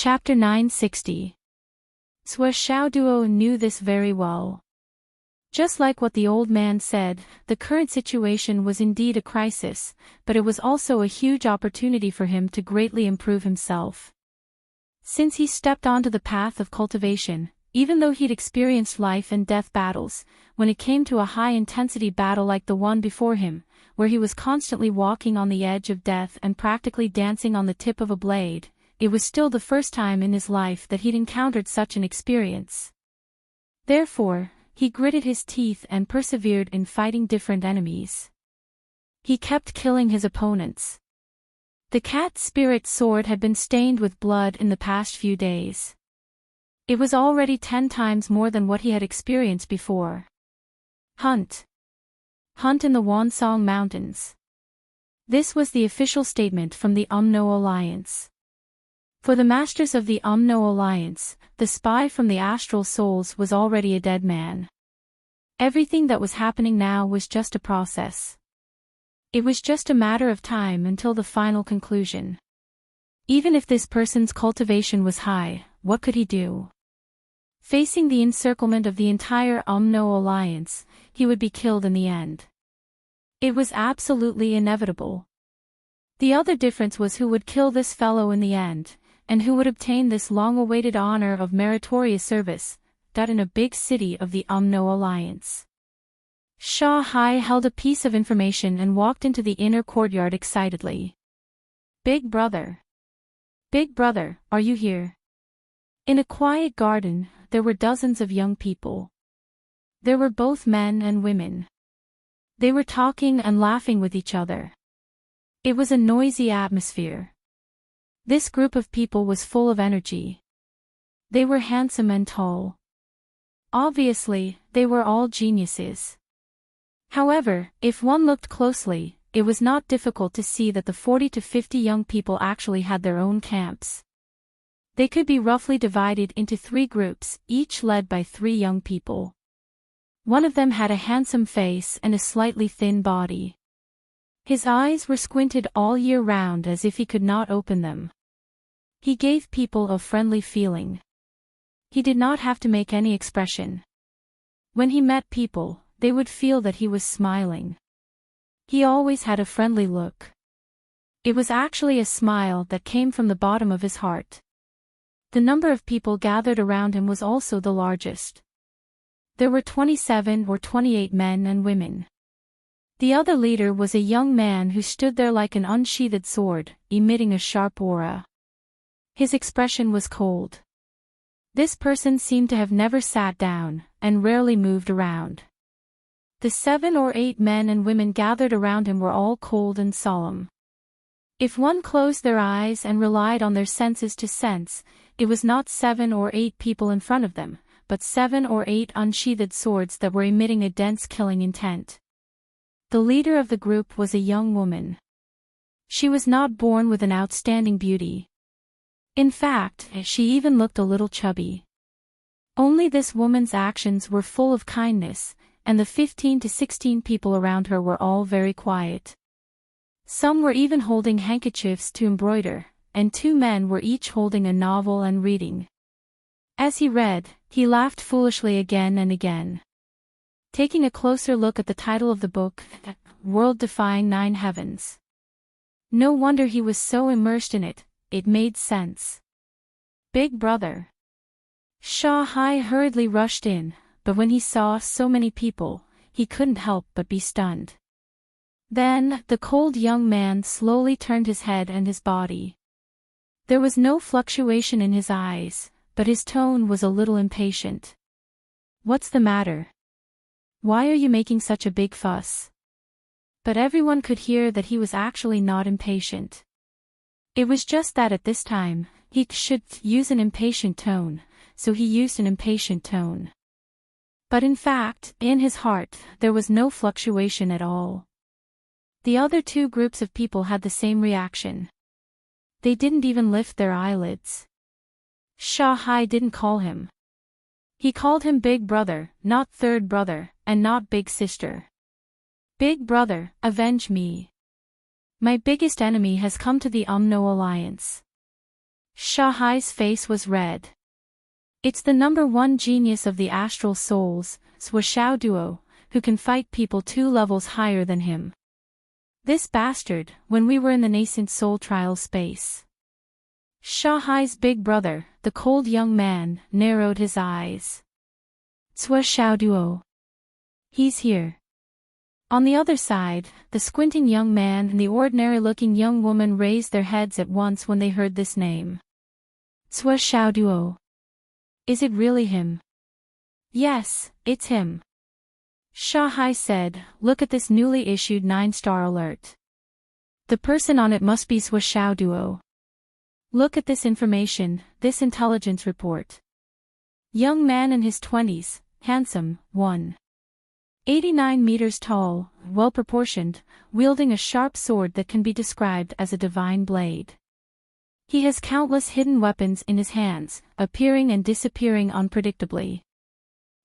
Chapter 960. Sua Xiaoduo knew this very well. Just like what the old man said, the current situation was indeed a crisis, but it was also a huge opportunity for him to greatly improve himself. Since he stepped onto the path of cultivation, even though he'd experienced life and death battles, when it came to a high-intensity battle like the one before him, where he was constantly walking on the edge of death and practically dancing on the tip of a blade, it was still the first time in his life that he'd encountered such an experience. Therefore, he gritted his teeth and persevered in fighting different enemies. He kept killing his opponents. The cat spirit sword had been stained with blood in the past few days. It was already 10 times more than what he had experienced before. Hunt. Hunt in the Wansong Mountains. This was the official statement from the Umno Alliance. For the masters of the Umno Alliance, the spy from the astral souls was already a dead man. Everything that was happening now was just a process. It was just a matter of time until the final conclusion. Even if this person's cultivation was high, what could he do? Facing the encirclement of the entire Umno Alliance, he would be killed in the end. It was absolutely inevitable. The other difference was who would kill this fellow in the end, and who would obtain this long-awaited honor of meritorious service, that in a big city of the Umno Alliance. Sha Hai held a piece of information and walked into the inner courtyard excitedly. Big brother. Big brother, are you here? In a quiet garden, there were dozens of young people. There were both men and women. They were talking and laughing with each other. It was a noisy atmosphere. This group of people was full of energy. They were handsome and tall. Obviously, they were all geniuses. However, if one looked closely, it was not difficult to see that the 40 to 50 young people actually had their own camps. They could be roughly divided into 3 groups, each led by 3 young people. One of them had a handsome face and a slightly thin body. His eyes were squinted all year round as if he could not open them. He gave people a friendly feeling. He did not have to make any expression. When he met people, they would feel that he was smiling. He always had a friendly look. It was actually a smile that came from the bottom of his heart. The number of people gathered around him was also the largest. There were 27 or 28 men and women. The other leader was a young man who stood there like an unsheathed sword, emitting a sharp aura. His expression was cold. This person seemed to have never sat down, and rarely moved around. The 7 or 8 men and women gathered around him were all cold and solemn. If one closed their eyes and relied on their senses to sense, it was not 7 or 8 people in front of them, but 7 or 8 unsheathed swords that were emitting a dense killing intent. The leader of the group was a young woman. She was not born with an outstanding beauty. In fact, she even looked a little chubby. Only this woman's actions were full of kindness, and the 15 to 16 people around her were all very quiet. Some were even holding handkerchiefs to embroider, and 2 men were each holding a novel and reading. As he read, he laughed foolishly again and again. Taking a closer look at the title of the book, World-Defying 9 Heavens. No wonder he was so immersed in it, it made sense. Big brother. Sha Hai hurriedly rushed in, but when he saw so many people, he couldn't help but be stunned. Then, the cold young man slowly turned his head and his body. There was no fluctuation in his eyes, but his tone was a little impatient. What's the matter? Why are you making such a big fuss? But everyone could hear that he was actually not impatient. It was just that at this time, he should use an impatient tone, so he used an impatient tone. But in fact, in his heart, there was no fluctuation at all. The other 2 groups of people had the same reaction. They didn't even lift their eyelids. Sha Hai didn't call him. He called him Big Brother, not Third Brother, and not Big Sister. Big Brother, avenge me. My biggest enemy has come to the Umno Alliance. Shahai's face was red. It's the #1 genius of the astral souls, Suashao Duo, who can fight people 2 levels higher than him. This bastard, when we were in the nascent soul trial space. Shahai's big brother, the cold young man, narrowed his eyes. Suashao Duo. He's here. On the other side, the squinting young man and the ordinary-looking young woman raised their heads at once when they heard this name. Suashao Duo. Is it really him? Yes, it's him. Shahai said, look at this newly issued 9-star alert. The person on it must be Suashao Duo. Look at this information, this intelligence report. Young man in his 20s, handsome, 189 meters tall, well-proportioned, wielding a sharp sword that can be described as a divine blade. He has countless hidden weapons in his hands, appearing and disappearing unpredictably.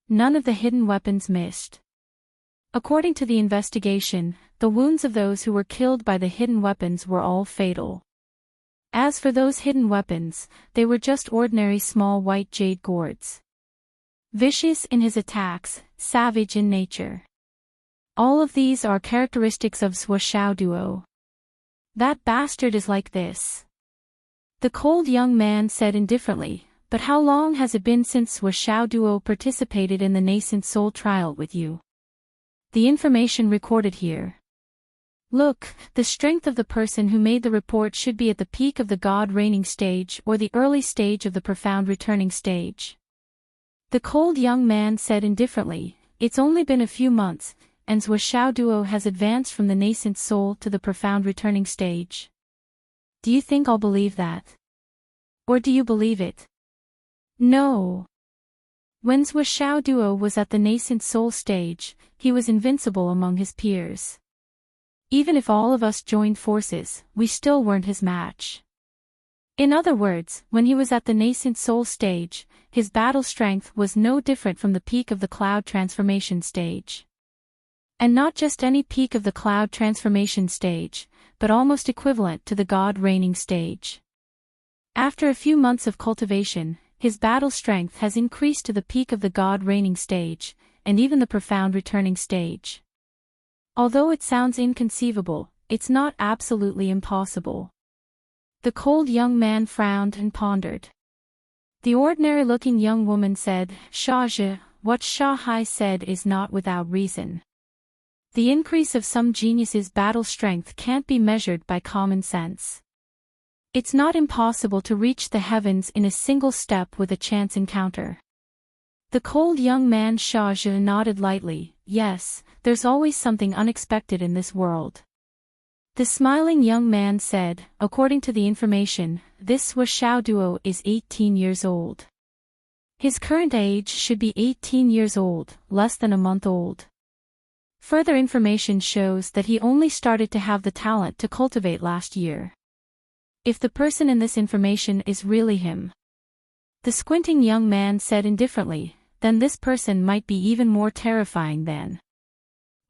None of the hidden weapons missed. According to the investigation, the wounds of those who were killed by the hidden weapons were all fatal. As for those hidden weapons, they were just ordinary small white jade gourds. Vicious in his attacks, savage in nature. All of these are characteristics of Suashao Duo. That bastard is like this. The cold young man said indifferently, but how long has it been since Suashao Duo participated in the nascent soul trial with you? The information recorded here. Look, the strength of the person who made the report should be at the peak of the God reigning stage or the early stage of the profound returning stage. The cold young man said indifferently, it's only been a few months, and Suashao Duo has advanced from the nascent soul to the profound returning stage. Do you think I'll believe that? Or do you believe it? No. When Suashao Duo was at the nascent soul stage, he was invincible among his peers. Even if all of us joined forces, we still weren't his match. In other words, when he was at the nascent soul stage, his battle strength was no different from the peak of the cloud transformation stage. And not just any peak of the cloud transformation stage, but almost equivalent to the God reigning stage. After a few months of cultivation, his battle strength has increased to the peak of the God reigning stage, and even the profound returning stage. Although it sounds inconceivable, it's not absolutely impossible. The cold young man frowned and pondered. The ordinary-looking young woman said, Shahja, what Shahai said is not without reason. The increase of some geniuses' battle strength can't be measured by common sense. It's not impossible to reach the heavens in a single step with a chance encounter. The cold young man Shahja nodded lightly, yes, there's always something unexpected in this world. The smiling young man said, according to the information, this Suashao Duo is 18 years old. His current age should be 18 years old, less than a month old. Further information shows that he only started to have the talent to cultivate last year. If the person in this information is really him, the squinting young man said indifferently, then this person might be even more terrifying than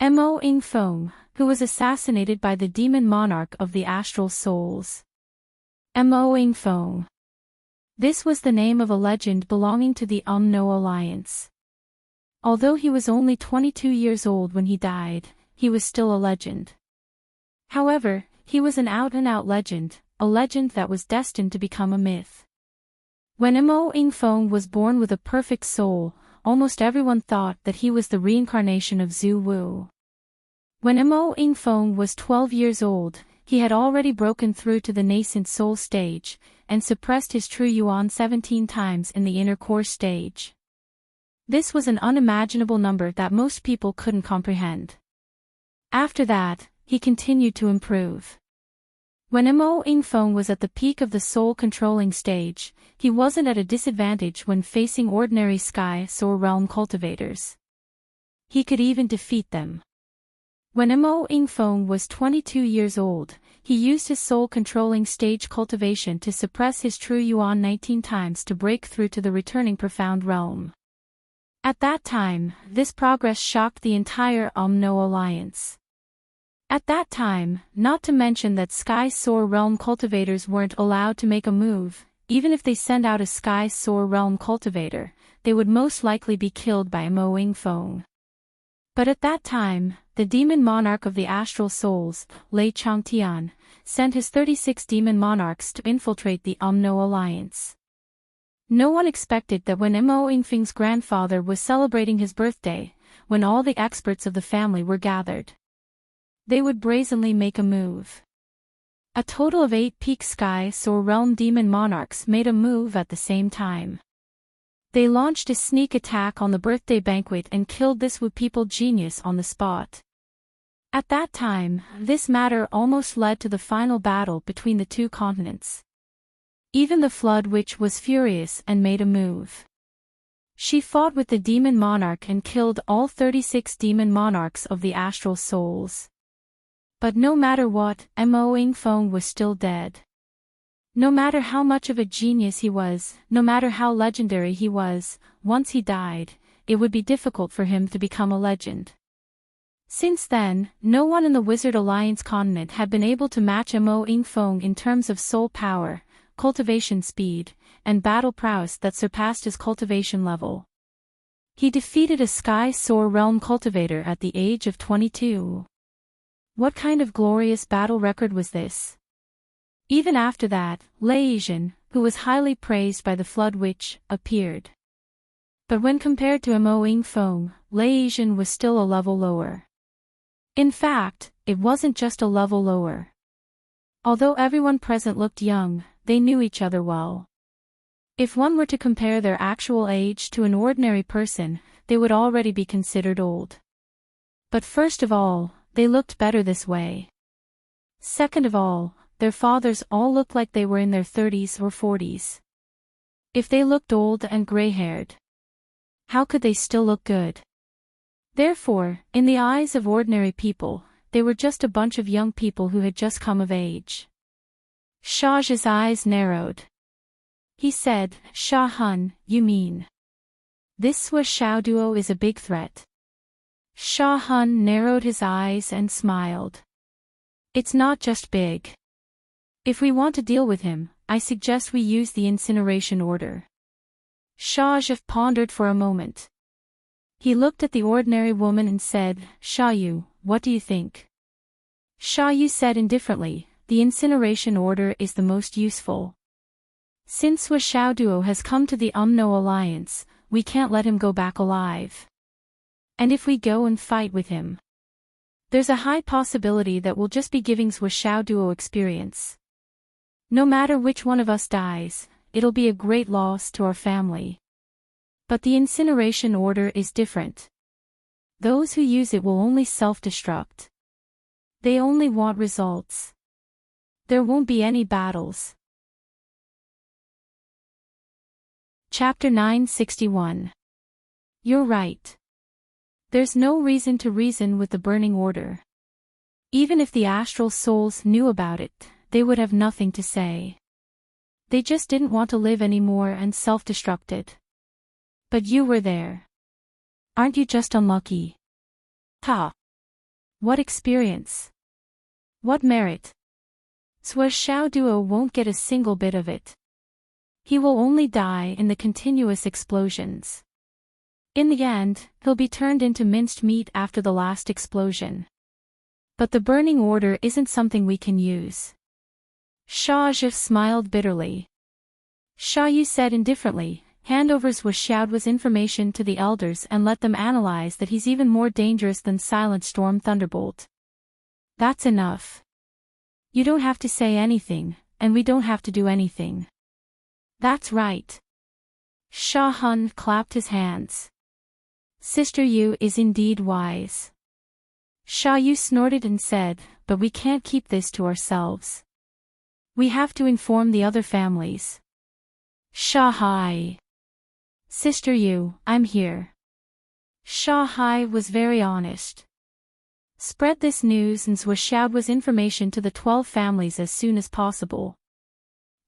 Mo Ingfeng, who was assassinated by the demon monarch of the astral souls. Mo Ingfeng. This was the name of a legend belonging to the Umno Alliance. Although he was only 22 years old when he died, he was still a legend. However, he was an out-and-out legend, a legend that was destined to become a myth. When Mo Ingfeng was born with a perfect soul, almost everyone thought that he was the reincarnation of Zhu Wu. When Mo Ingfeng was 12 years old, he had already broken through to the nascent soul stage, and suppressed his true yuan 17 times in the inner core stage. This was an unimaginable number that most people couldn't comprehend. After that, he continued to improve. When Mo Ingfeng was at the peak of the soul-controlling stage, he wasn't at a disadvantage when facing ordinary sky soul realm cultivators. He could even defeat them. When Mo Ingfeng was 22 years old, he used his soul-controlling stage cultivation to suppress his true yuan 19 times to break through to the returning profound realm. At that time, this progress shocked the entire Umno Alliance. At that time, not to mention that Sky Soar Realm cultivators weren't allowed to make a move, even if they send out a Sky Soar Realm cultivator, they would most likely be killed by Mo Ing Fong. But at that time, the demon monarch of the astral souls, Lei Changtian, sent his 36 demon monarchs to infiltrate the Umno Alliance. No one expected that when Mo Ingfeng's grandfather was celebrating his birthday, when all the experts of the family were gathered, they would brazenly make a move. A total of 8 Peak Sky Soar Realm demon monarchs made a move at the same time. They launched a sneak attack on the birthday banquet and killed this Wu people genius on the spot. At that time, this matter almost led to the final battle between the two continents. Even the Flood Witch was furious and made a move. She fought with the demon monarch and killed all 36 demon monarchs of the astral souls. But no matter what, Mo Ing Fong was still dead. No matter how much of a genius he was, no matter how legendary he was, once he died, it would be difficult for him to become a legend. Since then, no one in the Wizard Alliance continent had been able to match Mo Ing Fong in terms of soul power, cultivation speed, and battle prowess that surpassed his cultivation level. He defeated a Sky Soar Realm cultivator at the age of 22. What kind of glorious battle record was this? Even after that, Lei Yizhen, who was highly praised by the Flood Witch, appeared. But when compared to Mo Ing Fong, Lei Yizhen was still a level lower. In fact, it wasn't just a level lower. Although everyone present looked young, they knew each other well. If one were to compare their actual age to an ordinary person, they would already be considered old. But first of all, they looked better this way. Second of all, their fathers all looked like they were in their 30s or 40s. If they looked old and gray-haired, how could they still look good? Therefore, in the eyes of ordinary people, they were just a bunch of young people who had just come of age. Shah's eyes narrowed. He said, "Sha Hun, you mean this Sui Xiao duo is a big threat?" Sha Hun narrowed his eyes and smiled. "It's not just big. If we want to deal with him, I suggest we use the incineration order." Sha Zhi pondered for a moment. He looked at the ordinary woman and said, "Sha Yu, what do you think?" Sha Yu said indifferently, "The incineration order is the most useful. Since Sui Xiao duo has come to the Umno Alliance, we can't let him go back alive. And if we go and fight with him, there's a high possibility that we'll just be giving Sui Xiao duo experience. No matter which one of us dies, it'll be a great loss to our family. But the incineration order is different. Those who use it will only self-destruct. They only want results. There won't be any battles." Chapter 961. You're right. There's no reason to reason with the burning order. Even if the astral souls knew about it, they would have nothing to say. They just didn't want to live anymore and self-destructed. But you were there. Aren't you just unlucky? Ha! What experience? What merit? Sui Xiao duo won't get a single bit of it. He will only die in the continuous explosions. In the end, he'll be turned into minced meat after the last explosion. But the burning order isn't something we can use. Sha Zhi smiled bitterly. Sha Yu said indifferently, "Hand over Sui Xiaoduo's information to the elders and let them analyze that he's even more dangerous than Silent Storm Thunderbolt. That's enough. You don't have to say anything, and we don't have to do anything." "That's right." Sha Hun clapped his hands. "Sister Yu is indeed wise." Sha Yu snorted and said, "But we can't keep this to ourselves. We have to inform the other families." Sha Hai. "Sister Yu, I'm here." Sha Hai was very honest. "Spread this news and Sui Xiaoduo's information to the 12 families as soon as possible.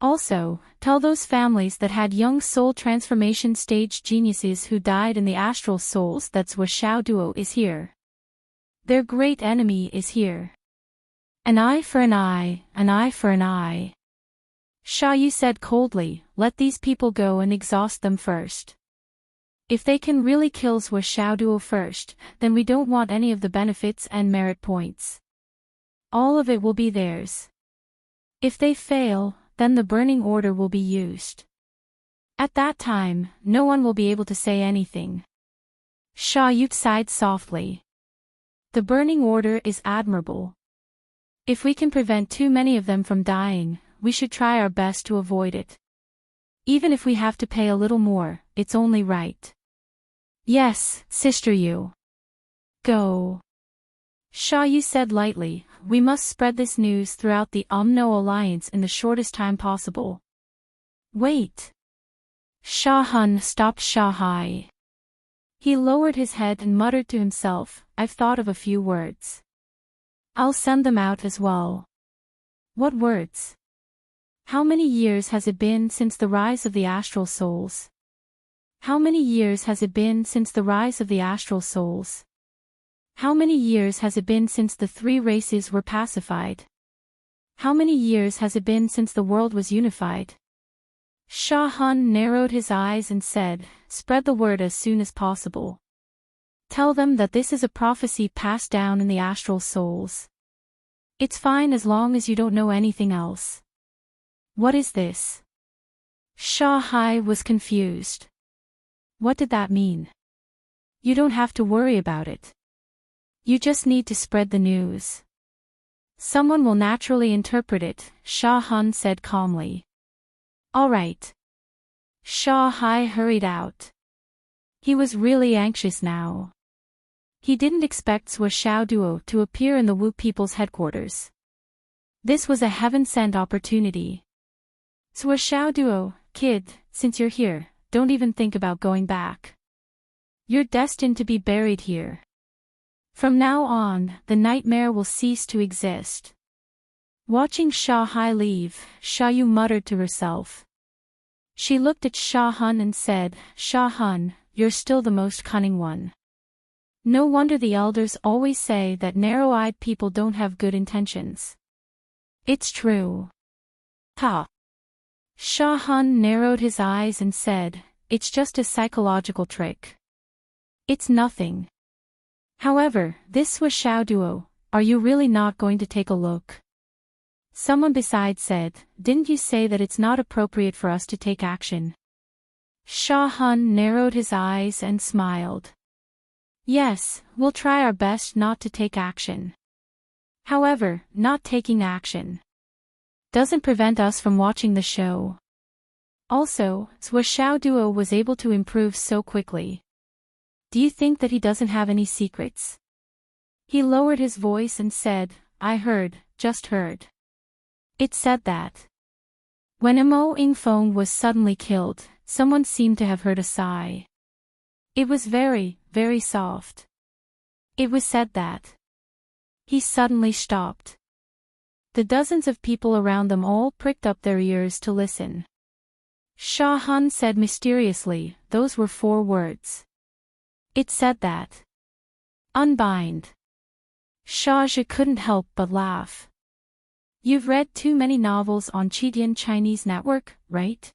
Also, tell those families that had young soul transformation stage geniuses who died in the astral souls that Sui Xiao duo is here. Their great enemy is here. An eye for an eye, an eye for an eye." Sha Yu said coldly, let these people go and exhaust them first. If they can really kill Zhuo Xiaoduo first, then we don't want any of the benefits and merit points. All of it will be theirs. If they fail, then the burning order will be used. At that time, no one will be able to say anything. Sha Yu sighed softly. The burning order is admirable. If we can prevent too many of them from dying, we should try our best to avoid it. Even if we have to pay a little more, it's only right. Yes, Sister Yu. Go. Sha Yu said lightly, we must spread this news throughout the Umno Alliance in the shortest time possible. Wait. Sha Hun stopped Sha Hai. He lowered his head and muttered to himself, I've thought of a few words. I'll send them out as well. What words? How many years has it been since the rise of the astral souls? How many years has it been since the rise of the astral souls? How many years has it been since the three races were pacified? How many years has it been since the world was unified? Sha Hun narrowed his eyes and said, spread the word as soon as possible. Tell them that this is a prophecy passed down in the astral souls. It's fine as long as you don't know anything else. What is this? Sha Hai was confused. What did that mean? You don't have to worry about it. You just need to spread the news. Someone will naturally interpret it, Sha Hun said calmly. All right. Sha Hai hurried out. He was really anxious now. He didn't expect Zhuo Xiaoduo to appear in the Wu people's headquarters. This was a heaven-sent opportunity. Zhuo Xiaoduo, kid, since you're here, don't even think about going back. You're destined to be buried here. From now on, the nightmare will cease to exist. Watching Sha Hai leave, Sha Yu muttered to herself. She looked at Sha Hun and said, Sha Hun, you're still the most cunning one. No wonder the elders always say that narrow-eyed people don't have good intentions. It's true. Ha! Sha Hun narrowed his eyes and said, it's just a psychological trick. It's nothing. However, this was Xiaoduo, are you really not going to take a look? Someone beside said, didn't you say that it's not appropriate for us to take action? Sha Hun narrowed his eyes and smiled. Yes, we'll try our best not to take action. However, not taking action doesn't prevent us from watching the show. Also, Zhuo Xiaoduo was able to improve so quickly. Do you think that he doesn't have any secrets? He lowered his voice and said, I heard, just heard. It said that when Mo Yingfeng was suddenly killed, someone seemed to have heard a sigh. It was very, very soft. It was said that he suddenly stopped. The dozens of people around them all pricked up their ears to listen. Sha Hun said mysteriously, those were 4 words. It said that unbind. Sha Zhi couldn't help but laugh. You've read too many novels on Chidian Chinese network, right?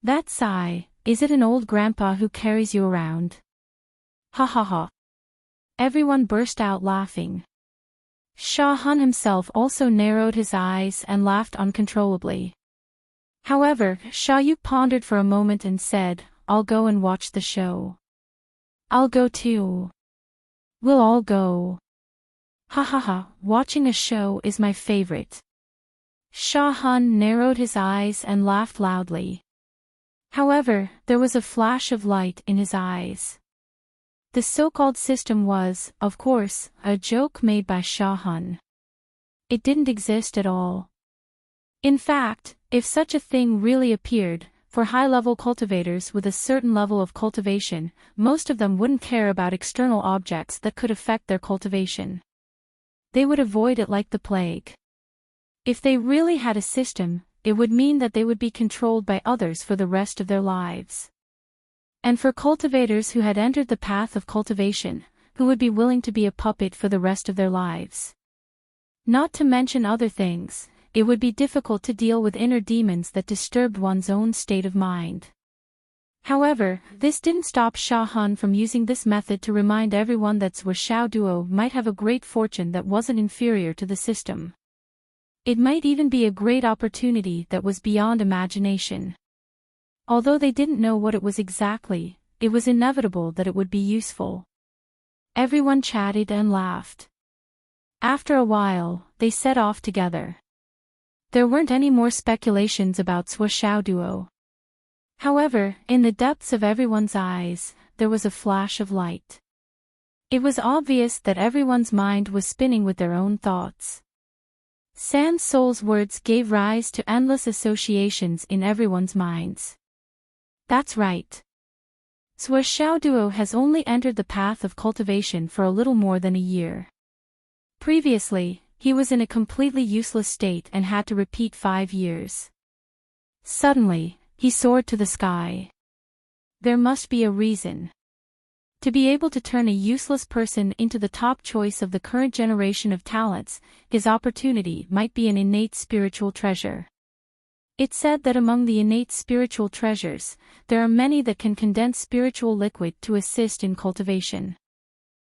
That sigh, is it an old grandpa who carries you around? Ha ha ha. Everyone burst out laughing. Sha Hun himself also narrowed his eyes and laughed uncontrollably. However, Sha Yu pondered for a moment and said, I'll go and watch the show. I'll go too. We'll all go. Ha ha ha, watching a show is my favorite. Sha Hun narrowed his eyes and laughed loudly. However, there was a flash of light in his eyes. The so-called system was, of course, a joke made by Sha Hun. It didn't exist at all. In fact, if such a thing really appeared, for high-level cultivators with a certain level of cultivation, most of them wouldn't care about external objects that could affect their cultivation. They would avoid it like the plague. If they really had a system, it would mean that they would be controlled by others for the rest of their lives. And for cultivators who had entered the path of cultivation, who would be willing to be a puppet for the rest of their lives. Not to mention other things, it would be difficult to deal with inner demons that disturbed one's own state of mind. However, this didn't stop Sha Han from using this method to remind everyone that Zhuo Xiao Duo might have a great fortune that wasn't inferior to the system. It might even be a great opportunity that was beyond imagination. Although they didn't know what it was exactly, it was inevitable that it would be useful. Everyone chatted and laughed. After a while, they set off together. There weren't any more speculations about Zhuo Xiao Duo. However, in the depths of everyone's eyes, there was a flash of light. It was obvious that everyone's mind was spinning with their own thoughts. San Soul's words gave rise to endless associations in everyone's minds. That's right. Zhuo Xiao Duo has only entered the path of cultivation for a little more than a year. Previously, he was in a completely useless state and had to repeat 5 years. Suddenly, he soared to the sky. There must be a reason. To be able to turn a useless person into the top choice of the current generation of talents, his opportunity might be an innate spiritual treasure. It's said that among the innate spiritual treasures, there are many that can condense spiritual liquid to assist in cultivation.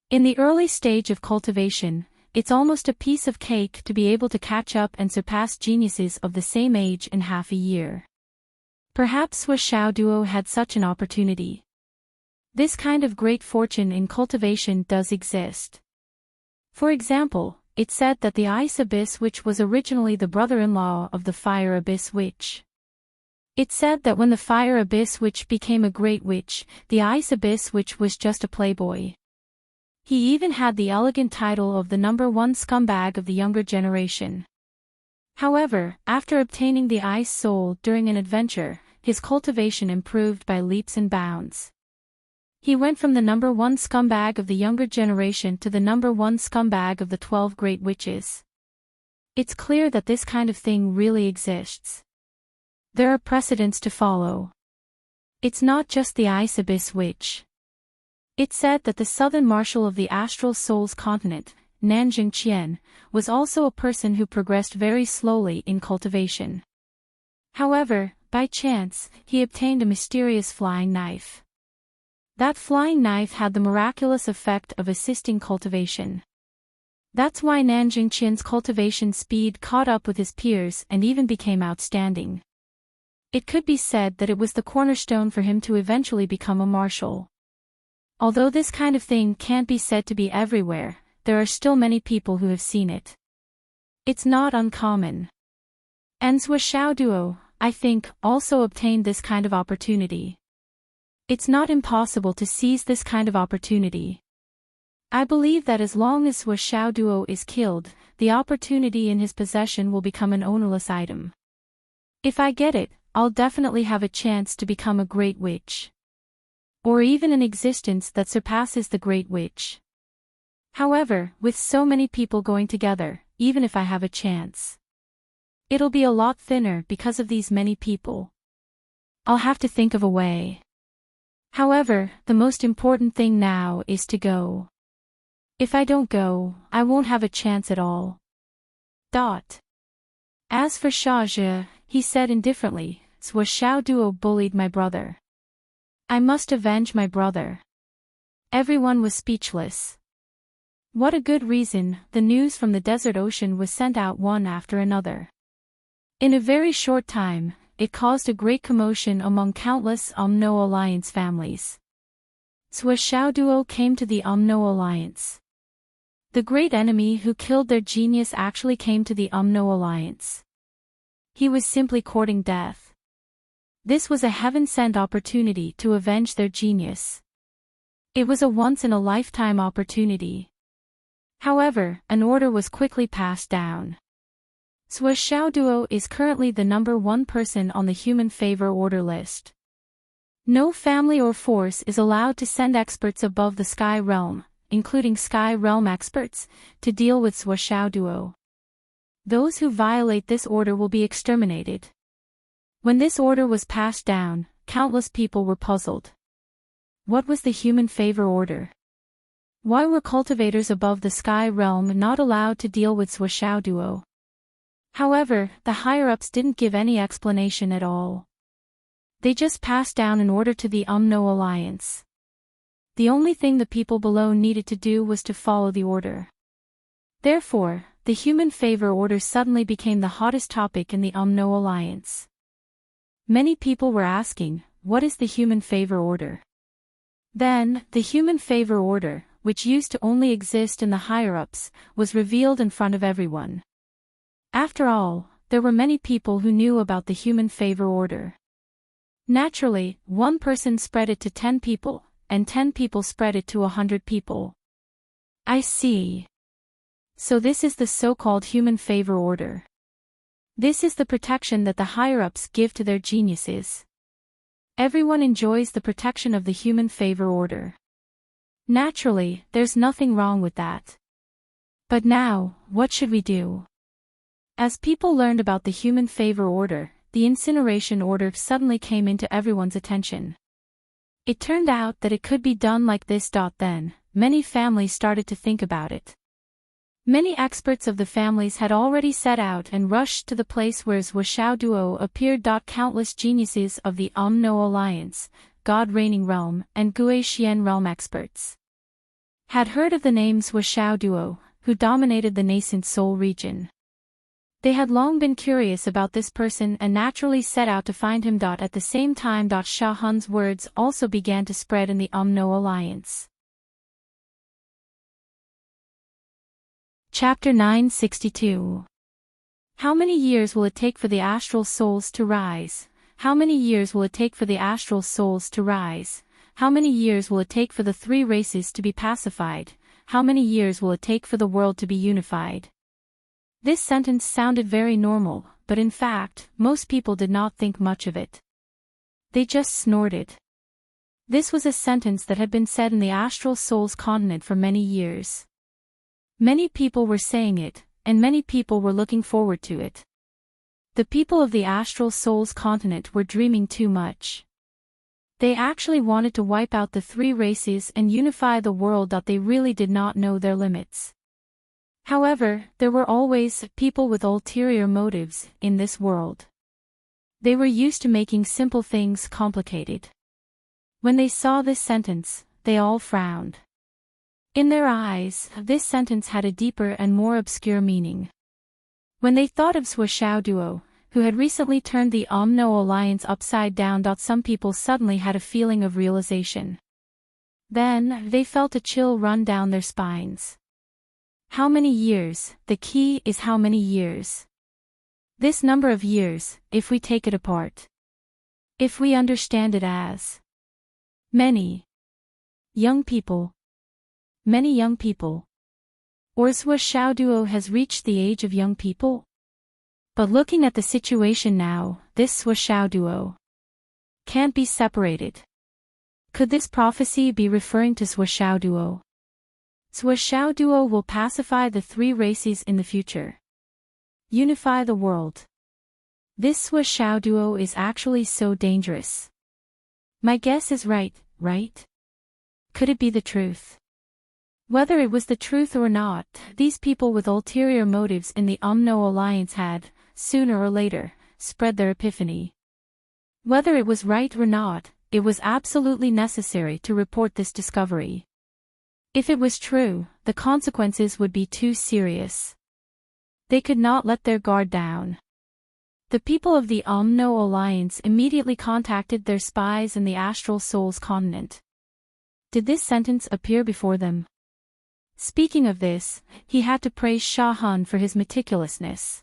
In the early stage of cultivation, it's almost a piece of cake to be able to catch up and surpass geniuses of the same age in half a year. Perhaps Zhuo Xiao Duo had such an opportunity. This kind of great fortune in cultivation does exist. For example, it's said that the Ice Abyss Witch was originally the brother-in-law of the Fire Abyss Witch. It's said that when the Fire Abyss Witch became a great witch, the Ice Abyss Witch was just a playboy. He even had the elegant title of the #1 scumbag of the younger generation. However, after obtaining the Ice Soul during an adventure, his cultivation improved by leaps and bounds. He went from the #1 scumbag of the younger generation to the #1 scumbag of the 12 great witches. It's clear that this kind of thing really exists. There are precedents to follow. It's not just the Ice Abyss Witch. It's said that the southern marshal of the Astral Souls continent, Nanjing Qian, was also a person who progressed very slowly in cultivation. However, by chance, he obtained a mysterious flying knife. That flying knife had the miraculous effect of assisting cultivation. That's why Nanjing Qian's cultivation speed caught up with his peers and even became outstanding. It could be said that it was the cornerstone for him to eventually become a marshal. Although this kind of thing can't be said to be everywhere, there are still many people who have seen it. It's not uncommon. And Zhuo Xiao Duo, I think, also obtained this kind of opportunity. It's not impossible to seize this kind of opportunity. I believe that as long as Zhuo Xiao Duo is killed, the opportunity in his possession will become an ownerless item. If I get it, I'll definitely have a chance to become a great witch. Or even an existence that surpasses the great witch. However, with so many people going together, even if I have a chance, it'll be a lot thinner because of these many people. I'll have to think of a way. However, the most important thing now is to go. If I don't go, I won't have a chance at all. As for Sha Zhe, he said indifferently, Zhuo Xiao Duo bullied my brother. I must avenge my brother. Everyone was speechless. What a good reason. The news from the desert ocean was sent out one after another. In a very short time, it caused a great commotion among countless Umno Alliance families. Zhuo Xiao Duo came to the Umno Alliance. The great enemy who killed their genius actually came to the Umno Alliance. He was simply courting death. This was a heaven-sent opportunity to avenge their genius. It was a once-in-a-lifetime opportunity. However, an order was quickly passed down. Zhuo Xiao Duo is currently the #1 person on the human favor order list. No family or force is allowed to send experts above the Sky Realm, including Sky Realm experts, to deal with Zhuo Xiao Duo. Those who violate this order will be exterminated. When this order was passed down, countless people were puzzled. What was the human favor order? Why were cultivators above the Sky Realm not allowed to deal with Zhuo Xiao Duo? However, the higher-ups didn't give any explanation at all. They just passed down an order to the No Alliance. The only thing the people below needed to do was to follow the order. Therefore, the human favor order suddenly became the hottest topic in the No Alliance. Many people were asking, what is the human favor order? Then, the human favor order, which used to only exist in the higher-ups, was revealed in front of everyone. After all, there were many people who knew about the human favor order. Naturally, one person spread it to 10 people, and 10 people spread it to 100 people. I see. So this is the so-called human favor order. This is the protection that the higher-ups give to their geniuses. Everyone enjoys the protection of the human favor order. Naturally, there's nothing wrong with that. But now, what should we do? As people learned about the human favor order, the incineration order suddenly came into everyone's attention. It turned out that it could be done like this. Then, many families started to think about it. Many experts of the families had already set out and rushed to the place where Zhuo Duo appeared. Countless geniuses of the No Alliance, God Reigning Realm, and Gui Xian Realm experts had heard of the name Zhuo Duo, who dominated the nascent Soul region. They had long been curious about this person and naturally set out to find him. At the same time, Sha Hun's words also began to spread in the No Alliance. Chapter 962. How many years will it take for the astral souls to rise? How many years will it take for the astral souls to rise? How many years will it take for the three races to be pacified? How many years will it take for the world to be unified? This sentence sounded very normal, but in fact, most people did not think much of it. They just snorted. This was a sentence that had been said in the astral souls continent for many years. Many people were saying it, and many people were looking forward to it. The people of the astral souls continent were dreaming too much. They actually wanted to wipe out the three races and unify the world. They really did not know their limits. However, there were always people with ulterior motives in this world. They were used to making simple things complicated. When they saw this sentence, they all frowned. In their eyes, this sentence had a deeper and more obscure meaning. When they thought of Zhuo Duo, who had recently turned the No Alliance upside down, some people suddenly had a feeling of realization. Then, they felt a chill run down their spines. How many years? The key is how many years. This number of years, if we take it apart. If we understand it as many young people. Many young people. Or Zhuo Duo has reached the age of young people? But looking at the situation now, this Zhuo Duo can't be separated. Could this prophecy be referring to Zhuo Duo? Zhuo Duo will pacify the three races in the future. Unify the world. This Zhuo Duo is actually so dangerous. My guess is right? Could it be the truth? Whether it was the truth or not, these people with ulterior motives in the No Alliance had, sooner or later, spread their epiphany. Whether it was right or not, it was absolutely necessary to report this discovery. If it was true, the consequences would be too serious. They could not let their guard down. The people of the No Alliance immediately contacted their spies in the Astral Souls continent. Did this sentence appear before them? Speaking of this, he had to praise Sha Hun for his meticulousness.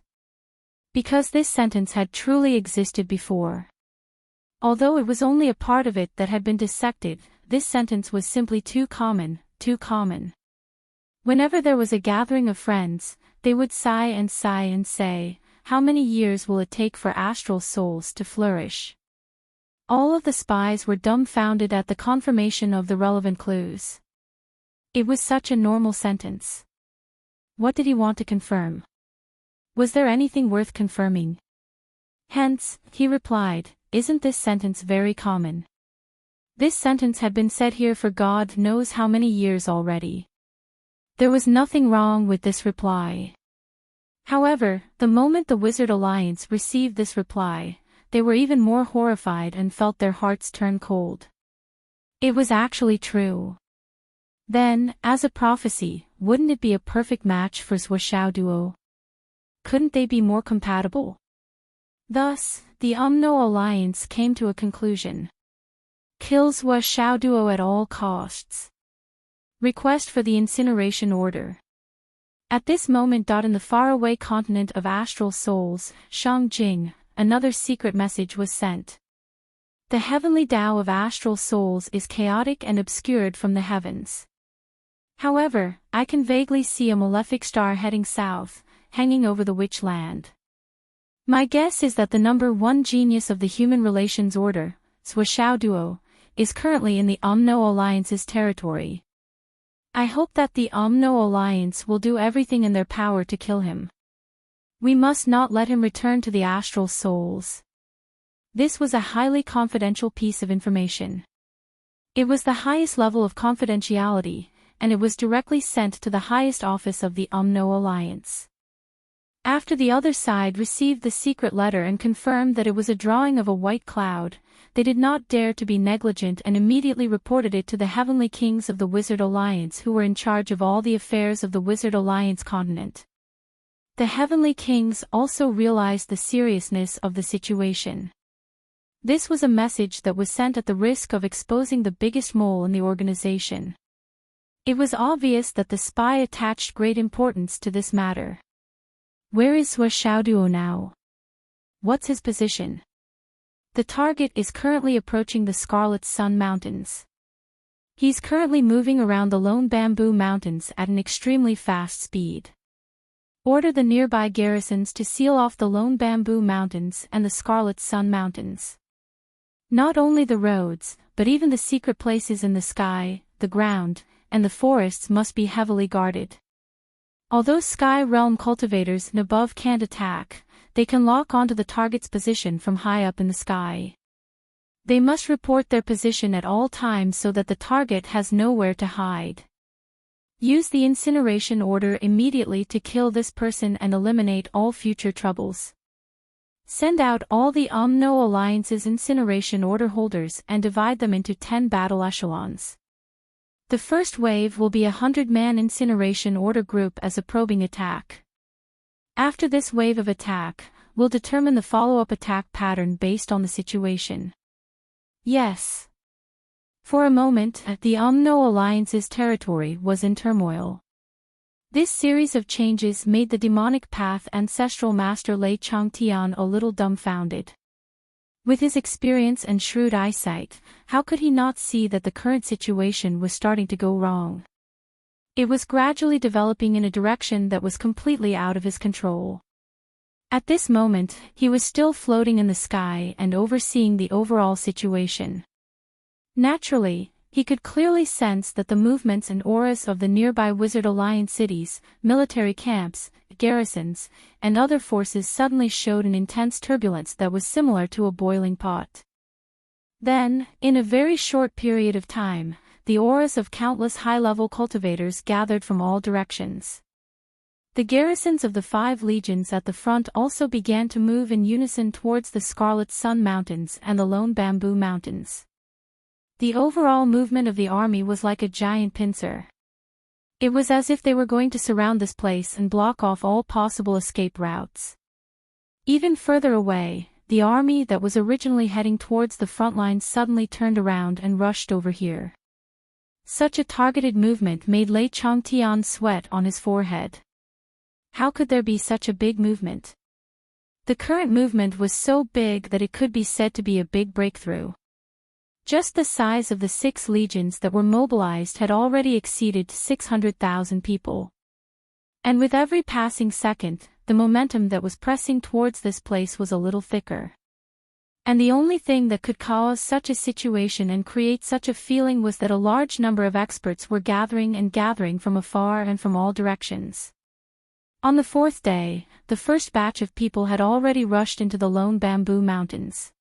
Because this sentence had truly existed before. Although it was only a part of it that had been dissected, this sentence was simply too common. Whenever there was a gathering of friends, they would sigh and say, how many years will it take for astral souls to flourish? All of the spies were dumbfounded at the confirmation of the relevant clues. It was such a normal sentence. What did he want to confirm? Was there anything worth confirming? Hence, he replied, isn't this sentence very common? This sentence had been said here for God knows how many years already. There was nothing wrong with this reply. However, the moment the Wizard Alliance received this reply, they were even more horrified and felt their hearts turn cold. It was actually true. Then, as a prophecy, wouldn't it be a perfect match for Zhuo Duo? Couldn't they be more compatible? Thus, the Umno Alliance came to a conclusion. Kill Zhuo Duo at all costs. Request for the incineration order. At this moment. In the faraway continent of astral souls, Shangjing, another secret message was sent. The heavenly Tao of astral souls is chaotic and obscured from the heavens. However, I can vaguely see a malefic star heading south, hanging over the witch land. My guess is that the number one genius of the human relations order, Zhuo Duo, is currently in the Umno Alliance's territory. I hope that the Umno Alliance will do everything in their power to kill him. We must not let him return to the astral souls. This was a highly confidential piece of information. It was the highest level of confidentiality, and it was directly sent to the highest office of the Umno Alliance. After the other side received the secret letter and confirmed that it was a drawing of a white cloud, they did not dare to be negligent and immediately reported it to the heavenly kings of the Wizard Alliance, who were in charge of all the affairs of the Wizard Alliance continent. The heavenly kings also realized the seriousness of the situation. This was a message that was sent at the risk of exposing the biggest mole in the organization. It was obvious that the spy attached great importance to this matter. Where is Zhuo Duo now? What's his position? The target is currently approaching the Scarlet Sun Mountains. He's currently moving around the Lone Bamboo Mountains at an extremely fast speed. Order the nearby garrisons to seal off the Lone Bamboo Mountains and the Scarlet Sun Mountains. Not only the roads, but even the secret places in the sky, the ground, and the forests must be heavily guarded. Although Sky Realm cultivators above can't attack, they can lock onto the target's position from high up in the sky. They must report their position at all times so that the target has nowhere to hide. Use the incineration order immediately to kill this person and eliminate all future troubles. Send out all the Umno Alliance's incineration order holders and divide them into 10 battle echelons. The first wave will be a 100-man incineration order group as a probing attack. After this wave of attack, we'll determine the follow-up attack pattern based on the situation. Yes. For a moment, the Umno Alliance's territory was in turmoil. This series of changes made the demonic path ancestral master Lei Changtian a little dumbfounded. With his experience and shrewd eyesight, how could he not see that the current situation was starting to go wrong? It was gradually developing in a direction that was completely out of his control. At this moment, he was still floating in the sky and overseeing the overall situation. Naturally, he could clearly sense that the movements and auras of the nearby Wizard Alliance cities, military camps, garrisons, and other forces suddenly showed an intense turbulence that was similar to a boiling pot. Then, in a very short period of time, the auras of countless high-level cultivators gathered from all directions. The garrisons of the 5 legions at the front also began to move in unison towards the Scarlet Sun Mountains and the Lone Bamboo Mountains. The overall movement of the army was like a giant pincer. It was as if they were going to surround this place and block off all possible escape routes. Even further away, the army that was originally heading towards the front lines suddenly turned around and rushed over here. Such a targeted movement made Lei Changtian sweat on his forehead. How could there be such a big movement? The current movement was so big that it could be said to be a big breakthrough. Just the size of the 6 legions that were mobilized had already exceeded 600,000 people. And with every passing second, the momentum that was pressing towards this place was a little thicker. And the only thing that could cause such a situation and create such a feeling was that a large number of experts were gathering from afar and from all directions. On the 4th day, the first batch of people had already rushed into the Lone Bamboo Mountains.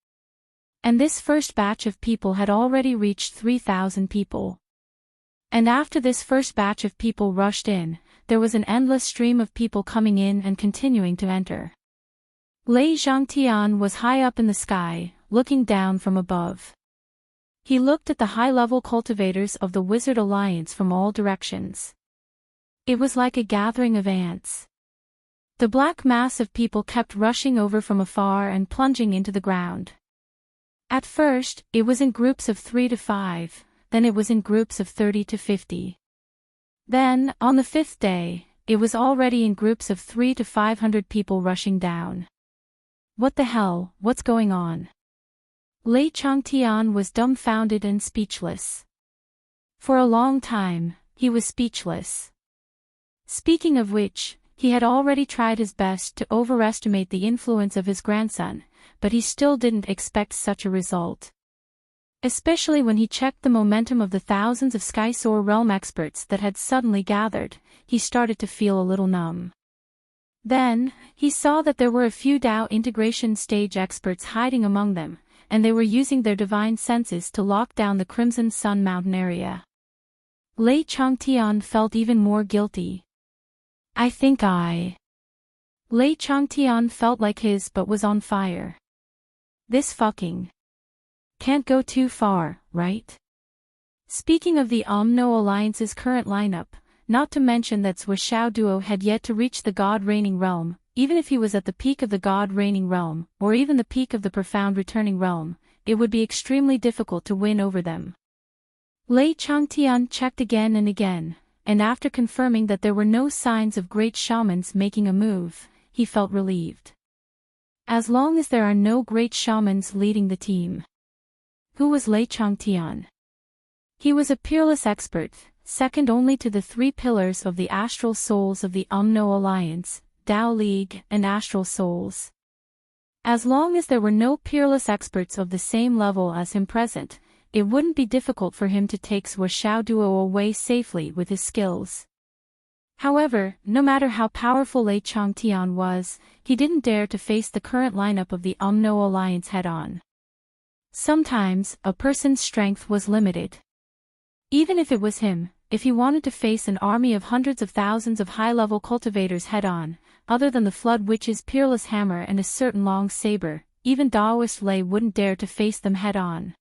And this first batch of people had already reached 3,000 people. And after this first batch of people rushed in, there was an endless stream of people coming in and continuing to enter. Lei Zhangtian was high up in the sky, looking down from above. He looked at the high-level cultivators of the Wizard Alliance from all directions. It was like a gathering of ants. The black mass of people kept rushing over from afar and plunging into the ground. At first, it was in groups of 3 to 5, then it was in groups of 30 to 50. Then, on the 5th day, it was already in groups of 300 to 500 people rushing down. What the hell, what's going on? Lei Changtian was dumbfounded and speechless. For a long time, he was speechless. Speaking of which, he had already tried his best to overestimate the influence of his grandson, but he still didn't expect such a result. Especially when he checked the momentum of the thousands of Skysoar Realm experts that had suddenly gathered, he started to feel a little numb. Then, he saw that there were a few Dao integration stage experts hiding among them, and they were using their divine senses to lock down the Crimson Sun Mountain area. Lei Changtian felt even more guilty. Lei Changtian felt like his butt was on fire. This fucking can't go too far, right? Speaking of the Umno Alliance's current lineup, not to mention that Zhuo Duo had yet to reach the God-reigning realm, even if he was at the peak of the God-reigning realm, or even the peak of the profound returning realm, it would be extremely difficult to win over them. Lei Changtian checked again and again, and after confirming that there were no signs of great shamans making a move, he felt relieved. As long as there are no great shamans leading the team. Who was Lei Changtian? He was a peerless expert, second only to the 3 pillars of the astral souls of the Umno Alliance, Dao League, and Astral Souls. As long as there were no peerless experts of the same level as him present, it wouldn't be difficult for him to take Zhuo Duo away safely with his skills. However, no matter how powerful Lei Changtian was, he didn't dare to face the current lineup of the Umno Alliance head-on. Sometimes, a person's strength was limited. Even if it was him, if he wanted to face an army of hundreds of thousands of high-level cultivators head-on, other than the Flood Witch's peerless hammer and a certain long saber, even Daoist Lei wouldn't dare to face them head-on.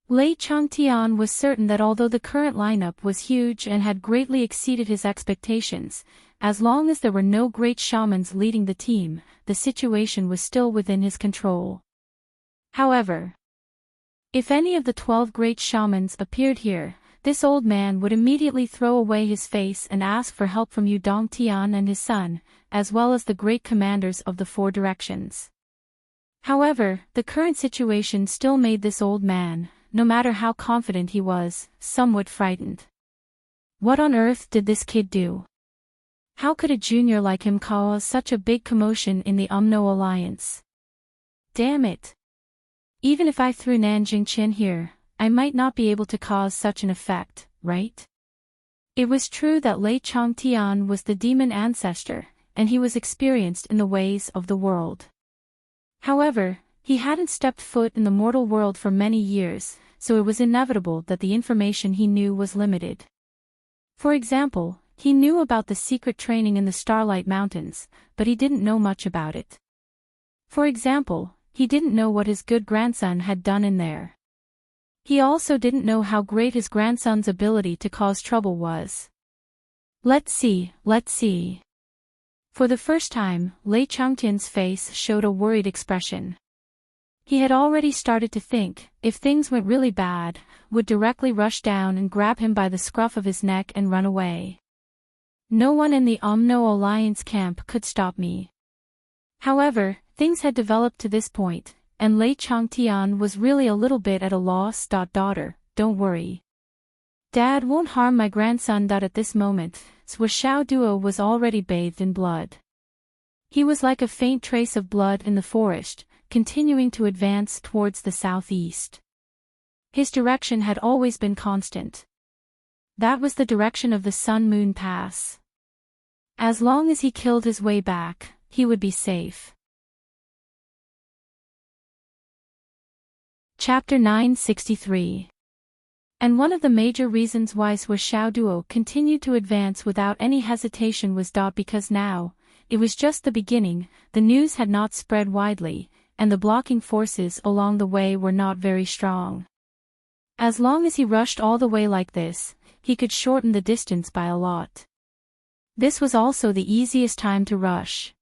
Lei Changtian was certain that although the current lineup was huge and had greatly exceeded his expectations, as long as there were no great shamans leading the team, the situation was still within his control. However, if any of the 12 great shamans appeared here, this old man would immediately throw away his face and ask for help from Yu Dongtian and his son, as well as the great commanders of the 4 directions. However, the current situation still made this old man, no matter how confident he was, somewhat frightened. What on earth did this kid do? How could a junior like him cause such a big commotion in the Umno Alliance? Damn it! Even if I threw Nanjing Qin here, I might not be able to cause such an effect, right? It was true that Lei Changtian was the demon ancestor, and he was experienced in the ways of the world. However, he hadn't stepped foot in the mortal world for many years, so it was inevitable that the information he knew was limited. For example, he knew about the secret training in the Starlight Mountains, but he didn't know much about it. For example, he didn't know what his good grandson had done in there. He also didn't know how great his grandson's ability to cause trouble was. Let's see. For the first time, Lei Changtian's face showed a worried expression. He had already started to think, if things went really bad, would directly rush down and grab him by the scruff of his neck and run away. No one in the Umno Alliance camp could stop me. However, things had developed to this point, and Lei Changtian was really a little bit at a loss. Daughter, don't worry. Dad won't harm my grandson. At this moment, Zhuo Duo was already bathed in blood. He was like a faint trace of blood in the forest, continuing to advance towards the southeast. His direction had always been constant. That was the direction of the Sun-Moon Pass. As long as he killed his way back, he would be safe. Chapter 963. And one of the major reasons why Sui Duo continued to advance without any hesitation was because now, it was just the beginning, the news had not spread widely, and the blocking forces along the way were not very strong. As long as he rushed all the way like this, he could shorten the distance by a lot. This was also the easiest time to rush.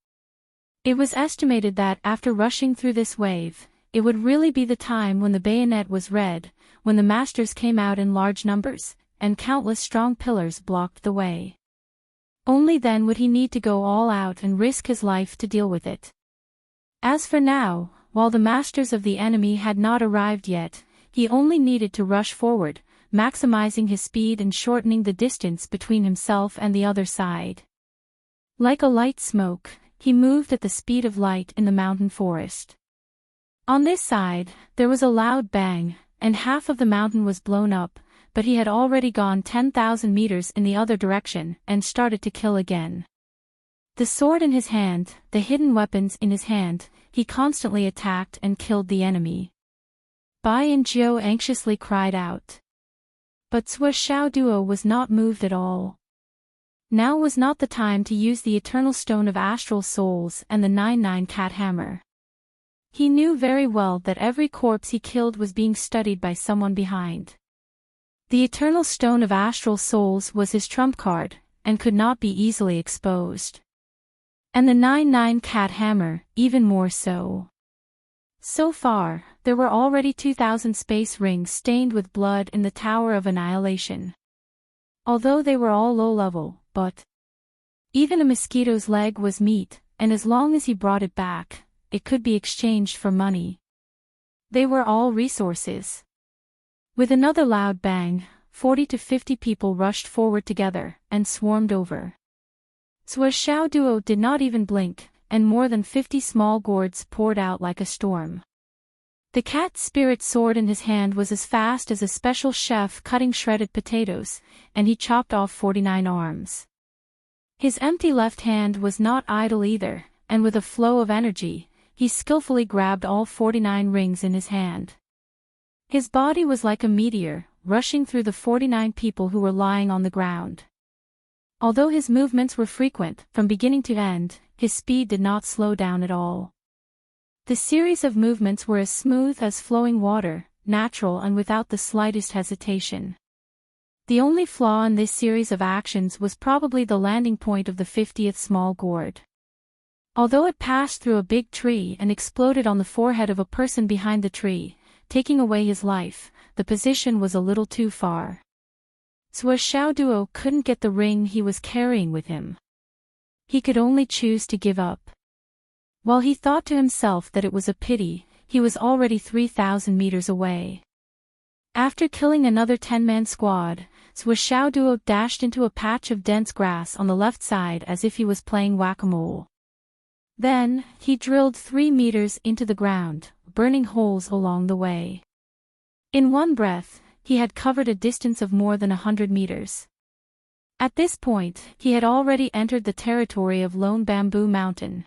It was estimated that after rushing through this wave, it would really be the time when the bayonet was read, when the masters came out in large numbers, and countless strong pillars blocked the way. Only then would he need to go all out and risk his life to deal with it. As for now, while the masters of the enemy had not arrived yet, he only needed to rush forward, maximizing his speed and shortening the distance between himself and the other side. Like a light smoke, he moved at the speed of light in the mountain forest. On this side, there was a loud bang, and half of the mountain was blown up, but he had already gone 10,000 meters in the other direction and started to kill again. The sword in his hand, the hidden weapons in his hand, he constantly attacked and killed the enemy. Bai and Jiu anxiously cried out. But Sui Duo was not moved at all. Now was not the time to use the Eternal Stone of Astral Souls and the 99 Cat Hammer. He knew very well that every corpse he killed was being studied by someone behind. The Eternal Stone of Astral Souls was his trump card, and could not be easily exposed. And the 99 Cat Hammer, even more so. So far, there were already 2,000 space rings stained with blood in the Tower of Annihilation. Although they were all low-level, but even a mosquito's leg was meat, and as long as he brought it back, it could be exchanged for money. They were all resources. With another loud bang, 40 to 50 people rushed forward together, and swarmed over. Sui Duo did not even blink, and more than 50 small gourds poured out like a storm. The cat spirit sword in his hand was as fast as a special chef cutting shredded potatoes, and he chopped off 49 arms. His empty left hand was not idle either, and with a flow of energy, he skillfully grabbed all 49 rings in his hand. His body was like a meteor, rushing through the 49 people who were lying on the ground. Although his movements were frequent, from beginning to end, his speed did not slow down at all. The series of movements were as smooth as flowing water, natural and without the slightest hesitation. The only flaw in this series of actions was probably the landing point of the 50th small gourd. Although it passed through a big tree and exploded on the forehead of a person behind the tree, taking away his life, the position was a little too far. Sui Duo couldn't get the ring he was carrying with him. He could only choose to give up. While he thought to himself that it was a pity, he was already 3,000 meters away. After killing another 10-man squad, Sui Duo dashed into a patch of dense grass on the left side as if he was playing whack-a-mole. Then, he drilled 3 meters into the ground, burning holes along the way. In one breath, he had covered a distance of more than 100 meters. At this point, he had already entered the territory of Lone Bamboo Mountain.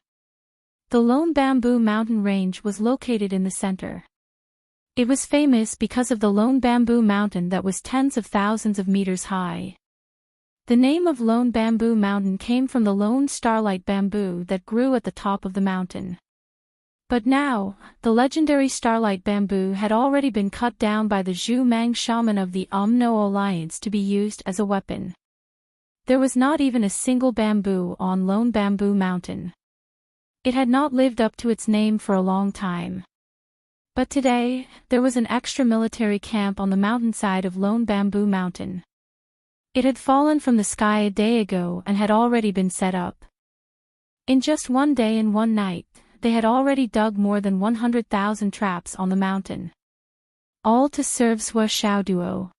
The Lone Bamboo Mountain range was located in the center. It was famous because of the Lone Bamboo Mountain that was tens of thousands of meters high. The name of Lone Bamboo Mountain came from the lone starlight bamboo that grew at the top of the mountain. But now, the legendary starlight bamboo had already been cut down by the Zhu Mang shaman of the No Alliance to be used as a weapon. There was not even a single bamboo on Lone Bamboo Mountain. It had not lived up to its name for a long time. But today, there was an extra military camp on the mountainside of Lone Bamboo Mountain. It had fallen from the sky a day ago and had already been set up. In just one day and one night, they had already dug more than 100,000 traps on the mountain. All to serve Sui Duo.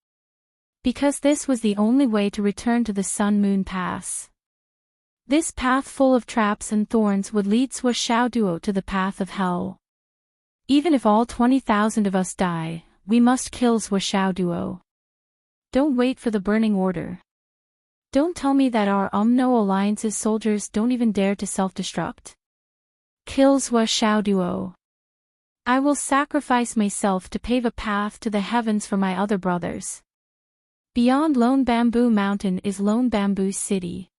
Because this was the only way to return to the Sun-Moon Pass. This path full of traps and thorns would lead Sui Duo to the path of hell. Even if all 20,000 of us die, we must kill Sui Duo. Don't wait for the burning order. Don't tell me that our No Alliance's soldiers don't even dare to self-destruct. Kill Sui Duo. I will sacrifice myself to pave a path to the heavens for my other brothers. Beyond Lone Bamboo Mountain is Lone Bamboo City.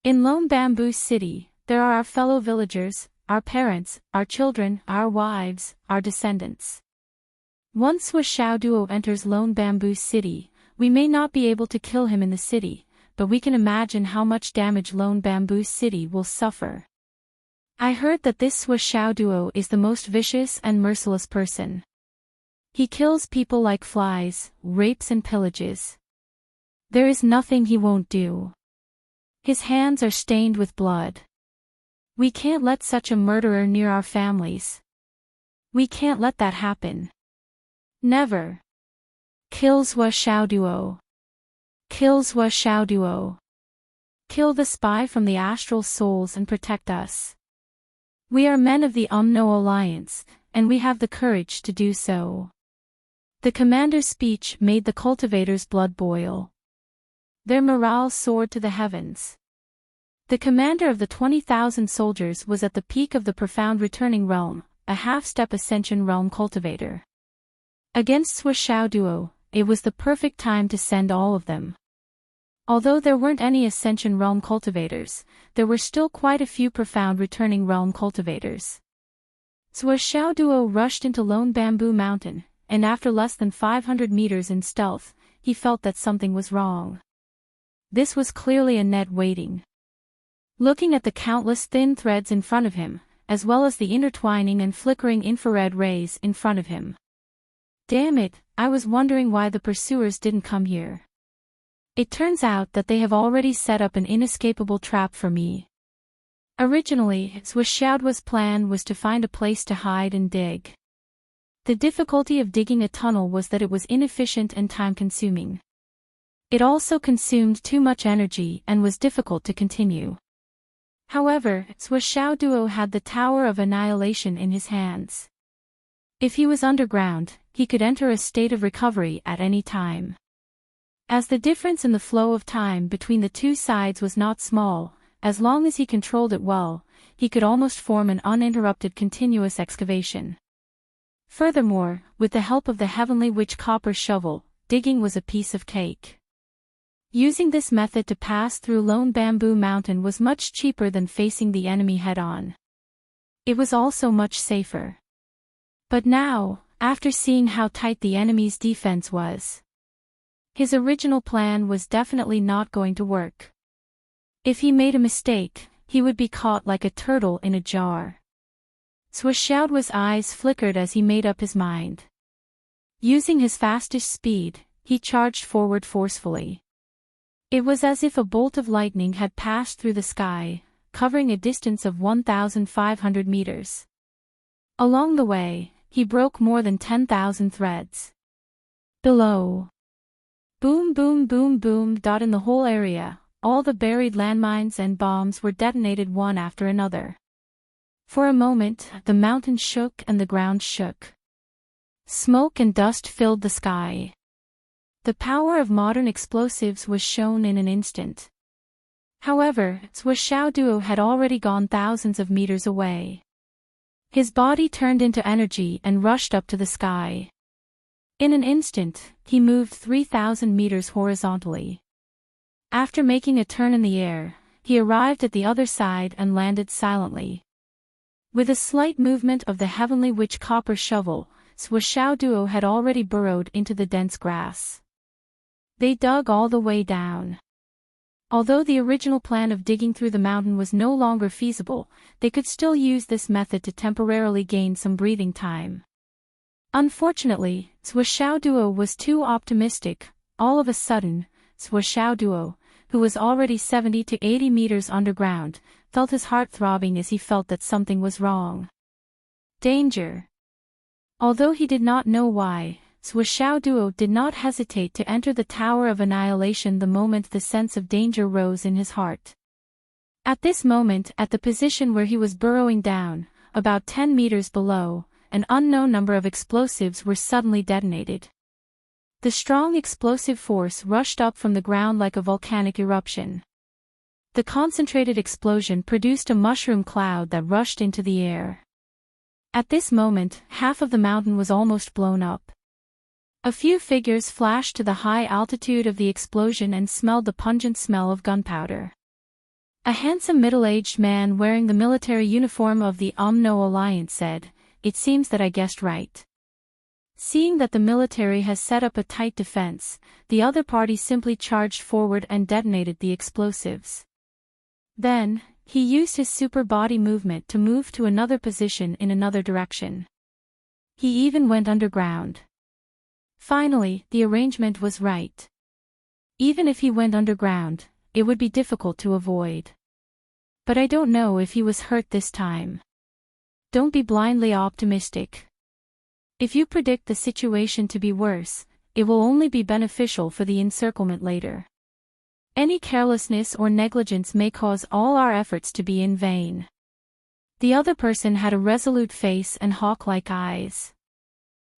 In Lone Bamboo City, there are our fellow villagers, our parents, our children, our wives, our descendants. Once Xiao Duo enters Lone Bamboo City, we may not be able to kill him in the city, but we can imagine how much damage Lone Bamboo City will suffer. I heard that this Xiao Duo is the most vicious and merciless person. He kills people like flies, rapes and pillages. There is nothing he won't do. His hands are stained with blood. We can't let such a murderer near our families. We can't let that happen. Never. Kill Xiao Duo. Kill Xiao Duo. Kill the spy from the astral souls and protect us. We are men of the Umno Alliance, and we have the courage to do so. The commander's speech made the cultivators' blood boil. Their morale soared to the heavens. The commander of the 20,000 soldiers was at the peak of the profound returning realm, a half-step ascension realm cultivator. Against Xiao Duo, it was the perfect time to send all of them. Although there weren't any ascension realm cultivators, there were still quite a few profound returning realm cultivators. Xiao Duo rushed into Lone Bamboo Mountain, and after less than 500 meters in stealth, he felt that something was wrong. This was clearly a net waiting. Looking at the countless thin threads in front of him, as well as the intertwining and flickering infrared rays in front of him. Damn it, I was wondering why the pursuers didn't come here. It turns out that they have already set up an inescapable trap for me. Originally, Xiaoduo's plan was to find a place to hide and dig. The difficulty of digging a tunnel was that it was inefficient and time-consuming. It also consumed too much energy and was difficult to continue. However, Xiao Duo had the Tower of Annihilation in his hands. If he was underground, he could enter a state of recovery at any time. As the difference in the flow of time between the two sides was not small, as long as he controlled it well, he could almost form an uninterrupted continuous excavation. Furthermore, with the help of the Heavenly Witch copper shovel, digging was a piece of cake. Using this method to pass through Lone Bamboo Mountain was much cheaper than facing the enemy head-on. It was also much safer. But now, after seeing how tight the enemy's defense was, his original plan was definitely not going to work. If he made a mistake, he would be caught like a turtle in a jar. Xiaoduo's eyes flickered as he made up his mind. Using his fastest speed, he charged forward forcefully. It was as if a bolt of lightning had passed through the sky, covering a distance of 1,500 meters. Along the way, he broke more than 10,000 threads. Below. Boom boom boom boom. In the whole area, all the buried landmines and bombs were detonated one after another. For a moment, the mountain shook and the ground shook. Smoke and dust filled the sky. The power of modern explosives was shown in an instant. However, Xiao Duo had already gone thousands of meters away. His body turned into energy and rushed up to the sky. In an instant, he moved 3,000 meters horizontally. After making a turn in the air, he arrived at the other side and landed silently. With a slight movement of the Heavenly Witch copper shovel, Xiao Duo had already burrowed into the dense grass. They dug all the way down. Although the original plan of digging through the mountain was no longer feasible, they could still use this method to temporarily gain some breathing time. Unfortunately, Xiao Duo was too optimistic. All of a sudden, Xiao Duo, who was already 70 to 80 meters underground, felt his heart throbbing as he felt that something was wrong. Danger. Although he did not know why, Xiao Duo did not hesitate to enter the Tower of Annihilation the moment the sense of danger rose in his heart. At this moment, at the position where he was burrowing down, about 10 meters below, an unknown number of explosives were suddenly detonated. The strong explosive force rushed up from the ground like a volcanic eruption. The concentrated explosion produced a mushroom cloud that rushed into the air. At this moment, half of the mountain was almost blown up. A few figures flashed to the high altitude of the explosion and smelled the pungent smell of gunpowder. A handsome middle-aged man wearing the military uniform of the UMNO Alliance said, "It seems that I guessed right." Seeing that the military has set up a tight defense, the other party simply charged forward and detonated the explosives. Then, he used his super body movement to move to another position in another direction. He even went underground. Finally, the arrangement was right. Even if he went underground, it would be difficult to avoid. But I don't know if he was hurt this time. Don't be blindly optimistic. If you predict the situation to be worse, it will only be beneficial for the encirclement later. Any carelessness or negligence may cause all our efforts to be in vain. The other person had a resolute face and hawk-like eyes.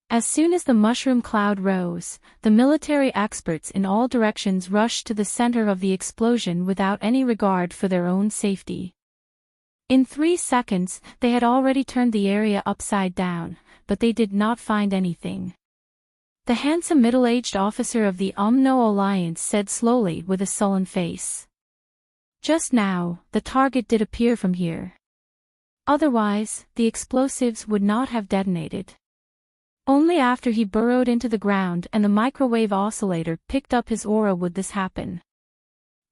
As soon as the mushroom cloud rose, the military experts in all directions rushed to the center of the explosion without any regard for their own safety. In 3 seconds, they had already turned the area upside down, but they did not find anything. The handsome middle-aged officer of the UMNO Alliance said slowly with a sullen face. "Just now, the target did appear from here. Otherwise, the explosives would not have detonated. Only after he burrowed into the ground and the microwave oscillator picked up his aura would this happen.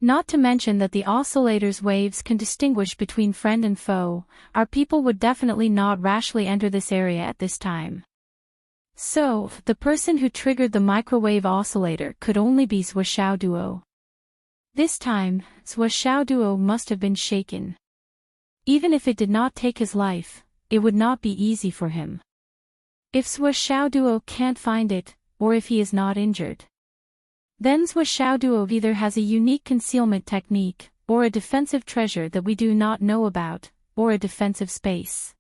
Not to mention that the oscillator's waves can distinguish between friend and foe, our people would definitely not rashly enter this area at this time. So, the person who triggered the microwave oscillator could only be Duo. This time, Duo must have been shaken. Even if it did not take his life, it would not be easy for him. If Duo can't find it, or if he is not injured, then Duo either has a unique concealment technique, or a defensive treasure that we do not know about, or a defensive space.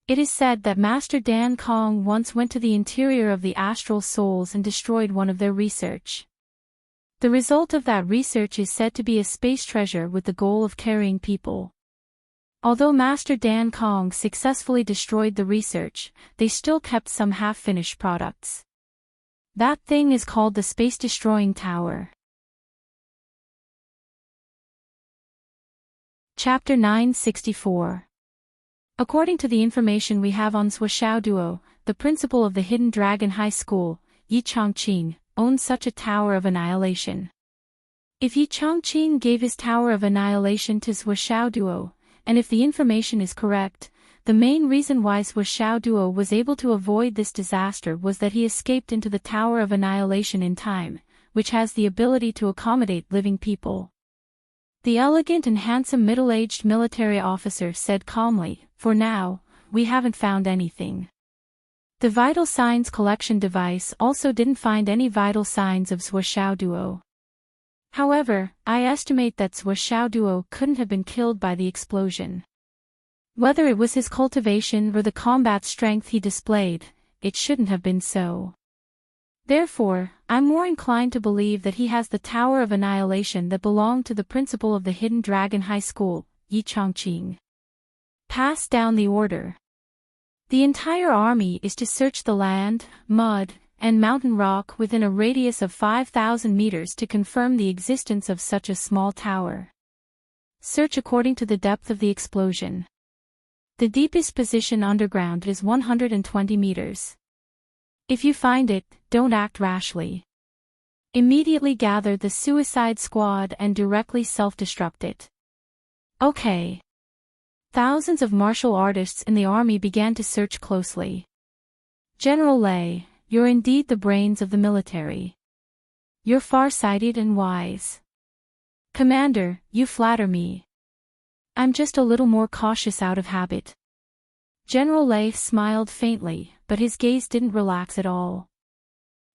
It is said that Master Dan Kong once went to the interior of the astral souls and destroyed one of their research. The result of that research is said to be a space treasure with the goal of carrying people. Although Master Dan Kong successfully destroyed the research, they still kept some half-finished products. That thing is called the Space-Destroying Tower. Chapter 964. According to the information we have on Duo, the principal of the Hidden Dragon High School, Yi Chongqing, owns such a Tower of Annihilation. If Yi Chongqing gave his Tower of Annihilation to Duo, and if the information is correct, the main reason why Duo was able to avoid this disaster was that he escaped into the Tower of Annihilation in time, which has the ability to accommodate living people. The elegant and handsome middle-aged military officer said calmly, "For now, we haven't found anything." The vital signs collection device also didn't find any vital signs of Duo. However, I estimate that Duo couldn't have been killed by the explosion. Whether it was his cultivation or the combat strength he displayed, it shouldn't have been so. Therefore, I'm more inclined to believe that he has the Tower of Annihilation that belonged to the principal of the Hidden Dragon High School, Yi Chongqing. Pass down the order. The entire army is to search the land, mud, and mountain rock within a radius of 5,000 meters to confirm the existence of such a small tower. Search according to the depth of the explosion. The deepest position underground is 120 meters. If you find it, don't act rashly. Immediately gather the suicide squad and directly self-destruct it. Okay. Thousands of martial artists in the army began to search closely. General Lei, you're indeed the brains of the military. You're far-sighted and wise. Commander, you flatter me. I'm just a little more cautious out of habit. General Lei smiled faintly, but his gaze didn't relax at all.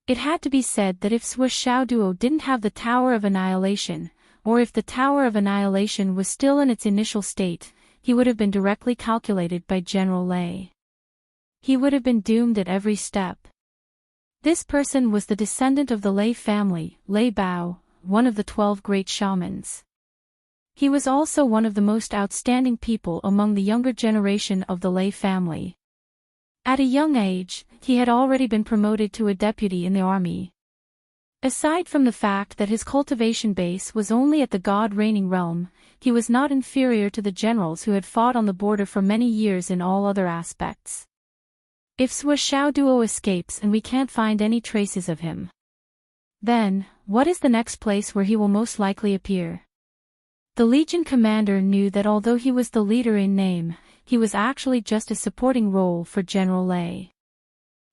It had to be said that if Duo didn't have the Tower of Annihilation, or if the Tower of Annihilation was still in its initial state, he would have been directly calculated by General Lei. He would have been doomed at every step. This person was the descendant of the Lei family, Lei Bao, one of the 12 great shamans. He was also one of the most outstanding people among the younger generation of the Lei family. At a young age, he had already been promoted to a deputy in the army. Aside from the fact that his cultivation base was only at the god-reigning realm, he was not inferior to the generals who had fought on the border for many years in all other aspects. If Sua Xiaoduo escapes and we can't find any traces of him, then, what is the next place where he will most likely appear? The Legion commander knew that although he was the leader in name, he was actually just a supporting role for General Lei.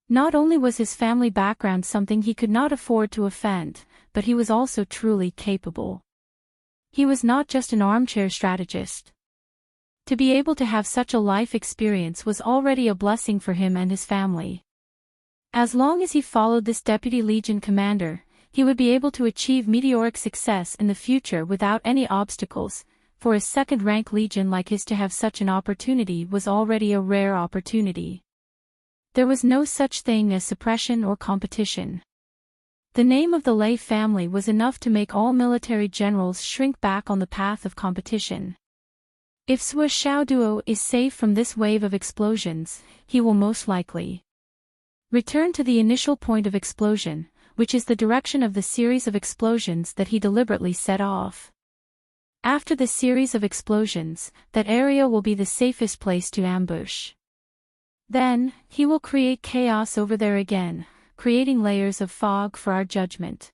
Not only was his family background something he could not afford to offend, but he was also truly capable. He was not just an armchair strategist. To be able to have such a life experience was already a blessing for him and his family. As long as he followed this Deputy Legion commander, he would be able to achieve meteoric success in the future without any obstacles. For a second-rank legion like his to have such an opportunity was already a rare opportunity. There was no such thing as suppression or competition. The name of the Lei family was enough to make all military generals shrink back on the path of competition. If Sua Xiaoduo is safe from this wave of explosions, he will most likely return to the initial point of explosion, which is the direction of the series of explosions that he deliberately set off. After the series of explosions, that area will be the safest place to ambush. Then, he will create chaos over there again, creating layers of fog for our judgment.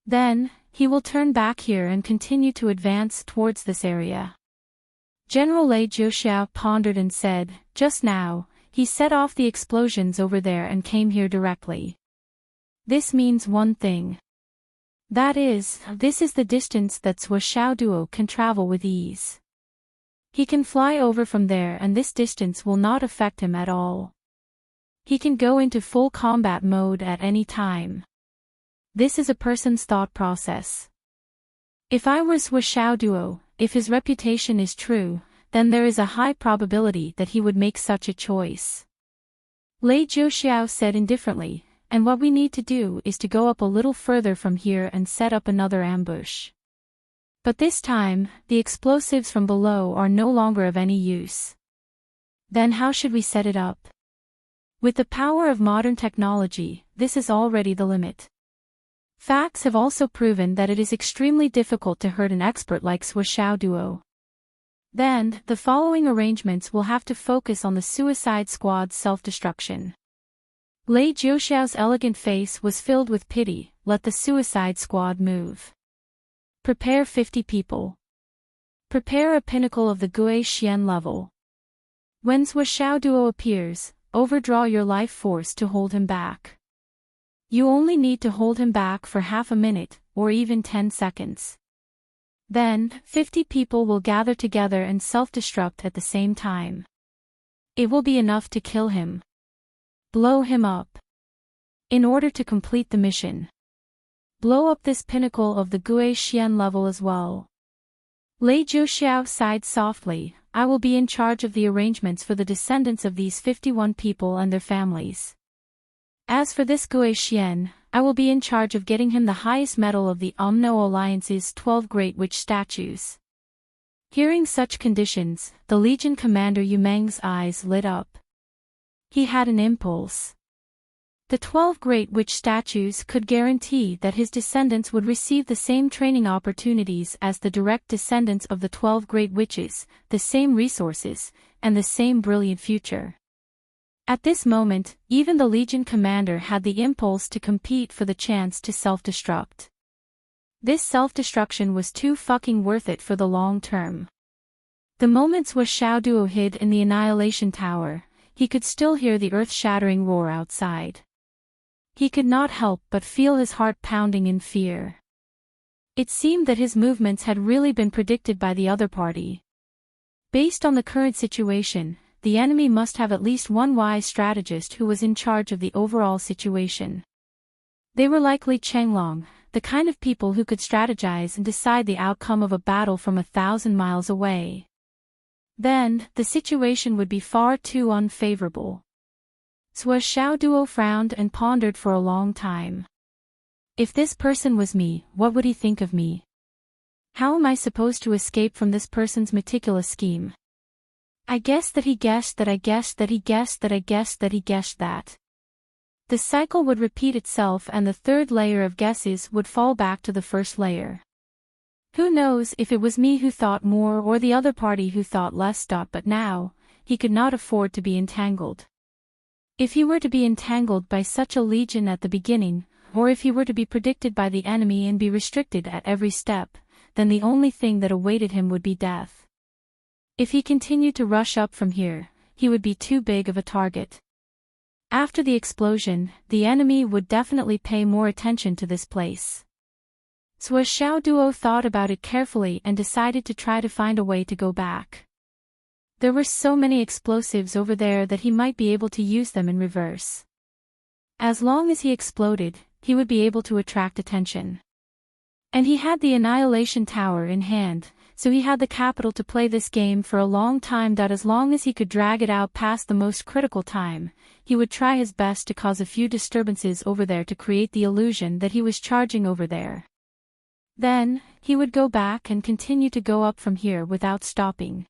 Then, he will turn back here and continue to advance towards this area. General Lei Jiuxiao pondered and said, just now, he set off the explosions over there and came here directly. This means one thing. That is, this is the distance that Sua Xiaoduo can travel with ease. He can fly over from there and this distance will not affect him at all. He can go into full combat mode at any time. This is a person's thought process. If I were Sua Xiaoduo, if his reputation is true, then there is a high probability that he would make such a choice. Lei Jiuxiao said indifferently, and what we need to do is to go up a little further from here and set up another ambush. But this time, the explosives from below are no longer of any use. Then how should we set it up? With the power of modern technology, this is already the limit. Facts have also proven that it is extremely difficult to hurt an expert like Sua Xiaoduo. Then, the following arrangements will have to focus on the Suicide Squad's self-destruction. Lei Jiuxiao's elegant face was filled with pity. Let the Suicide Squad move. Prepare 50 people. Prepare a pinnacle of the Gui Xian level. When Sua Xiaoduo appears, overdraw your life force to hold him back. You only need to hold him back for half a minute, or even 10 seconds. Then, 50 people will gather together and self-destruct at the same time. It will be enough to kill him. Blow him up. In order to complete the mission, blow up this pinnacle of the Gui Xian level as well. Lei Jiuxiao sighed softly. I will be in charge of the arrangements for the descendants of these 51 people and their families. As for this Gui Xian, I will be in charge of getting him the highest medal of the Umno Alliance's 12 Great Witch statues. Hearing such conditions, the Legion commander Yu Meng's eyes lit up. He had an impulse. The 12 Great Witch statues could guarantee that his descendants would receive the same training opportunities as the direct descendants of the 12 Great Witches, the same resources, and the same brilliant future. At this moment, even the Legion commander had the impulse to compete for the chance to self-destruct. This self-destruction was too fucking worth it for the long term. The moment Sua Xiaoduo hid in the Annihilation Tower, he could still hear the earth-shattering roar outside. He could not help but feel his heart pounding in fear. It seemed that his movements had really been predicted by the other party. Based on the current situation, the enemy must have at least one wise strategist who was in charge of the overall situation. They were likely Chenglong, the kind of people who could strategize and decide the outcome of a battle from 1,000 miles away. Then, the situation would be far too unfavorable. Sua Xiaoduo frowned and pondered for a long time. If this person was me, what would he think of me? How am I supposed to escape from this person's meticulous scheme? I guessed that he guessed that I guessed that he guessed that I guessed that he guessed that. The cycle would repeat itself and the third layer of guesses would fall back to the first layer. Who knows if it was me who thought more or the other party who thought less. But now, he could not afford to be entangled. If he were to be entangled by such a legion at the beginning, or if he were to be predicted by the enemy and be restricted at every step, then the only thing that awaited him would be death. If he continued to rush up from here, he would be too big of a target. After the explosion, the enemy would definitely pay more attention to this place. So Xiao Duo thought about it carefully and decided to try to find a way to go back. There were so many explosives over there that he might be able to use them in reverse. As long as he exploded, he would be able to attract attention. And he had the Annihilation Tower in hand, so he had the capital to play this game for a long time. As long as he could drag it out past the most critical time, he would try his best to cause a few disturbances over there to create the illusion that he was charging over there. Then, he would go back and continue to go up from here without stopping.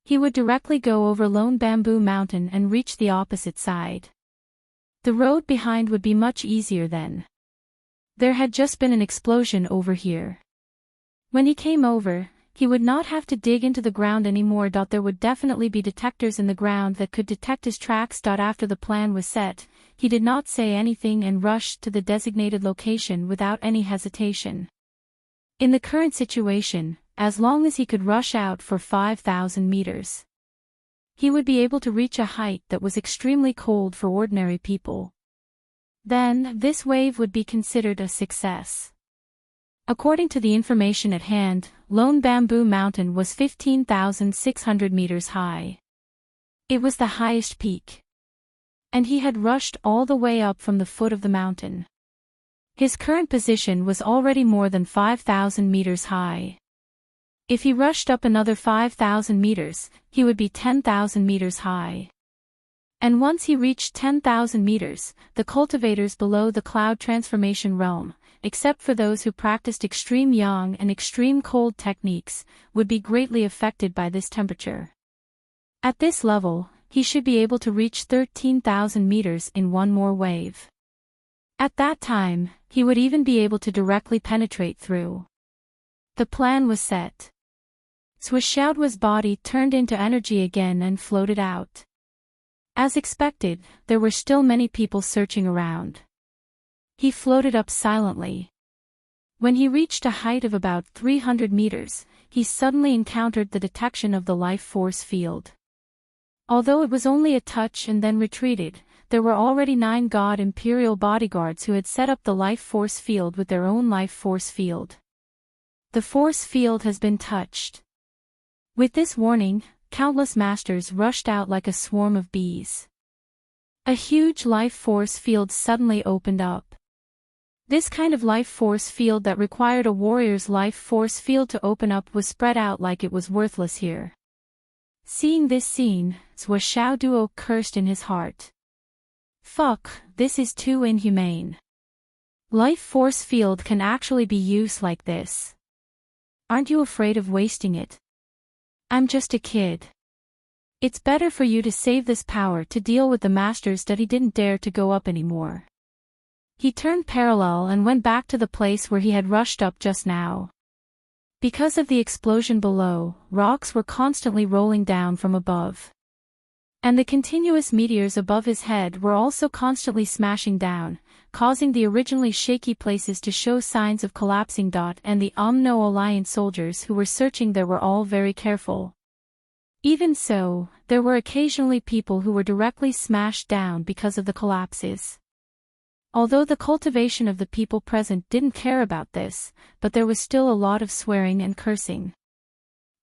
He would directly go over Lone Bamboo Mountain and reach the opposite side. The road behind would be much easier then. There had just been an explosion over here. When he came over, he would not have to dig into the ground anymore. There would definitely be detectors in the ground that could detect his tracks. After the plan was set, he did not say anything and rushed to the designated location without any hesitation. In the current situation, as long as he could rush out for 5,000 meters, he would be able to reach a height that was extremely cold for ordinary people. Then, this wave would be considered a success. According to the information at hand, Lone Bamboo Mountain was 15,600 meters high. It was the highest peak. And he had rushed all the way up from the foot of the mountain. His current position was already more than 5,000 meters high. If he rushed up another 5,000 meters, he would be 10,000 meters high. And once he reached 10,000 meters, the cultivators below the cloud transformation realm, except for those who practiced extreme yang and extreme cold techniques, would be greatly affected by this temperature. At this level, he should be able to reach 13,000 meters in one more wave. At that time, he would even be able to directly penetrate through. The plan was set. Swishaoduo's body turned into energy again and floated out. As expected, there were still many people searching around. He floated up silently. When he reached a height of about 300 meters, he suddenly encountered the detection of the life force field. Although it was only a touch and then retreated, there were already 9 God Imperial bodyguards who had set up the life force field with their own life force field. The force field has been touched. With this warning, countless masters rushed out like a swarm of bees. A huge life force field suddenly opened up. This kind of life force field that required a warrior's life force field to open up was spread out like it was worthless here. Seeing this scene, Xiao cursed in his heart. Fuck, this is too inhumane. Life force field can actually be used like this. Aren't you afraid of wasting it? I'm just a kid. It's better for you to save this power to deal with the masters that he didn't dare to go up anymore. He turned parallel and went back to the place where he had rushed up just now. Because of the explosion below, rocks were constantly rolling down from above. And the continuous meteors above his head were also constantly smashing down, causing the originally shaky places to show signs of collapsing. And the Umno Alliance soldiers who were searching there were all very careful. Even so, there were occasionally people who were directly smashed down because of the collapses. Although the cultivation of the people present didn't care about this, but there was still a lot of swearing and cursing.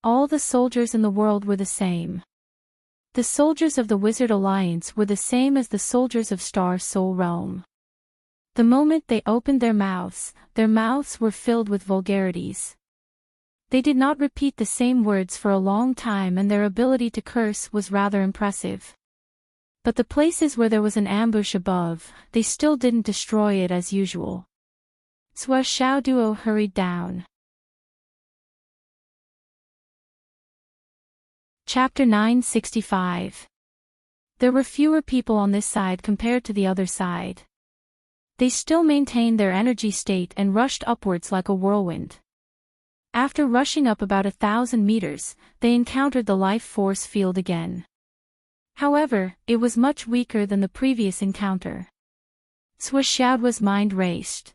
All the soldiers in the world were the same. The soldiers of the Wizard Alliance were the same as the soldiers of Star Soul Realm. The moment they opened their mouths were filled with vulgarities. They did not repeat the same words for a long time and their ability to curse was rather impressive. But the places where there was an ambush above, they still didn't destroy it as usual. Xiao hurried down. Chapter 965. There were fewer people on this side compared to the other side. They still maintained their energy state and rushed upwards like a whirlwind. After rushing up about 1,000 meters, they encountered the life force field again. However, it was much weaker than the previous encounter. Xiaoduo's mind raced.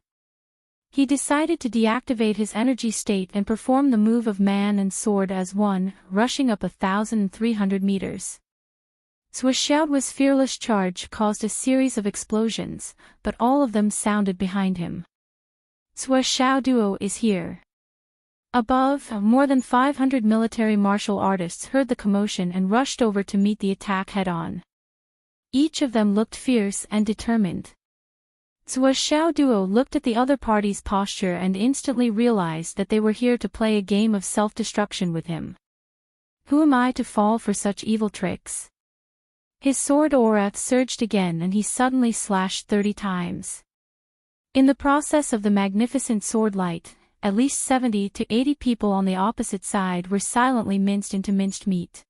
He decided to deactivate his energy state and perform the move of man and sword as one, rushing up 1,300 meters. Xiaoduo's fearless charge caused a series of explosions, but all of them sounded behind him. Xiaoduo is here. Above, more than 500 military martial artists heard the commotion and rushed over to meet the attack head-on. Each of them looked fierce and determined. Xiaoduo looked at the other party's posture and instantly realized that they were here to play a game of self-destruction with him. Who am I to fall for such evil tricks? His sword aura surged again and he suddenly slashed 30 times. In the process of the magnificent sword light, at least 70 to 80 people on the opposite side were silently minced into minced meat.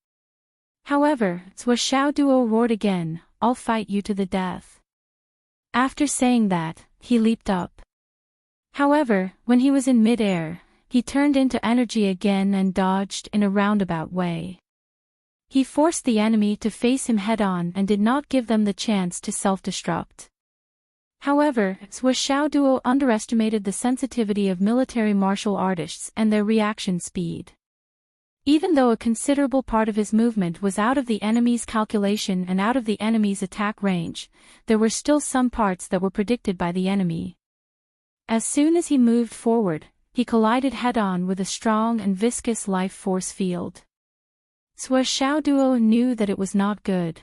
However, Xiaoduo roared again, "I'll fight you to the death." After saying that, he leaped up. However, when he was in mid-air, he turned into energy again and dodged in a roundabout way. He forced the enemy to face him head-on and did not give them the chance to self-destruct. However, Xiaoduo underestimated the sensitivity of military martial artists and their reaction speed. Even though a considerable part of his movement was out of the enemy's calculation and out of the enemy's attack range, there were still some parts that were predicted by the enemy. As soon as he moved forward, he collided head-on with a strong and viscous life force field. Xiaoduo knew that it was not good.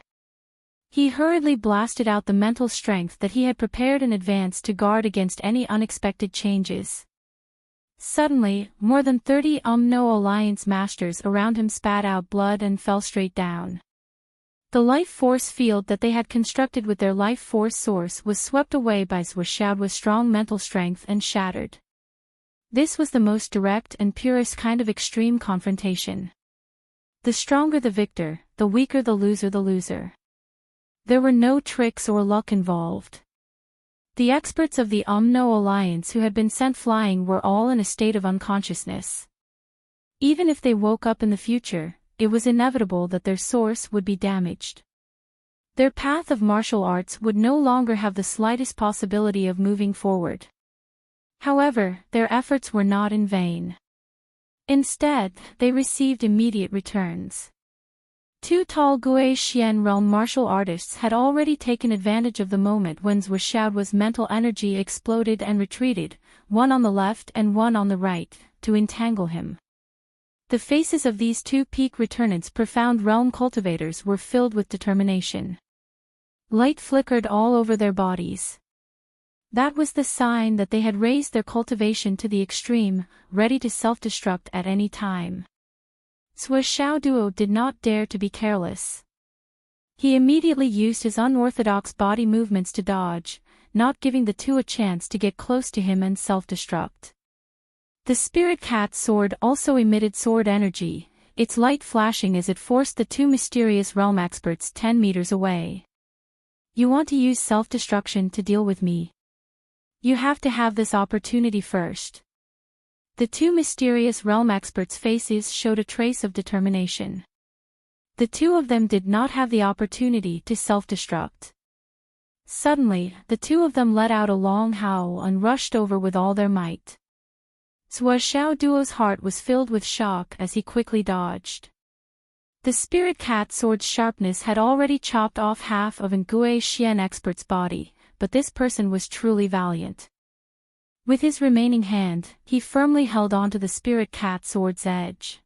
He hurriedly blasted out the mental strength that he had prepared in advance to guard against any unexpected changes. Suddenly, more than 30 Umno Alliance masters around him spat out blood and fell straight down. The life force field that they had constructed with their life force source was swept away by Xiaoduo's strong mental strength and shattered. This was the most direct and purest kind of extreme confrontation. The stronger the victor, the weaker the loser. There were no tricks or luck involved. The experts of the Umno Alliance who had been sent flying were all in a state of unconsciousness. Even if they woke up in the future, it was inevitable that their source would be damaged. Their path of martial arts would no longer have the slightest possibility of moving forward. However, their efforts were not in vain. Instead, they received immediate returns. Two tall Gui Xian realm martial artists had already taken advantage of the moment when Xiaoduo's mental energy exploded and retreated, one on the left and one on the right, to entangle him. The faces of these two peak returnants profound realm cultivators were filled with determination. Light flickered all over their bodies. That was the sign that they had raised their cultivation to the extreme, ready to self-destruct at any time. Xiaoduo did not dare to be careless. He immediately used his unorthodox body movements to dodge, not giving the two a chance to get close to him and self-destruct. The spirit cat sword also emitted sword energy, its light flashing as it forced the two mysterious realm experts 10 meters away. You want to use self-destruction to deal with me? You have to have this opportunity first. The two mysterious realm experts' faces showed a trace of determination. The two of them did not have the opportunity to self-destruct. Suddenly, the two of them let out a long howl and rushed over with all their might. Xiaoduo's heart was filled with shock as he quickly dodged. The spirit cat sword's sharpness had already chopped off half of an Gui Xian expert's body, but this person was truly valiant. With his remaining hand, he firmly held onto the spirit cat sword's edge.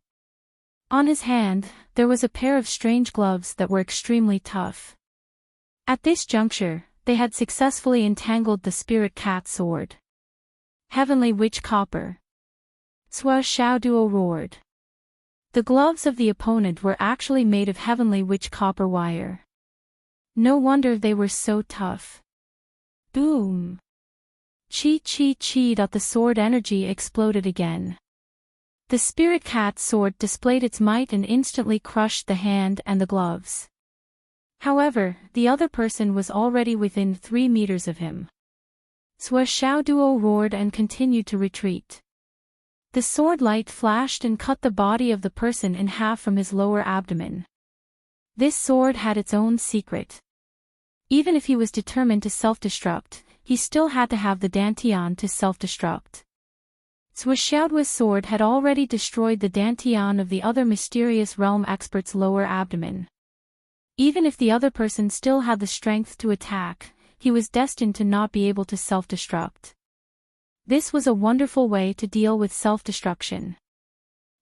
On his hand, there was a pair of strange gloves that were extremely tough. At this juncture, they had successfully entangled the spirit cat sword. Heavenly Witch Copper! Xiaoduo roared. The gloves of the opponent were actually made of heavenly witch copper wire. No wonder they were so tough. Boom! Chi. The sword energy exploded again. The spirit cat sword displayed its might and instantly crushed the hand and the gloves. However, the other person was already within 3 meters of him. Sua Xiao Duo roared and continued to retreat. The sword light flashed and cut the body of the person in half from his lower abdomen. This sword had its own secret. Even if he was determined to self-destruct, he still had to have the dantian to self-destruct. Sua Xiaoduo's sword had already destroyed the dantian of the other mysterious realm expert's lower abdomen. Even if the other person still had the strength to attack, he was destined to not be able to self-destruct. This was a wonderful way to deal with self-destruction.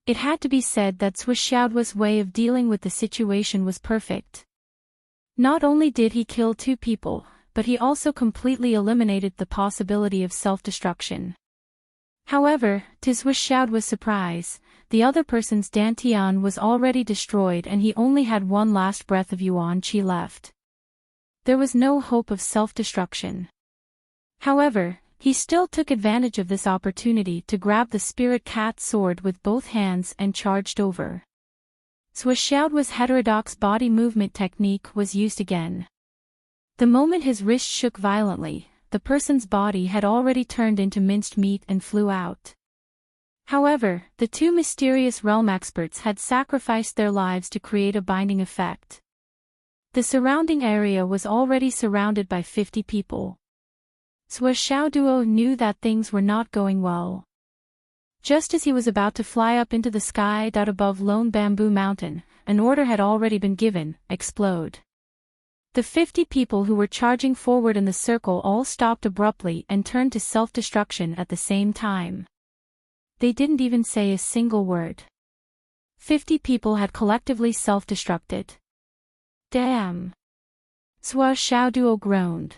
It had to be said that Sua Xiaoduo's way of dealing with the situation was perfect. Not only did he kill 2 people, but he also completely eliminated the possibility of self-destruction. However, to Sua Xiaoduo's surprise, the other person's dantian was already destroyed and he only had one last breath of yuan qi left. There was no hope of self-destruction. However, he still took advantage of this opportunity to grab the spirit cat sword with both hands and charged over. Sua Xiaoduo's heterodox body movement technique was used again. The moment his wrist shook violently, the person's body had already turned into minced meat and flew out. However, the 2 mysterious realm experts had sacrificed their lives to create a binding effect. The surrounding area was already surrounded by 50 people. Sua Xiaoduo knew that things were not going well. Just as he was about to fly up into the sky above Lone Bamboo Mountain, an order had already been given: explode. The 50 people who were charging forward in the circle all stopped abruptly and turned to self-destruction at the same time. They didn't even say a single word. 50 people had collectively self-destructed. Damn! Sua Xiaoduo groaned.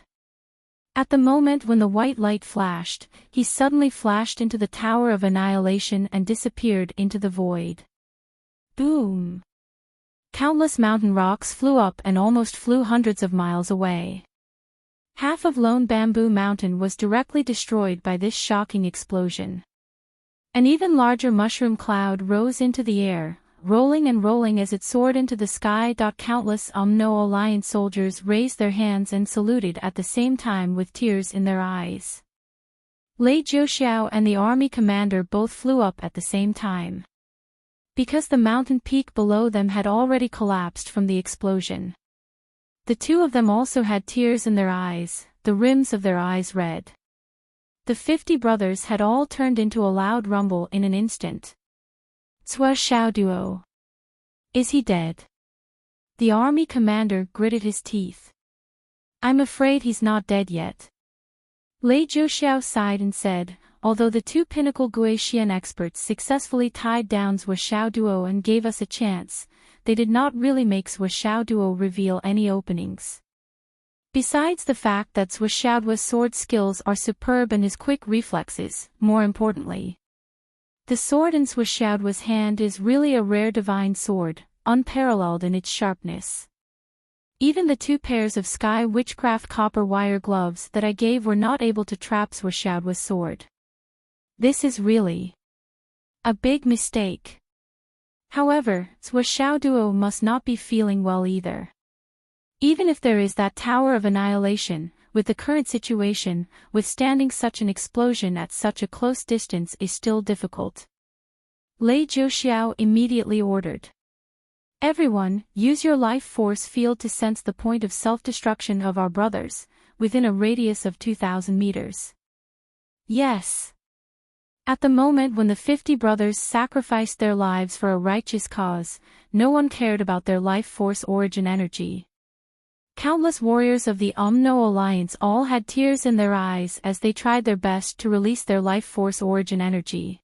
At the moment when the white light flashed, he suddenly flashed into the Tower of Annihilation and disappeared into the void. Boom! Countless mountain rocks flew up and almost flew hundreds of miles away. Half of Lone Bamboo Mountain was directly destroyed by this shocking explosion. An even larger mushroom cloud rose into the air, rolling and rolling as it soared into the sky. Countless No Alliance soldiers raised their hands and saluted at the same time with tears in their eyes. Lei Zhouxiao and the army commander both flew up at the same time. Because the mountain peak below them had already collapsed from the explosion. The 2 of them also had tears in their eyes, the rims of their eyes red. The 50 brothers had all turned into a loud rumble in an instant. Sua Xiaoduo. Is he dead? The army commander gritted his teeth. I'm afraid he's not dead yet. Lei Zhouxiao sighed and said, although the 2 pinnacle Guixian experts successfully tied down Sua Xiaoduo and gave us a chance, they did not really make Sua Xiaoduo reveal any openings. Besides the fact that Sua Xiaoduo's sword skills are superb and his quick reflexes, more importantly. The sword in Sua Xiaoduo's hand is really a rare divine sword, unparalleled in its sharpness. Even the 2 pairs of Sky Witchcraft copper wire gloves that I gave were not able to trap Sua Xiaoduo's sword. This is really a big mistake. However, Sua Xiaoduo must not be feeling well either. Even if there is that Tower of Annihilation, with the current situation, withstanding such an explosion at such a close distance is still difficult. Lei Zhouxiao immediately ordered. Everyone, use your life force field to sense the point of self-destruction of our brothers, within a radius of 2,000 meters. Yes. At the moment when the 50 brothers sacrificed their lives for a righteous cause, no one cared about their life force origin energy. Countless warriors of the No Alliance all had tears in their eyes as they tried their best to release their life force origin energy.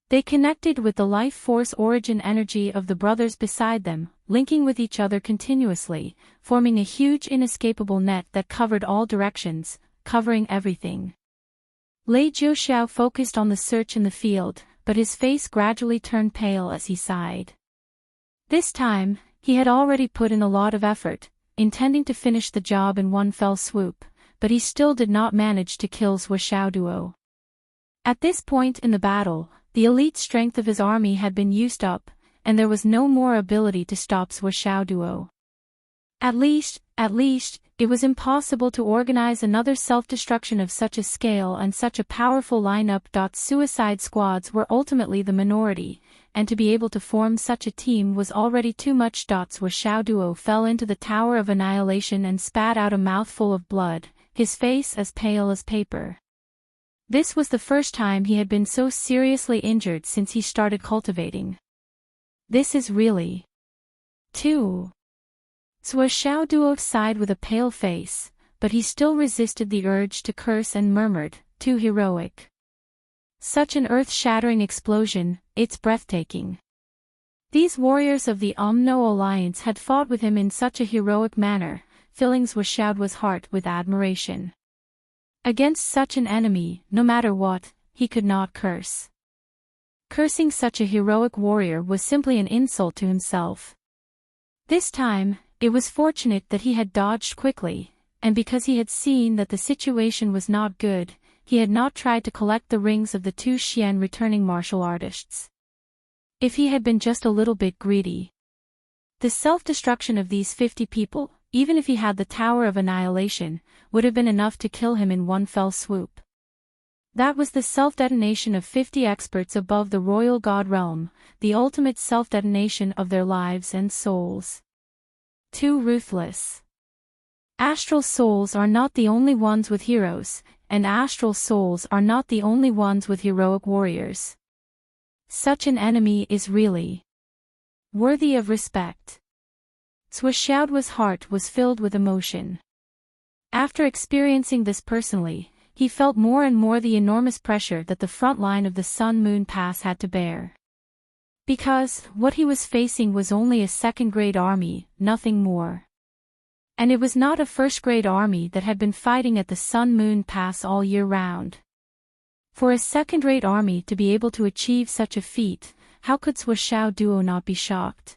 They connected with the life force origin energy of the brothers beside them, linking with each other continuously, forming a huge inescapable net that covered all directions, covering everything. Lei Zhouxiao focused on the search in the field, but his face gradually turned pale as he sighed. This time, he had already put in a lot of effort, intending to finish the job in one fell swoop, but he still did not manage to kill Sua Xiaoduo. At this point in the battle, the elite strength of his army had been used up, and there was no more ability to stop Sua Xiaoduo. At least, it was impossible to organize another self-destruction of such a scale and such a powerful lineup. Suicide squads were ultimately the minority, and to be able to form such a team was already too much. Xiao Duo fell into the Tower of Annihilation and spat out a mouthful of blood, his face as pale as paper. This was the first time he had been so seriously injured since he started cultivating. This is really too. Xiao Duo sighed with a pale face, but he still resisted the urge to curse and murmured, too heroic. Such an earth-shattering explosion, it's breathtaking. These warriors of the Umno Alliance had fought with him in such a heroic manner, filling Xiaoduo's heart with admiration. Against such an enemy, no matter what, he could not curse. Cursing such a heroic warrior was simply an insult to himself. This time, it was fortunate that he had dodged quickly, and because he had seen that the situation was not good, he had not tried to collect the rings of the two Xian returning martial artists. If he had been just a little bit greedy. The self-destruction of these 50 people, even if he had the Tower of Annihilation, would have been enough to kill him in one fell swoop. That was the self-detonation of 50 experts above the royal god realm, the ultimate self-detonation of their lives and souls. Too ruthless. Astral souls are not the only ones with heroes, and astral souls are not the only ones with heroic warriors. Such an enemy is really worthy of respect. Xiaoduo's heart was filled with emotion. After experiencing this personally, he felt more and more the enormous pressure that the front line of the Sun-Moon Pass had to bear. Because, what he was facing was only a second-grade army, nothing more. And it was not a first-grade army that had been fighting at the Sun-Moon Pass all year round. For a second-rate army to be able to achieve such a feat, how could Xiao Duo not be shocked?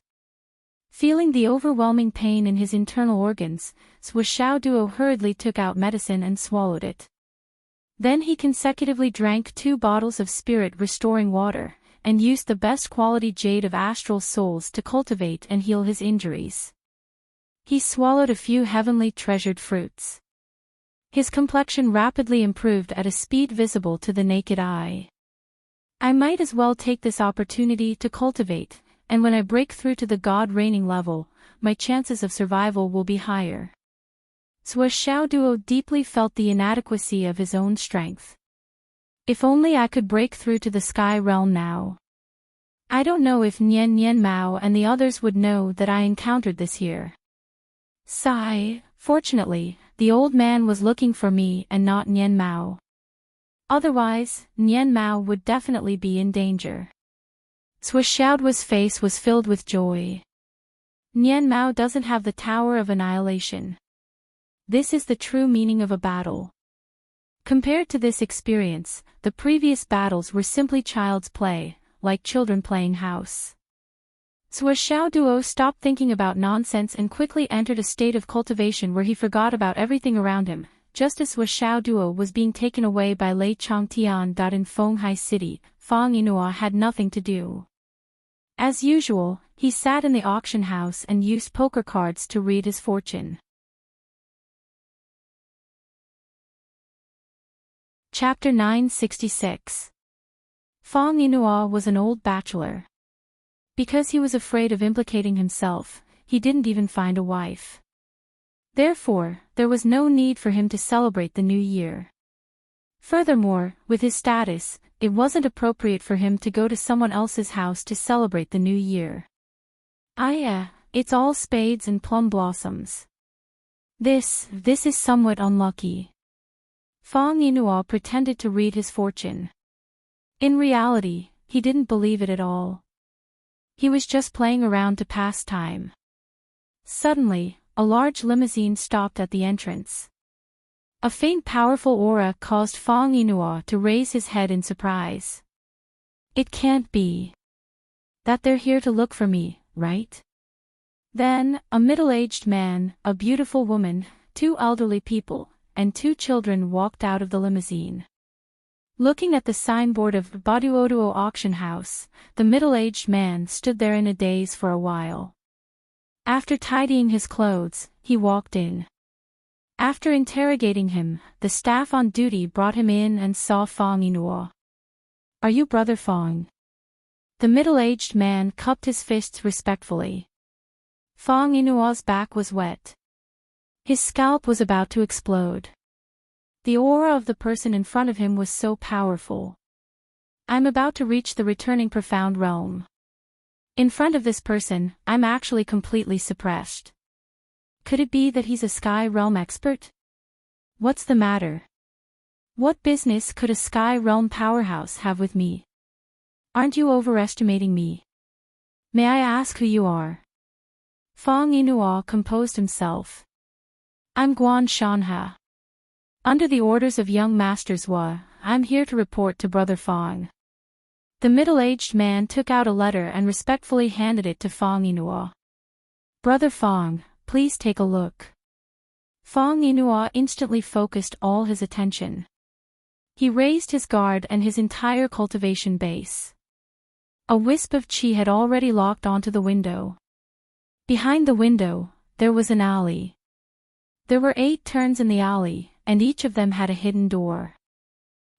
Feeling the overwhelming pain in his internal organs, Xiao Duo hurriedly took out medicine and swallowed it. Then he consecutively drank 2 bottles of spirit-restoring water, and used the best quality jade of astral souls to cultivate and heal his injuries. He swallowed a few heavenly treasured fruits. His complexion rapidly improved at a speed visible to the naked eye. I might as well take this opportunity to cultivate, and when I break through to the god reigning level, my chances of survival will be higher. Xiao Duo deeply felt the inadequacy of his own strength. If only I could break through to the sky realm now. I don't know if Nian Mao and the others would know that I encountered this here. Sigh, fortunately, the old man was looking for me and not Nian Mao. Otherwise, Nian Mao would definitely be in danger. Xiaoduo's face was filled with joy. Nian Mao doesn't have the Tower of Annihilation. This is the true meaning of a battle. Compared to this experience, the previous battles were simply child's play, like children playing house. Xiao Duo stopped thinking about nonsense and quickly entered a state of cultivation where he forgot about everything around him, just as Xiao Duo was being taken away by Lei Chongtian. In Fenghai City, Fang Yinhua had nothing to do. As usual, he sat in the auction house and used poker cards to read his fortune. Chapter 966. Fang Yinhua was an old bachelor. Because he was afraid of implicating himself, he didn't even find a wife. Therefore, there was no need for him to celebrate the new year. Furthermore, with his status, it wasn't appropriate for him to go to someone else's house to celebrate the new year. It's all spades and plum blossoms. This is somewhat unlucky. Fang Yinhua pretended to read his fortune. In reality, he didn't believe it at all. He was just playing around to pass time. Suddenly, a large limousine stopped at the entrance. A faint powerful aura caused Fang Yinhua to raise his head in surprise. It can't be that they're here to look for me, right? Then, a middle-aged man, a beautiful woman, 2 elderly people, and 2 children walked out of the limousine. Looking at the signboard of Baduoduo auction house, the middle-aged man stood there in a daze for a while. After tidying his clothes, he walked in. After interrogating him, the staff on duty brought him in and saw Fong Inuo. "Are you Brother Fong?" The middle-aged man cupped his fists respectfully. Fong Inuo's back was wet. His scalp was about to explode. The aura of the person in front of him was so powerful. "I'm about to reach the returning profound realm. In front of this person, I'm actually completely suppressed. Could it be that he's a sky realm expert? What's the matter? What business could a sky realm powerhouse have with me? Aren't you overestimating me? May I ask who you are?" Fong Inuo composed himself. "I'm Guan Shanha. Under the orders of young Masters Wa, I'm here to report to Brother Fong." The middle-aged man took out a letter and respectfully handed it to Fong Inuo. "Brother Fong, please take a look." Fong Inuo instantly focused all his attention. He raised his guard and his entire cultivation base. A wisp of chi had already locked onto the window. Behind the window, there was an alley. There were 8 turns in the alley, and each of them had a hidden door.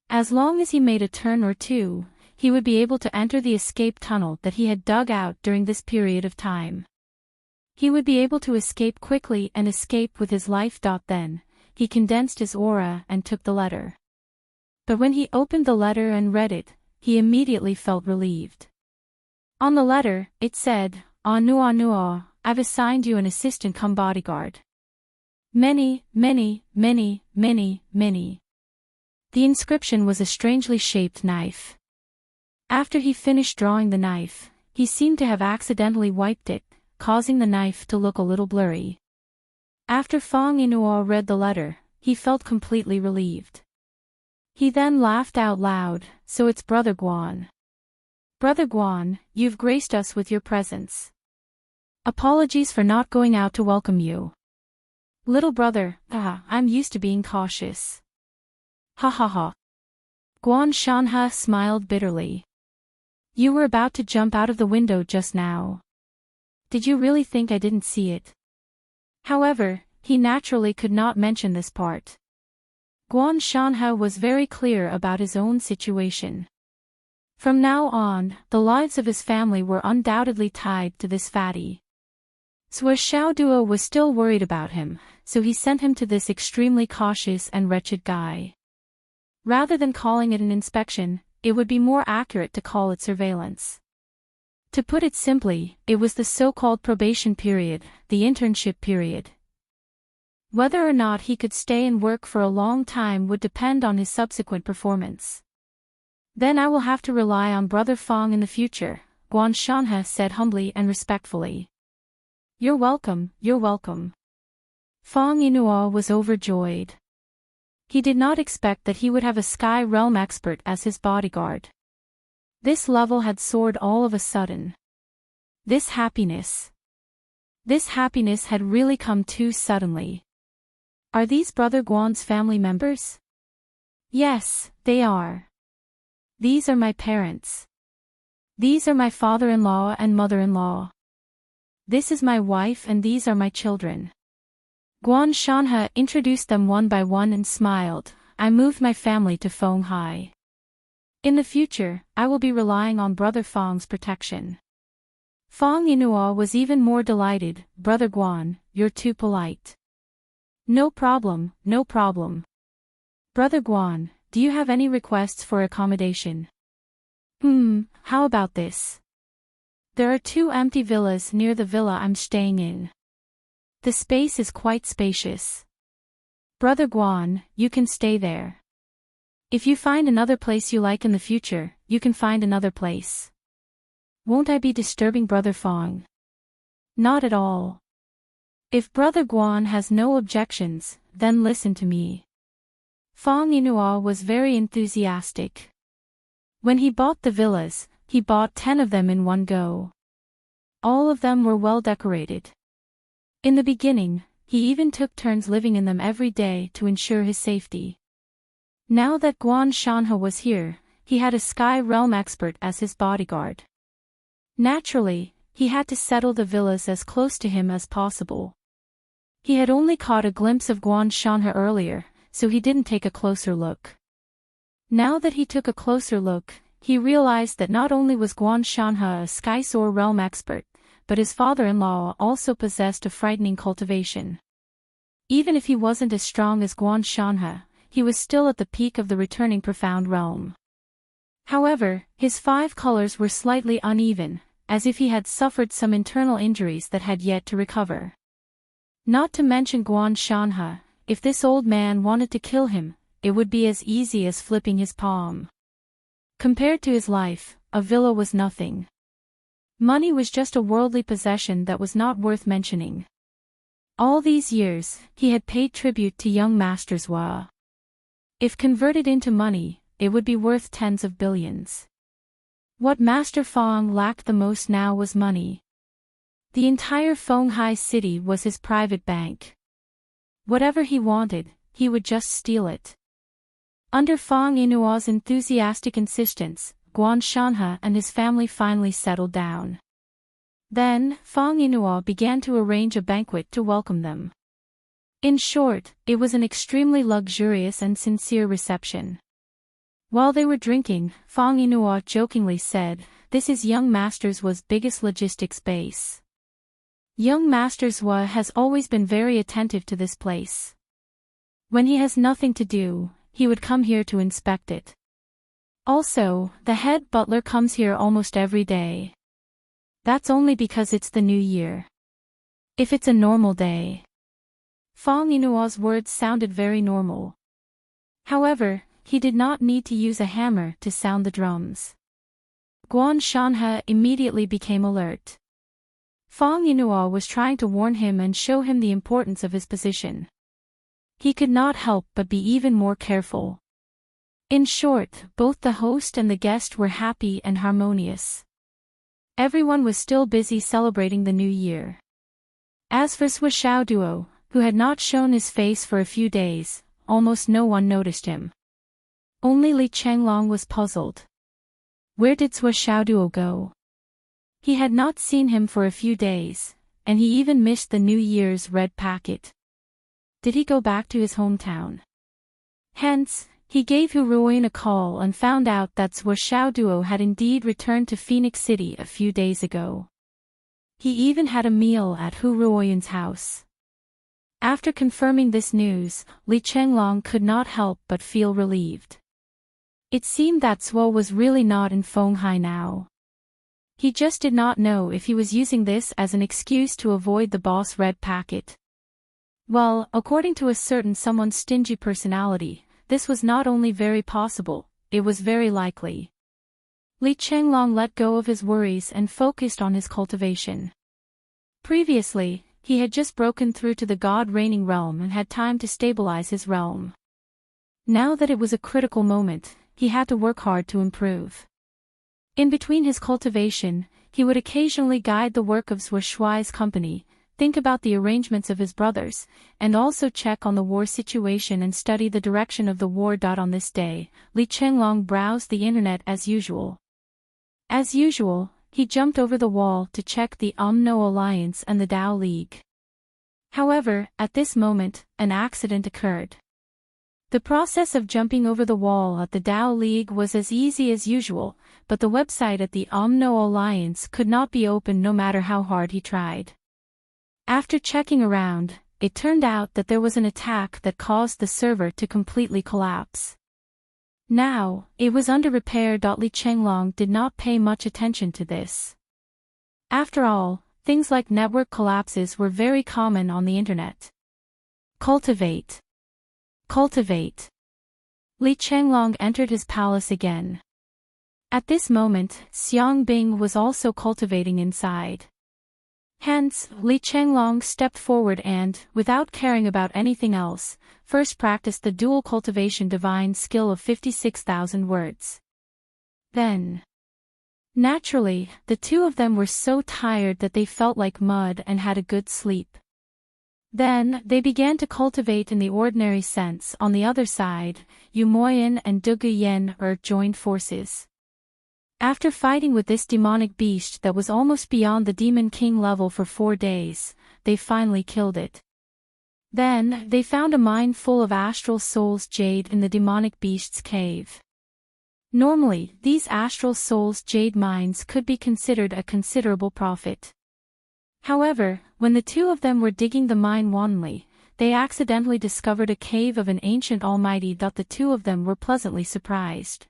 As long as he made a turn or two, he would be able to enter the escape tunnel that he had dug out during this period of time. He would be able to escape quickly and escape with his life. Then, he condensed his aura and took the letter. But when he opened the letter and read it, he immediately felt relieved. On the letter, it said, "Anuo, I've assigned you an assistant cum bodyguard. Many, many, many, many, many." The inscription was a strangely shaped knife. After he finished drawing the knife, he seemed to have accidentally wiped it, causing the knife to look a little blurry. After Fong Inuo read the letter, he felt completely relieved. He then laughed out loud. "So it's Brother Guan. Brother Guan, you've graced us with your presence. Apologies for not going out to welcome you. Little brother, I'm used to being cautious." "Ha ha ha." Guan Shanha smiled bitterly. "You were about to jump out of the window just now. Did you really think I didn't see it?" However, he naturally could not mention this part. Guan Shanha was very clear about his own situation. From now on, the lives of his family were undoubtedly tied to this fatty. Sua Xiaoduo was still worried about him, so he sent him to this extremely cautious and wretched guy. Rather than calling it an inspection, it would be more accurate to call it surveillance. To put it simply, it was the so-called probation period, the internship period. Whether or not he could stay and work for a long time would depend on his subsequent performance. "Then I will have to rely on Brother Fong in the future," Guan Shanha said humbly and respectfully. You're welcome, you're welcome." Fong Inuo was overjoyed. He did not expect that he would have a Sky Realm expert as his bodyguard. This level had soared all of a sudden. This happiness had really come too suddenly. Are these Brother Guan's family members? Yes, they are. These are my parents. These are my father-in-law and mother-in-law. This is my wife and these are my children. Guan Shanhe introduced them one by one and smiled. I moved my family to Fenghai. In the future, I will be relying on Brother Fong's protection. Fong Inuo was even more delighted. Brother Guan, you're too polite. No problem, no problem. Brother Guan, do you have any requests for accommodation? How about this? There are 2 empty villas near the villa I'm staying in. The space is quite spacious. Brother Guan, you can stay there. If you find another place you like in the future, you can find another place. Won't I be disturbing Brother Fong? Not at all. If Brother Guan has no objections, then listen to me. Fong Inuo was very enthusiastic. When he bought the villas, he bought 10 of them in one go. All of them were well decorated. In the beginning, he even took turns living in them every day to ensure his safety. Now that Guan Shanhe was here, he had a Sky Realm expert as his bodyguard. Naturally, he had to settle the villas as close to him as possible. He had only caught a glimpse of Guan Shanhe earlier, so he didn't take a closer look. Now that he took a closer look, he realized that not only was Guan Shanhe a Skysoar realm expert, but his father-in-law also possessed a frightening cultivation. Even if he wasn't as strong as Guan Shanhe, he was still at the peak of the returning profound realm. However, his 5 colors were slightly uneven, as if he had suffered some internal injuries that had yet to recover. Not to mention Guan Shanhe, if this old man wanted to kill him, it would be as easy as flipping his palm. Compared to his life, a villa was nothing. Money was just a worldly possession that was not worth mentioning. All these years, he had paid tribute to young Masters Hua. If converted into money, it would be worth tens of billions. What Master Fong lacked the most now was money. The entire Fenghai city was his private bank. Whatever he wanted, he would just steal it. Under Fong Yinuo's enthusiastic insistence, Guan Shanhe and his family finally settled down. Then, Fong Yinuo began to arrange a banquet to welcome them. In short, it was an extremely luxurious and sincere reception. While they were drinking, Fong Yinuo jokingly said, "This is young Masters Hua's biggest logistics base. Young Masters Hua has always been very attentive to this place. When he has nothing to do, he would come here to inspect it. Also, the head butler comes here almost every day. That's only because it's the new year. If it's a normal day." Fong Yinuo's words sounded very normal. However, he did not need to use a hammer to sound the drums. Guan Shanhe immediately became alert. Fong Yinuo was trying to warn him and show him the importance of his position. He could not help but be even more careful. In short, both the host and the guest were happy and harmonious. Everyone was still busy celebrating the new year. As for Sui Xiao Duo, who had not shown his face for a few days, almost no one noticed him. Only Li Chenglong was puzzled. Where did Sui Xiao Duo go? He had not seen him for a few days, and he even missed the New Year's red packet. Did he go back to his hometown? Hence, he gave Hu Ruoyin a call and found out that Sui Xiao Duo had indeed returned to Phoenix City a few days ago. He even had a meal at Hu Ruoyin's house. After confirming this news, Li Chenglong could not help but feel relieved. It seemed that Suo was really not in Fenghai now. He just did not know if he was using this as an excuse to avoid the boss red packet. Well, according to a certain someone's stingy personality, this was not only very possible, it was very likely. Li Chenglong let go of his worries and focused on his cultivation. Previously, he had just broken through to the God-reigning realm and had time to stabilize his realm. Now that it was a critical moment, he had to work hard to improve. In between his cultivation, he would occasionally guide the work of Sui Shuai's company, think about the arrangements of his brothers, and also check on the war situation and study the direction of the war. On this day, Li Chenglong browsed the internet as usual. As usual, he jumped over the wall to check the Umno Alliance and the Dao League. However, at this moment, an accident occurred. The process of jumping over the wall at the Dao League was as easy as usual, but the website at the Umno Alliance could not be opened no matter how hard he tried. After checking around, it turned out that there was an attack that caused the server to completely collapse. Now, it was under repair. Li Chenglong did not pay much attention to this. After all, things like network collapses were very common on the internet. Cultivate. Cultivate. Li Chenglong entered his palace again. At this moment, Xiang Bing was also cultivating inside. Hence, Li Chenglong stepped forward and, without caring about anything else, first practiced the dual cultivation divine skill of 56,000 words. Then, naturally, the two of them were so tired that they felt like mud and had a good sleep. Then, they began to cultivate in the ordinary sense. On the other side, Yu Moyin and Du Guyen joined forces. After fighting with this demonic beast that was almost beyond the Demon King level for 4 days, they finally killed it. Then, they found a mine full of astral souls jade in the demonic beast's cave. Normally, these astral souls jade mines could be considered a considerable profit. However, when the two of them were digging the mine wantonly, they accidentally discovered a cave of an ancient almighty. The two of them were pleasantly surprised.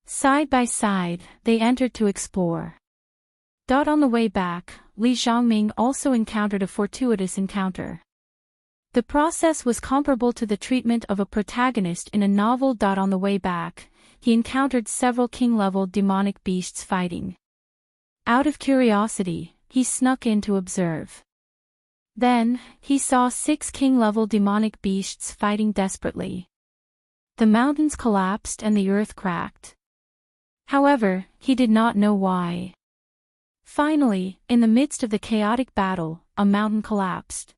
Side by side, they entered to explore. On the way back, Li Zhongming also encountered a fortuitous encounter. The process was comparable to the treatment of a protagonist in a novel. On the way back, he encountered several king-level demonic beasts fighting. Out of curiosity, he snuck in to observe. Then, he saw 6 king-level demonic beasts fighting desperately. The mountains collapsed and the earth cracked. However, he did not know why. Finally, in the midst of the chaotic battle, a mountain collapsed.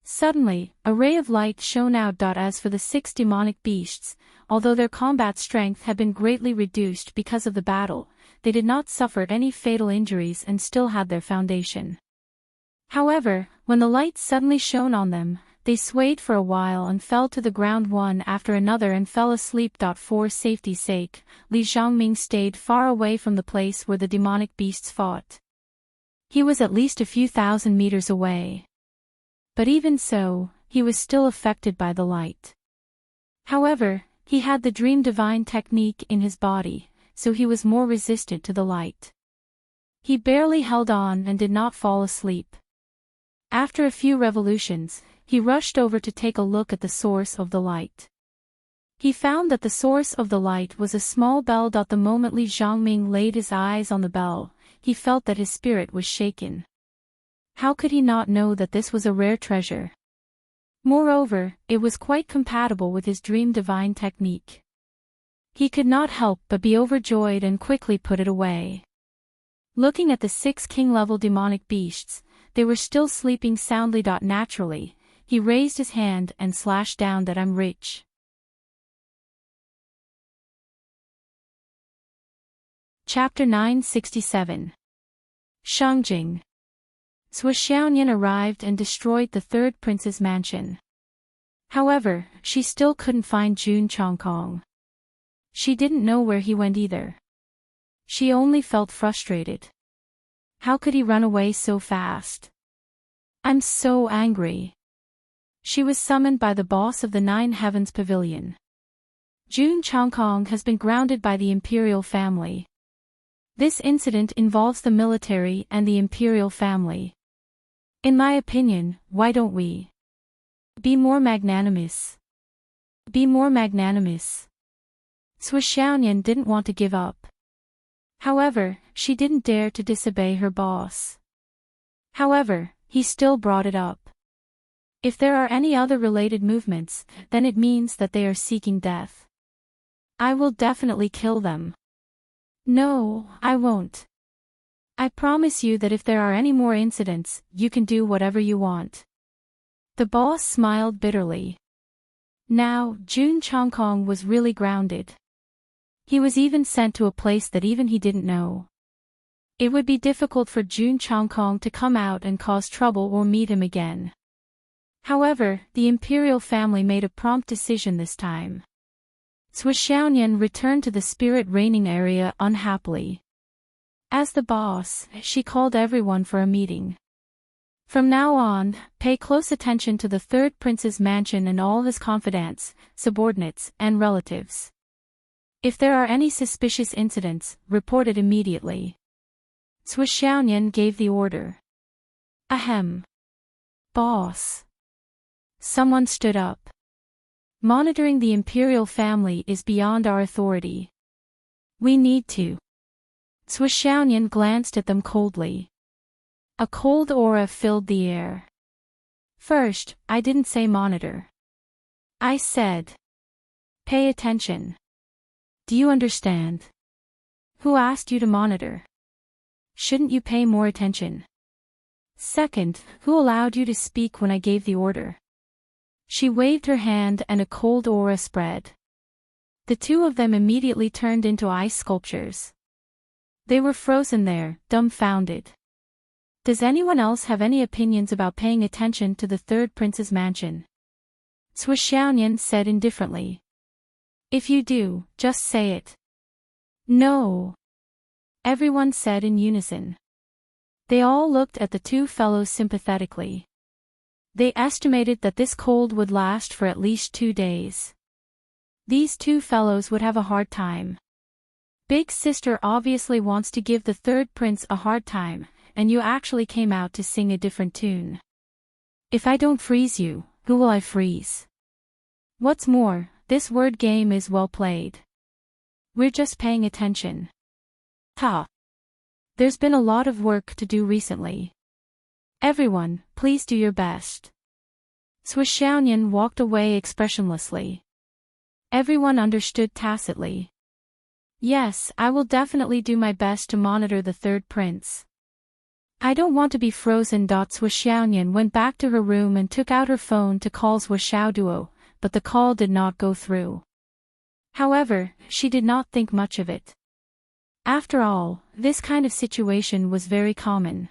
Suddenly, a ray of light shone out. As for the 6 demonic beasts, although their combat strength had been greatly reduced because of the battle, they did not suffer any fatal injuries and still had their foundation. However, when the light suddenly shone on them, they swayed for a while and fell to the ground one after another and fell asleep. For safety's sake, Li Zhongming stayed far away from the place where the demonic beasts fought. He was at least a few thousand meters away. But even so, he was still affected by the light. However, he had the Dream Divine technique in his body, so he was more resistant to the light. He barely held on and did not fall asleep. After a few revolutions, he rushed over to take a look at the source of the light. He found that the source of the light was a small bell. The moment Li Zhongming laid his eyes on the bell, he felt that his spirit was shaken. How could he not know that this was a rare treasure? Moreover, it was quite compatible with his Dream Divine technique. He could not help but be overjoyed and quickly put it away. Looking at the 6 king-level demonic beasts, they were still sleeping soundly. Naturally, he raised his hand and slashed down that enrich. Chapter 967. Shangjing. Sui Xiaoyan arrived and destroyed the 3rd prince's mansion. However, she still couldn't find Jun Chongkong. She didn't know where he went either. She only felt frustrated. How could he run away so fast? I'm so angry. She was summoned by the boss of the 9 Heavens Pavilion. Jun Chongkong has been grounded by the imperial family. This incident involves the military and the imperial family. In my opinion, why don't we be more magnanimous? Be more magnanimous. Sui Xiaoyan didn't want to give up. However, she didn't dare to disobey her boss. However, he still brought it up. If there are any other related movements, then it means that they are seeking death. I will definitely kill them. No, I won't. I promise you that if there are any more incidents, you can do whatever you want. The boss smiled bitterly. Now, Jun Chongkong was really grounded. He was even sent to a place that even he didn't know. It would be difficult for Jun Chongkong to come out and cause trouble or meet him again. However, the imperial family made a prompt decision this time. Sui Xiaoyan returned to the spirit reigning area unhappily. As the boss, she called everyone for a meeting. From now on, pay close attention to the 3rd prince's mansion and all his confidants, subordinates, and relatives. If there are any suspicious incidents, report it immediately. Sui Xiaoyan gave the order. Ahem. Boss. Someone stood up. Monitoring the imperial family is beyond our authority. We need to. Sui Xiaoyan glanced at them coldly. A cold aura filled the air. First, I didn't say monitor. I said, pay attention. Do you understand? Who asked you to monitor? Shouldn't you pay more attention? Second, who allowed you to speak when I gave the order? She waved her hand and a cold aura spread. The two of them immediately turned into ice sculptures. They were frozen there, dumbfounded. Does anyone else have any opinions about paying attention to the third prince's mansion? Sui Xiaonian said indifferently. If you do, just say it. No. Everyone said in unison. They all looked at the two fellows sympathetically. They estimated that this cold would last for at least 2 days. These two fellows would have a hard time. Big sister obviously wants to give the third prince a hard time, and you actually came out to sing a different tune. If I don't freeze you, who will I freeze? What's more, this word game is well played. We're just paying attention. Ha! There's been a lot of work to do recently. Everyone, please do your best. Sui Xiaonian walked away expressionlessly. Everyone understood tacitly. Yes, I will definitely do my best to monitor the third prince. I don't want to be frozen. Sui Xiaonian went back to her room and took out her phone to call Sui Xiaoduo, but the call did not go through. However, she did not think much of it. After all, this kind of situation was very common.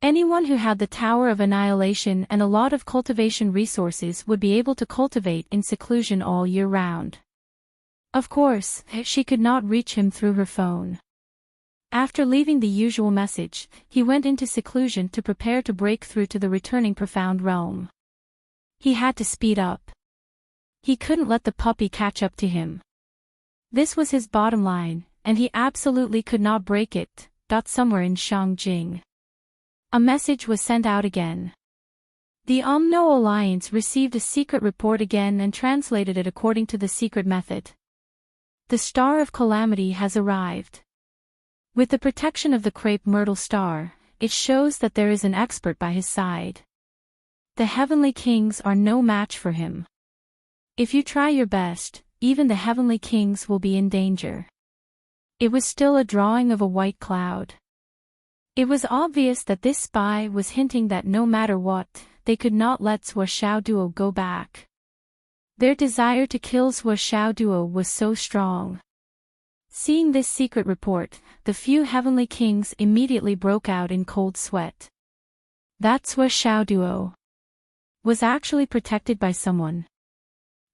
Anyone who had the Tower of Annihilation and a lot of cultivation resources would be able to cultivate in seclusion all year round. Of course, she could not reach him through her phone. After leaving the usual message, he went into seclusion to prepare to break through to the returning profound realm. He had to speed up. He couldn't let the puppy catch up to him. This was his bottom line, and he absolutely could not break it. Somewhere in Shangjing. A message was sent out again. The Umno Alliance received a secret report again and translated it according to the secret method. The Star of Calamity has arrived. With the protection of the crepe myrtle star, it shows that there is an expert by his side. The heavenly kings are no match for him. If you try your best, even the heavenly kings will be in danger. It was still a drawing of a white cloud. It was obvious that this spy was hinting that no matter what, they could not let Sui Xiaoduo go back. Their desire to kill Sui Xiaoduo was so strong. Seeing this secret report, the few heavenly kings immediately broke out in cold sweat. That Sui Xiaoduo was actually protected by someone.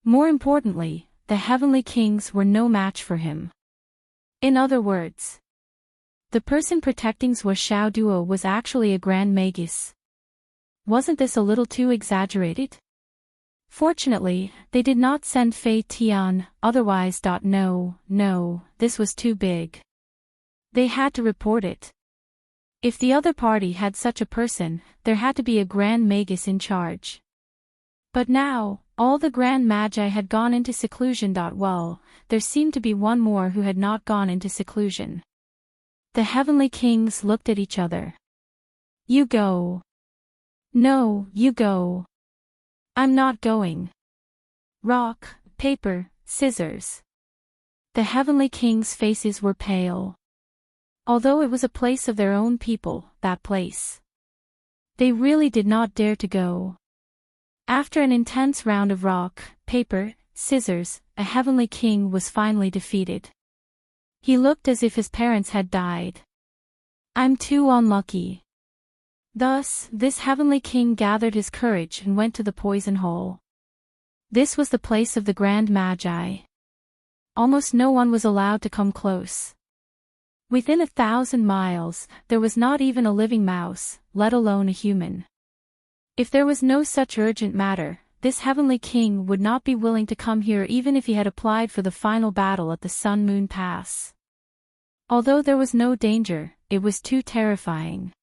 More importantly, the heavenly kings were no match for him. In other words, the person protecting Sui Xiaoduo was actually a grand magus. Wasn't this a little too exaggerated? Fortunately, they did not send Fei Tian, otherwise. No, this was too big. They had to report it. If the other party had such a person, there had to be a grand magus in charge. But now, all the grand magi had gone into seclusion. Well, there seemed to be one more who had not gone into seclusion. The heavenly kings looked at each other. You go. No, you go. I'm not going. Rock, paper, scissors. The heavenly kings' faces were pale. Although it was a place of their own people, that place. They really did not dare to go. After an intense round of rock, paper, scissors, a heavenly king was finally defeated. He looked as if his parents had died. I'm too unlucky. Thus, this heavenly king gathered his courage and went to the poison hole. This was the place of the grand magi. Almost no one was allowed to come close. Within 1,000 miles, there was not even a living mouse, let alone a human. If there was no such urgent matter, this heavenly king would not be willing to come here even if he had applied for the final battle at the Sun-Moon Pass. Although there was no danger, it was too terrifying.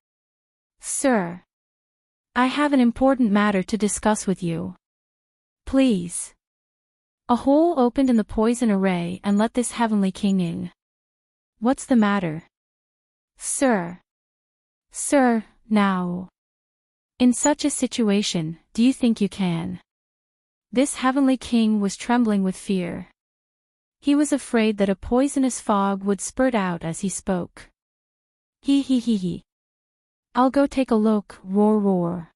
Sir, I have an important matter to discuss with you. Please. A hole opened in the poison array and let this heavenly king in. What's the matter? Sir. Sir, now. In such a situation, do you think you can? This heavenly king was trembling with fear. He was afraid that a poisonous fog would spurt out as he spoke. He. I'll go take a look, roar.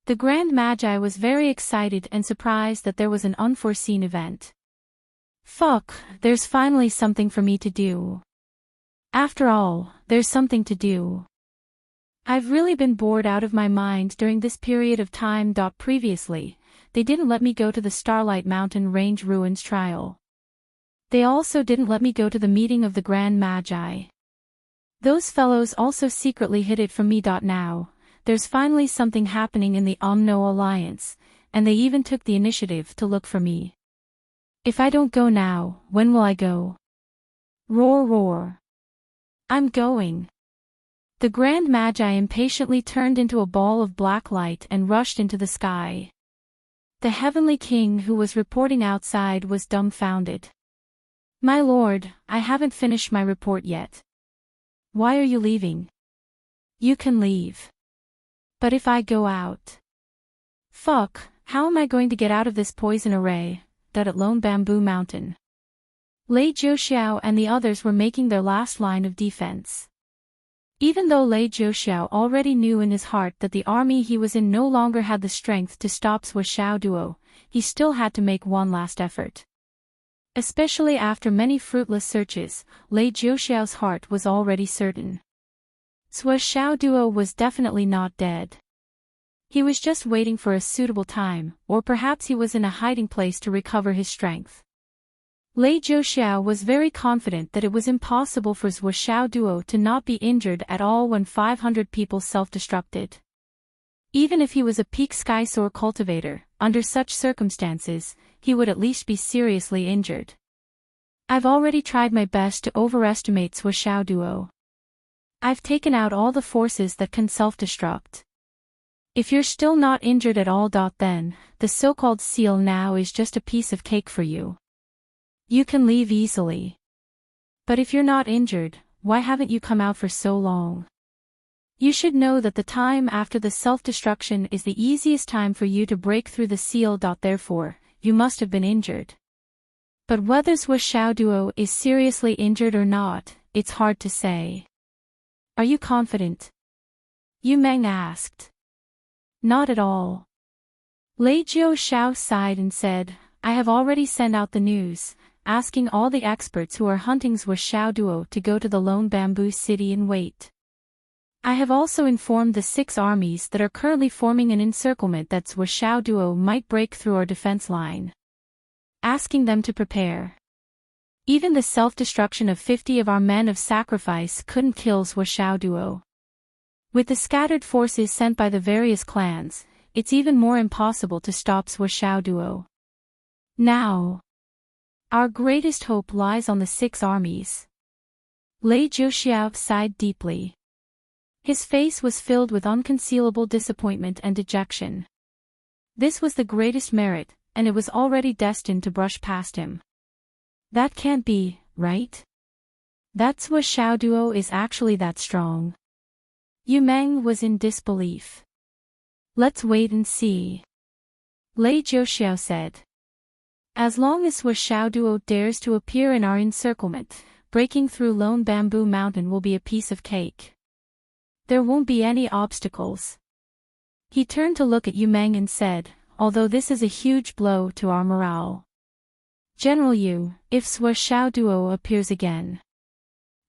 The Grand Magi was very excited and surprised that there was an unforeseen event. Fuck, there's finally something for me to do. After all, there's something to do. I've really been bored out of my mind during this period of time. Previously, they didn't let me go to the Starlight Mountain Range Ruins trial. They also didn't let me go to the meeting of the Grand Magi. Those fellows also secretly hid it from me. Now, there's finally something happening in the Omno Alliance, and they even took the initiative to look for me. If I don't go now, when will I go? Roar roar. I'm going. The Grand Magi impatiently turned into a ball of black light and rushed into the sky. The Heavenly King who was reporting outside was dumbfounded. My lord, I haven't finished my report yet. Why are you leaving? You can leave. But if I go out? Fuck, how am I going to get out of this poison array, that at Lone Bamboo Mountain? Lei Jiuxiao and the others were making their last line of defense. Even though Lei Jiuxiao already knew in his heart that the army he was in no longer had the strength to stop Sui Xiaoduo, he still had to make one last effort. Especially after many fruitless searches, Lei Jiuxiao's heart was already certain. Sui Xiaoduo was definitely not dead. He was just waiting for a suitable time, or perhaps he was in a hiding place to recover his strength. Lei Jiuxiao was very confident that it was impossible for Sui Xiaoduo to not be injured at all when 500 people self-destructed. Even if he was a peak Skysoar cultivator, under such circumstances, he would at least be seriously injured. I've already tried my best to overestimate Sui Xiaoduo. I've taken out all the forces that can self-destruct. If you're still not injured at all, then, the so-called seal now is just a piece of cake for you. You can leave easily. But if you're not injured, why haven't you come out for so long? You should know that the time after the self-destruction is the easiest time for you to break through the seal. Therefore, you must have been injured. But whether Sui Xiaoduo is seriously injured or not, it's hard to say. Are you confident? Yu Meng asked. Not at all. Lei Jiuxiao sighed and said, I have already sent out the news, asking all the experts who are hunting Sui Xiaoduo to go to the Lone Bamboo City and wait. I have also informed the 6 armies that are currently forming an encirclement that Sui Xiaoduo might break through our defense line. Asking them to prepare. Even the self-destruction of 50 of our men of sacrifice couldn't kill Sui Xiaoduo. With the scattered forces sent by the various clans, it's even more impossible to stop Sui Xiaoduo. Now, our greatest hope lies on the 6 armies. Lei Jiuxiao sighed deeply. His face was filled with unconcealable disappointment and dejection. This was the greatest merit, and it was already destined to brush past him. That can't be, right? That Sui Xiaoduo is actually that strong. Yu Meng was in disbelief. Let's wait and see. Lei Jiuxiao said. As long as Sui Xiaoduo dares to appear in our encirclement, breaking through Lone Bamboo Mountain will be a piece of cake. There won't be any obstacles. He turned to look at Yu Meng and said, although this is a huge blow to our morale. General Yu, if Sui Xiaoduo appears again.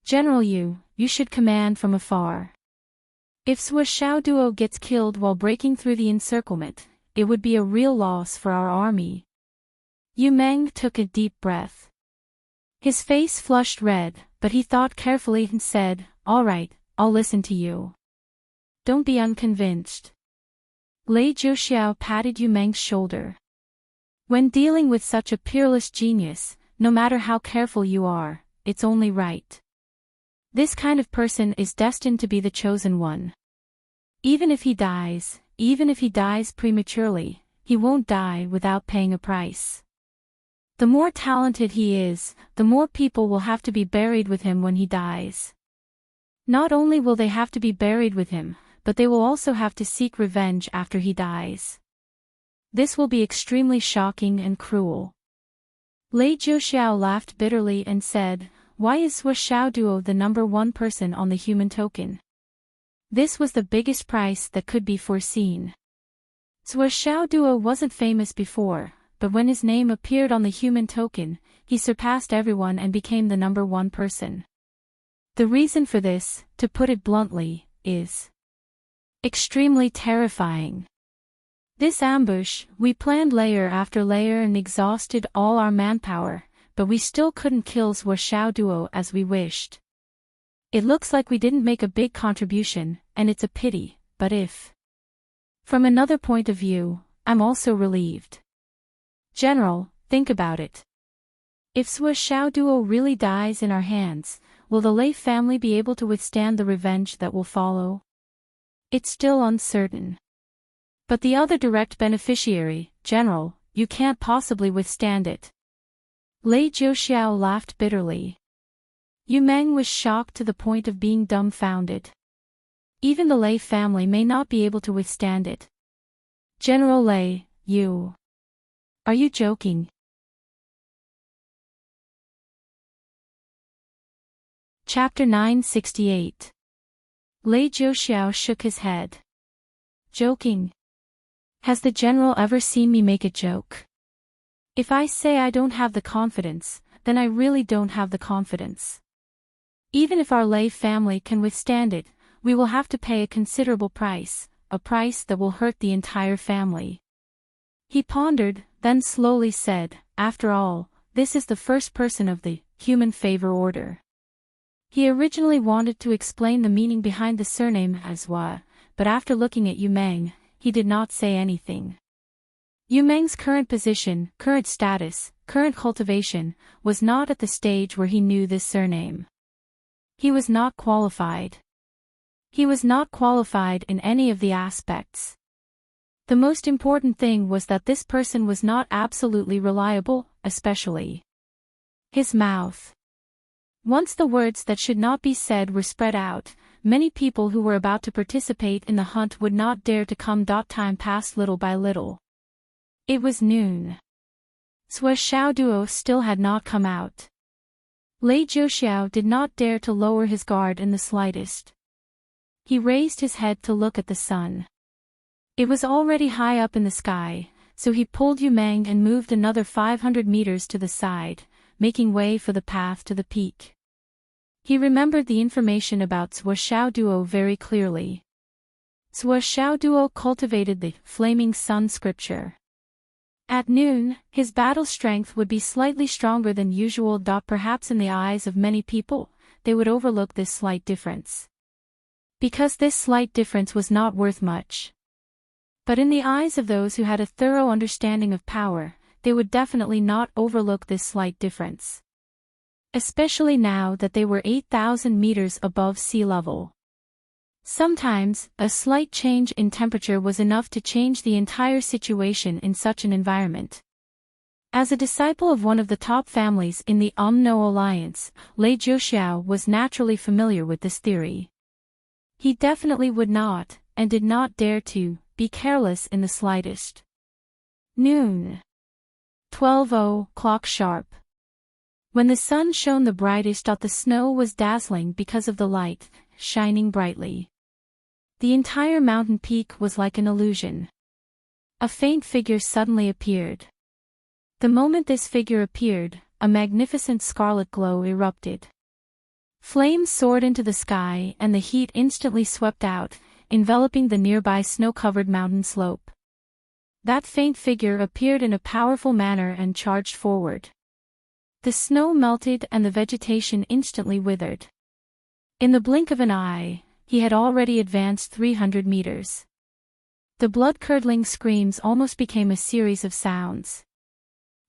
General Yu, you should command from afar. If Sui Xiaoduo gets killed while breaking through the encirclement, it would be a real loss for our army. Yu Meng took a deep breath. His face flushed red, but he thought carefully and said, all right, I'll listen to you. Don't be unconvinced. Lei Jiuxiao patted Yu Meng's shoulder. When dealing with such a peerless genius, no matter how careful you are, it's only right. This kind of person is destined to be the chosen one. Even if he dies prematurely, he won't die without paying a price. The more talented he is, the more people will have to be buried with him when he dies. Not only will they have to be buried with him, but they will also have to seek revenge after he dies. This will be extremely shocking and cruel. Lei Jiuxiao laughed bitterly and said, why is Sui Xiaoduo the number 1 person on the human token? This was the biggest price that could be foreseen. Sui Xiaoduo wasn't famous before, but when his name appeared on the human token, he surpassed everyone and became the number 1 person. The reason for this, to put it bluntly, is extremely terrifying. This ambush, we planned layer after layer and exhausted all our manpower, but we still couldn't kill Xiao Duo as we wished. It looks like we didn't make a big contribution, and it's a pity, but if. From another point of view, I'm also relieved. General, think about it. If Xiao Duo really dies in our hands, will the Lei family be able to withstand the revenge that will follow? It's still uncertain. But the other direct beneficiary, General, you can't possibly withstand it. Lei Jiuxiao laughed bitterly. Yu Meng was shocked to the point of being dumbfounded. Even the Lei family may not be able to withstand it. General Lei, you. Are you joking? Chapter 968. Lei Jiuxiao shook his head. Joking? Has the general ever seen me make a joke? If I say I don't have the confidence, then I really don't have the confidence. Even if our Lei family can withstand it, we will have to pay a considerable price, a price that will hurt the entire family. He pondered, then slowly said, after all, this is the first person of the human favor order. He originally wanted to explain the meaning behind the surname as Hua, but after looking at Yu Meng, he did not say anything. Yu Meng's current position, current status, current cultivation, was not at the stage where he knew this surname. He was not qualified. He was not qualified in any of the aspects. The most important thing was that this person was not absolutely reliable, especially his mouth. Once the words that should not be said were spread out, many people who were about to participate in the hunt would not dare to come. Time passed little by little. It was noon. Xiao Duo still had not come out. Lei Jiuxiao did not dare to lower his guard in the slightest. He raised his head to look at the sun. It was already high up in the sky, so he pulled Yu Meng and moved another 500 meters to the side, making way for the path to the peak. He remembered the information about Xiao Duo very clearly. Xiao Duo cultivated the Flaming Sun scripture. At noon, his battle strength would be slightly stronger than usual. Perhaps in the eyes of many people, they would overlook this slight difference. Because this slight difference was not worth much. But in the eyes of those who had a thorough understanding of power, they would definitely not overlook this slight difference. Especially now that they were 8,000 meters above sea level. Sometimes, a slight change in temperature was enough to change the entire situation in such an environment. As a disciple of one of the top families in the Umno Alliance, Lei Jiuxiao was naturally familiar with this theory. He definitely would not, and did not dare to, be careless in the slightest. Noon. 12:00 clock sharp. When the sun shone the brightest, the snow was dazzling because of the light, shining brightly. The entire mountain peak was like an illusion. A faint figure suddenly appeared. The moment this figure appeared, a magnificent scarlet glow erupted. Flames soared into the sky and the heat instantly swept out, enveloping the nearby snow-covered mountain slope. That faint figure appeared in a powerful manner and charged forward. The snow melted and the vegetation instantly withered. In the blink of an eye, he had already advanced 300 meters. The blood-curdling screams almost became a series of sounds.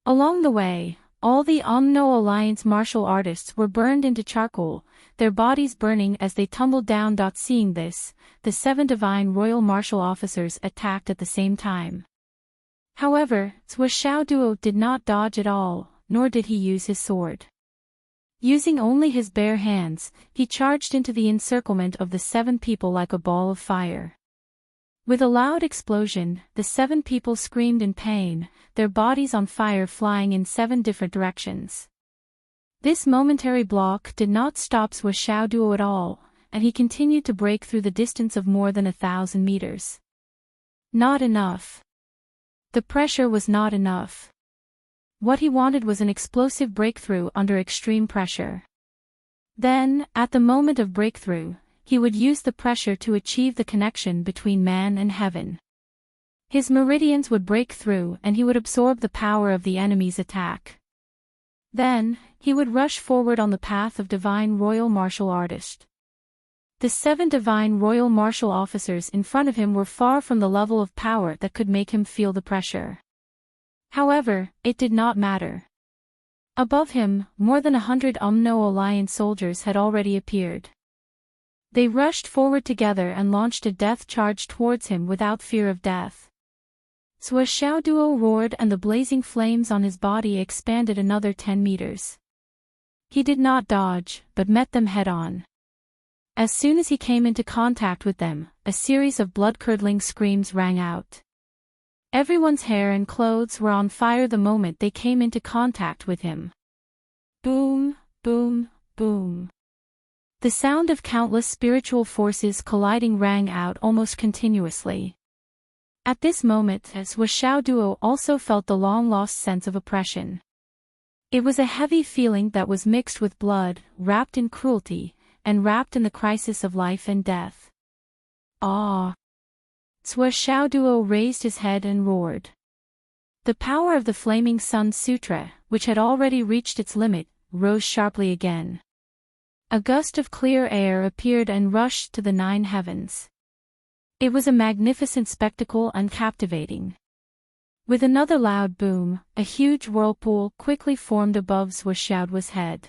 Along the way, all the Umno Alliance martial artists were burned into charcoal, their bodies burning as they tumbled down. Seeing this, the 7 divine royal martial officers attacked at the same time. However, Xiao Duo did not dodge at all, nor did he use his sword. Using only his bare hands, he charged into the encirclement of the 7 people like a ball of fire. With a loud explosion, the 7 people screamed in pain, their bodies on fire, flying in 7 different directions. This momentary block did not stop Xiao Duo at all, and he continued to break through the distance of more than 1,000 meters. Not enough. The pressure was not enough. What he wanted was an explosive breakthrough under extreme pressure. Then, at the moment of breakthrough, he would use the pressure to achieve the connection between man and heaven. His meridians would break through and he would absorb the power of the enemy's attack. Then, he would rush forward on the path of divine royal martial artist. The 7 divine royal martial officers in front of him were far from the level of power that could make him feel the pressure. However, it did not matter. Above him, more than 100 Alliance soldiers had already appeared. They rushed forward together and launched a death charge towards him without fear of death. Sua Xiao Duo roared and the blazing flames on his body expanded another 10 meters. He did not dodge, but met them head-on. As soon as he came into contact with them, a series of blood-curdling screams rang out. Everyone's hair and clothes were on fire the moment they came into contact with him. Boom, boom, boom. The sound of countless spiritual forces colliding rang out almost continuously. At this moment, Sua Xiao Duo also felt the long-lost sense of oppression. It was a heavy feeling that was mixed with blood, wrapped in cruelty, and wrapped in the crisis of life and death. Ah! Sua Xiao Duo raised his head and roared. The power of the Flaming Sun Sutra, which had already reached its limit, rose sharply again. A gust of clear air appeared and rushed to the 9 heavens. It was a magnificent spectacle and captivating. With another loud boom, a huge whirlpool quickly formed above Sua Xiao Duo's head.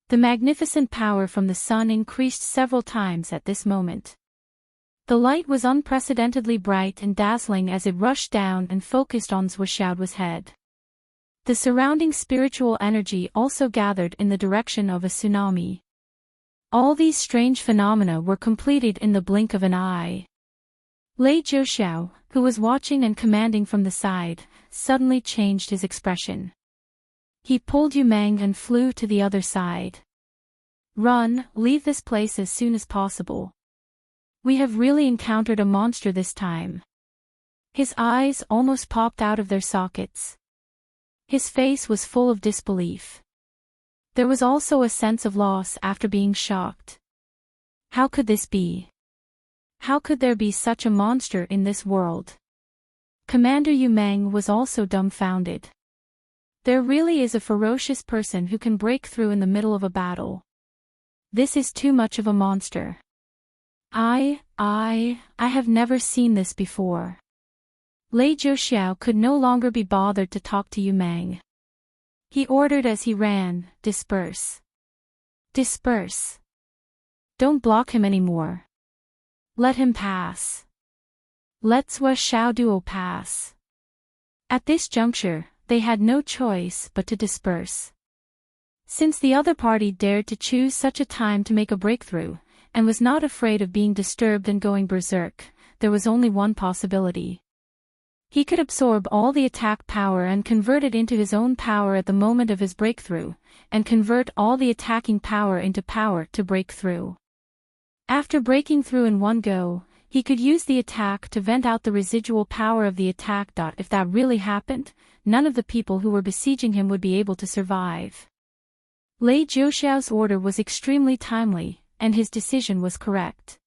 The magnificent power from the sun increased several times at this moment. The light was unprecedentedly bright and dazzling as it rushed down and focused on Sua Xiao Duo's head. The surrounding spiritual energy also gathered in the direction of a tsunami. All these strange phenomena were completed in the blink of an eye. Lei Jiuxiao, who was watching and commanding from the side, suddenly changed his expression. He pulled Yu Meng and flew to the other side. Run, leave this place as soon as possible. We have really encountered a monster this time. His eyes almost popped out of their sockets. His face was full of disbelief. There was also a sense of loss after being shocked. How could this be? How could there be such a monster in this world? Commander Yu Meng was also dumbfounded. There really is a ferocious person who can break through in the middle of a battle. This is too much of a monster. I have never seen this before. Lei Jiuxiao could no longer be bothered to talk to Yu Meng. He ordered as he ran, disperse. Disperse. Don't block him anymore. Let him pass. Let Sua Xiao Duo pass. At this juncture, they had no choice but to disperse. Since the other party dared to choose such a time to make a breakthrough, and was not afraid of being disturbed and going berserk, there was only one possibility. He could absorb all the attack power and convert it into his own power at the moment of his breakthrough, and convert all the attacking power into power to break through. After breaking through in one go, he could use the attack to vent out the residual power of the attack. If that really happened, none of the people who were besieging him would be able to survive. Lei Jiuxiao's order was extremely timely, and his decision was correct.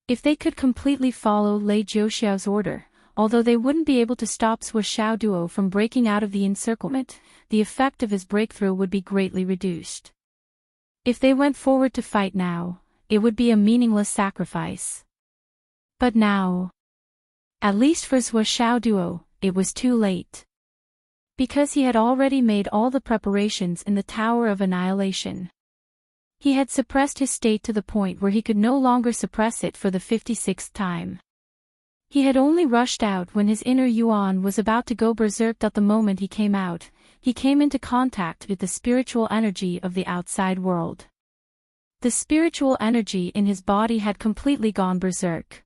If they could completely follow Lei Jiuxiao's order, although they wouldn't be able to stop Sua Xiao Duo from breaking out of the encirclement, the effect of his breakthrough would be greatly reduced. If they went forward to fight now, it would be a meaningless sacrifice. But now, at least for Sua Xiao Duo, it was too late. Because he had already made all the preparations in the Tower of Annihilation. He had suppressed his state to the point where he could no longer suppress it for the 56th time. He had only rushed out when his inner Yuan was about to go berserk. At the moment he came out, he came into contact with the spiritual energy of the outside world. The spiritual energy in his body had completely gone berserk.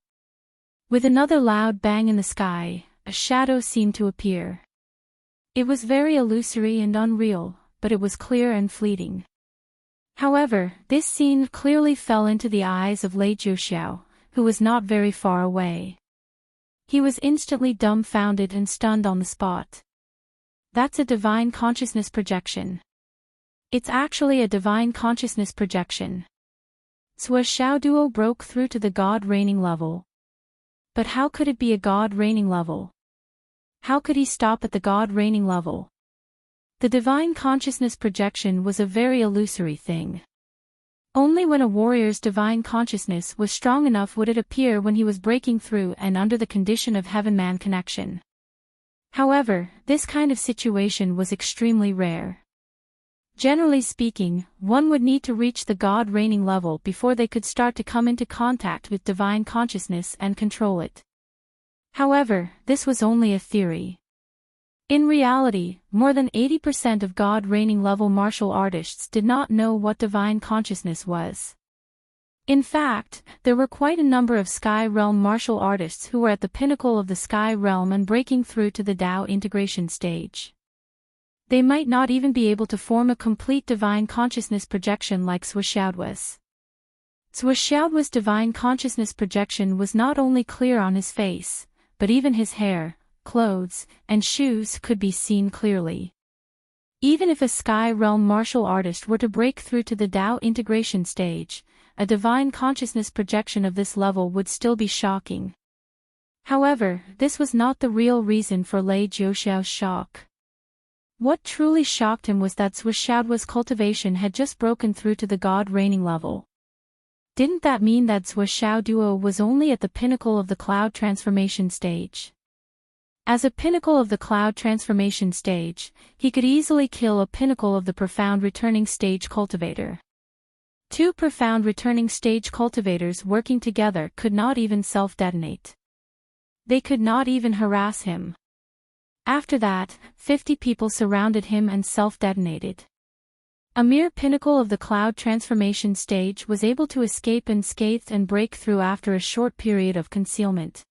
With another loud bang in the sky, a shadow seemed to appear. It was very illusory and unreal, but it was clear and fleeting. However, this scene clearly fell into the eyes of Lei Jiuxiao, who was not very far away. He was instantly dumbfounded and stunned on the spot. That's a divine consciousness projection. It's actually a divine consciousness projection. Sui Xiao Duo broke through to the God reigning level. But how could it be a God reigning level? How could he stop at the God reigning level? The divine consciousness projection was a very illusory thing. Only when a warrior's divine consciousness was strong enough would it appear when he was breaking through and under the condition of heaven-man connection. However, this kind of situation was extremely rare. Generally speaking, one would need to reach the God reigning level before they could start to come into contact with divine consciousness and control it. However, this was only a theory. In reality, more than 80% of God reigning level martial artists did not know what divine consciousness was. In fact, there were quite a number of Sky Realm martial artists who were at the pinnacle of the Sky Realm and breaking through to the Tao integration stage. They might not even be able to form a complete divine consciousness projection like Sui Xiao was. Sui Xiao's divine consciousness projection was not only clear on his face, but even his hair, clothes, and shoes could be seen clearly. Even if a Sky Realm martial artist were to break through to the Tao integration stage, a divine consciousness projection of this level would still be shocking. However, this was not the real reason for Lei Jiuxiao's shock. What truly shocked him was that Sui Xiao's cultivation had just broken through to the God reigning level. Didn't that mean that Sui Xiao Duo was only at the pinnacle of the cloud transformation stage? As a pinnacle of the cloud transformation stage, he could easily kill a pinnacle of the profound returning stage cultivator. Two profound returning stage cultivators working together could not even self-detonate. They could not even harass him. After that, 50 people surrounded him and self-detonated. A mere pinnacle of the cloud transformation stage was able to escape unscathed and break through after a short period of concealment.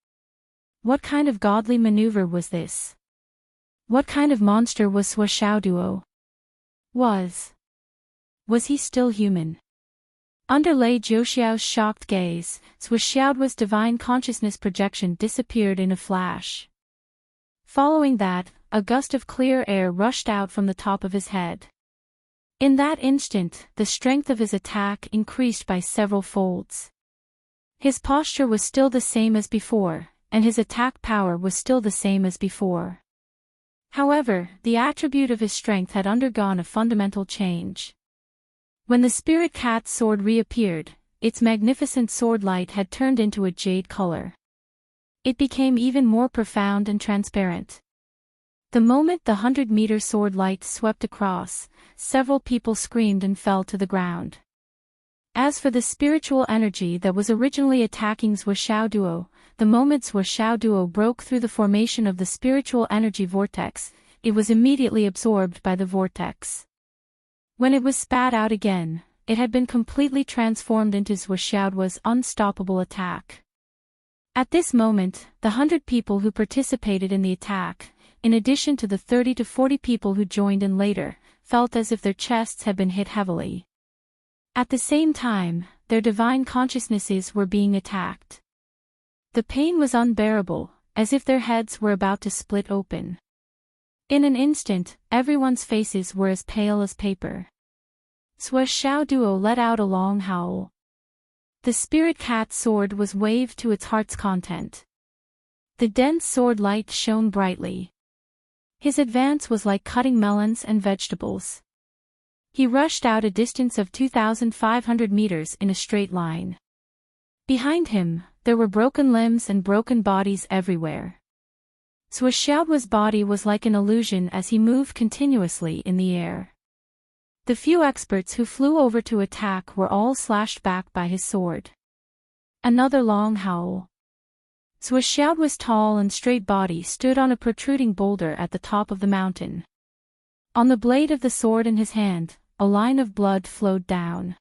What kind of godly maneuver was this? What kind of monster was Sui Xiao Duo? Was he still human? Under Lei Jiuxiao's shocked gaze, Sui Xiao's divine consciousness projection disappeared in a flash. Following that, a gust of clear air rushed out from the top of his head. In that instant, the strength of his attack increased by several folds. His posture was still the same as before, and his attack power was still the same as before. However, the attribute of his strength had undergone a fundamental change. When the spirit cat's sword reappeared, its magnificent sword light had turned into a jade color. It became even more profound and transparent. The moment the 100-meter sword light swept across, several people screamed and fell to the ground. As for the spiritual energy that was originally attacking Sui Xiao Duo, the moment Sui Xiao Duo broke through the formation of the spiritual energy vortex, it was immediately absorbed by the vortex. When it was spat out again, it had been completely transformed into Sui Xiao's unstoppable attack. At this moment, the 100 people who participated in the attack, in addition to the 30 to 40 people who joined in later, felt as if their chests had been hit heavily. At the same time, their divine consciousnesses were being attacked. The pain was unbearable, as if their heads were about to split open. In an instant, everyone's faces were as pale as paper. Sui Xiao Duo let out a long howl. The spirit cat's sword was waved to its heart's content. The dense sword light shone brightly. His advance was like cutting melons and vegetables. He rushed out a distance of 2,500 meters in a straight line. Behind him, there were broken limbs and broken bodies everywhere. Sui Xiao's body was like an illusion as he moved continuously in the air. The few experts who flew over to attack were all slashed back by his sword. Another long howl. Sui Xiao's tall and straight body stood on a protruding boulder at the top of the mountain. On the blade of the sword in his hand, a line of blood flowed down.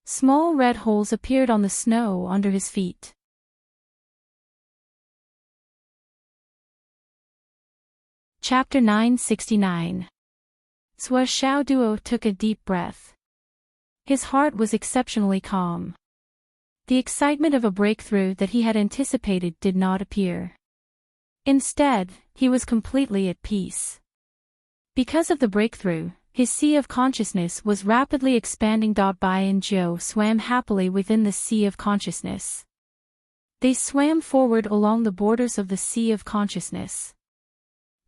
Small red holes appeared on the snow under his feet. Chapter 969. Sui Xiao Duo took a deep breath. His heart was exceptionally calm. The excitement of a breakthrough that he had anticipated did not appear. Instead, he was completely at peace. Because of the breakthrough, His sea of consciousness was rapidly expanding. Bai and Joe swam happily within the sea of consciousness. They swam forward along the borders of the sea of consciousness.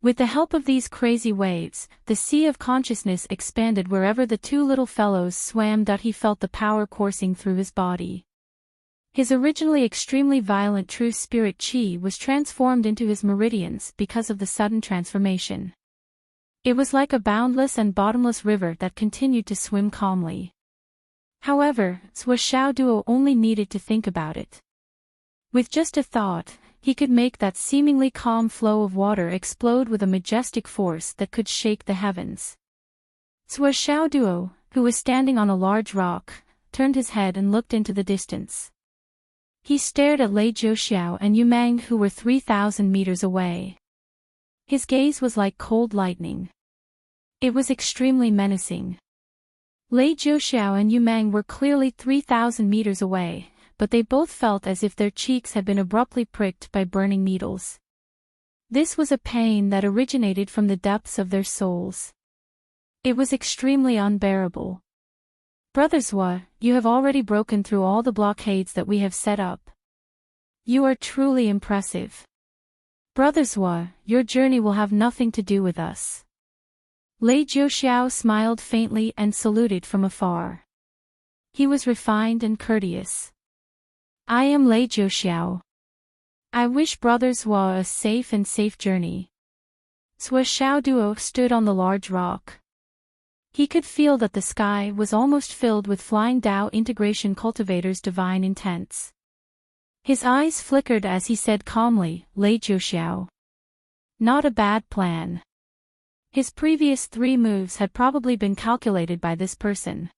With the help of these crazy waves, the sea of consciousness expanded wherever the two little fellows swam. He felt the power coursing through his body. His originally extremely violent true spirit chi was transformed into his meridians because of the sudden transformation. It was like a boundless and bottomless river that continued to swim calmly. However, Zhuo Xiaoduo only needed to think about it. With just a thought, he could make that seemingly calm flow of water explode with a majestic force that could shake the heavens. Zhuo Xiaoduo, who was standing on a large rock, turned his head and looked into the distance. He stared at Lei Jiuxiao and Yu Mang, who were 3,000 meters away. His gaze was like cold lightning. It was extremely menacing. Lei Jiuxiao and Yu Mang were clearly 3,000 meters away, but they both felt as if their cheeks had been abruptly pricked by burning needles. This was a pain that originated from the depths of their souls. It was extremely unbearable. Brother Zhuo, you have already broken through all the blockades that we have set up. You are truly impressive. Brother Zhuo, your journey will have nothing to do with us. Lei Jiuxiao smiled faintly and saluted from afar. He was refined and courteous. I am Lei Jiuxiao. I wish Brother Zhuo a safe journey. Zhuo Xiaoduo stood on the large rock. He could feel that the sky was almost filled with flying Dao integration cultivators' divine intents. His eyes flickered as he said calmly, Lei Jiuxiao. Not a bad plan. His previous 3 moves had probably been calculated by this person.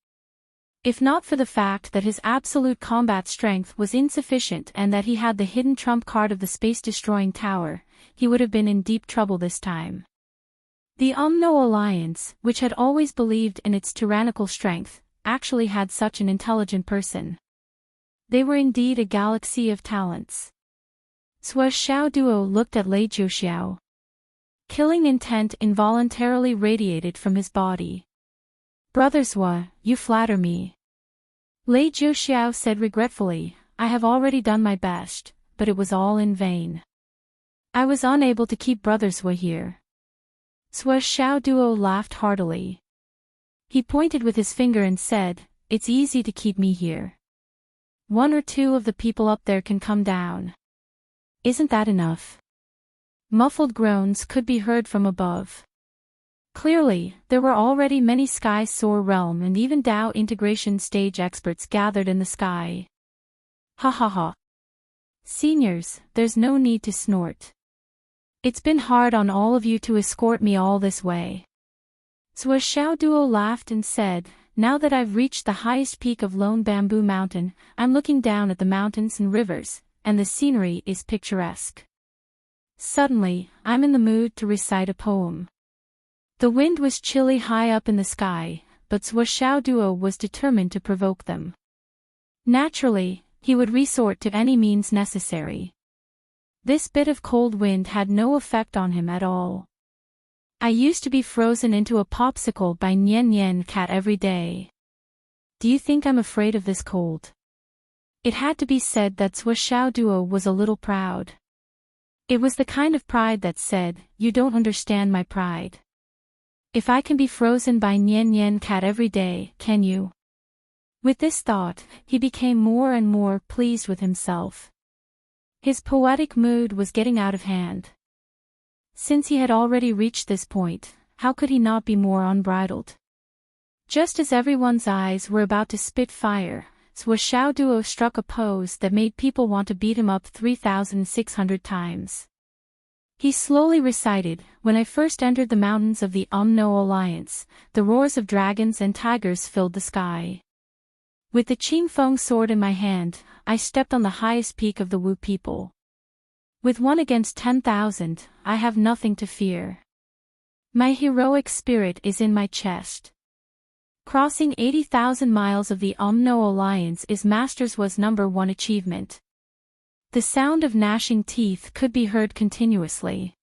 If not for the fact that his absolute combat strength was insufficient and that he had the hidden trump card of the space-destroying tower, he would have been in deep trouble this time. The Umno Alliance, which had always believed in its tyrannical strength, actually had such an intelligent person. They were indeed a galaxy of talents. Zhuo Xiaoduo looked at Lei Jiuxiao. Killing intent involuntarily radiated from his body. Brother Zhuo, you flatter me. Lei Jiuxiao said regretfully, I have already done my best, but it was all in vain. I was unable to keep Brother Zhuo here. Zhuo Xiaoduo laughed heartily. He pointed with his finger and said, it's easy to keep me here. 1 or 2 of the people up there can come down. Isn't that enough? Muffled groans could be heard from above. Clearly, there were already many Sky Soar Realm and even Dao integration stage experts gathered in the sky. Ha ha ha. Seniors, there's no need to snort. It's been hard on all of you to escort me all this way. Zhuo Xiaoduo laughed and said, now that I've reached the highest peak of Lone Bamboo Mountain, I'm looking down at the mountains and rivers, and the scenery is picturesque. Suddenly, I'm in the mood to recite a poem. The wind was chilly high up in the sky, but Zhuo Xiaoduo was determined to provoke them. Naturally, he would resort to any means necessary. This bit of cold wind had no effect on him at all. I used to be frozen into a popsicle by Nian Nian Cat every day. Do you think I'm afraid of this cold? It had to be said that Zhuo Xiaoduo was a little proud. It was the kind of pride that said, you don't understand my pride. If I can be frozen by Nian Nian Cat every day, can you? With this thought, he became more and more pleased with himself. His poetic mood was getting out of hand. Since he had already reached this point, how could he not be more unbridled? Just as everyone's eyes were about to spit fire, Zhuo Xiaoduo struck a pose that made people want to beat him up 3,600 times. He slowly recited, when I first entered the mountains of the Umno Alliance, the roars of dragons and tigers filled the sky. With the Qingfeng sword in my hand, I stepped on the highest peak of the Wu people. With 1 against 10,000, I have nothing to fear. My heroic spirit is in my chest. Crossing 80,000 miles of the Umno Alliance is Master's was #1 achievement. The sound of gnashing teeth could be heard continuously.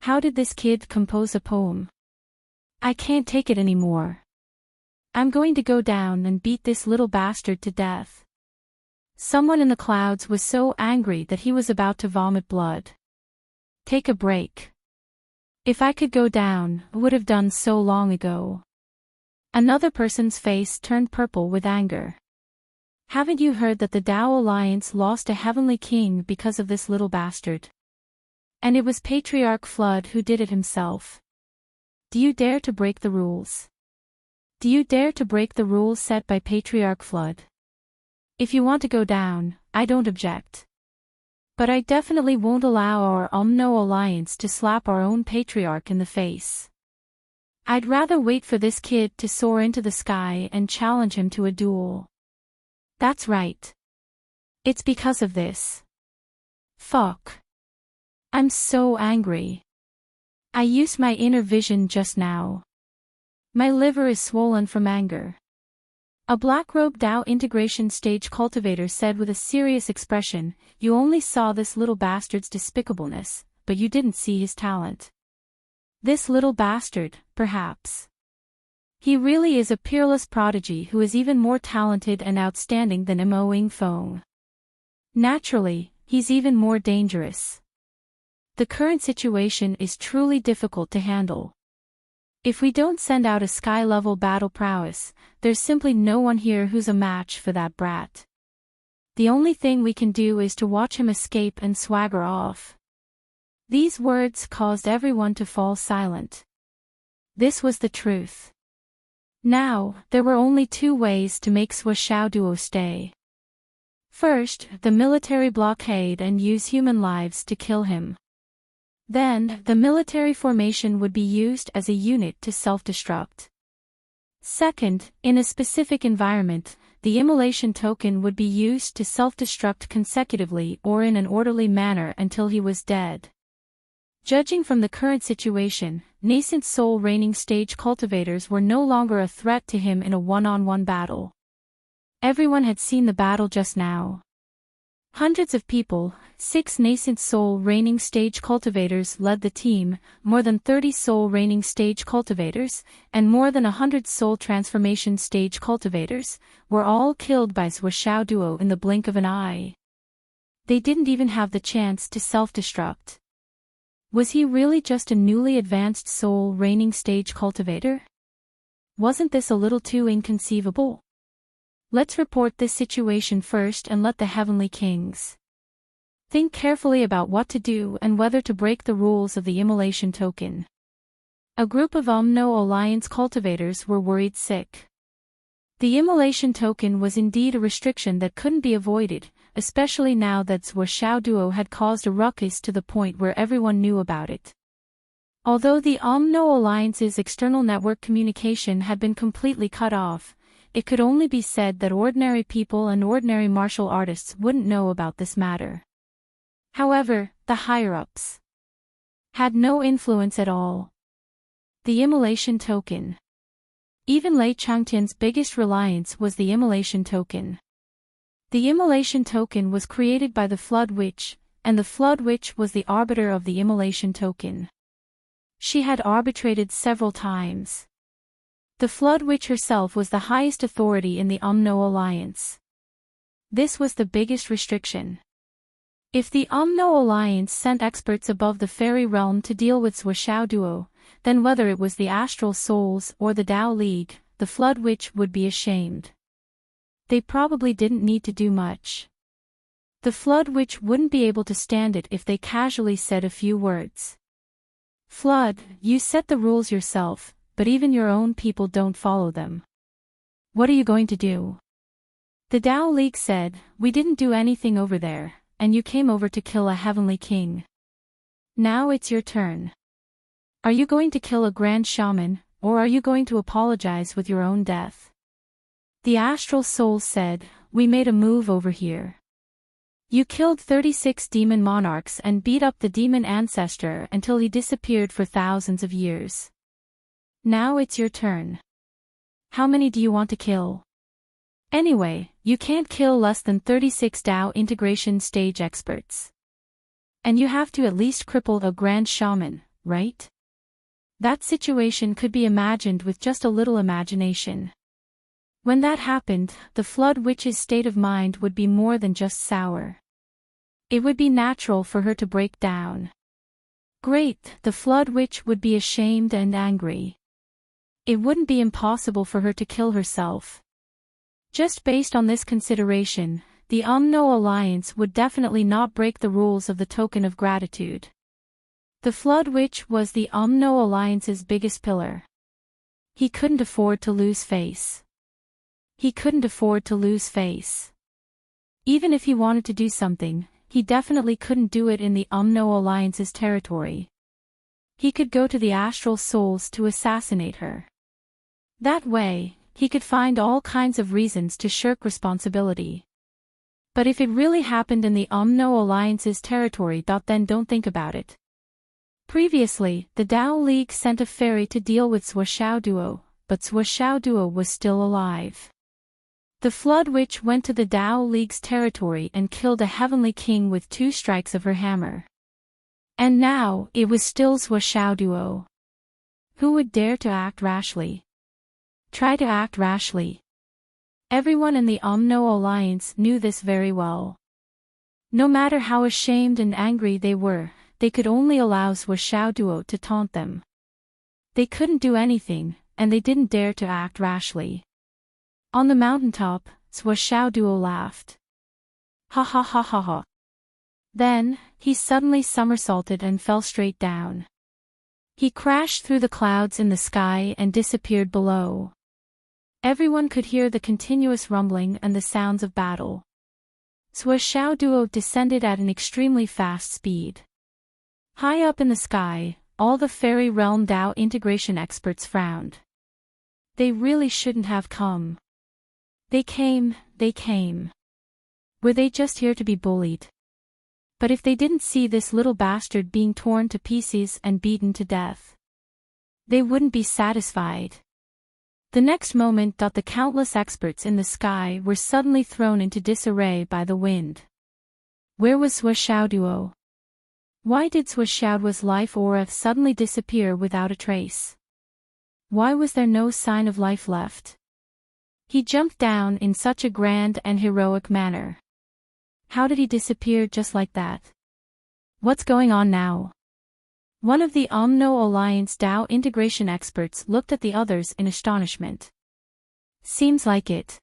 How did this kid compose a poem? I can't take it anymore. I'm going to go down and beat this little bastard to death. Someone in the clouds was so angry that he was about to vomit blood. Take a break. If I could go down, I would have done so long ago. Another person's face turned purple with anger. Haven't you heard that the Tao Alliance lost a heavenly king because of this little bastard? And it was Patriarch Flood who did it himself. Do you dare to break the rules? Do you dare to break the rules set by Patriarch Flood? If you want to go down, I don't object. But I definitely won't allow our Alliance to slap our own Patriarch in the face. I'd rather wait for this kid to soar into the sky and challenge him to a duel. That's right. It's because of this. Fuck. I'm so angry. I used my inner vision just now. My liver is swollen from anger. A black-robed Tao integration stage cultivator said with a serious expression, "You only saw this little bastard's despicableness, but you didn't see his talent. This little bastard, perhaps. He really is a peerless prodigy who is even more talented and outstanding than Mo Ing Fong. Naturally, he's even more dangerous. The current situation is truly difficult to handle. If we don't send out a sky-level battle prowess, there's simply no one here who's a match for that brat. The only thing we can do is to watch him escape and swagger off." These words caused everyone to fall silent. This was the truth. Now, there were only two ways to make Xiao Duo stay. First, the military blockade and use human lives to kill him. Then, the military formation would be used as a unit to self-destruct. Second, in a specific environment, the immolation token would be used to self-destruct consecutively or in an orderly manner until he was dead. Judging from the current situation, nascent soul reigning stage cultivators were no longer a threat to him in a one-on-one battle. Everyone had seen the battle just now. Hundreds of people, 6 nascent soul reigning stage cultivators led the team, more than 30 soul reigning stage cultivators, and more than 100 soul transformation stage cultivators, were all killed by Xiao Duo in the blink of an eye. They didn't even have the chance to self-destruct. Was he really just a newly advanced soul reigning stage cultivator? Wasn't this a little too inconceivable? Let's report this situation first and let the heavenly kings think carefully about what to do and whether to break the rules of the immolation token. A group of Alliance cultivators were worried sick. The immolation token was indeed a restriction that couldn't be avoided, especially now that Xiao Duo had caused a ruckus to the point where everyone knew about it. Although the Alliance's external network communication had been completely cut off, it could only be said that ordinary people and ordinary martial artists wouldn't know about this matter. However, the higher-ups had no influence at all. The immolation token. Even Lei Changtian's biggest reliance was the immolation token. The immolation token was created by the Flood Witch, and the Flood Witch was the arbiter of the immolation token. She had arbitrated several times. The Flood Witch herself was the highest authority in the Alliance. This was the biggest restriction. If the Alliance sent experts above the fairy realm to deal with Xiao Duo, then whether it was the Astral Souls or the Tao League, the Flood Witch would be ashamed. They probably didn't need to do much. The Flood Witch wouldn't be able to stand it if they casually said a few words. Flood, you set the rules yourself, but even your own people don't follow them. What are you going to do? The Tao League said, "We didn't do anything over there, and you came over to kill a heavenly king. Now it's your turn. Are you going to kill a grand shaman, or are you going to apologize with your own death?" The Astral Soul said, "We made a move over here. You killed 36 demon monarchs and beat up the demon ancestor until he disappeared for thousands of years. Now it's your turn. How many do you want to kill? Anyway, you can't kill less than 36 Tao integration stage experts. And you have to at least cripple a grand shaman, right? That situation could be imagined with just a little imagination. When that happened, the Flood Witch's state of mind would be more than just sour. It would be natural for her to break down. Great, the Flood Witch would be ashamed and angry. It wouldn't be impossible for her to kill herself. Just based on this consideration, the Umno Alliance would definitely not break the rules of the token of gratitude. The Flood Witch was the Umno Alliance's biggest pillar. He couldn't afford to lose face. He couldn't afford to lose face. Even if he wanted to do something, he definitely couldn't do it in the Umno Alliance's territory. He could go to the Astral Souls to assassinate her. That way, he could find all kinds of reasons to shirk responsibility. But if it really happened in the Umno Alliance's territory, then don't think about it. Previously, the Dao League sent a fairy to deal with Suoshao, but Suoshao was still alive. The Flood Witch went to the Dao League's territory and killed a heavenly king with 2 strikes of her hammer. And now, it was still Suoshao. Who would dare to act rashly? Try to act rashly. Everyone in the Umno Alliance knew this very well. No matter how ashamed and angry they were, they could only allow Suoshao to taunt them. They couldn't do anything, and they didn't dare to act rashly. On the mountaintop, Suoshao laughed. Ha ha ha ha ha. Then, he suddenly somersaulted and fell straight down. He crashed through the clouds in the sky and disappeared below. Everyone could hear the continuous rumbling and the sounds of battle. Suoshao descended at an extremely fast speed. High up in the sky, all the fairy realm Dao integration experts frowned. They really shouldn't have come. They came. Were they just here to be bullied? But if they didn't see this little bastard being torn to pieces and beaten to death, they wouldn't be satisfied. The next moment, the countless experts in the sky were suddenly thrown into disarray by the wind. Where was Suoshao? Why did Suoshao's life aura suddenly disappear without a trace? Why was there no sign of life left? He jumped down in such a grand and heroic manner. How did he disappear just like that? What's going on now? One of the Umno Alliance Dao integration experts looked at the others in astonishment. Seems like it.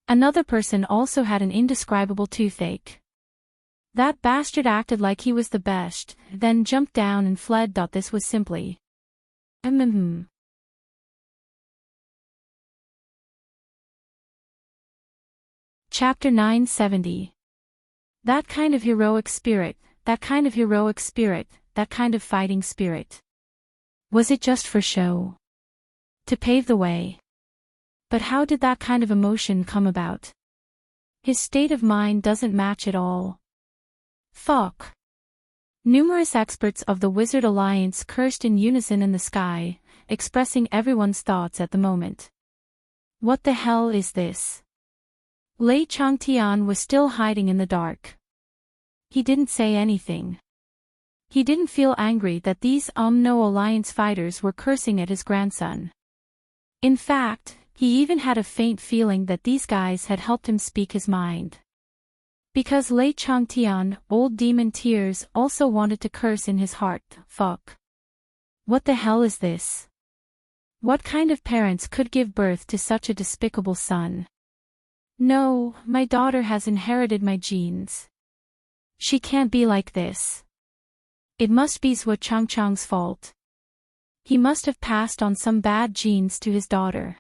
Another person also had an indescribable toothache. That bastard acted like he was the best, then jumped down and fled. This was simply Chapter 970. That kind of heroic spirit, that kind of heroic spirit, that kind of fighting spirit. Was it just for show? To pave the way? But how did that kind of emotion come about? His state of mind doesn't match at all. Fuck. Numerous experts of the Wizard Alliance cursed in unison in the sky, expressing everyone's thoughts at the moment. What the hell is this? Lei Changtian was still hiding in the dark. He didn't say anything. He didn't feel angry that these Umno Alliance fighters were cursing at his grandson. In fact, he even had a faint feeling that these guys had helped him speak his mind. Because Lei Changtian, old demon tears, also wanted to curse in his heart. Fuck. What the hell is this? What kind of parents could give birth to such a despicable son? No, my daughter has inherited my genes. She can't be like this. It must be Zhuo Changchang's fault. He must have passed on some bad genes to his daughter.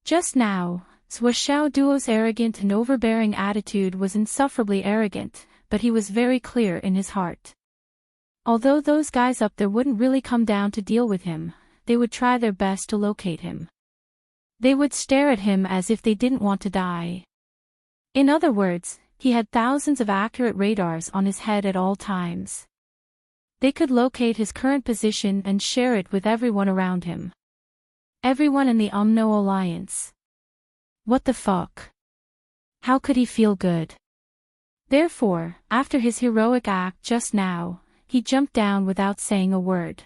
Just now, Suoshao Duo's arrogant and overbearing attitude was insufferably arrogant, but he was very clear in his heart. Although those guys up there wouldn't really come down to deal with him, they would try their best to locate him. They would stare at him as if they didn't want to die. In other words, he had thousands of accurate radars on his head at all times. They could locate his current position and share it with everyone around him. Everyone in the Umno Alliance. What the fuck? How could he feel good? Therefore, after his heroic act just now, he jumped down without saying a word.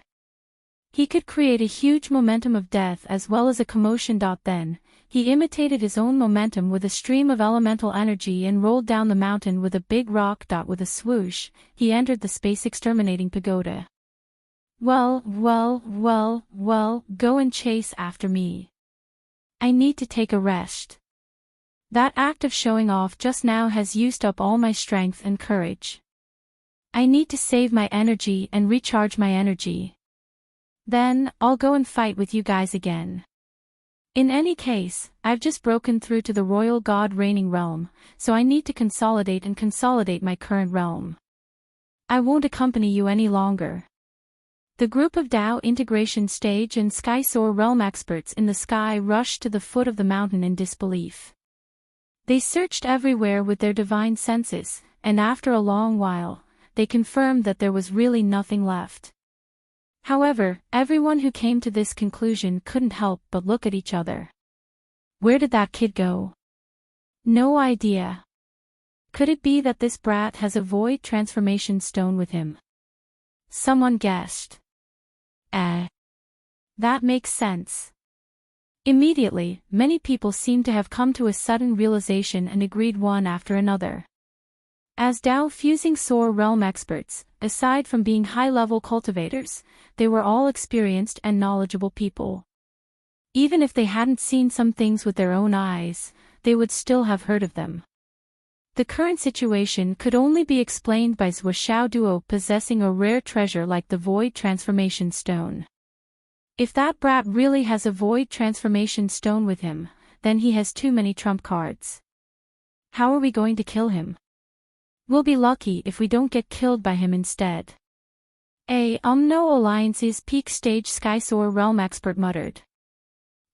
He could create a huge momentum of death as well as a commotion. Then, he imitated his own momentum with a stream of elemental energy and rolled down the mountain with a big rock. With a swoosh, he entered the space-exterminating pagoda. Well, go and chase after me. I need to take a rest. That act of showing off just now has used up all my strength and courage. I need to save my energy and recharge my energy. Then, I'll go and fight with you guys again. In any case, I've just broken through to the royal god reigning realm, so I need to consolidate my current realm. I won't accompany you any longer. The group of Tao integration stage and Skysoar realm experts in the sky rushed to the foot of the mountain in disbelief. They searched everywhere with their divine senses, and after a long while, they confirmed that there was really nothing left. However, everyone who came to this conclusion couldn't help but look at each other. Where did that kid go? No idea. Could it be that this brat has a void transformation stone with him? Someone guessed. That makes sense. Immediately, many people seemed to have come to a sudden realization and agreed one after another. As Tao fusing soar realm experts, aside from being high-level cultivators, they were all experienced and knowledgeable people. Even if they hadn't seen some things with their own eyes, they would still have heard of them. The current situation could only be explained by Zhou Xiao Duo possessing a rare treasure like the Void Transformation Stone. If that brat really has a Void Transformation Stone with him, then he has too many trump cards. How are we going to kill him? We'll be lucky if we don't get killed by him instead. No Alliance's peak stage Skysoar realm expert muttered.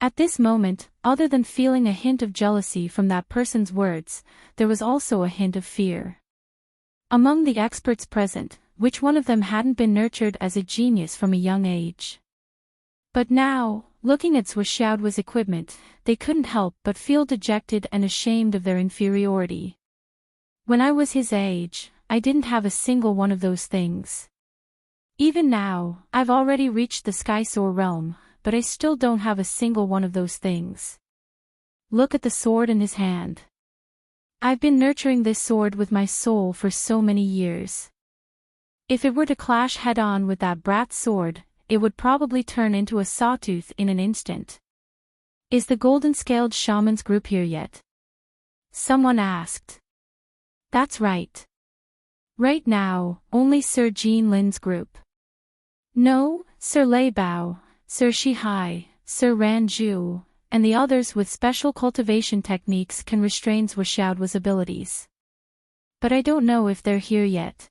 At this moment, other than feeling a hint of jealousy from that person's words, there was also a hint of fear. Among the experts present, which one of them hadn't been nurtured as a genius from a young age? But now, looking at Zhou Xiaoduo's equipment, they couldn't help but feel dejected and ashamed of their inferiority. When I was his age, I didn't have a single one of those things. Even now, I've already reached the Skysoar realm, but I still don't have a single one of those things. Look at the sword in his hand. I've been nurturing this sword with my soul for so many years. If it were to clash head-on with that brat's sword, it would probably turn into a sawtooth in an instant. Is the golden-scaled shaman's group here yet? Someone asked. That's right. Right now, only Sir Jean Lin's group. No, Sir Lei Bao, Sir Shihai, Sir Ranju, and the others with special cultivation techniques can restrain Zhou Xiaoduo's abilities. But I don't know if they're here yet.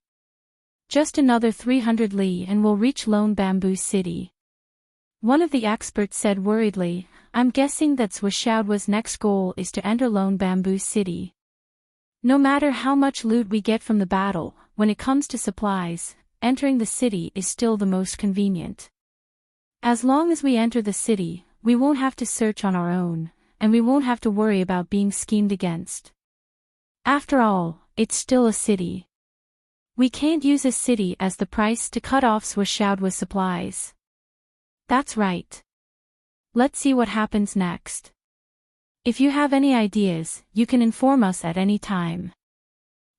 Just another 300 li and we'll reach Lone Bamboo City. One of the experts said worriedly, I'm guessing that Zhou Xiaoduo's next goal is to enter Lone Bamboo City. No matter how much loot we get from the battle, when it comes to supplies, entering the city is still the most convenient. As long as we enter the city, we won't have to search on our own, and we won't have to worry about being schemed against. After all, it's still a city. We can't use a city as the price to cut off Zhou Xiaoduo's supplies. That's right. Let's see what happens next. If you have any ideas, you can inform us at any time.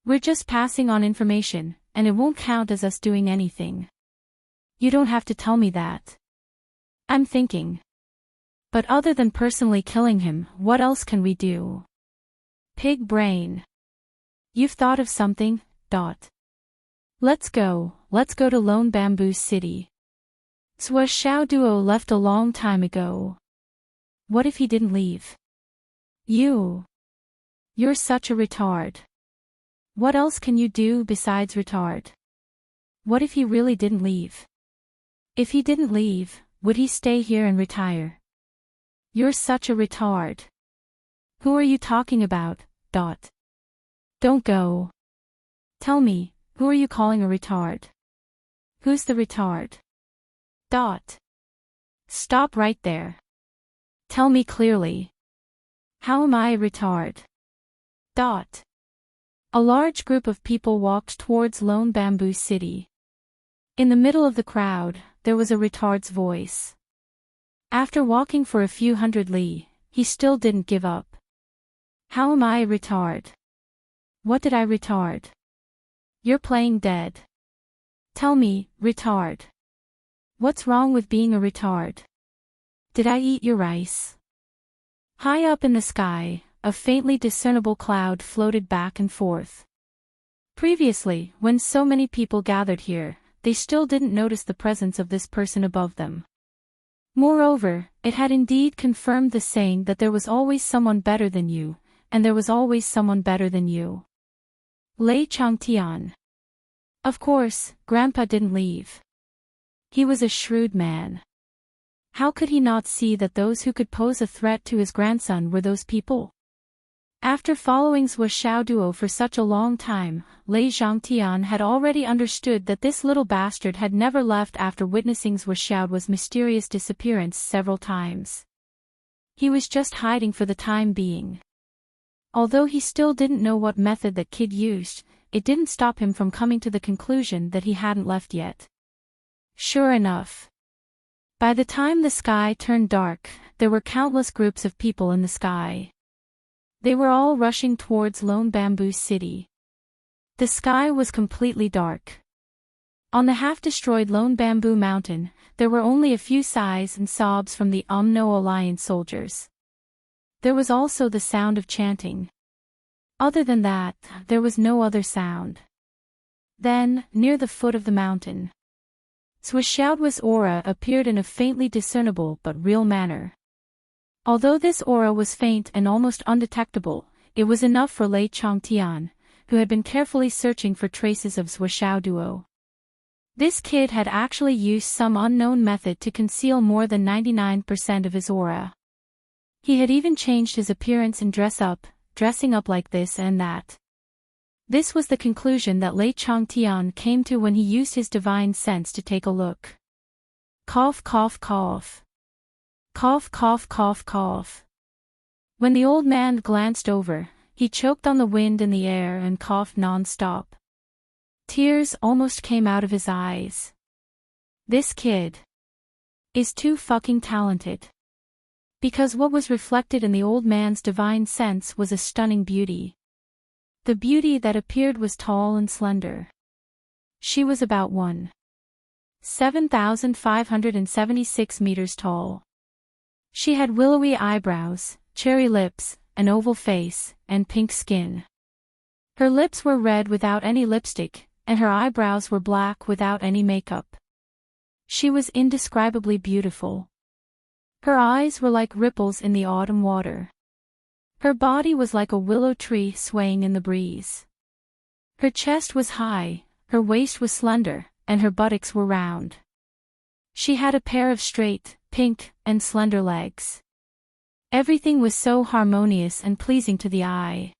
We're just passing on information, and it won't count as us doing anything. You don't have to tell me that. I'm thinking. But other than personally killing him, what else can we do? Pig brain. You've thought of something? Let's go to Lone Bamboo City. Zhou Xiaoduo left a long time ago. What if he didn't leave? You're such a retard. What else can you do besides retard? What if he really didn't leave? If he didn't leave, would he stay here and retire? You're such a retard. Who are you talking about? Don't go. Tell me, who are you calling a retard? Who's the retard? Stop right there. Tell me clearly. How am I a retard? A large group of people walked towards Lone Bamboo City. In the middle of the crowd, there was a retard's voice. After walking for a few hundred li, he still didn't give up. How am I a retard? What did I retard? You're playing dead. Tell me, retard. What's wrong with being a retard? Did I eat your rice? High up in the sky, a faintly discernible cloud floated back and forth. Previously, when so many people gathered here, they still didn't notice the presence of this person above them. Moreover, it had indeed confirmed the saying that there was always someone better than you, and there was always someone better than you. Lei Changtian. Of course, Grandpa didn't leave. He was a shrewd man. How could he not see that those who could pose a threat to his grandson were those people? After following Zhou Xiaoduo for such a long time, Lei Zhangtian had already understood that this little bastard had never left after witnessing Zhou Xiaoduo's mysterious disappearance several times. He was just hiding for the time being. Although he still didn't know what method that kid used, it didn't stop him from coming to the conclusion that he hadn't left yet. Sure enough. By the time the sky turned dark, there were countless groups of people in the sky. They were all rushing towards Lone Bamboo City. The sky was completely dark. On the half-destroyed Lone Bamboo Mountain, there were only a few sighs and sobs from the No Alliance soldiers. There was also the sound of chanting. Other than that, there was no other sound. Then, near the foot of the mountain, Zhou Xiaoduo's aura appeared in a faintly discernible but real manner. Although this aura was faint and almost undetectable, it was enough for Lei Changtian, who had been carefully searching for traces of Zhou Xiaoduo. This kid had actually used some unknown method to conceal more than 99% of his aura. He had even changed his appearance and dressing up like this and that. This was the conclusion that Lei Changtian came to when he used his divine sense to take a look. Cough, cough, cough. Cough, cough, cough, cough. When the old man glanced over, he choked on the wind in the air and coughed non-stop. Tears almost came out of his eyes. This kid is too fucking talented. Because what was reflected in the old man's divine sense was a stunning beauty. The beauty that appeared was tall and slender. She was about 7,576 meters tall. She had willowy eyebrows, cherry lips, an oval face, and pink skin. Her lips were red without any lipstick, and her eyebrows were black without any makeup. She was indescribably beautiful. Her eyes were like ripples in the autumn water. Her body was like a willow tree swaying in the breeze. Her chest was high, her waist was slender, and her buttocks were round. She had a pair of straight, pink, and slender legs. Everything was so harmonious and pleasing to the eye.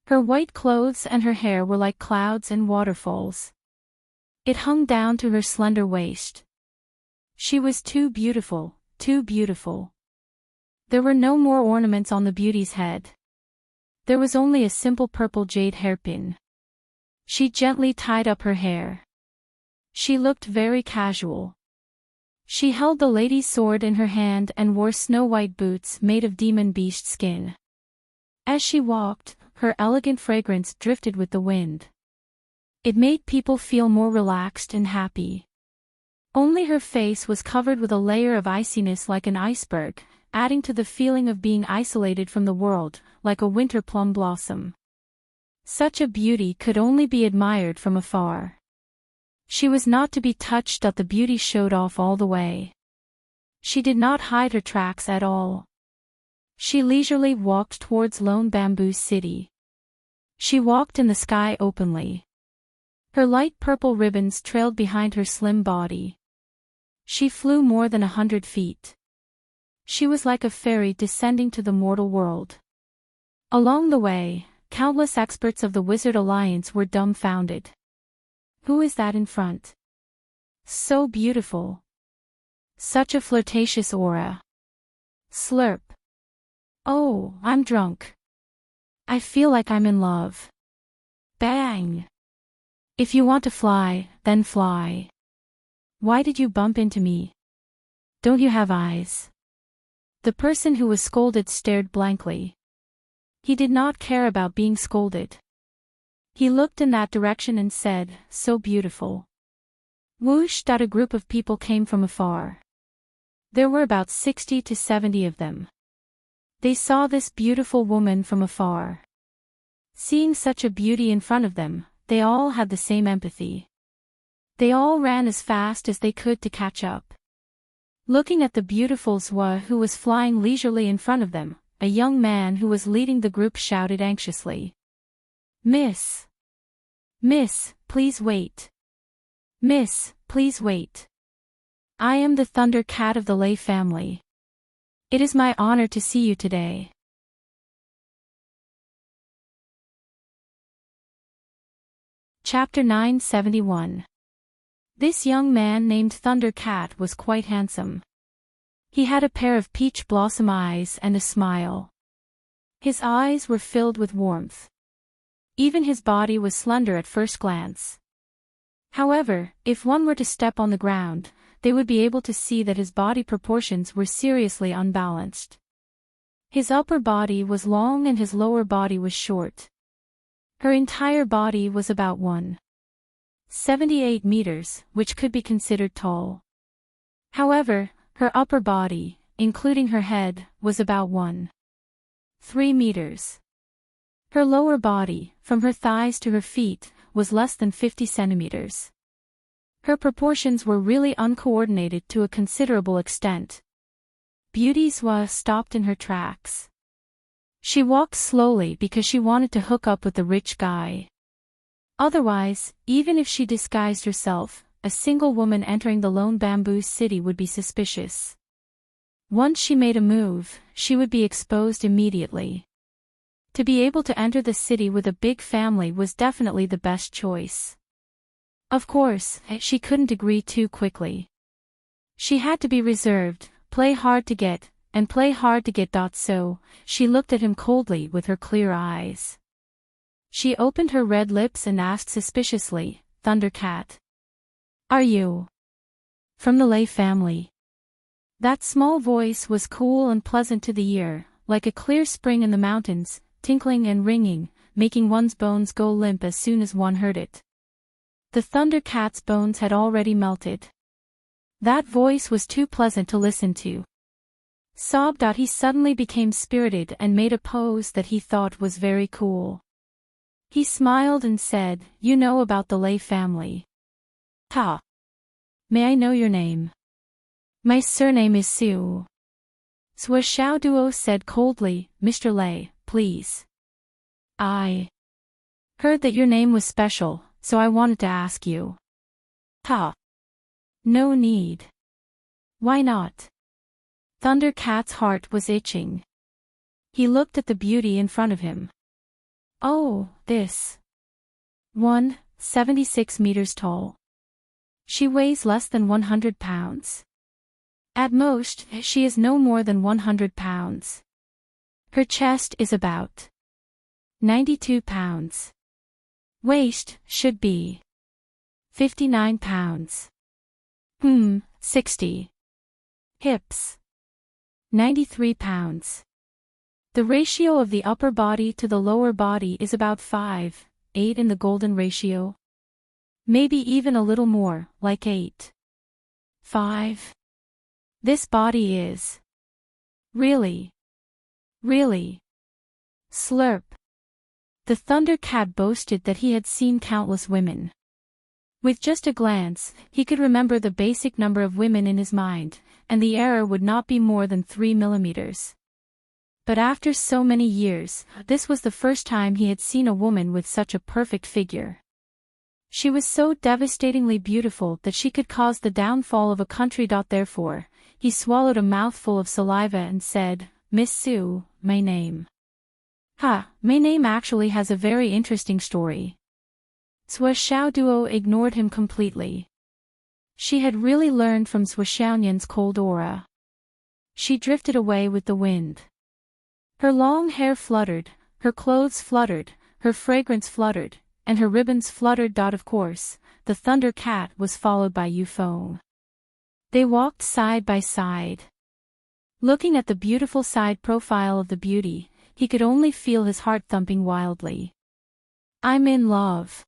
Her white clothes and her hair were like clouds and waterfalls. It hung down to her slender waist. She was too beautiful, too beautiful. There were no more ornaments on the beauty's head. There was only a simple purple jade hairpin. She gently tied up her hair. She looked very casual. She held the lady's sword in her hand and wore snow-white boots made of demon beast skin. As she walked, her elegant fragrance drifted with the wind. It made people feel more relaxed and happy. Only her face was covered with a layer of iciness like an iceberg, adding to the feeling of being isolated from the world, like a winter plum blossom. Such a beauty could only be admired from afar. She was not to be touched, that the beauty showed off all the way. She did not hide her tracks at all. She leisurely walked towards Lone Bamboo City. She walked in the sky openly. Her light purple ribbons trailed behind her slim body. She flew more than 100 feet. She was like a fairy descending to the mortal world. Along the way, countless experts of the Wizard Alliance were dumbfounded. Who is that in front? So beautiful. Such a flirtatious aura. Slurp. Oh, I'm drunk. I feel like I'm in love. Bang. If you want to fly, then fly. Why did you bump into me? Don't you have eyes? The person who was scolded stared blankly. He did not care about being scolded. He looked in that direction and said, so beautiful. Whoosh! A group of people came from afar. There were about 60 to 70 of them. They saw this beautiful woman from afar. Seeing such a beauty in front of them, they all had the same empathy. They all ran as fast as they could to catch up. Looking at the beautiful Zwa who was flying leisurely in front of them, a young man who was leading the group shouted anxiously. Miss! Miss, please wait. Miss, please wait. I am the Thunder Cat of the Lay family. It is my honor to see you today. Chapter 971. This young man named Thunder Cat was quite handsome. He had a pair of peach blossom eyes and a smile. His eyes were filled with warmth. Even his body was slender at first glance. However, if one were to step on the ground, they would be able to see that his body proportions were seriously unbalanced. His upper body was long and his lower body was short. Her entire body was about 1.78 meters, which could be considered tall. However, her upper body, including her head, was about 1.3 meters. Her lower body, from her thighs to her feet, was less than 50 centimeters. Her proportions were really uncoordinated to a considerable extent. Beauty Zwa stopped in her tracks. She walked slowly because she wanted to hook up with the rich guy. Otherwise, even if she disguised herself, a single woman entering the lone bamboo city would be suspicious. Once she made a move, she would be exposed immediately. To be able to enter the city with a big family was definitely the best choice. Of course, she couldn't agree too quickly. She had to be reserved, play hard to get, and play hard to get. So, she looked at him coldly with her clear eyes. She opened her red lips and asked suspiciously, Thundercat. Are you from the Lay family? That small voice was cool and pleasant to the ear, like a clear spring in the mountains, tinkling and ringing, making one's bones go limp as soon as one heard it. The Thunder Cat's bones had already melted. That voice was too pleasant to listen to. Sobbed out, he suddenly became spirited and made a pose that he thought was very cool. He smiled and said, You know about the Lay family. Ha! May I know your name? My surname is Sue. Zwa Xiao Duo said coldly, Mr. Lay, please. I heard that your name was special, so I wanted to ask you. Ha! No need. Why not? Thunder Cat's heart was itching. He looked at the beauty in front of him. Oh, this 1.76 meters tall. She weighs less than 100 pounds. At most, she is no more than 100 pounds. Her chest is about 92 pounds. Waist should be 59 pounds. 60. Hips 93 pounds. The ratio of the upper body to the lower body is about 5:8 in the golden ratio. Maybe even a little more, like 8:5. This body is really slurp. The Thunder Cat boasted that he had seen countless women. With just a glance, he could remember the basic number of women in his mind, and the error would not be more than 3 millimeters. But after so many years, this was the first time he had seen a woman with such a perfect figure. She was so devastatingly beautiful that she could cause the downfall of a country. Therefore, he swallowed a mouthful of saliva and said, Miss Sue, my name. My name actually has a very interesting story. Zwa Xiao Duo ignored him completely. She had really learned from Zwa Xiaonian's cold aura. She drifted away with the wind. Her long hair fluttered, her clothes fluttered, her fragrance fluttered, and her ribbons fluttered. Of course, the Thunder Cat was followed by Yufeng. They walked side by side. Looking at the beautiful side profile of the beauty, he could only feel his heart thumping wildly. I'm in love.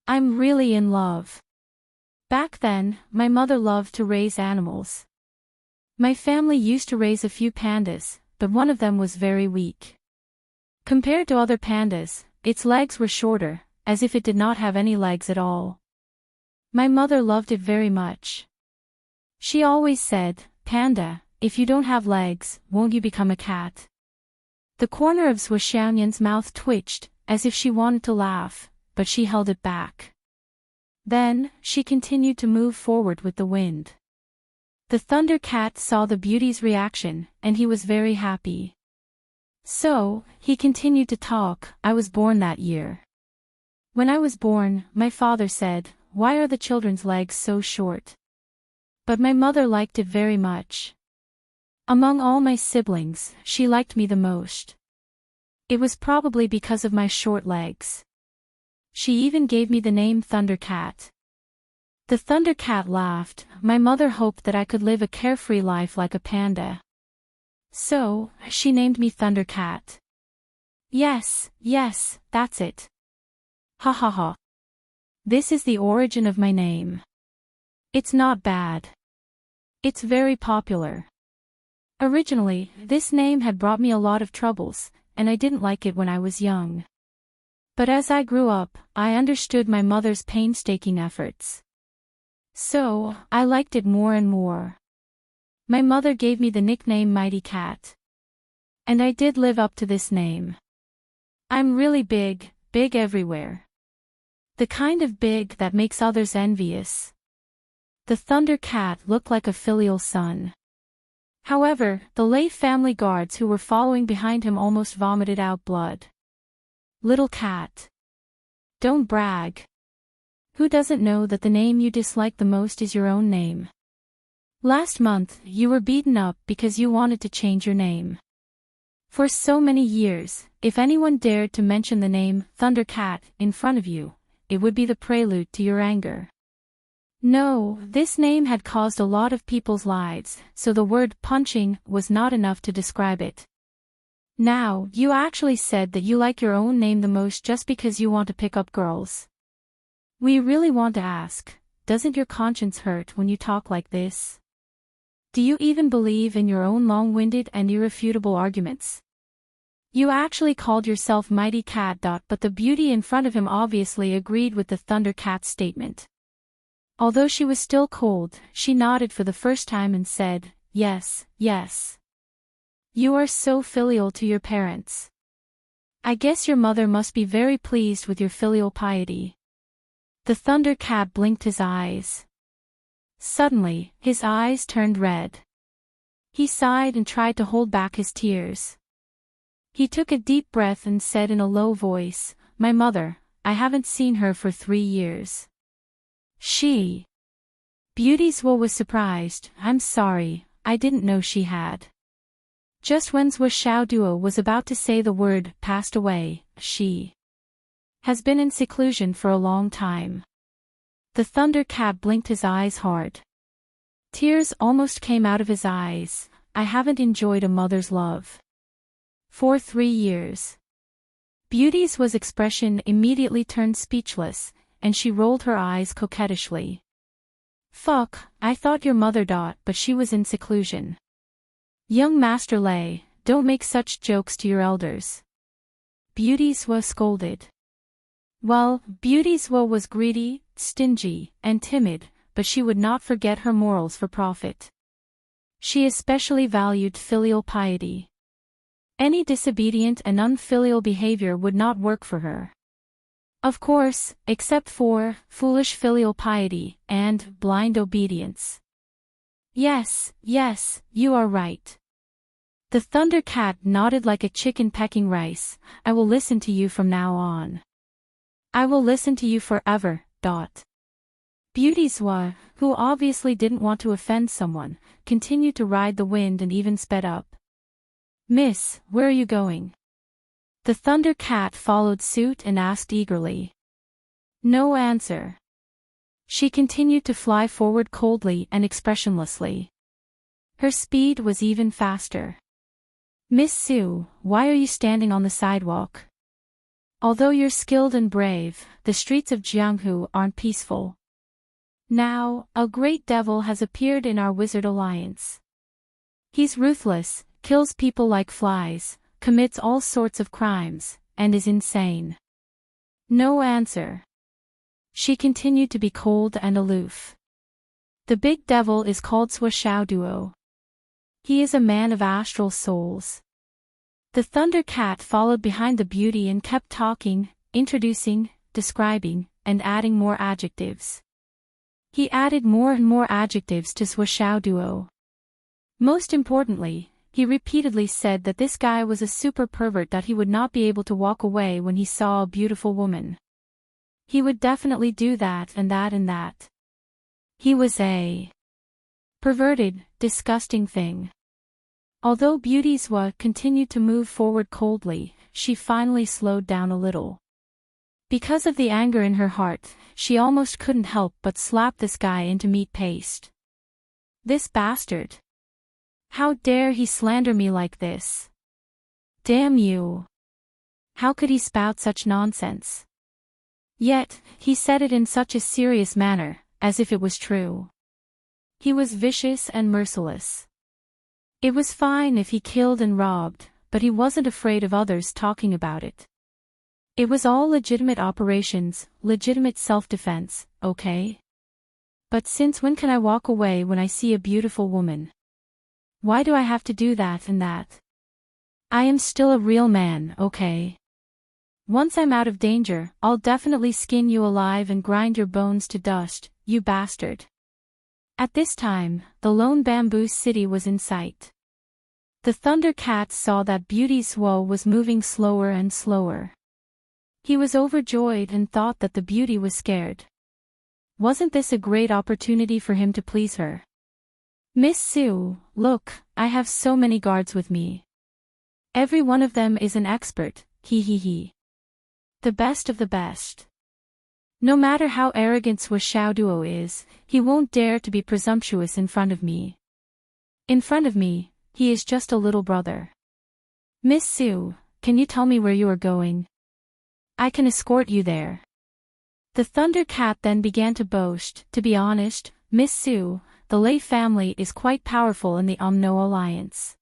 I'm really in love. Back then, my mother loved to raise animals. My family used to raise a few pandas, but one of them was very weak. Compared to other pandas, its legs were shorter, as if it did not have any legs at all. My mother loved it very much. She always said, "Panda, if you don't have legs, won't you become a cat?" The corner of Zhuo Xiaoyan's mouth twitched, as if she wanted to laugh, but she held it back. Then, she continued to move forward with the wind. The Thunder Cat saw the beauty's reaction, and he was very happy. So, he continued to talk. I was born that year. When I was born, my father said, "Why are the children's legs so short?" But my mother liked it very much. Among all my siblings, she liked me the most. It was probably because of my short legs. She even gave me the name Thunder Cat. The Thunder Cat laughed. My mother hoped that I could live a carefree life like a panda. So, she named me Thunder Cat. Yes, that's it. Ha ha ha. This is the origin of my name. It's not bad. It's very popular. Originally, this name had brought me a lot of troubles, and I didn't like it when I was young. But as I grew up, I understood my mother's painstaking efforts. So, I liked it more and more. My mother gave me the nickname Mighty Cat. And I did live up to this name. I'm really big everywhere. The kind of big that makes others envious. The Thunder Cat looked like a filial son. However, the Lei family guards who were following behind him almost vomited out blood. Little cat. Don't brag. Who doesn't know that the name you dislike the most is your own name? Last month, you were beaten up because you wanted to change your name. For so many years, if anyone dared to mention the name Thunder Cat in front of you, it would be the prelude to your anger. No, this name had caused a lot of people's lives, so the word punching was not enough to describe it. Now, you actually said that you like your own name the most just because you want to pick up girls. We really want to ask, doesn't your conscience hurt when you talk like this? Do you even believe in your own long-winded and irrefutable arguments? You actually called yourself Mighty Cat. But the beauty in front of him obviously agreed with the Thunder Cat's statement. Although she was still cold, she nodded for the first time and said, yes. You are so filial to your parents. I guess your mother must be very pleased with your filial piety. The Thunder Cat blinked his eyes. Suddenly, his eyes turned red. He sighed and tried to hold back his tears. He took a deep breath and said in a low voice, "My mother, I haven't seen her for 3 years. She..." Beauty Zhuo was surprised. "I'm sorry, I didn't know she had." Just when Zhuo Xiaoduo was about to say the word passed away, she has been in seclusion for a long time. The Thunder Cat blinked his eyes hard. Tears almost came out of his eyes. I haven't enjoyed a mother's love for 3 years. Beauty Zhuo's expression immediately turned speechless, and she rolled her eyes coquettishly. Fuck, I thought your mother. But she was in seclusion. Young Master Lei, don't make such jokes to your elders. Beauty Zhuo scolded. Well, Beauty Zhuo was greedy, stingy, and timid, but she would not forget her morals for profit. She especially valued filial piety. Any disobedient and unfilial behavior would not work for her. Of course, except for foolish filial piety and blind obedience. Yes, you are right. The Thunder Cat nodded like a chicken pecking rice. I will listen to you from now on. I will listen to you forever. Beauty Zhuo, who obviously didn't want to offend someone, continued to ride the wind and even sped up. Miss, where are you going? The Thunder Cat followed suit and asked eagerly. No answer. She continued to fly forward coldly and expressionlessly. Her speed was even faster. Miss Sue, why are you standing on the sidewalk? Although you're skilled and brave, the streets of Jianghu aren't peaceful. Now, a great devil has appeared in our wizard alliance. He's ruthless, kills people like flies, commits all sorts of crimes, and is insane. No answer. She continued to be cold and aloof. The big devil is called Duo. He is a man of astral souls. The Thunder Cat followed behind the beauty and kept talking, introducing, describing, and adding more adjectives. He added more and more adjectives to Duo. Most importantly, he repeatedly said that this guy was a super pervert, that he would not be able to walk away when he saw a beautiful woman. He would definitely do that and that and that. He was a perverted, disgusting thing. Although Beauty Zhua continued to move forward coldly, she finally slowed down a little. Because of the anger in her heart, she almost couldn't help but slap this guy into meat paste. This bastard. How dare he slander me like this? Damn you. How could he spout such nonsense? Yet, he said it in such a serious manner, as if it was true. He was vicious and merciless. It was fine if he killed and robbed, but he wasn't afraid of others talking about it. It was all legitimate operations, legitimate self-defense, okay? But since when can I walk away when I see a beautiful woman? Why do I have to do that and that? I am still a real man, okay? Once I'm out of danger, I'll definitely skin you alive and grind your bones to dust, you bastard. At this time, the lone bamboo city was in sight. The Thunder Cat saw that Beauty Zhua was moving slower and slower. He was overjoyed and thought that the beauty was scared. Wasn't this a great opportunity for him to please her? Miss Sue, look, I have so many guards with me. Every one of them is an expert, he. The best of the best. No matter how arrogant Duo is, he won't dare to be presumptuous in front of me. In front of me, he is just a little brother. Miss Sue, can you tell me where you are going? I can escort you there. The Thunder Cat then began to boast. To be honest, Miss Sue, the Lei family is quite powerful in the Umno Alliance.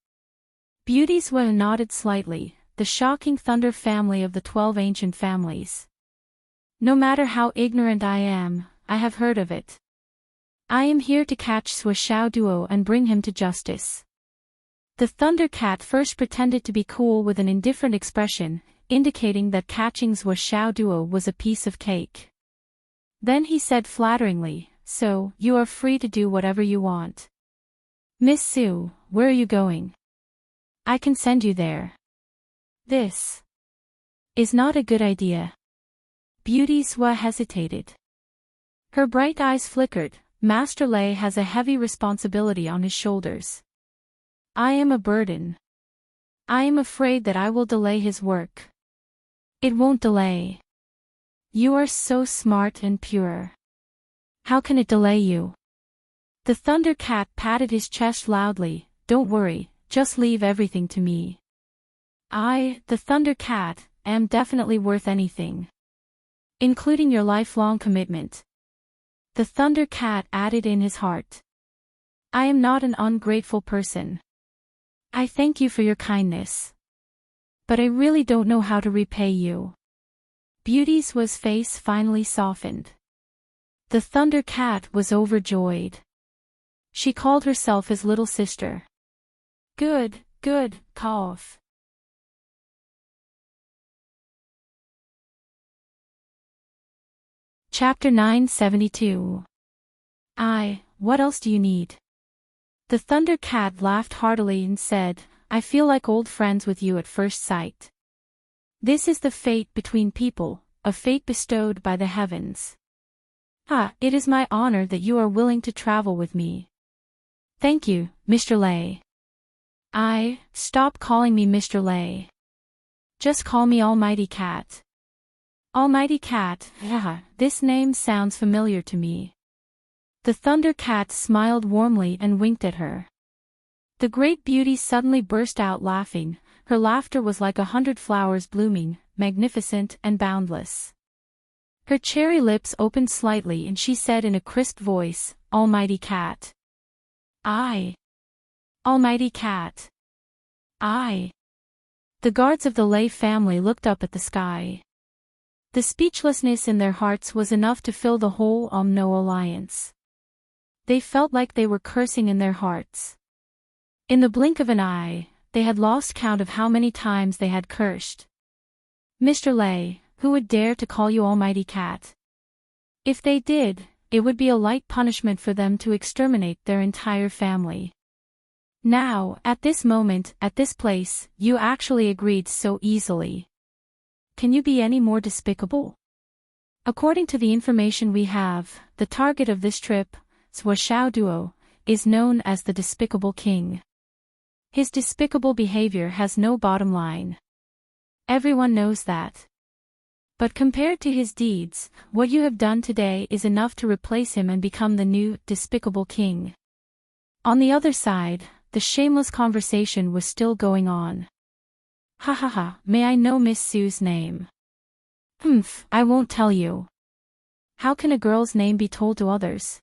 Beauty Zhua nodded slightly, the shocking Thunder family of the 12 ancient families. No matter how ignorant I am, I have heard of it. I am here to catch Duo and bring him to justice. The Thunder Cat first pretended to be cool with an indifferent expression, indicating that catching Duo was a piece of cake. Then he said flatteringly, so, you are free to do whatever you want. Miss Sue, where are you going? I can send you there. This is not a good idea. Beauty Zhua hesitated. Her bright eyes flickered. Master Lei has a heavy responsibility on his shoulders. I am a burden. I am afraid that I will delay his work. It won't delay. You are so smart and pure. How can it delay you? The Thunder Cat patted his chest loudly. Don't worry, just leave everything to me. I, the Thunder Cat, am definitely worth anything. Including your lifelong commitment. The Thunder Cat added in his heart. I am not an ungrateful person. I thank you for your kindness. But I really don't know how to repay you. Beauty Zhua's face finally softened. The Thunder Cat was overjoyed. She called herself his little sister. Good, cough. Chapter 972. What else do you need? The Thunder Cat laughed heartily and said, I feel like old friends with you at first sight. This is the fate between people, a fate bestowed by the heavens. It is my honor that you are willing to travel with me. Thank you, Mr. Lei. Stop calling me Mr. Lei. Just call me Almighty Cat. Almighty Cat, this name sounds familiar to me. The Thunder Cat smiled warmly and winked at her. The great beauty suddenly burst out laughing. Her laughter was like 100 flowers blooming, magnificent and boundless. Her cherry lips opened slightly and she said in a crisp voice, Almighty Cat. I. Almighty Cat. I. The guards of the Lay family looked up at the sky. The speechlessness in their hearts was enough to fill the whole No alliance. They felt like they were cursing in their hearts. In the blink of an eye, they had lost count of how many times they had cursed. Mr. Lay, who would dare to call you Almighty Cat? If they did, it would be a light punishment for them to exterminate their entire family. Now, at this moment, at this place, you actually agreed so easily. Can you be any more despicable? According to the information we have, the target of this trip, Xiao Duo, is known as the Despicable King. His despicable behavior has no bottom line. Everyone knows that. But compared to his deeds, what you have done today is enough to replace him and become the new, Despicable King. On the other side, the shameless conversation was still going on. Ha ha ha, may I know Miss Sue's name? I won't tell you. How can a girl's name be told to others?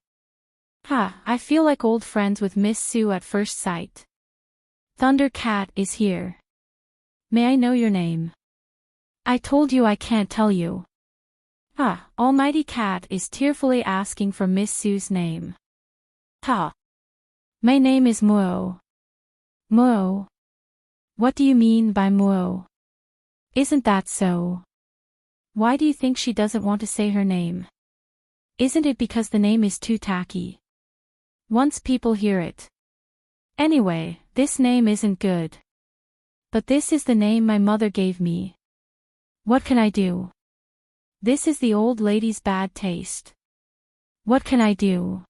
I feel like old friends with Miss Sue at first sight. Thunder Cat is here. May I know your name? I told you I can't tell you. Almighty Cat is tearfully asking for Miss Sue's name. My name is Muo. Muo? What do you mean by Muo? Isn't that so? Why do you think she doesn't want to say her name? Isn't it because the name is too tacky? Once people hear it. Anyway, this name isn't good. But this is the name my mother gave me. What can I do? This is the old lady's bad taste. What can I do?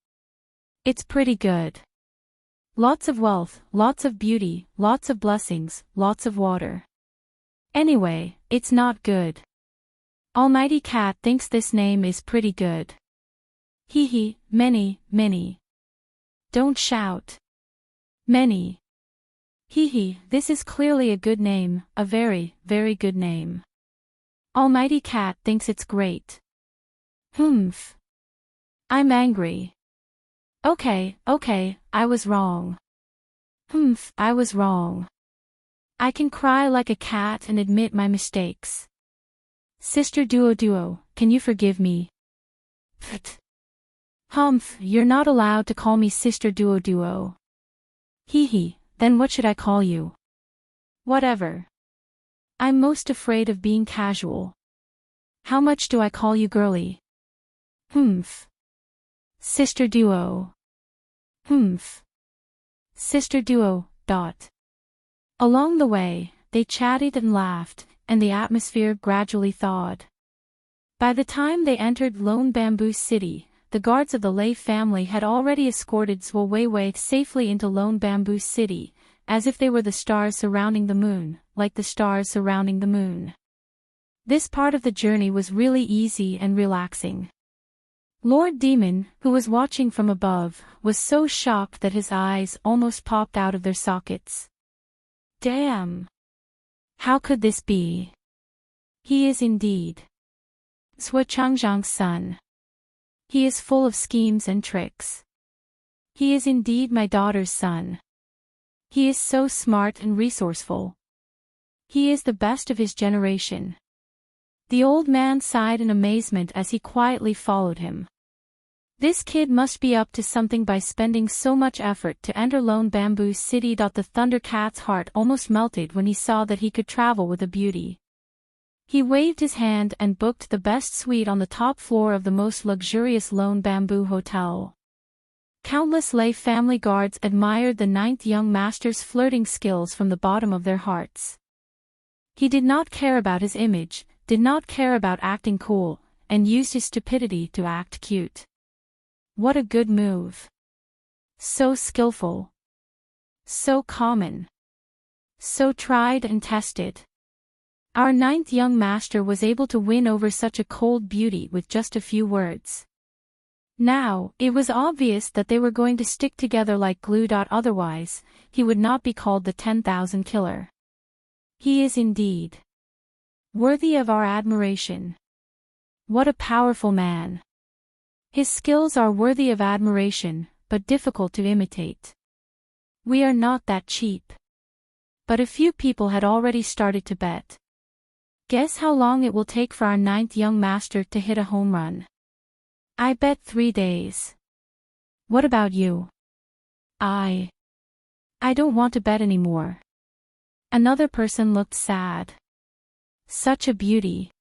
It's pretty good. Lots of wealth, lots of beauty, lots of blessings, lots of water. Anyway, it's not good. Almighty Cat thinks this name is pretty good. Hee, many, many. Don't shout. Many. Hee, this is clearly a good name, a very, very good name. Almighty Cat thinks it's great. I'm angry. Okay, I was wrong. I was wrong. I can cry like a cat and admit my mistakes. Sister Duo, can you forgive me? You're not allowed to call me Sister Duo. Hee, then what should I call you? Whatever. I'm most afraid of being casual. How much do I call you girly? Sister Duo. Sister Duo. Along the way, they chatted and laughed, and the atmosphere gradually thawed. By the time they entered Lone Bamboo City, the guards of the Lay family had already escorted Zhuo Weiwei safely into Lone Bamboo City, as if they were the stars surrounding the moon, like the stars surrounding the moon. This part of the journey was really easy and relaxing. Lord Demon, who was watching from above, was so shocked that his eyes almost popped out of their sockets. Damn! How could this be? He is indeed Zhuo Changzhang's son. He is full of schemes and tricks. He is indeed my daughter's son. He is so smart and resourceful. He is the best of his generation. The old man sighed in amazement as he quietly followed him. This kid must be up to something by spending so much effort to enter Lone Bamboo City. The Thunder Cat's heart almost melted when he saw that he could travel with a beauty. He waved his hand and booked the best suite on the top floor of the most luxurious Lone Bamboo Hotel. Countless Lay family guards admired the ninth young master's flirting skills from the bottom of their hearts. He did not care about his image, did not care about acting cool, and used his stupidity to act cute. What a good move. So skillful. So common. So tried and tested. Our ninth young master was able to win over such a cold beauty with just a few words. Now, it was obvious that they were going to stick together like glue. Otherwise, he would not be called the 10,000 killer. He is indeed worthy of our admiration. What a powerful man. His skills are worthy of admiration, but difficult to imitate. We are not that cheap. But a few people had already started to bet. Guess how long it will take for our ninth young master to hit a home run? I bet 3 days. What about you? I don't want to bet anymore. Another person looked sad. Such a beauty.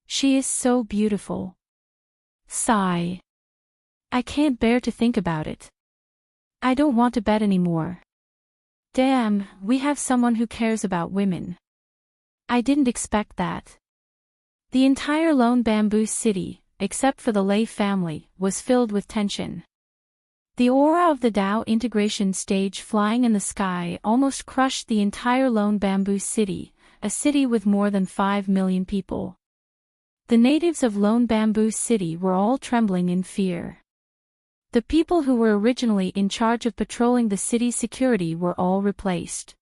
She is so beautiful. Sigh. I can't bear to think about it. I don't want to bet anymore. Damn, we have someone who cares about women. I didn't expect that. The entire Lone Bamboo City, except for the Lei family, was filled with tension. The aura of the Tao integration stage flying in the sky almost crushed the entire Lone Bamboo City, a city with more than 5 million people. The natives of Lone Bamboo City were all trembling in fear. The people who were originally in charge of patrolling the city's security were all replaced.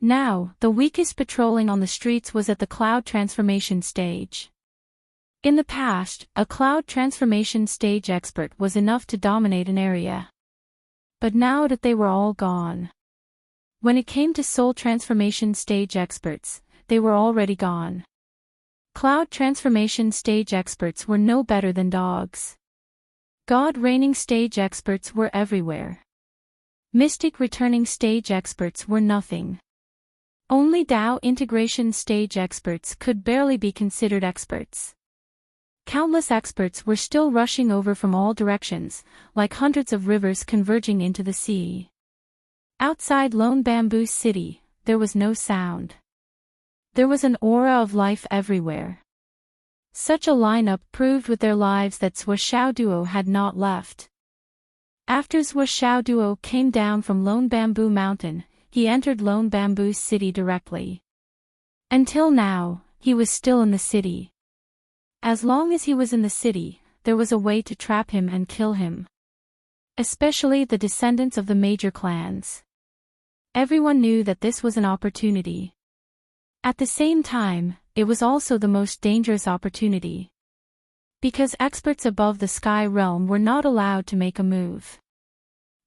Now, the weakest patrolling on the streets was at the cloud transformation stage. In the past, a cloud transformation stage expert was enough to dominate an area. But now that they were all gone. When it came to soul transformation stage experts, they were already gone. Cloud transformation stage experts were no better than dogs. God reigning stage experts were everywhere. Mystic returning stage experts were nothing. Only Tao integration stage experts could barely be considered experts. Countless experts were still rushing over from all directions, like hundreds of rivers converging into the sea. Outside Lone Bamboo City, there was no sound. There was an aura of life everywhere. Such a lineup proved with their lives that Zhuo Xiaoduo had not left. After Zhuo Xiaoduo came down from Lone Bamboo Mountain, he entered Lone Bamboo City directly. Until now, he was still in the city. As long as he was in the city, there was a way to trap him and kill him. Especially the descendants of the major clans. Everyone knew that this was an opportunity. At the same time, it was also the most dangerous opportunity. Because experts above the sky realm were not allowed to make a move.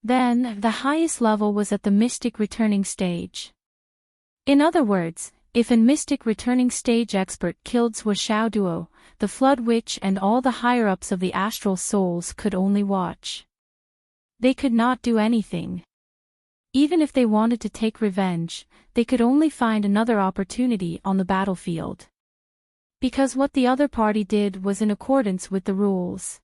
Then, the highest level was at the mystic returning stage. In other words, if a mystic returning stage expert killed Zhuo Xiaoduo, the Flood Witch and all the higher-ups of the astral souls could only watch. They could not do anything. Even if they wanted to take revenge, they could only find another opportunity on the battlefield. Because what the other party did was in accordance with the rules.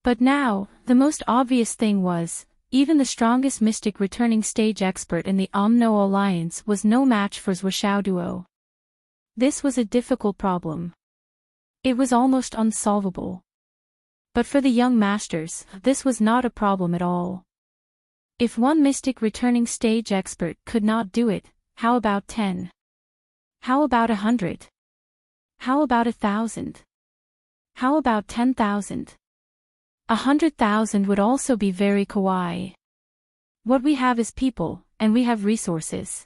But now, the most obvious thing was, even the strongest mystic returning stage expert in the Umno Alliance was no match for Zhuo Xiaoduo. This was a difficult problem. It was almost unsolvable. But for the young masters, this was not a problem at all. If one mystic returning stage expert could not do it, how about 10? How about 100? How about 1,000? How about 10,000? 100,000 would also be very kawaii. What we have is people, and we have resources.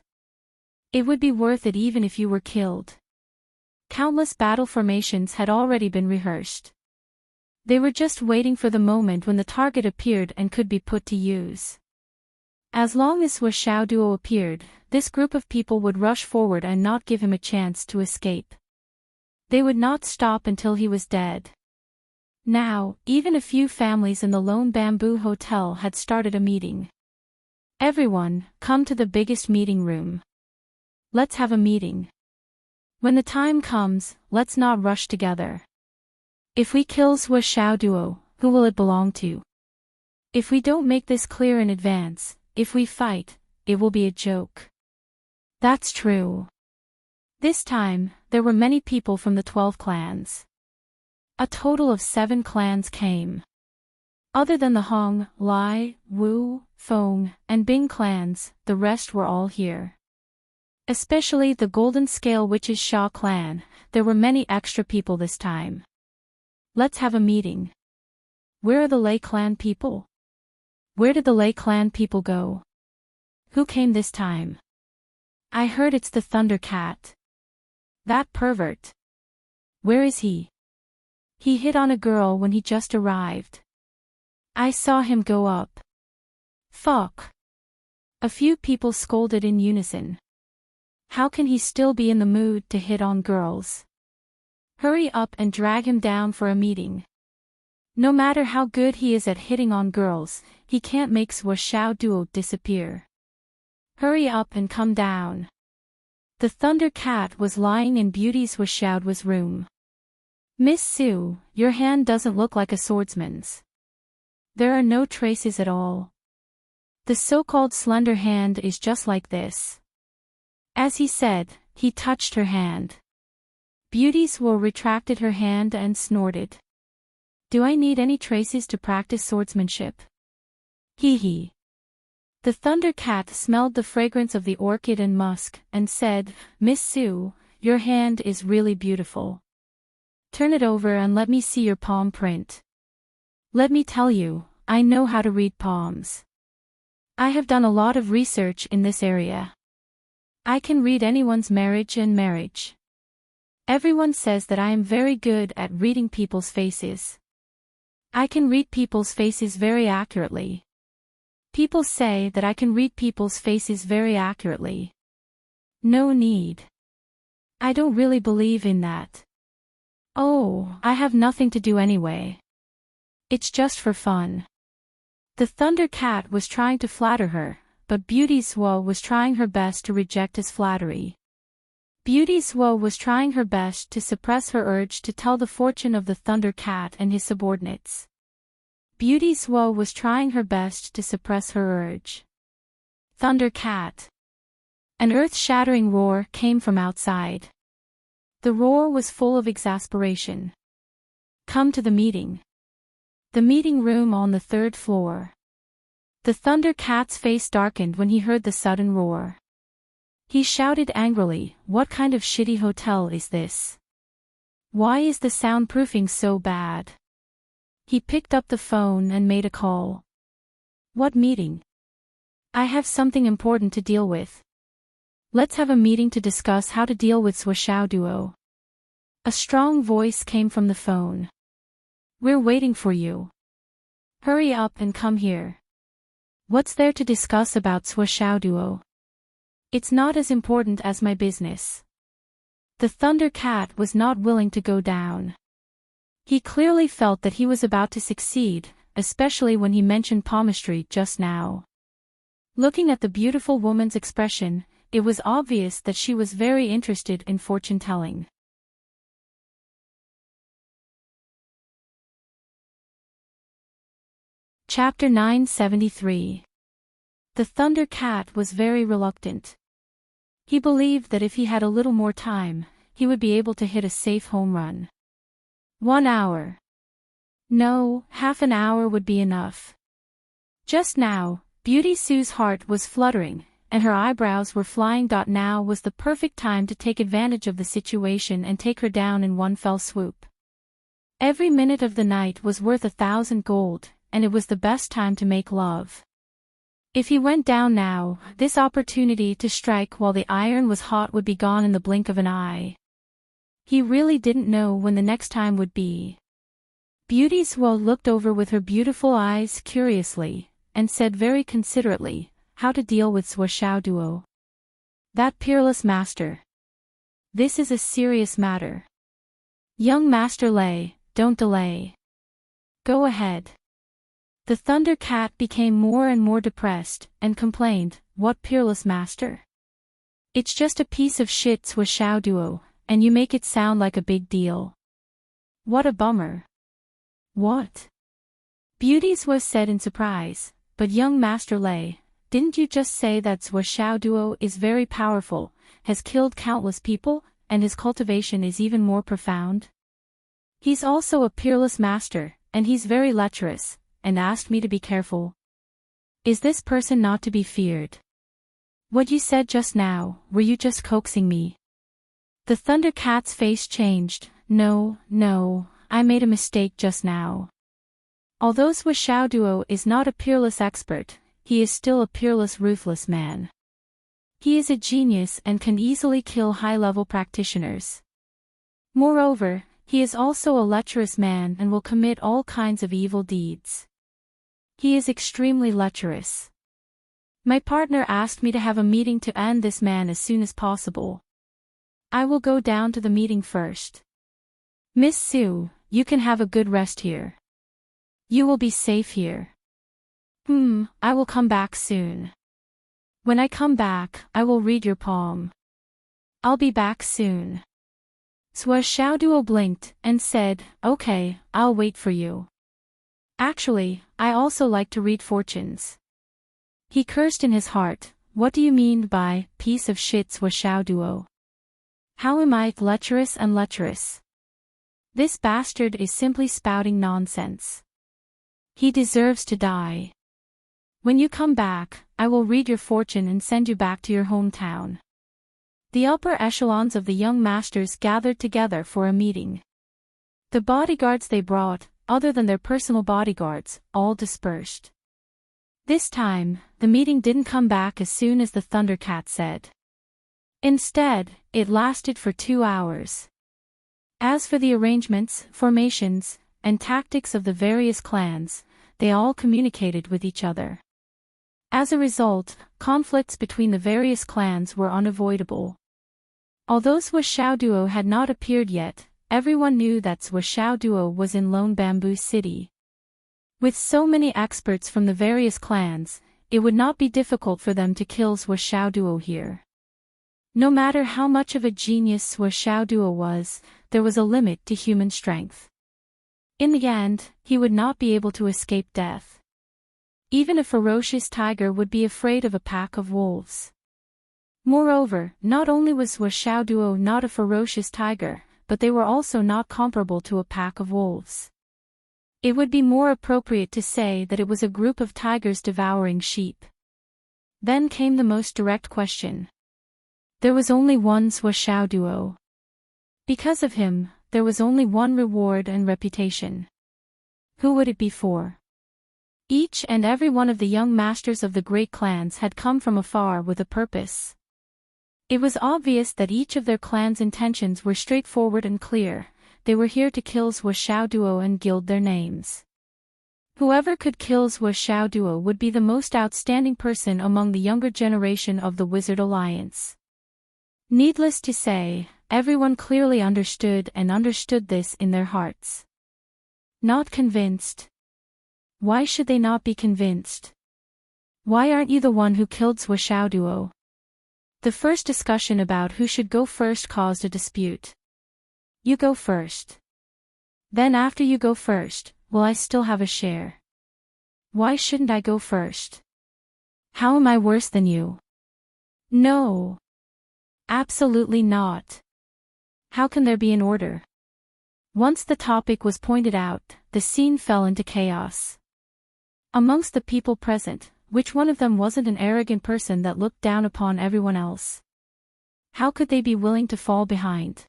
It would be worth it even if you were killed. Countless battle formations had already been rehearsed. They were just waiting for the moment when the target appeared and could be put to use. As long as Zhuo Xiaoduo appeared, this group of people would rush forward and not give him a chance to escape. They would not stop until he was dead. Now, even a few families in the Lone Bamboo Hotel had started a meeting. Everyone, come to the biggest meeting room. Let's have a meeting. When the time comes, let's not rush together. If we kill Zhuo Xiaoduo, who will it belong to? If we don't make this clear in advance, if we fight, it will be a joke. That's true. This time, there were many people from the 12 clans. A total of 7 clans came. Other than the Hong, Lai, Wu, Feng, and Bing clans, the rest were all here. Especially the Golden Scale Witches Shaw clan, there were many extra people this time. Let's have a meeting. Where are the Lay clan people? Where did the Lay clan people go? Who came this time? I heard it's the Thunder Cat. That pervert. Where is he? He hit on a girl when he just arrived. I saw him go up. Fuck. A few people scolded in unison. How can he still be in the mood to hit on girls? Hurry up and drag him down for a meeting. No matter how good he is at hitting on girls, he can't make Swashao Duo disappear. Hurry up and come down. The Thunder Cat was lying in Beauty Swashao's room. Miss Sue, your hand doesn't look like a swordsman's. There are no traces at all. The so-called slender hand is just like this. As he said, he touched her hand. Beauty Swo retracted her hand and snorted. Do I need any traces to practice swordsmanship? Hee hee. The Thunder Cat smelled the fragrance of the orchid and musk, and said, Miss Sue, your hand is really beautiful. Turn it over and let me see your palm print. Let me tell you, I know how to read palms. I have done a lot of research in this area. I can read anyone's marriage and marriage. Everyone says that I am very good at reading people's faces. I can read people's faces very accurately. People say that I can read people's faces very accurately. No need. I don't really believe in that. Oh, I have nothing to do anyway. It's just for fun. The Thunder Cat was trying to flatter her, but Beauty Swo was trying her best to reject his flattery. Beauty Swo was trying her best to suppress her urge to tell the fortune of the Thunder Cat and his subordinates. Beauty Swo was trying her best to suppress her urge. Thunder Cat. An earth-shattering roar came from outside. The roar was full of exasperation. Come to the meeting. The meeting room on the 3rd floor. The Thunder Cat's face darkened when he heard the sudden roar. He shouted angrily, what kind of shitty hotel is this? Why is the soundproofing so bad? He picked up the phone and made a call. What meeting? I have something important to deal with. Let's have a meeting to discuss how to deal with Swashao Duo. A strong voice came from the phone. We're waiting for you. Hurry up and come here. What's there to discuss about Swashao Duo? It's not as important as my business. The Thunder Cat was not willing to go down. He clearly felt that he was about to succeed, especially when he mentioned palmistry just now. Looking at the beautiful woman's expression, it was obvious that she was very interested in fortune-telling. Chapter 973. The Thunder Cat was very reluctant. He believed that if he had a little more time, he would be able to hit a safe home run. 1 hour. No, half an hour would be enough. Just now, Beauty Sue's heart was fluttering, and her eyebrows were flying. Now was the perfect time to take advantage of the situation and take her down in one fell swoop. Every minute of the night was worth 1,000 gold, and it was the best time to make love. If he went down now, this opportunity to strike while the iron was hot would be gone in the blink of an eye. He really didn't know when the next time would be. Beauty Swo looked over with her beautiful eyes curiously, and said very considerately, how to deal with Swashao Duo. That peerless master. This is a serious matter. Young Master Lay, don't delay. Go ahead. The Thunder Cat became more and more depressed, and complained, what peerless master? It's just a piece of shit Swashao Duo, and you make it sound like a big deal. What a bummer. What? Beauties was said in surprise, but young Master Lay, didn't you just say that Swashao Duo is very powerful, has killed countless people, and his cultivation is even more profound? He's also a peerless master, and he's very lecherous, and asked me to be careful. Is this person not to be feared? What you said just now, were you just coaxing me? The Thundercat's face changed. No, I made a mistake just now. Although Xiaoduo is not a peerless expert, he is still a peerless ruthless man. He is a genius and can easily kill high-level practitioners. Moreover, he is also a lecherous man and will commit all kinds of evil deeds. He is extremely lecherous. My partner asked me to have a meeting to end this man as soon as possible. I will go down to the meeting first. Miss Sue, you can have a good rest here. You will be safe here. I will come back soon. When I come back, I will read your poem. I'll be back soon. Xiaoduo blinked and said, Okay, I'll wait for you. Actually, I also like to read fortunes. He cursed in his heart. What do you mean by, piece of shit Xiaoduo? How am I lecherous and lecherous? This bastard is simply spouting nonsense. He deserves to die. When you come back, I will read your fortune and send you back to your hometown. The upper echelons of the young masters gathered together for a meeting. The bodyguards they brought, other than their personal bodyguards, all dispersed. This time, the meeting didn't come back as soon as the Thundercat said. Instead, it lasted for 2 hours. As for the arrangements, formations, and tactics of the various clans, they all communicated with each other. As a result, conflicts between the various clans were unavoidable. Although Xiaoduo had not appeared yet, everyone knew that Xiaoduo was in Lone Bamboo City. With so many experts from the various clans, it would not be difficult for them to kill Xiaoduo here. No matter how much of a genius Xiaoduo was, there was a limit to human strength. In the end, he would not be able to escape death. Even a ferocious tiger would be afraid of a pack of wolves. Moreover, not only was Xiaoduo not a ferocious tiger, but they were also not comparable to a pack of wolves. It would be more appropriate to say that it was a group of tigers devouring sheep. Then came the most direct question. There was only one Xiaoduo. Because of him, there was only one reward and reputation. Who would it be for? Each and every one of the young masters of the great clans had come from afar with a purpose. It was obvious that each of their clan's intentions were straightforward and clear. They were here to kill Xiaoduo and gild their names. Whoever could kill Xiaoduo would be the most outstanding person among the younger generation of the Wizard Alliance. Needless to say, everyone clearly understood this in their hearts. Not convinced. Why should they not be convinced? Why aren't you the one who killed Xiaoduo? The first discussion about who should go first caused a dispute. You go first. Then after you go first, will I still have a share? Why shouldn't I go first? How am I worse than you? No. Absolutely not. How can there be an order? Once the topic was pointed out, the scene fell into chaos. Amongst the people present, which one of them wasn't an arrogant person that looked down upon everyone else? How could they be willing to fall behind?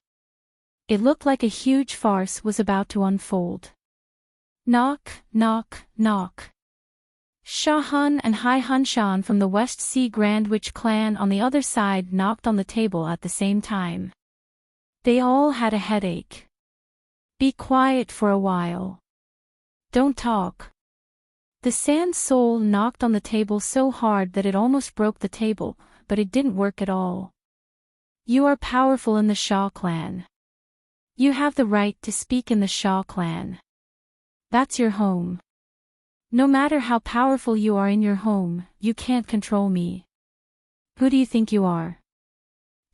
It looked like a huge farce was about to unfold. Knock, knock, knock. Sha Hun and Hai Hun Shan from the West Sea Grand Witch clan on the other side knocked on the table at the same time. They all had a headache. Be quiet for a while. Don't talk. The Sand Soul knocked on the table so hard that it almost broke the table, but it didn't work at all. You are powerful in the Sha clan. You have the right to speak in the Sha clan. That's your home. No matter how powerful you are in your home, you can't control me. Who do you think you are?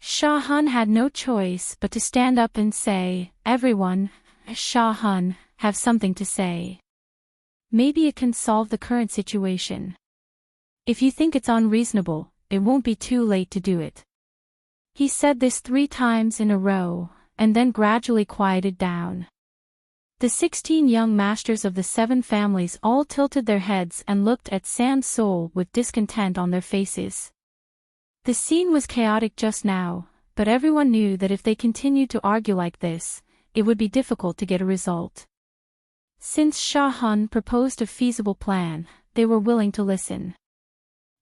Sha Hun had no choice but to stand up and say, everyone, Sha Hun, have something to say. Maybe it can solve the current situation. If you think it's unreasonable, it won't be too late to do it. He said this 3 times in a row, and then gradually quieted down. The 16 young masters of the 7 families all tilted their heads and looked at Sand Soul with discontent on their faces. The scene was chaotic just now, but everyone knew that if they continued to argue like this, it would be difficult to get a result. Since Shah Hun proposed a feasible plan, they were willing to listen.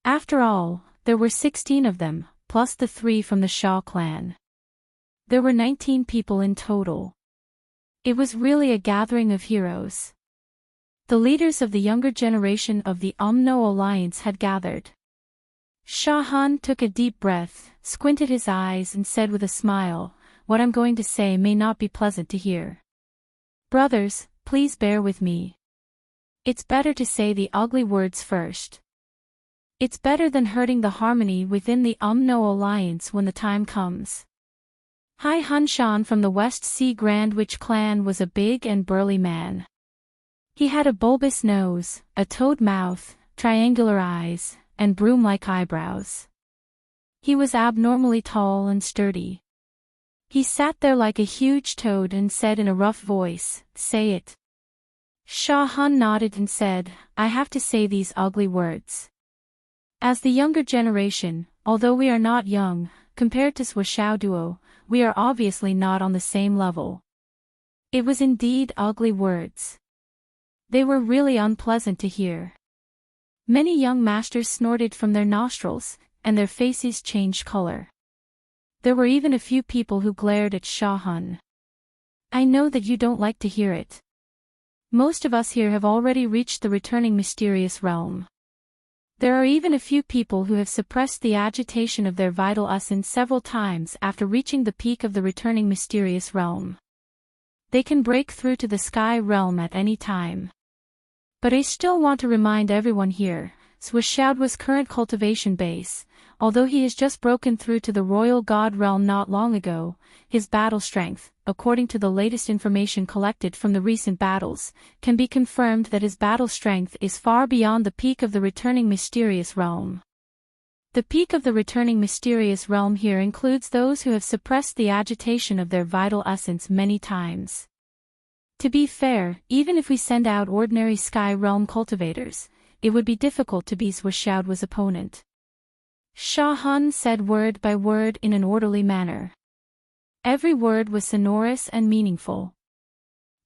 After all, there were 16 of them, plus the 3 from the Shah clan. There were 19 people in total. It was really a gathering of heroes. The leaders of the younger generation of the Umno Alliance had gathered. Shah Hun took a deep breath, squinted his eyes and said with a smile, "What I'm going to say may not be pleasant to hear. Brothers, please bear with me. It's better to say the ugly words first. It's better than hurting the harmony within the Umno Alliance when the time comes." Hai Hunshan from the West Sea Grand Witch clan was a big and burly man. He had a bulbous nose, a toad mouth, triangular eyes, and broom-like eyebrows. He was abnormally tall and sturdy. He sat there like a huge toad and said in a rough voice, "Say it." Shah Hun nodded and said, "I have to say these ugly words. As the younger generation, although we are not young, compared to Swashao Duo, we are obviously not on the same level." It was indeed ugly words. They were really unpleasant to hear. Many young masters snorted from their nostrils, and their faces changed color. There were even a few people who glared at Shah Hun. "I know that you don't like to hear it. Most of us here have already reached the returning mysterious realm. There are even a few people who have suppressed the agitation of their vital essence several times after reaching the peak of the returning mysterious realm. They can break through to the sky realm at any time. But I still want to remind everyone here, Swashaudua's current cultivation base, although he has just broken through to the royal god realm not long ago, his battle strength, according to the latest information collected from the recent battles, can be confirmed that his battle strength is far beyond the peak of the returning mysterious realm. The peak of the returning mysterious realm here includes those who have suppressed the agitation of their vital essence many times. To be fair, even if we send out ordinary sky realm cultivators, it would be difficult to be Swashaudua's opponent. Shah Hun said word by word in an orderly manner. Every word was sonorous and meaningful.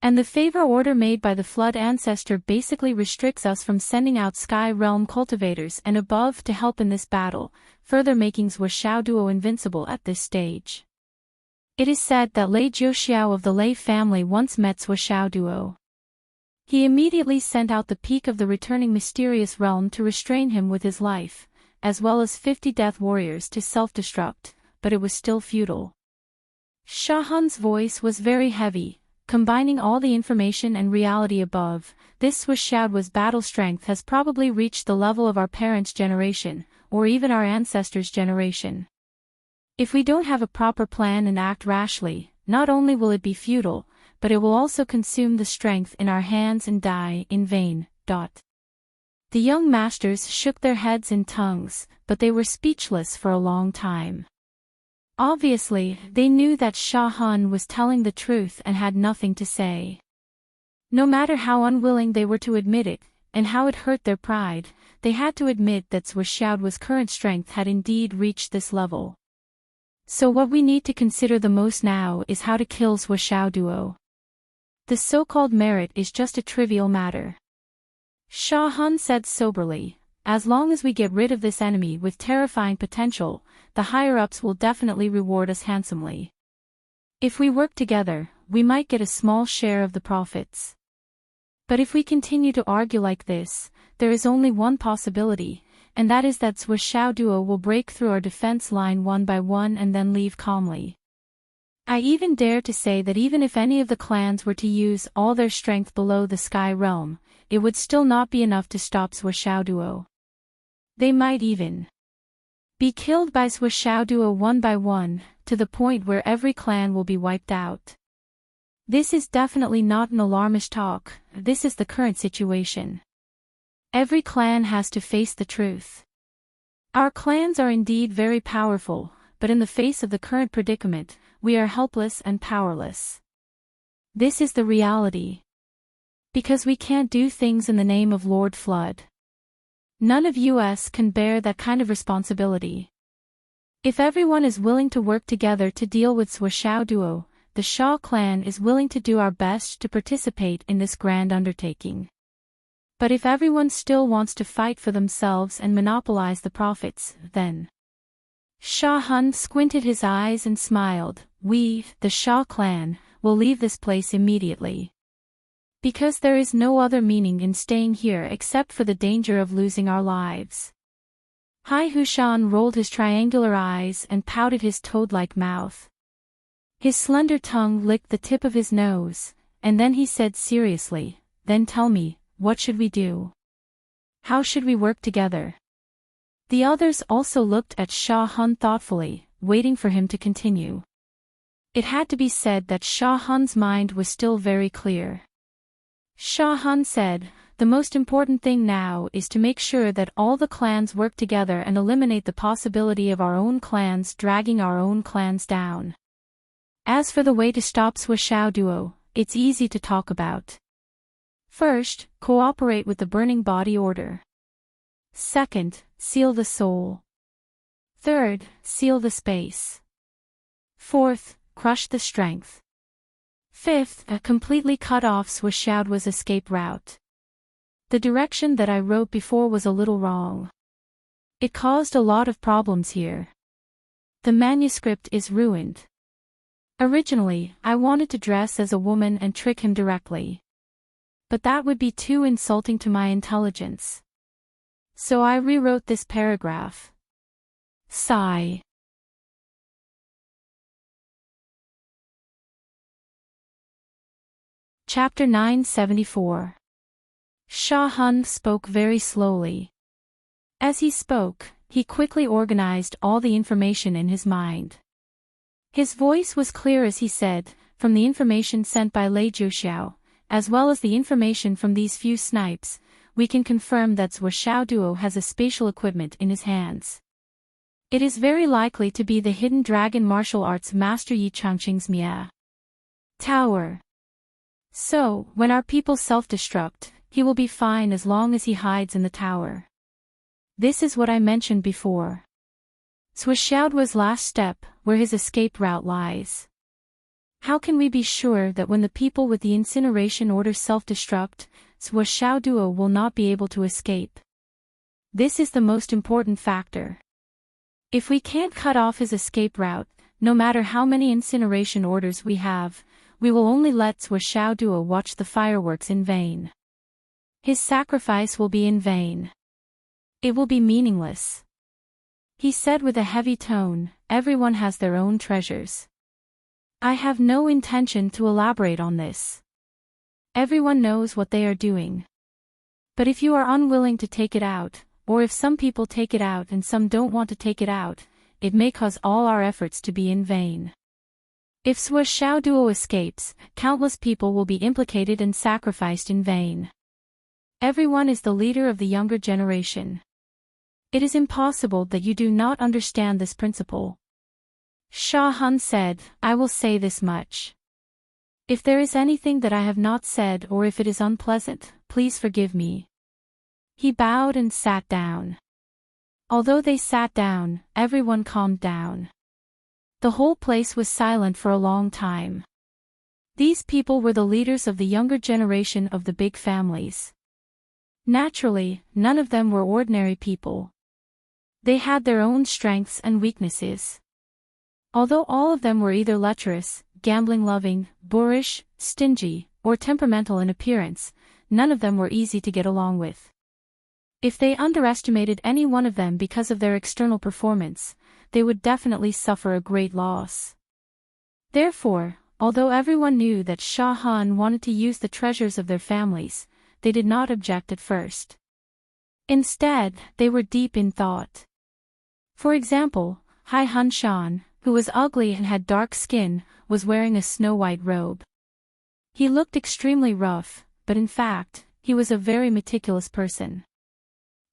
And the favor order made by the Flood Ancestor basically restricts us from sending out sky realm cultivators and above to help in this battle, further making Swashauduo invincible at this stage. It is said that Lei Jiuxiao of the Lei family once met Swashauduo. He immediately sent out the peak of the returning mysterious realm to restrain him with his life, as well as 50 death warriors to self-destruct, but it was still futile. Shah Hun's voice was very heavy, combining all the information and reality above. This Swashaudua's battle strength has probably reached the level of our parents' generation, or even our ancestors' generation. If we don't have a proper plan and act rashly, not only will it be futile, but it will also consume the strength in our hands and die in vain. The young masters shook their heads in tongues, but they were speechless for a long time. Obviously, they knew that Shah Hun was telling the truth and had nothing to say. No matter how unwilling they were to admit it, and how it hurt their pride, they had to admit that Swashaudua's current strength had indeed reached this level. So what we need to consider the most now is how to kill Swashauduo. The so-called merit is just a trivial matter. Shah Hun said soberly, "As long as we get rid of this enemy with terrifying potential, the higher-ups will definitely reward us handsomely. If we work together, we might get a small share of the profits. But if we continue to argue like this, there is only one possibility, and that is that Swashauduo will break through our defense line one by one and then leave calmly. I even dare to say that even if any of the clans were to use all their strength below the sky realm, it would still not be enough to stop Swashauduo. They might even be killed by Swashauduo one by one, to the point where every clan will be wiped out. This is definitely not an alarmist talk, this is the current situation. Every clan has to face the truth. Our clans are indeed very powerful, but in the face of the current predicament, we are helpless and powerless. This is the reality. Because we can't do things in the name of Lord Flood. None of us can bear that kind of responsibility. If everyone is willing to work together to deal with Swa Duo, the Shaw clan is willing to do our best to participate in this grand undertaking. But if everyone still wants to fight for themselves and monopolize the profits, then... Shah Hun squinted his eyes and smiled. We, the Shaw clan, will leave this place immediately. Because there is no other meaning in staying here except for the danger of losing our lives. Hai Hushan rolled his triangular eyes and pouted his toad-like mouth. His slender tongue licked the tip of his nose, and then he said seriously, "Then tell me, what should we do? How should we work together?" The others also looked at Shah Hun thoughtfully, waiting for him to continue. It had to be said that Shah Hun's mind was still very clear. Shah Hun said, "The most important thing now is to make sure that all the clans work together and eliminate the possibility of our own clans dragging our own clans down. As for the way to stop Swa Duo, it's easy to talk about. First, cooperate with the burning body order. Second, seal the soul. Third, seal the space. Fourth, crush the strength. Fifth, completely cut off Swa escape route. The direction that I wrote before was a little wrong. It caused a lot of problems here. The manuscript is ruined. Originally, I wanted to dress as a woman and trick him directly. But that would be too insulting to my intelligence. So I rewrote this paragraph." Sigh. Chapter 974. Shah Hun spoke very slowly. As he spoke, he quickly organized all the information in his mind. His voice was clear as he said, "From the information sent by Lei Jiuxiao, as well as the information from these few snipes, we can confirm that Swa Duo has a spatial equipment in his hands. It is very likely to be the hidden dragon martial arts master Yi Changqing's Mia Tower. So, when our people self-destruct, he will be fine as long as he hides in the tower. This is what I mentioned before. Swa last step, where his escape route lies. How can we be sure that when the people with the incineration order self-destruct, Swa Duo will not be able to escape? This is the most important factor. If we can't cut off his escape route, no matter how many incineration orders we have, we will only let Swa Duo watch the fireworks in vain. His sacrifice will be in vain. It will be meaningless." He said with a heavy tone, "Everyone has their own treasures. I have no intention to elaborate on this. Everyone knows what they are doing. But if you are unwilling to take it out, or if some people take it out and some don't want to take it out, it may cause all our efforts to be in vain. If Swa Duo escapes, countless people will be implicated and sacrificed in vain. Everyone is the leader of the younger generation. It is impossible that you do not understand this principle." Shah Hun said, "I will say this much. If there is anything that I have not said or if it is unpleasant, please forgive me." He bowed and sat down. Although they sat down, everyone calmed down. The whole place was silent for a long time. These people were the leaders of the younger generation of the big families. Naturally, none of them were ordinary people. They had their own strengths and weaknesses. Although all of them were either lecherous, gambling-loving, boorish, stingy, or temperamental in appearance, none of them were easy to get along with. If they underestimated any one of them because of their external performance, they would definitely suffer a great loss. Therefore, although everyone knew that Shah Hun wanted to use the treasures of their families, they did not object at first. Instead, they were deep in thought. For example, Hai Hun Shan, who was ugly and had dark skin, was wearing a snow-white robe. He looked extremely rough, but in fact, he was a very meticulous person.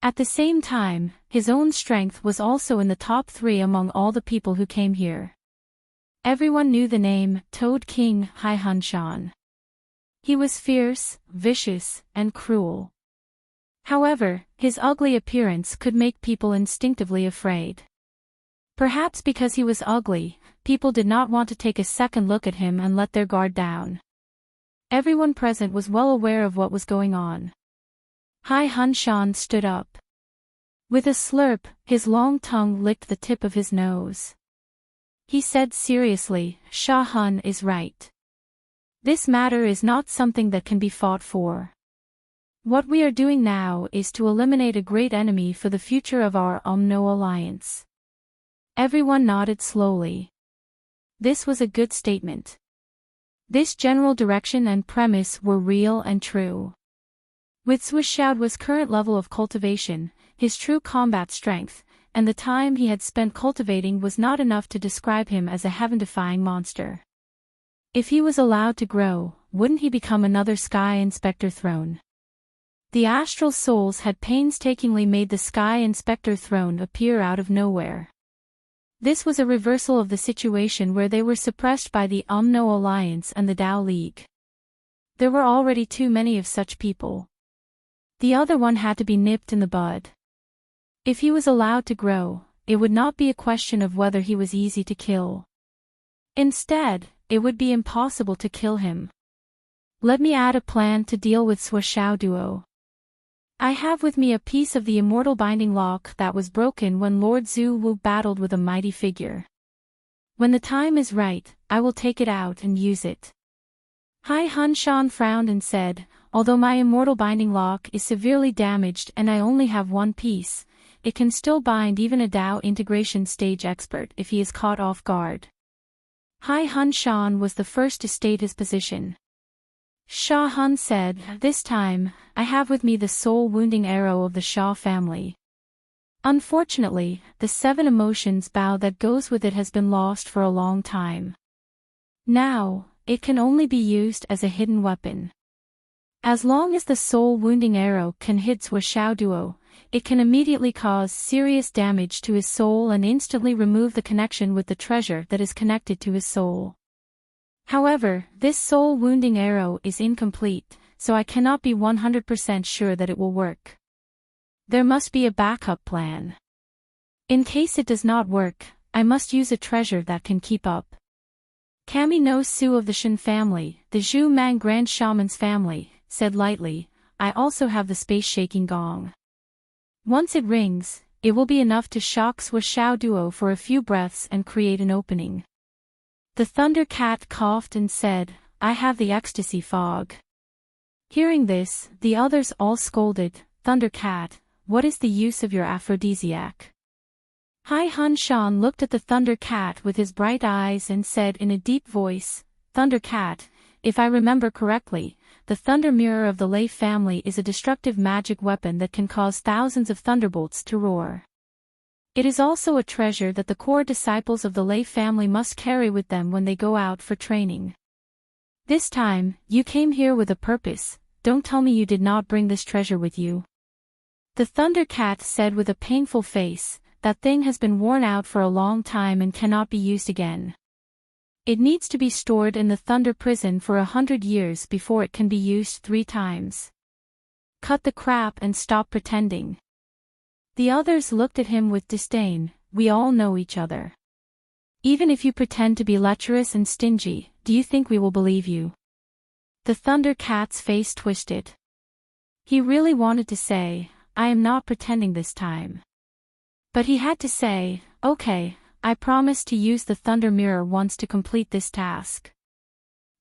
At the same time, his own strength was also in the top 3 among all the people who came here. Everyone knew the name Toad King Hai Hun Shan. He was fierce, vicious, and cruel. However, his ugly appearance could make people instinctively afraid. Perhaps because he was ugly, people did not want to take a second look at him and let their guard down. Everyone present was well aware of what was going on. Hai Hun Shan stood up. With a slurp, his long tongue licked the tip of his nose. He said seriously, Sha Hun is right. This matter is not something that can be fought for. What we are doing now is to eliminate a great enemy for the future of our Umno alliance. Everyone nodded slowly. This was a good statement. This general direction and premise were real and true. With Swishaoduo's current level of cultivation, his true combat strength, and the time he had spent cultivating was not enough to describe him as a heaven-defying monster. If he was allowed to grow, wouldn't he become another Sky Inspector throne? The astral souls had painstakingly made the Sky Inspector throne appear out of nowhere. This was a reversal of the situation where they were suppressed by the Umno Alliance and the Tao League. There were already too many of such people. The other one had to be nipped in the bud. If he was allowed to grow, it would not be a question of whether he was easy to kill. Instead, it would be impossible to kill him. Let me add a plan to deal with Swishaoduo. I have with me a piece of the immortal binding lock that was broken when Lord Zhu Wu battled with a mighty figure. When the time is right, I will take it out and use it. Hai Hun Shan frowned and said, although my immortal binding lock is severely damaged and I only have one piece, it can still bind even a Dao integration stage expert if he is caught off guard. Hai Hun Shan was the first to state his position. Sha Hun said, this time, I have with me the soul-wounding arrow of the Sha family. Unfortunately, the 7 emotions bow that goes with it has been lost for a long time. Now, it can only be used as a hidden weapon. As long as the soul-wounding arrow can hit Swishaoduo, it can immediately cause serious damage to his soul and instantly remove the connection with the treasure that is connected to his soul. However, this soul-wounding arrow is incomplete, so I cannot be 100% sure that it will work. There must be a backup plan. In case it does not work, I must use a treasure that can keep up. Kami no Su of the Shen family, the Zhu Mang Grand Shaman's family, said lightly, I also have the space-shaking gong. Once it rings, it will be enough to shock Swishaoduo for a few breaths and create an opening. The Thunder Cat coughed and said, I have the ecstasy fog. Hearing this, the others all scolded, Thunder Cat, what is the use of your aphrodisiac? Hai Hun Shan looked at the Thunder Cat with his bright eyes and said in a deep voice, Thunder Cat, if I remember correctly, the Thunder Mirror of the Lei family is a destructive magic weapon that can cause thousands of thunderbolts to roar. It is also a treasure that the core disciples of the Lei family must carry with them when they go out for training. This time, you came here with a purpose, don't tell me you did not bring this treasure with you. The Thunder Cat said with a painful face, that thing has been worn out for a long time and cannot be used again. It needs to be stored in the Thunder Prison for 100 years before it can be used 3 times. Cut the crap and stop pretending. The others looked at him with disdain, we all know each other. Even if you pretend to be lecherous and stingy, do you think we will believe you? The Thunder Cat's face twisted. He really wanted to say, I am not pretending this time. But he had to say, okay, I promise to use the Thunder Mirror once to complete this task.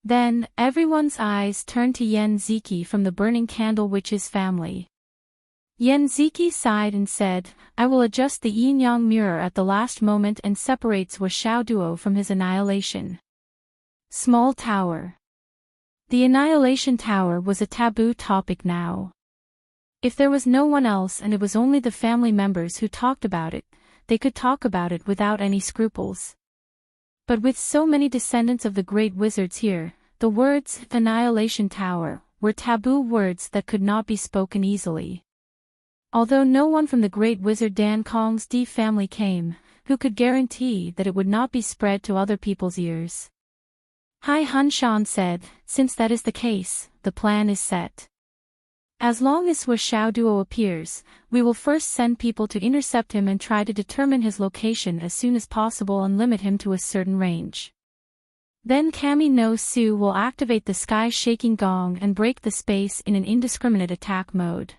Then, everyone's eyes turned to Yen Ziki from the Burning Candle Witch's family. Yen Ziki sighed and said, I will adjust the yin-yang mirror at the last moment and separate Swishaoduo from his annihilation. Small Tower. The Annihilation Tower was a taboo topic now. If there was no one else and it was only the family members who talked about it, they could talk about it without any scruples. But with so many descendants of the great wizards here, the words, Annihilation Tower, were taboo words that could not be spoken easily. Although no one from the great wizard Dan Kong's D family came, who could guarantee that it would not be spread to other people's ears? Hai Hun Shan said, since that is the case, the plan is set. As long as Xiao Duo appears, we will first send people to intercept him and try to determine his location as soon as possible and limit him to a certain range. Then Kami no Su will activate the sky-shaking gong and break the space in an indiscriminate attack mode.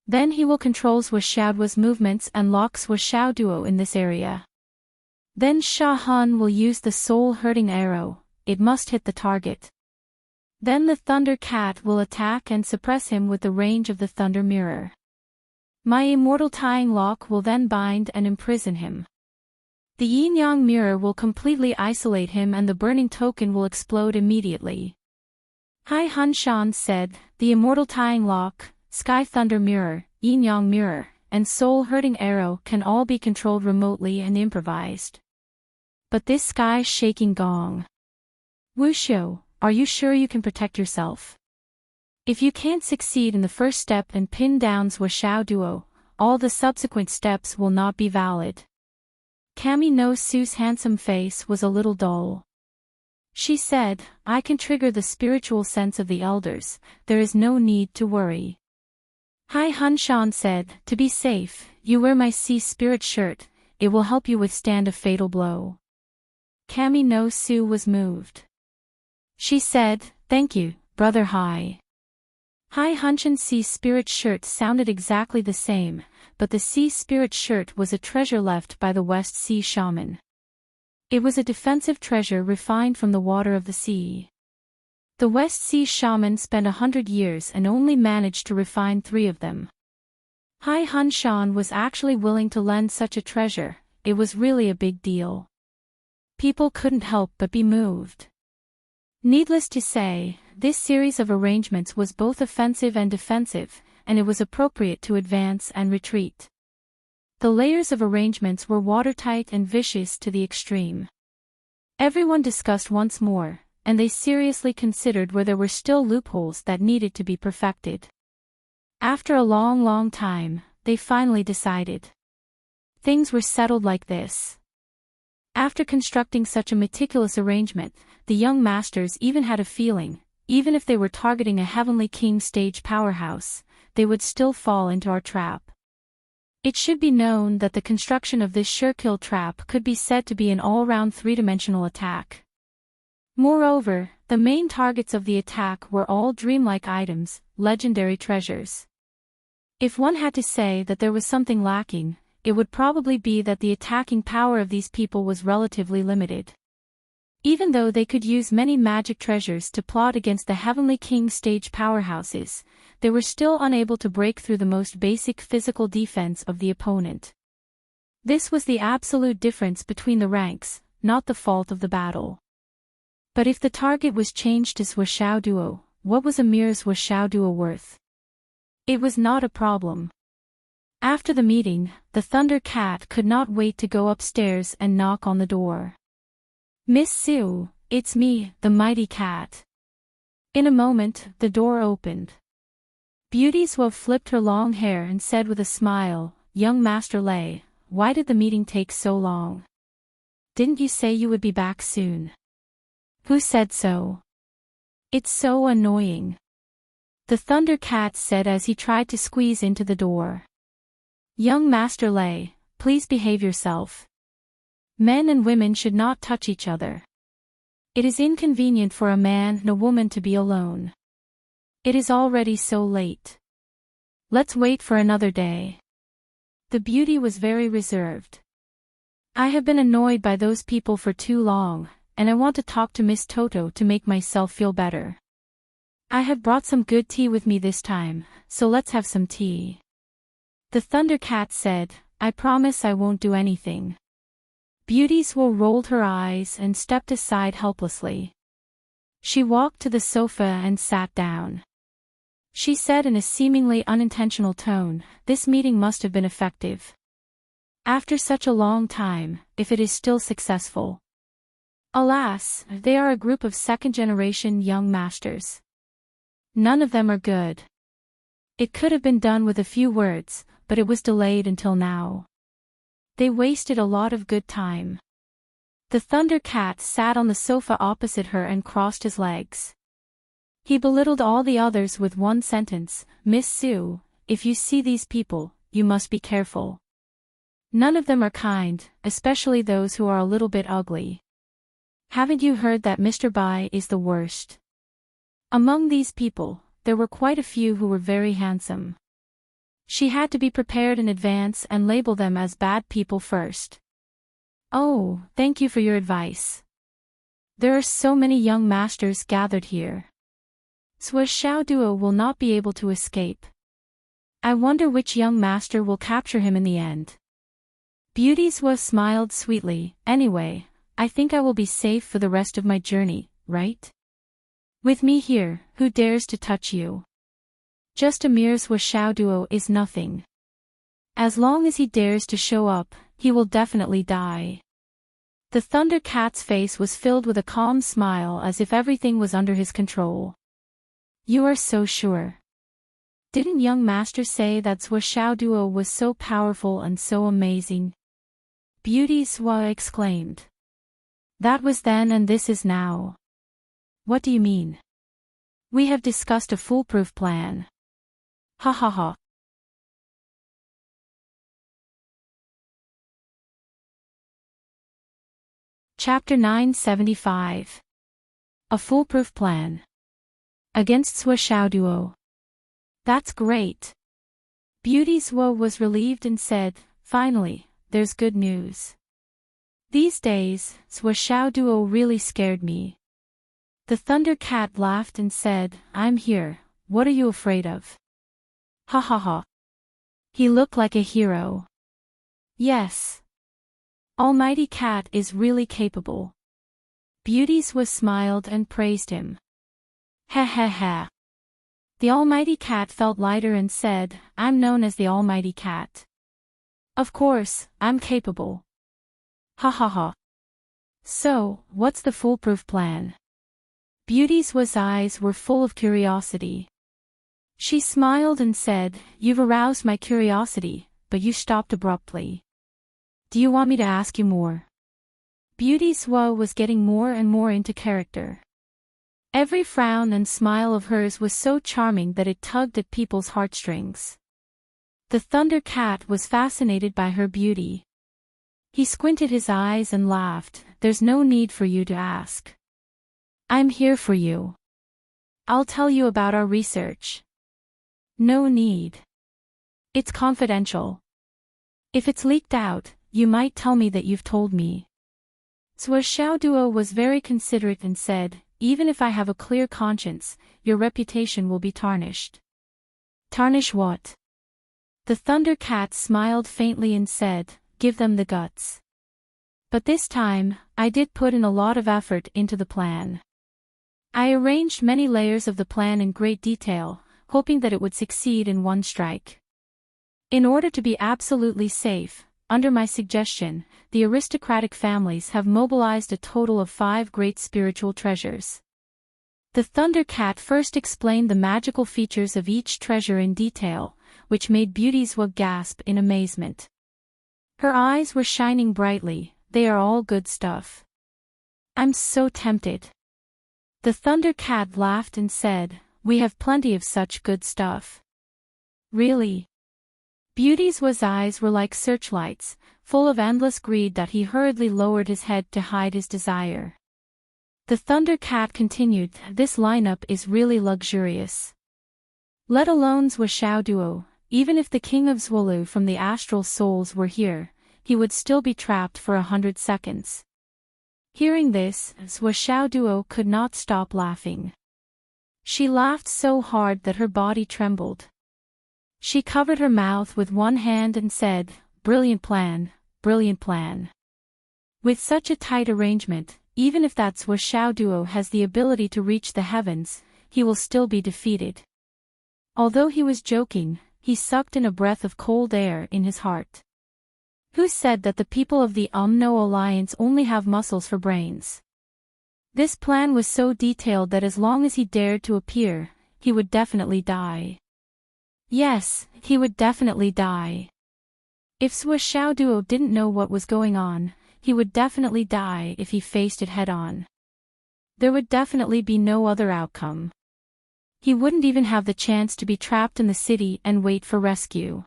Then he will control Xiao Duo's movements and lock Xiao Duo in this area. Then Sha Han will use the soul-hurting arrow, it must hit the target. Then the Thunder Cat will attack and suppress him with the range of the Thunder Mirror. My immortal tying lock will then bind and imprison him. The Yin-Yang Mirror will completely isolate him and the burning token will explode immediately. Hai Hun Shan said, the immortal tying lock, Sky Thunder Mirror, Yin-Yang Mirror, and soul-hurting arrow can all be controlled remotely and improvised. But this sky-shaking gong. Wuxiu, are you sure you can protect yourself? If you can't succeed in the first step and pin down Xiao Duo, all the subsequent steps will not be valid. Kami no Su's handsome face was a little dull. She said, I can trigger the spiritual sense of the elders, there is no need to worry. Hai Hun Shan said, to be safe, you wear my sea spirit shirt, it will help you withstand a fatal blow. Kami no Su was moved. She said, thank you, Brother Hai. Hai Hunshan's sea spirit shirt sounded exactly the same, but the sea spirit shirt was a treasure left by the West Sea shaman. It was a defensive treasure refined from the water of the sea. The West Sea shaman spent 100 years and only managed to refine 3 of them. Hai Hun Shan was actually willing to lend such a treasure, it was really a big deal. People couldn't help but be moved. Needless to say, this series of arrangements was both offensive and defensive, and it was appropriate to advance and retreat. The layers of arrangements were watertight and vicious to the extreme. Everyone discussed once more, and they seriously considered where there were still loopholes that needed to be perfected. After a long time, they finally decided. Things were settled like this. After constructing such a meticulous arrangement, the young masters even had a feeling, even if they were targeting a Heavenly King stage powerhouse, they would still fall into our trap. It should be known that the construction of this sure-kill trap could be said to be an all-round 3-dimensional attack. Moreover, the main targets of the attack were all dreamlike items, legendary treasures. If one had to say that there was something lacking, it would probably be that the attacking power of these people was relatively limited. Even though they could use many magic treasures to plot against the Heavenly King stage powerhouses, they were still unable to break through the most basic physical defense of the opponent. This was the absolute difference between the ranks, not the fault of the battle. But if the target was changed to Xiao Duo, what was a mere Xiao Duo worth? It was not a problem. After the meeting, the Thunder Cat could not wait to go upstairs and knock on the door. Miss Su, it's me, the mighty cat. In a moment, the door opened. Beauty Swa flipped her long hair and said with a smile, young Master Lei, why did the meeting take so long? Didn't you say you would be back soon? Who said so? It's so annoying. The Thunder Cat said as he tried to squeeze into the door. Young Master Lei, please behave yourself. Men and women should not touch each other. It is inconvenient for a man and a woman to be alone. It is already so late. Let's wait for another day. The beauty was very reserved. I have been annoyed by those people for too long, and I want to talk to Miss Toto to make myself feel better. I have brought some good tea with me this time, so let's have some tea. The Thunder Cat said, I promise I won't do anything. Beauty Swa rolled her eyes and stepped aside helplessly. She walked to the sofa and sat down. She said in a seemingly unintentional tone, this meeting must have been effective. After such a long time, if it is still successful. Alas, they are a group of second-generation young masters. None of them are good. It could have been done with a few words, but it was delayed until now. They wasted a lot of good time. The Thunder Cat sat on the sofa opposite her and crossed his legs. He belittled all the others with one sentence, "Miss Sue, if you see these people, you must be careful. None of them are kind, especially those who are a little bit ugly. Haven't you heard that Mr. Bai is the worst?" Among these people, there were quite a few who were very handsome. She had to be prepared in advance and label them as bad people first. "Oh, thank you for your advice. There are so many young masters gathered here. Sua Xiao Duo will not be able to escape. I wonder which young master will capture him in the end." Beauty Sua smiled sweetly. "Anyway, I think I will be safe for the rest of my journey, right? With me here, who dares to touch you? Just a mere Sua Xiao Duo is nothing. As long as he dares to show up, he will definitely die." The Thunder Cat's face was filled with a calm smile as if everything was under his control. "You are so sure? Didn't young master say that Sua Xiao Duo was so powerful and so amazing?" Beauty Sua exclaimed. "That was then and this is now." "What do you mean?" "We have discussed a foolproof plan." Ha ha ha. Chapter 975. A Foolproof Plan. Against Sua Xiao Duo. "That's great." Beauty Sua was relieved and said, "Finally, there's good news. These days, Sua Xiao Duo really scared me." The Thunder Cat laughed and said, "I'm here, what are you afraid of?" Ha ha ha. He looked like a hero. Yes. Almighty Cat is really capable. Beauty Sua smiled and praised him. Ha ha ha. The Almighty Cat felt lighter and said, "I'm known as the Almighty Cat. Of course, I'm capable." Ha ha ha. "So, what's the foolproof plan?" Beauty Sua's eyes were full of curiosity. She smiled and said, "You've aroused my curiosity, but you stopped abruptly. Do you want me to ask you more?" Beauty Sua was getting more and more into character. Every frown and smile of hers was so charming that it tugged at people's heartstrings. The Thunder Cat was fascinated by her beauty. He squinted his eyes and laughed. "There's no need for you to ask. I'm here for you. I'll tell you about our research." "No need. It's confidential. If it's leaked out, you might tell me that you've told me." Sua Xiao Duo was very considerate and said, "Even if I have a clear conscience, your reputation will be tarnished." "Tarnish what?" The Thunder Cat smiled faintly and said, "Give them the guts. But this time, I did put in a lot of effort into the plan. I arranged many layers of the plan in great detail, hoping that it would succeed in one strike. In order to be absolutely safe, under my suggestion, the aristocratic families have mobilized a total of 5 great spiritual treasures." The Thunder Cat first explained the magical features of each treasure in detail, which made Beauty Sua gasp in amazement. Her eyes were shining brightly. "They are all good stuff. I'm so tempted." The Thunder Cat laughed and said, "We have plenty of such good stuff." "Really?" Beauty Sua's eyes were like searchlights, full of endless greed that he hurriedly lowered his head to hide his desire. The Thunder Cat continued, "This lineup is really luxurious. Let alone Sua Xiao Duo, even if the King of Zwolu from the astral souls were here, he would still be trapped for 100 seconds. Hearing this, Sua Xiao Duo could not stop laughing. She laughed so hard that her body trembled. She covered her mouth with one hand and said, "Brilliant plan, brilliant plan." With such a tight arrangement, even if that Sua Xiao Duo has the ability to reach the heavens, he will still be defeated. Although he was joking, he sucked in a breath of cold air in his heart. Who said that the people of the No Alliance only have muscles for brains? This plan was so detailed that as long as he dared to appear, he would definitely die. Yes, he would definitely die. If Sua Xiao Duo didn't know what was going on, he would definitely die if he faced it head-on. There would definitely be no other outcome. He wouldn't even have the chance to be trapped in the city and wait for rescue.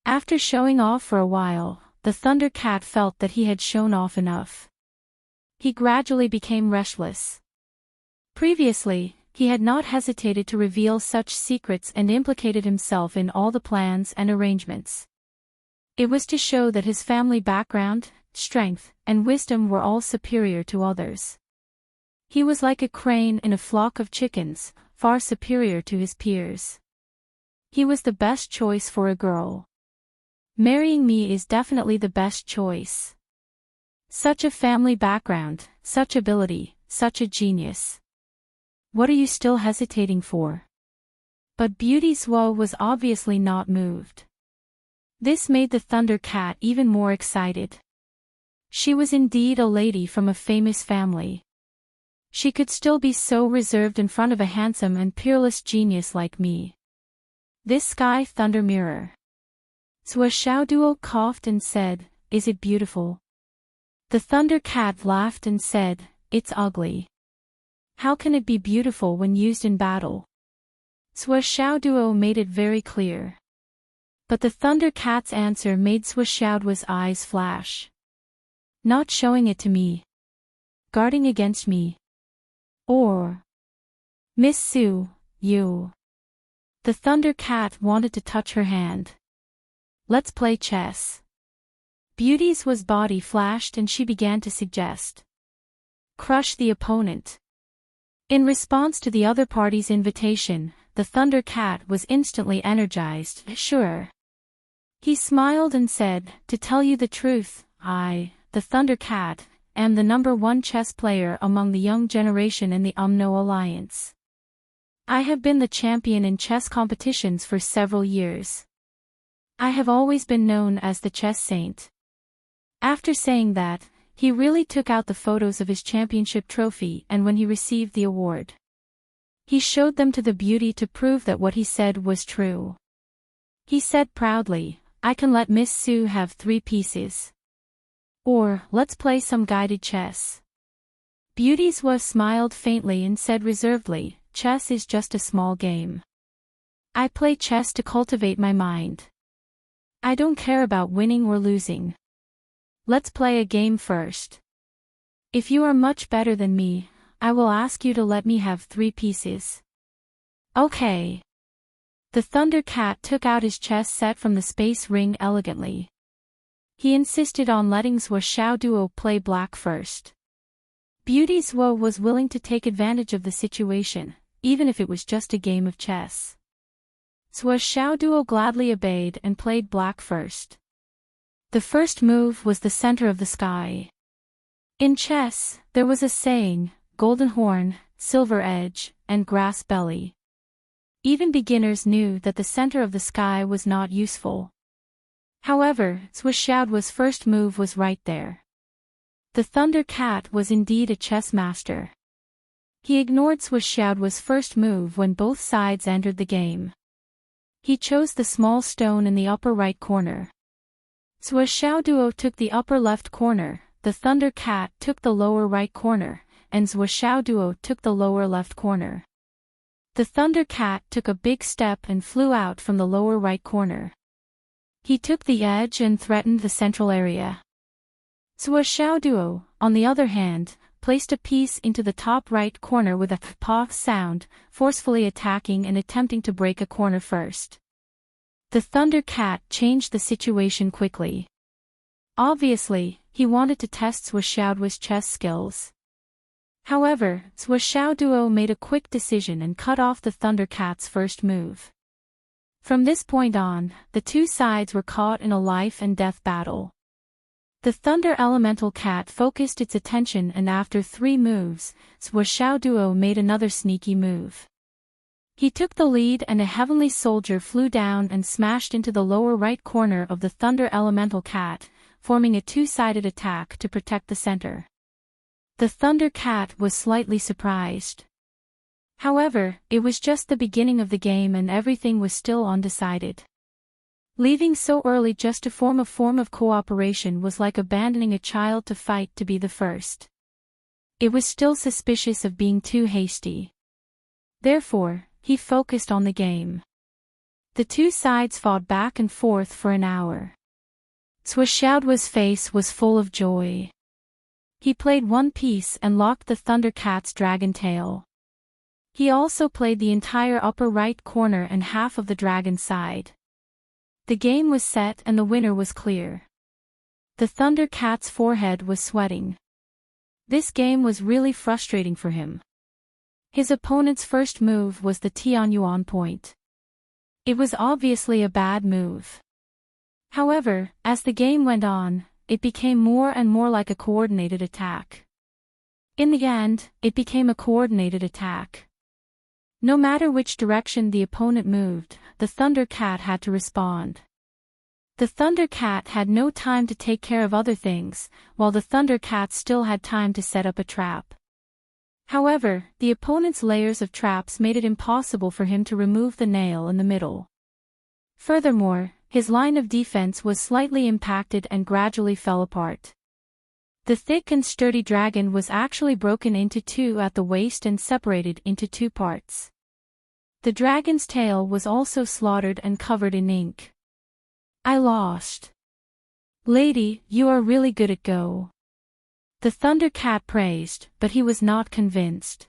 After showing off for a while, the Thunder Cat felt that he had shown off enough. He gradually became restless. Previously, he had not hesitated to reveal such secrets and implicated himself in all the plans and arrangements. It was to show that his family background, strength, and wisdom were all superior to others. He was like a crane in a flock of chickens, far superior to his peers. He was the best choice for a girl. Marrying me is definitely the best choice. Such a family background, such ability, such a genius. What are you still hesitating for? But Beauty Suo was obviously not moved. This made the Thunder Cat even more excited. She was indeed a lady from a famous family. She could still be so reserved in front of a handsome and peerless genius like me. This sky thunder mirror. Suo Xiaoduo coughed and said, "Is it beautiful?" The Thunder Cat laughed and said, "It's ugly. How can it be beautiful when used in battle?" Suo Xiaoduo made it very clear. But the Thunder Cat's answer made Suo Xiaoduo's eyes flash. Not showing it to me. Guarding against me. Or, Miss Su, you. The Thunder Cat wanted to touch her hand. Let's play chess. Beauty Suo's body flashed and she began to suggest. Crush the opponent. In response to the other party's invitation, the Thunder Cat was instantly energized. Sure. He smiled and said, "To tell you the truth, I, the Thunder Cat, am the #1 chess player among the young generation in the UMNO Alliance. I have been the champion in chess competitions for several years. I have always been known as the chess saint." After saying that, he really took out the photos of his championship trophy, and when he received the award, he showed them to the beauty to prove that what he said was true. He said proudly, "I can let Miss Su have 3 pieces. Or, let's play some guided chess." Beauty Suo smiled faintly and said reservedly, "Chess is just a small game. I play chess to cultivate my mind. I don't care about winning or losing. Let's play a game first. If you are much better than me, I will ask you to let me have 3 pieces. Okay." The Thunder Cat took out his chess set from the space ring elegantly. He insisted on letting Suo Xiaoduo play black first. Beauty Suo was willing to take advantage of the situation, even if it was just a game of chess. Suo Xiaoduo gladly obeyed and played black first. The first move was the center of the sky. In chess, there was a saying, golden horn, silver edge, and grass belly. Even beginners knew that the center of the sky was not useful. However, Suo Xiaoduo's first move was right there. The Thunder Cat was indeed a chess master. He ignored Suo Xiaoduo's first move when both sides entered the game. He chose the small stone in the upper right corner. Suo Xiaoduo took the upper left corner, the Thunder Cat took the lower right corner, and Suo Xiaoduo took the lower left corner. The Thunder Cat took a big step and flew out from the lower right corner. He took the edge and threatened the central area. Suo Xiaoduo, on the other hand, placed a piece into the top right corner with a pa sound, forcefully attacking and attempting to break a corner first. The Thunder Cat changed the situation quickly. Obviously, he wanted to test Suo Xiaoduo's chess skills. However, Suo Xiaoduo made a quick decision and cut off the Thunder Cat's first move. From this point on, the two sides were caught in a life-and-death battle. The Thunder Elemental Cat focused its attention and after 3 moves, Suo Xiaoduo made another sneaky move. He took the lead and a heavenly soldier flew down and smashed into the lower right corner of the Thunder Elemental Cat, forming a 2-sided attack to protect the center. The Thunder Cat was slightly surprised. However, it was just the beginning of the game and everything was still undecided. Leaving so early just to form a form of cooperation was like abandoning a child to fight to be the first. It was still suspicious of being too hasty. Therefore, he focused on the game. The two sides fought back and forth for an hour. Swishaoduo's face was full of joy. He played one piece and locked the Thundercat's dragon tail. He also played the entire upper right corner and half of the dragon side. The game was set and the winner was clear. The Thundercat's forehead was sweating. This game was really frustrating for him. His opponent's first move was the Tianyuan point. It was obviously a bad move. However, as the game went on, it became more and more like a coordinated attack. In the end, it became a coordinated attack. No matter which direction the opponent moved, the Thundercat had to respond. The Thundercat had no time to take care of other things, while the Thundercat still had time to set up a trap. However, the opponent's layers of traps made it impossible for him to remove the nail in the middle. Furthermore, his line of defense was slightly impacted and gradually fell apart. The thick and sturdy dragon was actually broken into two at the waist and separated into two parts. The dragon's tail was also slaughtered and covered in ink. I lost. Lady, you are really good at Go. The Thundercat praised, but he was not convinced.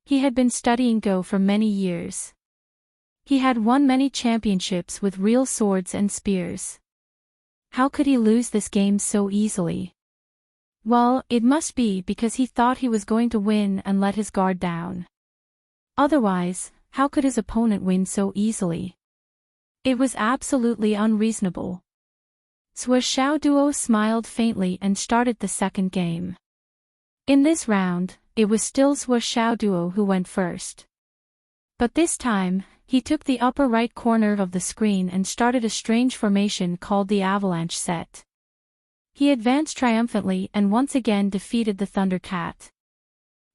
He had been studying Go for many years. He had won many championships with real swords and spears. How could he lose this game so easily? Well, it must be because he thought he was going to win and let his guard down. Otherwise, how could his opponent win so easily? It was absolutely unreasonable. Swishaoduo smiled faintly and started the second game. In this round, it was still Swishaoduo who went first. But this time, he took the upper right corner of the screen and started a strange formation called the avalanche set. He advanced triumphantly and once again defeated the Thundercat.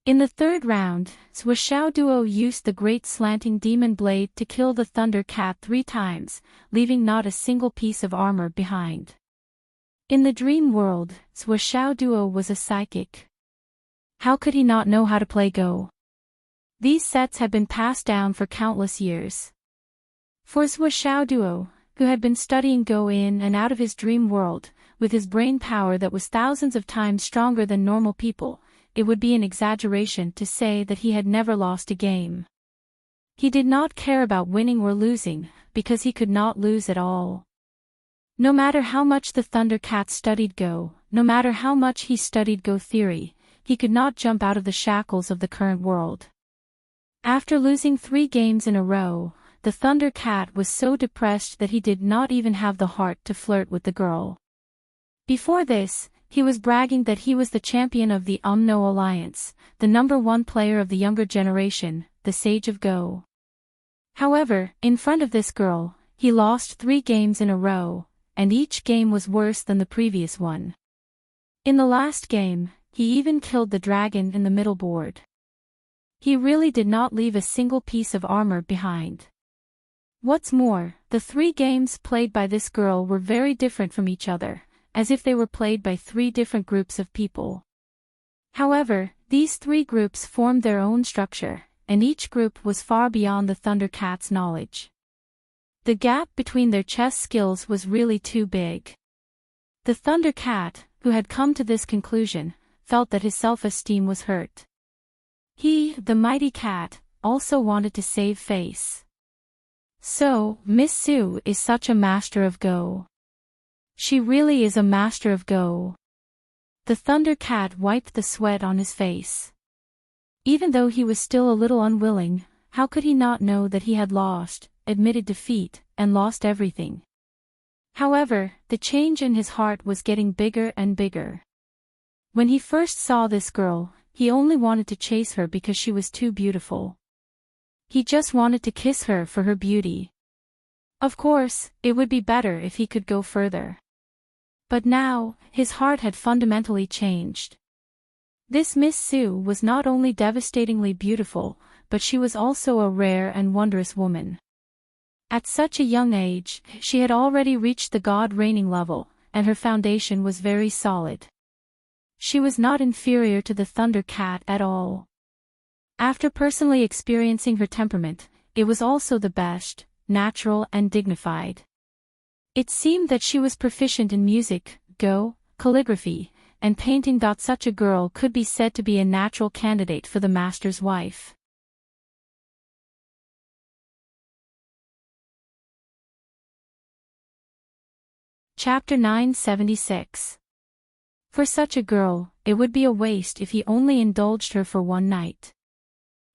In the third round, Swishaoduo used the great slanting demon blade to kill the Thundercat 3 times, leaving not a single piece of armor behind. In the dream world, Swishaoduo was a psychic. How could he not know how to play Go? These sets had been passed down for countless years. For Swishaoduo, who had been studying Go in and out of his dream world, with his brain power that was thousands of times stronger than normal people, it would be an exaggeration to say that he had never lost a game. He did not care about winning or losing, because he could not lose at all. No matter how much the Thundercat studied Go, no matter how much he studied Go theory, he could not jump out of the shackles of the current world. After losing 3 games in a row, the Thundercat was so depressed that he did not even have the heart to flirt with the girl. Before this, he was bragging that he was the champion of the Umno Alliance, the #1 player of the younger generation, the Sage of Go. However, in front of this girl, he lost 3 games in a row, and each game was worse than the previous one. In the last game, he even killed the dragon in the middle board. He really did not leave a single piece of armor behind. What's more, the 3 games played by this girl were very different from each other, as if they were played by 3 different groups of people. However, these 3 groups formed their own structure, and each group was far beyond the Thundercat's knowledge. The gap between their chess skills was really too big. The Thundercat, who had come to this conclusion, felt that his self-esteem was hurt. He, the mighty cat, also wanted to save face. So, Miss Sue is such a master of Go. She really is a master of Go. The Thundercat wiped the sweat on his face. Even though he was still a little unwilling, how could he not know that he had lost, admitted defeat, and lost everything? However, the change in his heart was getting bigger and bigger. When he first saw this girl, he only wanted to chase her because she was too beautiful. He just wanted to kiss her for her beauty. Of course, it would be better if he could go further. But now, his heart had fundamentally changed. This Miss Sue was not only devastatingly beautiful, but she was also a rare and wondrous woman. At such a young age, she had already reached the god-reigning level, and her foundation was very solid. She was not inferior to the Thundercat at all. After personally experiencing her temperament, it was also the best, natural and dignified. It seemed that she was proficient in music, calligraphy, and painting. Such a girl could be said to be a natural candidate for the master's wife. Chapter 976. For such a girl, it would be a waste if he only indulged her for one night.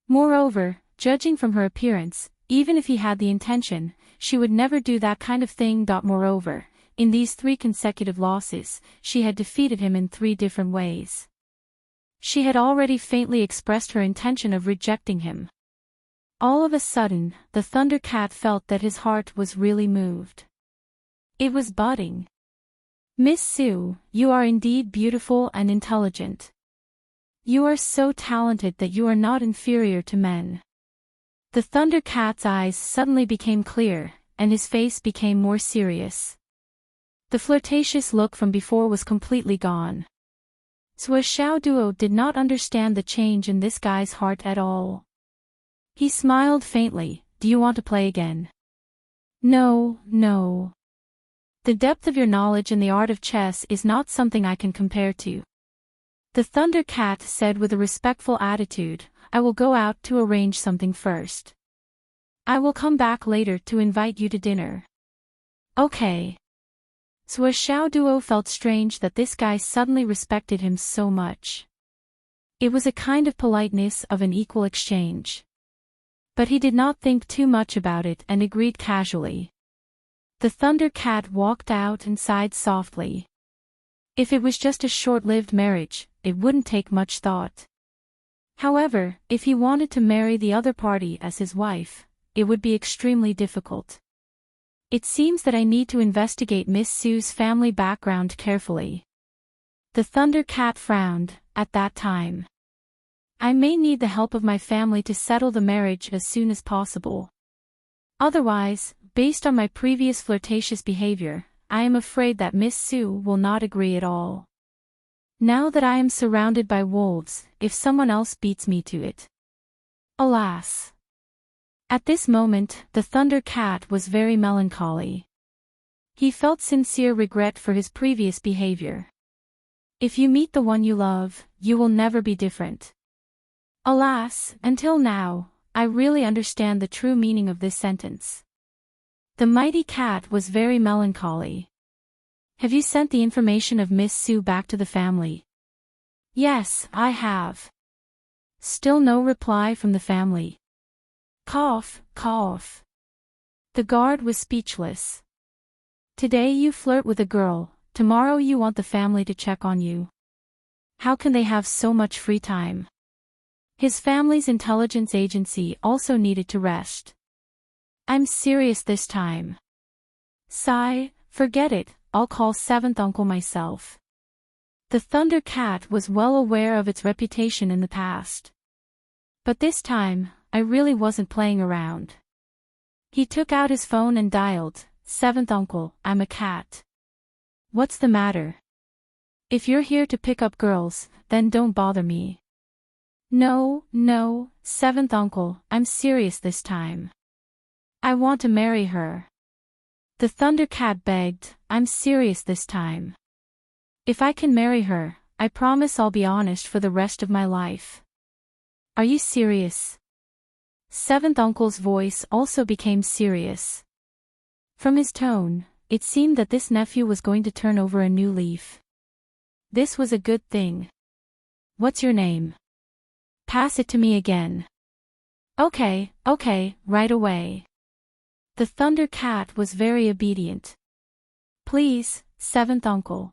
Moreover, judging from her appearance, even if he had the intention, she would never do that kind of thing. Moreover, in these 3 consecutive losses, she had defeated him in 3 different ways. She had already faintly expressed her intention of rejecting him. All of a sudden, the Thundercat felt that his heart was really moved. It was budding. Miss Sue, you are indeed beautiful and intelligent. You are so talented that you are not inferior to men. The Thundercat's eyes suddenly became clear, and his face became more serious. The flirtatious look from before was completely gone. Xiao Duo did not understand the change in this guy's heart at all. He smiled faintly. Do you want to play again? No, no. The depth of your knowledge in the art of chess is not something I can compare to. The Thundercat said with a respectful attitude, I will go out to arrange something first. I will come back later to invite you to dinner. Okay. Xiao Duo felt strange that this guy suddenly respected him so much. It was a kind of politeness of an equal exchange. But he did not think too much about it and agreed casually. The Thundercat walked out and sighed softly. If it was just a short-lived marriage, it wouldn't take much thought. However, if he wanted to marry the other party as his wife, it would be extremely difficult. It seems that I need to investigate Miss Sue's family background carefully. The Thundercat frowned. At that time, I may need the help of my family to settle the marriage as soon as possible. Otherwise, based on my previous flirtatious behavior, I am afraid that Miss Sue will not agree at all. Now that I am surrounded by wolves, if someone else beats me to it. Alas! At this moment, the Thundercat was very melancholy. He felt sincere regret for his previous behavior. If you meet the one you love, you will never be different. Alas, until now, I really understand the true meaning of this sentence. The mighty cat was very melancholy. Have you sent the information of Miss Sue back to the family? Yes, I have. Still no reply from the family. Cough, cough. The guard was speechless. Today you flirt with a girl, tomorrow you want the family to check on you. How can they have so much free time? His family's intelligence agency also needed to rest. I'm serious this time. Sigh, forget it, I'll call 7th Uncle myself. The Thundercat was well aware of its reputation in the past. But this time, I really wasn't playing around. He took out his phone and dialed, 7th Uncle, I'm a cat. What's the matter? If you're here to pick up girls, then don't bother me. No, no, 7th Uncle, I'm serious this time. I want to marry her. The Thundercat begged, I'm serious this time. If I can marry her, I promise I'll be honest for the rest of my life. Are you serious? 7th Uncle's voice also became serious. From his tone, it seemed that this nephew was going to turn over a new leaf. This was a good thing. What's your name? Pass it to me again. Okay, right away. The Thundercat was very obedient. Please, 7th Uncle.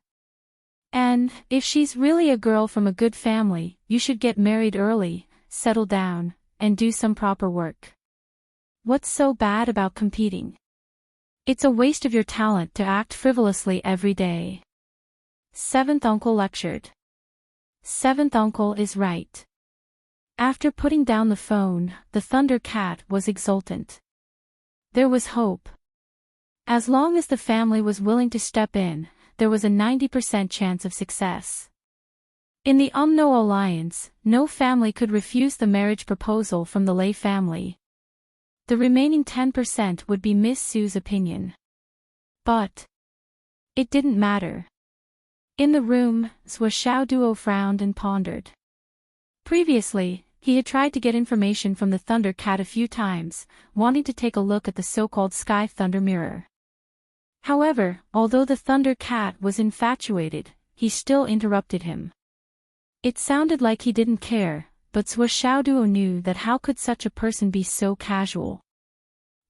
And, if she's really a girl from a good family, you should get married early, settle down, and do some proper work. What's so bad about competing? It's a waste of your talent to act frivolously every day. 7th Uncle lectured. 7th Uncle is right. After putting down the phone, the Thundercat was exultant. There was hope. As long as the family was willing to step in, there was a 90% chance of success. In the UMNO alliance, no family could refuse the marriage proposal from the Lei family. The remaining 10% would be Miss Sue's opinion. But it didn't matter. In the room, Zhou Xiaoduo frowned and pondered. Previously, he had tried to get information from the Thunder Cat a few times, wanting to take a look at the so-called Sky Thunder Mirror. However, although the Thunder Cat was infatuated, he still interrupted him. It sounded like he didn't care, but Zhou Xiaoduo knew that how could such a person be so casual?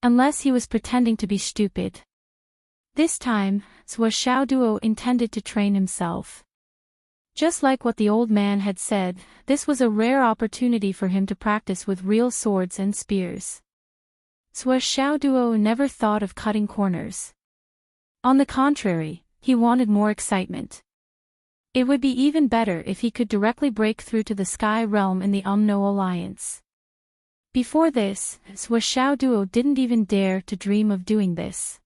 Unless he was pretending to be stupid. This time, Zhou Xiaoduo intended to train himself. Just like what the old man had said, this was a rare opportunity for him to practice with real swords and spears. Zhou Xiaoduo never thought of cutting corners. On the contrary, he wanted more excitement. It would be even better if he could directly break through to the Sky Realm in the UMNO alliance. Before this, Zhou Xiaoduo didn't even dare to dream of doing this.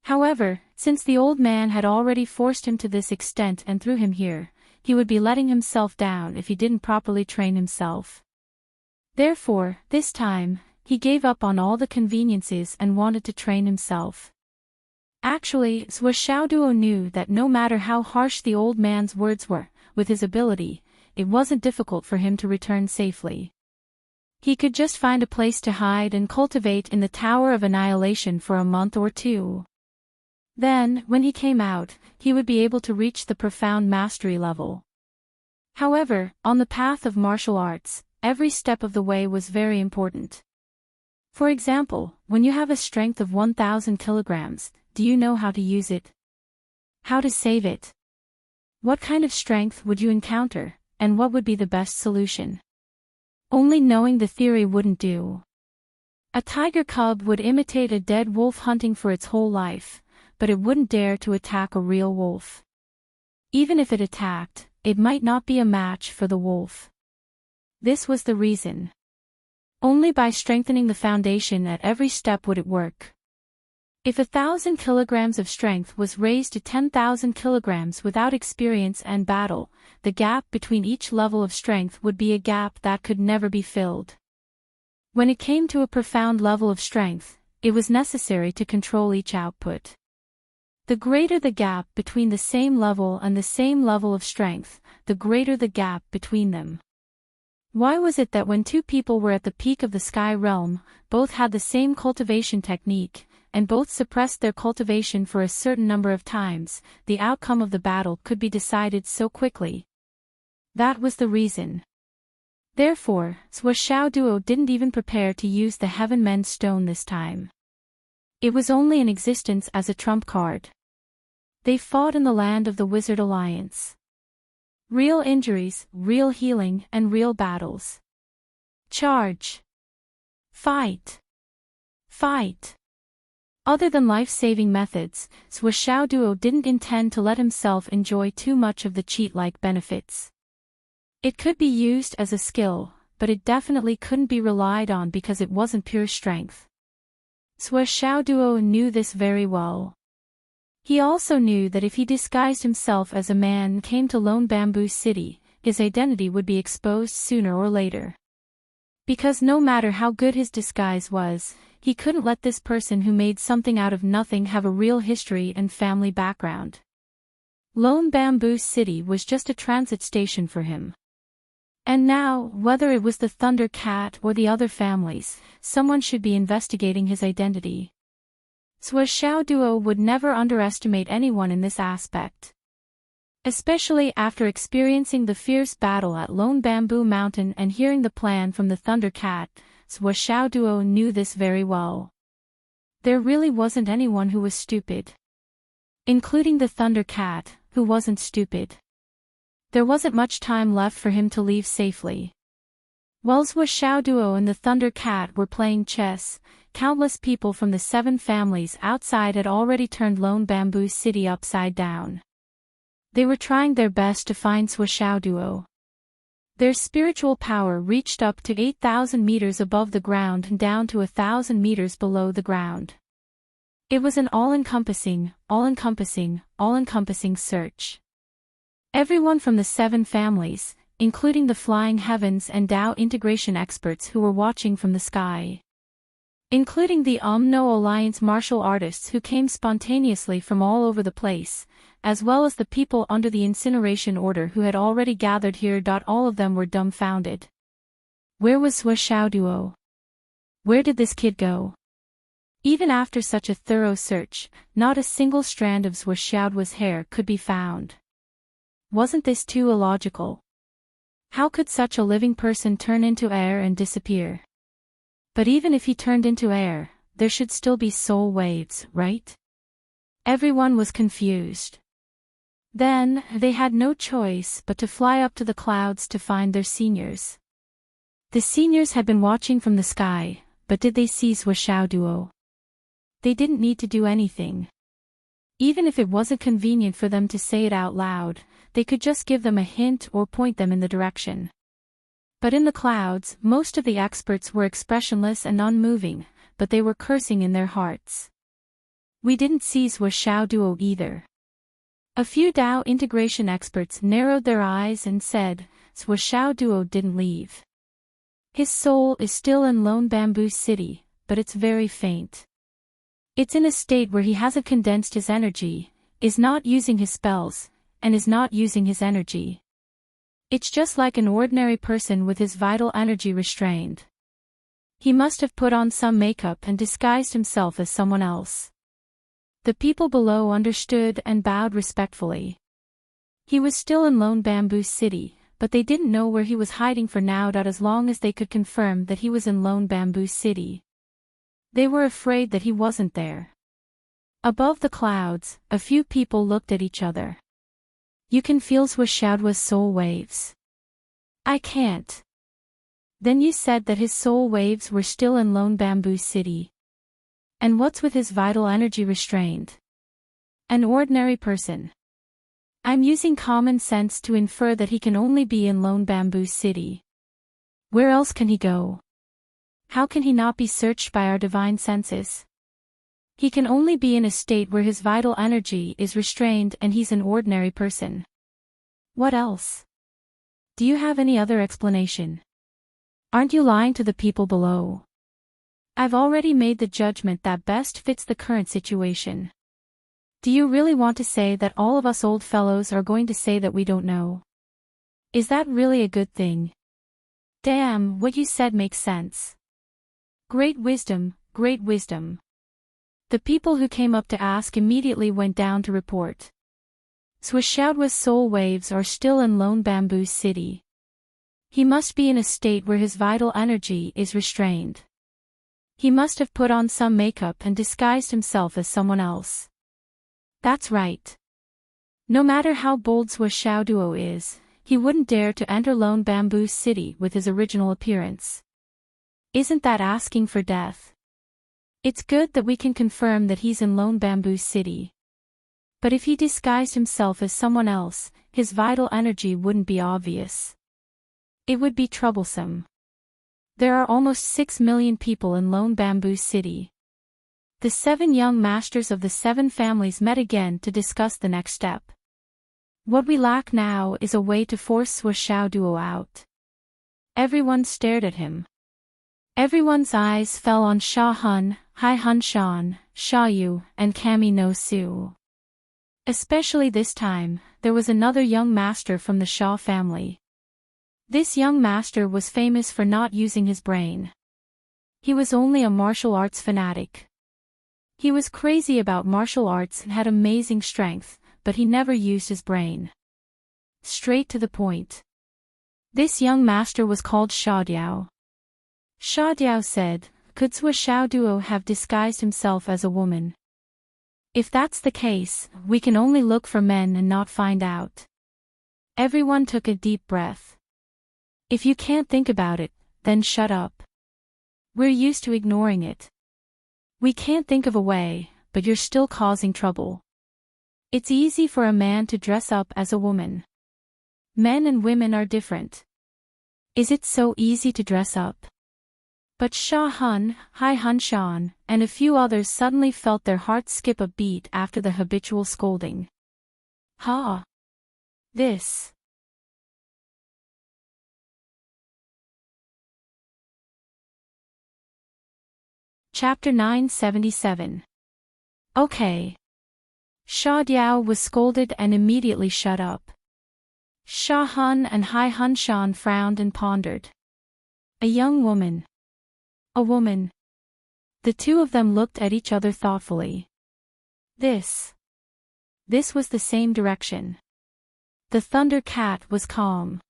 However, since the old man had already forced him to this extent and threw him here, he would be letting himself down if he didn't properly train himself. Therefore, this time, he gave up on all the conveniences and wanted to train himself. Actually, Zhou Xiaoduo knew that no matter how harsh the old man's words were, with his ability, it wasn't difficult for him to return safely. He could just find a place to hide and cultivate in the Tower of Annihilation for a month or two. Then, when he came out, he would be able to reach the profound mastery level. However, on the path of martial arts, every step of the way was very important. For example, when you have a strength of 1,000 kilograms, do you know how to use it? How to save it? What kind of strength would you encounter, and what would be the best solution? Only knowing the theory wouldn't do. A tiger cub would imitate a dead wolf hunting for its whole life, but it wouldn't dare to attack a real wolf. Even if it attacked, it might not be a match for the wolf. This was the reason. Only by strengthening the foundation at every step would it work. If 1,000 kilograms of strength was raised to 10,000 kilograms without experience and battle, the gap between each level of strength would be a gap that could never be filled. When it came to a profound level of strength, it was necessary to control each output. The greater the gap between the same level and the same level of strength, the greater the gap between them. Why was it that when two people were at the peak of the Sky Realm, both had the same cultivation technique, and both suppressed their cultivation for a certain number of times, the outcome of the battle could be decided so quickly? That was the reason. Therefore, Zhou Xiaoduo didn't even prepare to use the Heaven Mend Stone this time. It was only in existence as a trump card. They fought in the land of the Wizard Alliance. Real injuries, real healing, and real battles. Charge. Fight. Fight. Other than life-saving methods, Zhou Xiaoduo didn't intend to let himself enjoy too much of the cheat-like benefits. It could be used as a skill, but it definitely couldn't be relied on because it wasn't pure strength. Zhou Xiaoduo knew this very well. He also knew that if he disguised himself as a man and came to Lone Bamboo City, his identity would be exposed sooner or later. Because no matter how good his disguise was, he couldn't let this person who made something out of nothing have a real history and family background. Lone Bamboo City was just a transit station for him. And now, whether it was the Thunder Cat or the other families, someone should be investigating his identity. Zhou Xiaoduo would never underestimate anyone in this aspect. Especially after experiencing the fierce battle at Lone Bamboo Mountain and hearing the plan from the Thunder Cat, Zhou Xiaoduo knew this very well. There really wasn't anyone who was stupid. Including the Thunder Cat, who wasn't stupid. There wasn't much time left for him to leave safely. While Zhou Xiaoduo and the Thunder Cat were playing chess, countless people from the 7 families outside had already turned Lone Bamboo City upside down. They were trying their best to find Zhou Xiaoduo. Their spiritual power reached up to 8,000 meters above the ground and down to 1,000 meters below the ground. It was an all-encompassing search. Everyone from the 7 families, including the Flying Heavens and Tao integration experts who were watching from the sky. Including the No Alliance martial artists who came spontaneously from all over the place, as well as the people under the incineration order who had already gathered here. All of them were dumbfounded. Where was Sua Xiaoduo? Where did this kid go? Even after such a thorough search, not a single strand of Sua Xiaoduo's hair could be found. Wasn't this too illogical? How could such a living person turn into air and disappear? But even if he turned into air, there should still be soul waves, right? Everyone was confused. Then, they had no choice but to fly up to the clouds to find their seniors. The seniors had been watching from the sky, but did they see Sua Xiaoduo? They didn't need to do anything. Even if it wasn't convenient for them to say it out loud, they could just give them a hint or point them in the direction. But in the clouds, most of the experts were expressionless and unmoving, but they were cursing in their hearts. We didn't see Sua Xiaoduo either. A few Tao integration experts narrowed their eyes and said, Sua Xiaoduo didn't leave. His soul is still in Lone Bamboo City, but it's very faint. It's in a state where he hasn't condensed his energy, is not using his spells, and is not using his energy. It's just like an ordinary person with his vital energy restrained. He must have put on some makeup and disguised himself as someone else. The people below understood and bowed respectfully. He was still in Lone Bamboo City, but they didn't know where he was hiding for now. As long as they could confirm that he was in Lone Bamboo City. They were afraid that he wasn't there. Above the clouds, a few people looked at each other. You can feel Sua Xiaoduo's soul waves. I can't. Then you said that his soul waves were still in Lone Bamboo City. And what's with his vital energy restrained? An ordinary person. I'm using common sense to infer that he can only be in Lone Bamboo City. Where else can he go? How can he not be searched by our divine senses? He can only be in a state where his vital energy is restrained and he's an ordinary person. What else? Do you have any other explanation? Aren't you lying to the people below? I've already made the judgment that best fits the current situation. Do you really want to say that all of us old fellows are going to say that we don't know? Is that really a good thing? Damn, what you said makes sense. Great wisdom, great wisdom. The people who came up to ask immediately went down to report. Sua Xiaoduo's soul waves are still in Lone Bamboo City. He must be in a state where his vital energy is restrained. He must have put on some makeup and disguised himself as someone else. That's right. No matter how bold Sua Xiaoduo is, he wouldn't dare to enter Lone Bamboo City with his original appearance. Isn't that asking for death? It's good that we can confirm that he's in Lone Bamboo City. But if he disguised himself as someone else, his vital energy wouldn't be obvious. It would be troublesome. There are almost 6 million people in Lone Bamboo City. The 7 young masters of the 7 families met again to discuss the next step. What we lack now is a way to force Sua Xiaoduo out. Everyone stared at him. Everyone's eyes fell on Sha Hun, Hai Hun Shan, Sha Yu, and Kami no Su. Especially this time, there was another young master from the Sha family. This young master was famous for not using his brain. He was only a martial arts fanatic. He was crazy about martial arts and had amazing strength, but he never used his brain. Straight to the point. This young master was called Sha Diao. Sha Diao said, could Sua Xiaoduo have disguised himself as a woman? If that's the case, we can only look for men and not find out. Everyone took a deep breath. If you can't think about it, then shut up. We're used to ignoring it. We can't think of a way, but you're still causing trouble. It's easy for a man to dress up as a woman. Men and women are different. Is it so easy to dress up? But Sha Hun, Hai Hun Shan, and a few others suddenly felt their hearts skip a beat after the habitual scolding. Ha! This. Chapter 977. Okay. Sha Diao was scolded and immediately shut up. Sha Hun and Hai Hun Shan frowned and pondered. A young woman. A woman. The two of them looked at each other thoughtfully. This was the same direction. The Thunder Cat was calm.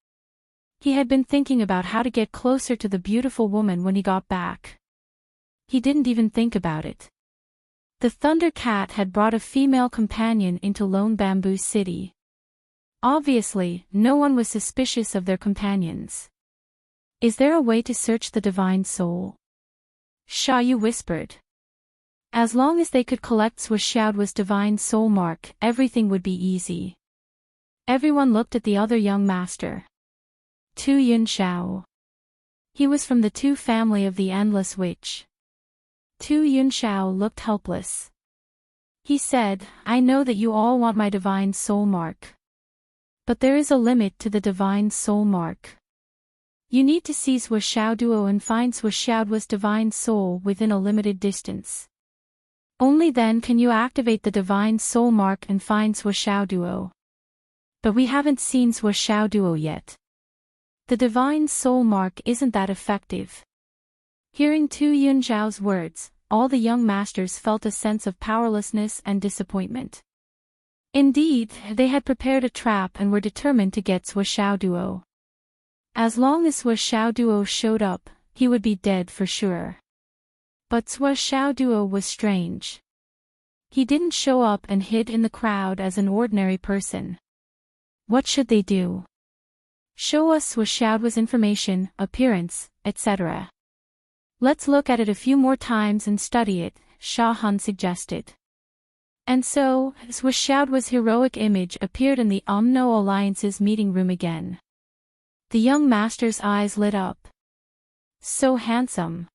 He had been thinking about how to get closer to the beautiful woman when he got back. He didn't even think about it. The Thunder Cat had brought a female companion into Lone Bamboo City. Obviously, no one was suspicious of their companions. Is there a way to search the divine soul? Sha Yu whispered. As long as they could collect Swishaoduo's divine soul mark, everything would be easy. Everyone looked at the other young master. Tu Yunxiao. He was from the Tu family of the Endless Witch. Tu Yunxiao looked helpless. He said, I know that you all want my divine soul mark. But there is a limit to the divine soul mark. You need to seize Swishaoduo and find Swishaoduo's divine soul within a limited distance. Only then can you activate the divine soul mark and find Swishaoduo. But we haven't seen Swishaoduo yet. The divine soul mark isn't that effective. Hearing Tu Yunxiao's words, all the young masters felt a sense of powerlessness and disappointment. Indeed, they had prepared a trap and were determined to get Swishaoduo. As long as Swishaoduo showed up, he would be dead for sure. But Swishaoduo was strange. He didn't show up and hid in the crowd as an ordinary person. What should they do? Show us Swishaoduo's information, appearance, etc. Let's look at it a few more times and study it, Sha Hun suggested. And so, Swishaoduo's heroic image appeared in the Umno Alliance's meeting room again. The young master's eyes lit up. So handsome.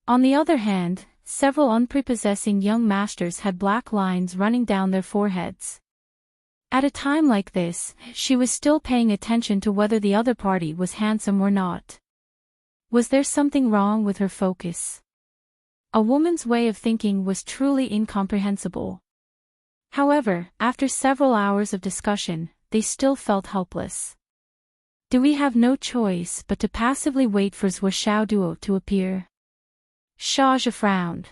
On the other hand, several unprepossessing young masters had black lines running down their foreheads. At a time like this, she was still paying attention to whether the other party was handsome or not. Was there something wrong with her focus? A woman's way of thinking was truly incomprehensible. However, after several hours of discussion, they still felt helpless. Do we have no choice but to passively wait for Swishaoduo to appear? Sha Zhe frowned.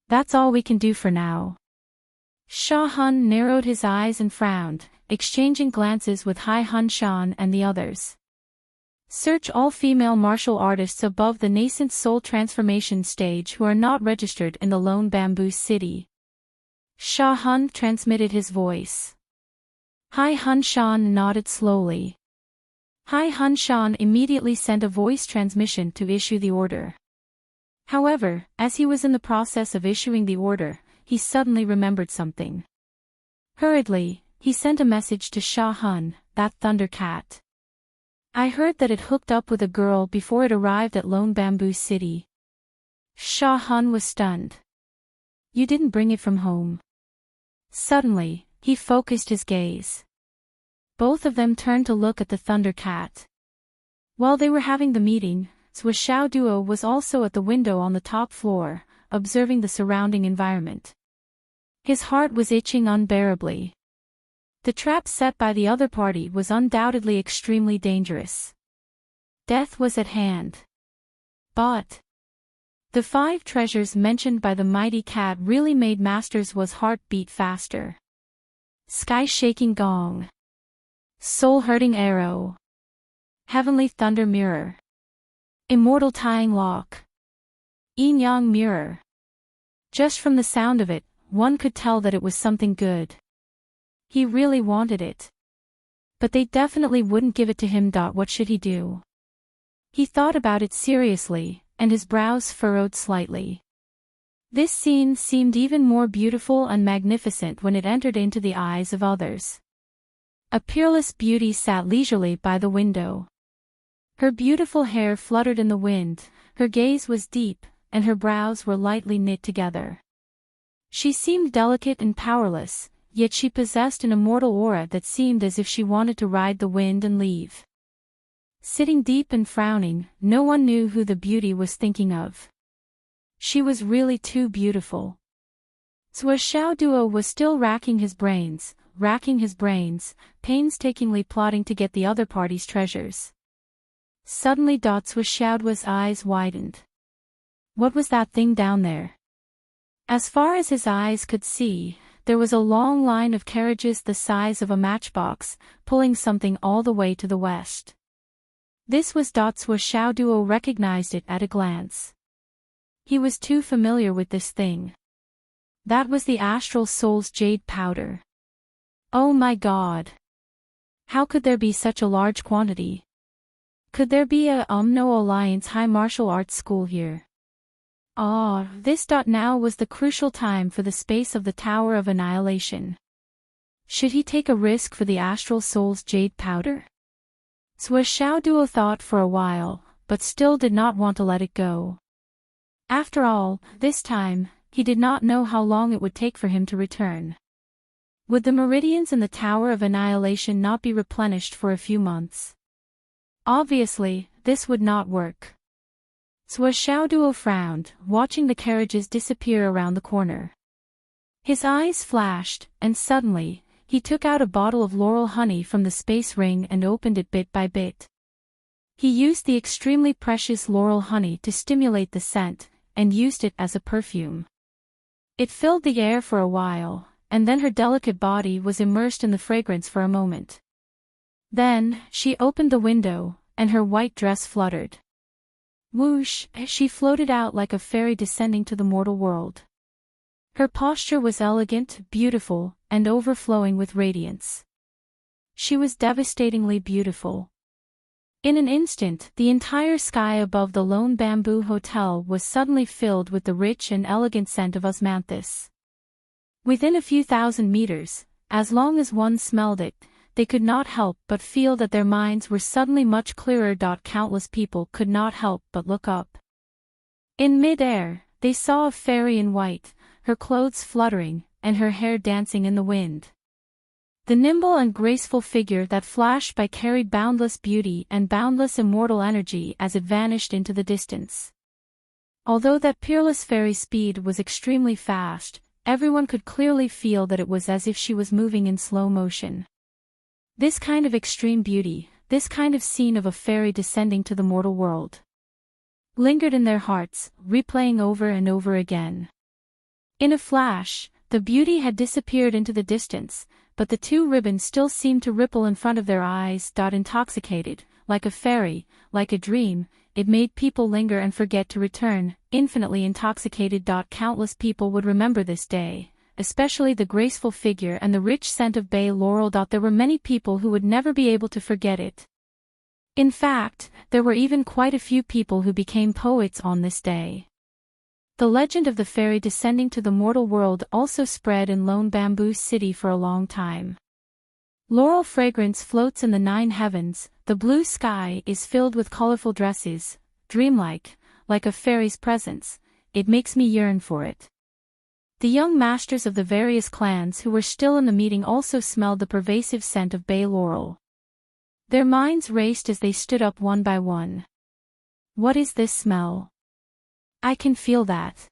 That's all we can do for now. Sha Hun narrowed his eyes and frowned, exchanging glances with Hai Hun Shan and the others. Search all female martial artists above the nascent soul transformation stage who are not registered in the Lone Bamboo City. Sha Hun transmitted his voice. Hai Hun Shan nodded slowly. Hai Hun Shan immediately sent a voice transmission to issue the order. However, as he was in the process of issuing the order, he suddenly remembered something. Hurriedly, he sent a message to Sha Hun, that Thunder Cat. I heard that it hooked up with a girl before it arrived at Lone Bamboo City. Sha Hun was stunned. You didn't bring it from home. Suddenly, he focused his gaze. Both of them turned to look at the Thunder Cat. While they were having the meeting, Swishaoduo was also at the window on the top floor, observing the surrounding environment. His heart was itching unbearably. The trap set by the other party was undoubtedly extremely dangerous. Death was at hand. But the 5 treasures mentioned by the mighty cat really made Master's heart beat faster. Sky-shaking gong. Soul-hurting arrow. Heavenly thunder mirror. Immortal tying lock. Yin-yang mirror. Just from the sound of it, one could tell that it was something good. He really wanted it. But they definitely wouldn't give it to him. What should he do? He thought about it seriously, and his brows furrowed slightly. This scene seemed even more beautiful and magnificent when it entered into the eyes of others. A peerless beauty sat leisurely by the window. Her beautiful hair fluttered in the wind, her gaze was deep, and her brows were lightly knit together. She seemed delicate and powerless, yet she possessed an immortal aura that seemed as if she wanted to ride the wind and leave. Sitting deep and frowning, no one knew who the beauty was thinking of. She was really too beautiful. Xiao Duo was still racking his brains, painstakingly plotting to get the other party's treasures. Suddenly Xiaoduo's eyes widened. What was that thing down there? As far as his eyes could see, there was a long line of carriages the size of a matchbox, pulling something all the way to the west. This was Xiao Duo recognized it at a glance. He was too familiar with this thing. That was the Astral Soul's jade powder. Oh my god! How could there be such a large quantity? Could there be a No Alliance High Martial Arts School here? This now was the crucial time for the space of the Tower of Annihilation. Should he take a risk for the Astral Soul's jade powder? Xiao Duo thought for a while, but still did not want to let it go. After all, this time, he did not know how long it would take for him to return. Would the meridians in the Tower of Annihilation not be replenished for a few months? Obviously, this would not work. Xiao Duo frowned, watching the carriages disappear around the corner. His eyes flashed, and suddenly, he took out a bottle of laurel honey from the space ring and opened it bit by bit. He used the extremely precious laurel honey to stimulate the scent, and used it as a perfume. It filled the air for a while, and then her delicate body was immersed in the fragrance for a moment. Then, she opened the window, and her white dress fluttered. Whoosh, she floated out like a fairy descending to the mortal world. Her posture was elegant, beautiful, and overflowing with radiance. She was devastatingly beautiful. In an instant, the entire sky above the Lone Bamboo Hotel was suddenly filled with the rich and elegant scent of osmanthus. Within a few thousand meters, as long as one smelled it, they could not help but feel that their minds were suddenly much clearer. Countless people could not help but look up. In mid-air, they saw a fairy in white, her clothes fluttering, and her hair dancing in the wind. The nimble and graceful figure that flashed by carried boundless beauty and boundless immortal energy as it vanished into the distance. Although that peerless fairy's speed was extremely fast, everyone could clearly feel that it was as if she was moving in slow motion. This kind of extreme beauty, this kind of scene of a fairy descending to the mortal world, lingered in their hearts, replaying over and over again. In a flash, the beauty had disappeared into the distance, but the two ribbons still seemed to ripple in front of their eyes. Intoxicated, like a fairy, like a dream, it made people linger and forget to return, infinitely intoxicated. Countless people would remember this day, especially the graceful figure and the rich scent of bay laurel. There were many people who would never be able to forget it. In fact, there were even quite a few people who became poets on this day. The legend of the fairy descending to the mortal world also spread in Lone Bamboo City for a long time. Laurel fragrance floats in the 9 heavens, the blue sky is filled with colorful dresses, dreamlike, like a fairy's presence, it makes me yearn for it. The young masters of the various clans who were still in the meeting also smelled the pervasive scent of bay laurel. Their minds raced as they stood up one by one. What is this smell? I can feel that.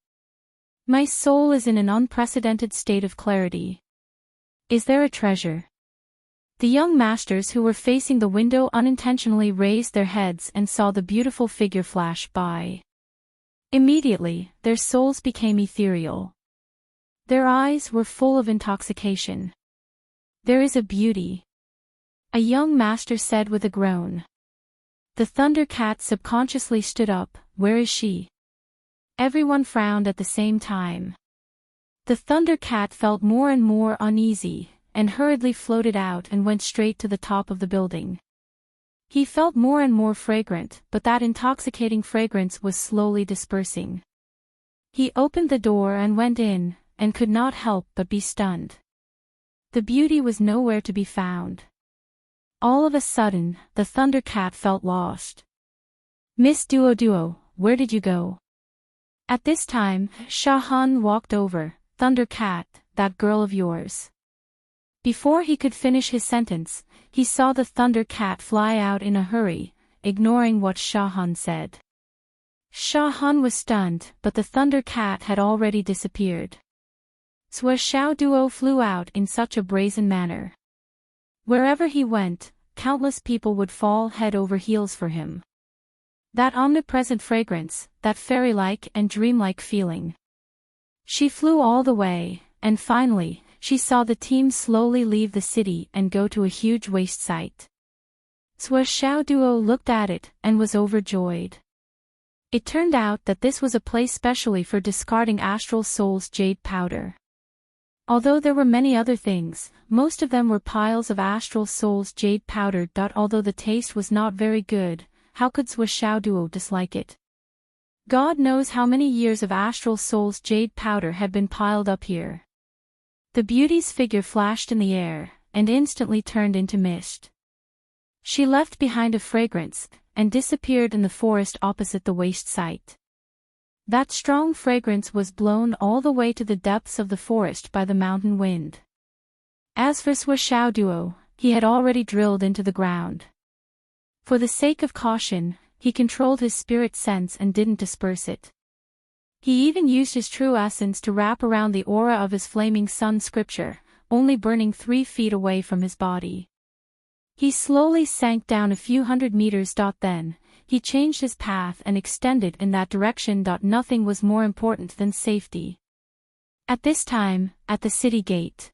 My soul is in an unprecedented state of clarity. Is there a treasure? The young masters who were facing the window unintentionally raised their heads and saw the beautiful figure flash by. Immediately, their souls became ethereal. Their eyes were full of intoxication. There is a beauty. A young master said with a groan. The Thunder Cat subconsciously stood up. Where is she? Everyone frowned at the same time. The Thunder Cat felt more and more uneasy, and hurriedly floated out and went straight to the top of the building. He felt more and more fragrant, but that intoxicating fragrance was slowly dispersing. He opened the door and went in, and could not help but be stunned. The beauty was nowhere to be found. All of a sudden, the Thunder Cat felt lost. Miss Duo, where did you go? At this time, Shahan walked over. Thunder Cat, that girl of yours. Before he could finish his sentence, he saw the Thunder Cat fly out in a hurry, ignoring what Shah Hun said. Shah Hun was stunned, but the Thunder Cat had already disappeared. Sua Xiao Duo flew out in such a brazen manner. Wherever he went, countless people would fall head over heels for him. That omnipresent fragrance, that fairy-like and dreamlike feeling. She flew all the way, and finally, she saw the team slowly leave the city and go to a huge waste site. Sua Xiao Duo looked at it and was overjoyed. It turned out that this was a place specially for discarding Astral Soul's jade powder. Although there were many other things, most of them were piles of Astral Soul's jade powder. Although the taste was not very good, how could Sua Xiao Duo dislike it? God knows how many years of Astral Soul's jade powder had been piled up here. The beauty's figure flashed in the air, and instantly turned into mist. She left behind a fragrance, and disappeared in the forest opposite the waste site. That strong fragrance was blown all the way to the depths of the forest by the mountain wind. As for Sua Xiao Duo, he had already drilled into the ground. For the sake of caution, he controlled his spirit sense and didn't disperse it. He even used his true essence to wrap around the aura of his flaming sun scripture, only burning 3 feet away from his body. He slowly sank down a few hundred meters. Then, he changed his path and extended in that direction. Nothing was more important than safety. At this time, at the city gate,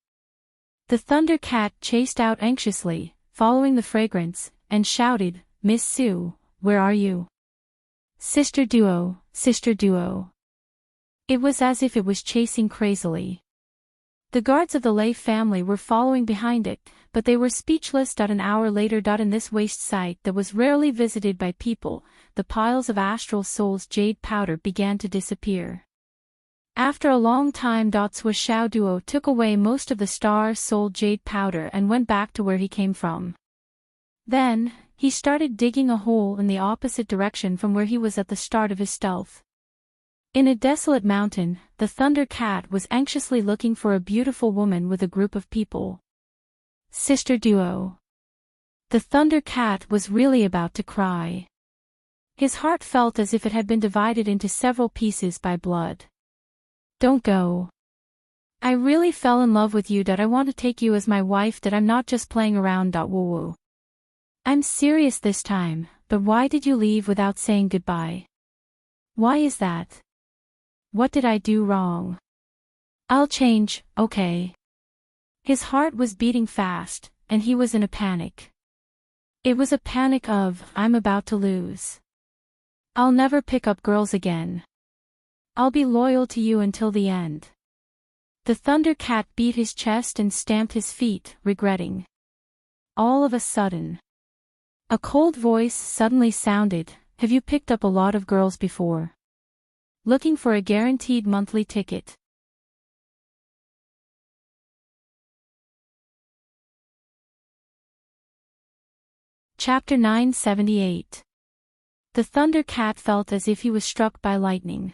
the Thunder Cat chased out anxiously, following the fragrance, and shouted, "Miss Sue, where are you? Sister Duo, Sister Duo." It was as if it was chasing crazily. The guards of the Lei family were following behind it, but they were speechless. An hour later. In this waste site that was rarely visited by people, the piles of Astral Soul's jade powder began to disappear. After a long time. Sua Xiao Duo took away most of the Star Soul jade powder and went back to where he came from. Then, he started digging a hole in the opposite direction from where he was at the start of his stealth. In a desolate mountain, the Thunder Cat was anxiously looking for a beautiful woman with a group of people. Sister Duo. The Thunder Cat was really about to cry. His heart felt as if it had been divided into several pieces by blood. Don't go. I really fell in love with you. I want to take you as my wife. I'm not just playing around. Woo woo. I'm serious this time, but why did you leave without saying goodbye? Why is that? What did I do wrong? I'll change, okay. His heart was beating fast, and he was in a panic. It was a panic of, I'm about to lose. I'll never pick up girls again. I'll be loyal to you until the end. The Thunder Cat beat his chest and stamped his feet, regretting. All of a sudden, a cold voice suddenly sounded, have you picked up a lot of girls before? Looking for a guaranteed monthly ticket. Chapter 978. The Thunder Cat felt as if he was struck by lightning.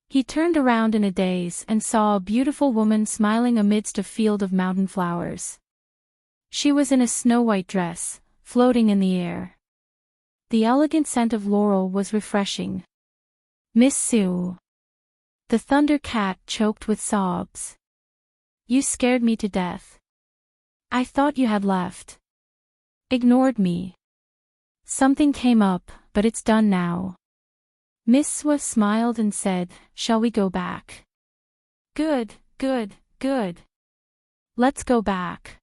He turned around in a daze and saw a beautiful woman smiling amidst a field of mountain flowers. She was in a snow-white dress, floating in the air. The elegant scent of laurel was refreshing. Miss Sue. The Thunder Cat choked with sobs. You scared me to death. I thought you had left. Ignored me. Something came up, but it's done now. Miss Sue smiled and said, shall we go back? Good, good, good. Let's go back.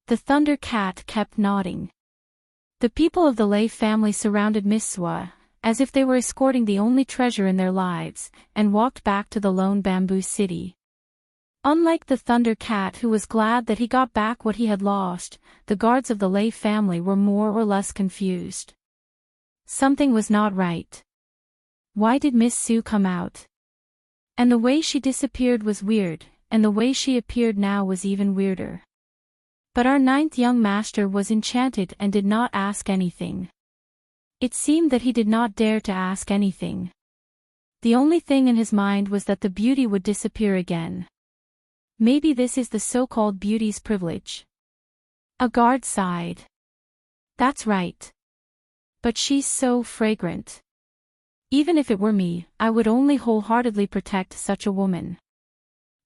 The Thunder Cat kept nodding. The people of the Lei family surrounded Miss Sue, as if they were escorting the only treasure in their lives, and walked back to the lone bamboo city. Unlike the Thunder Cat, who was glad that he got back what he had lost, the guards of the Lei family were more or less confused. Something was not right. Why did Miss Sue come out? And the way she disappeared was weird, and the way she appeared now was even weirder. But our 9th young master was enchanted and did not ask anything. It seemed that he did not dare to ask anything. The only thing in his mind was that the beauty would disappear again. Maybe this is the so-called beauty's privilege. A guard sighed. That's right. But she's so fragrant. Even if it were me, I would only wholeheartedly protect such a woman.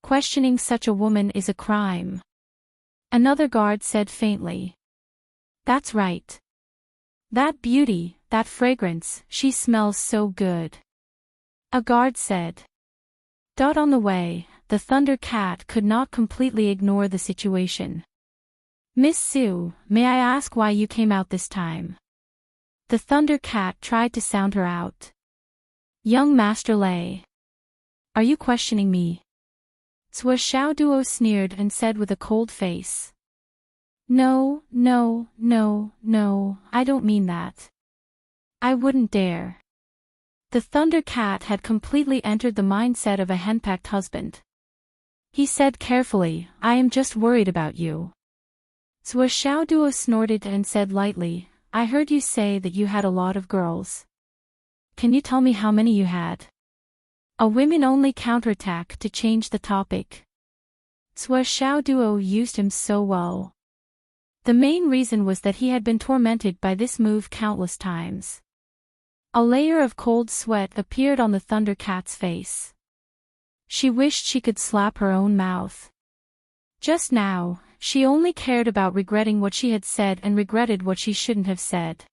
Questioning such a woman is a crime. Another guard said faintly. That's right. That beauty, that fragrance, she smells so good. A guard said. On the way, the Thunder Cat could not completely ignore the situation. Miss Sue, may I ask why you came out this time? The Thunder Cat tried to sound her out. Young Master Lei. Are you questioning me? Xiao Duo sneered and said with a cold face. No, I don't mean that. I wouldn't dare. The Thunder Cat had completely entered the mindset of a henpecked husband. He said carefully, I am just worried about you. Xiao Duo snorted and said lightly, I heard you say that you had a lot of girls. Can you tell me how many you had? A women-only counterattack to change the topic. Xiao Duo used him so well. The main reason was that he had been tormented by this move countless times. A layer of cold sweat appeared on the Thunder Cat's face. She wished she could slap her own mouth. Just now, she only cared about regretting what she had said and regretted what she shouldn't have said.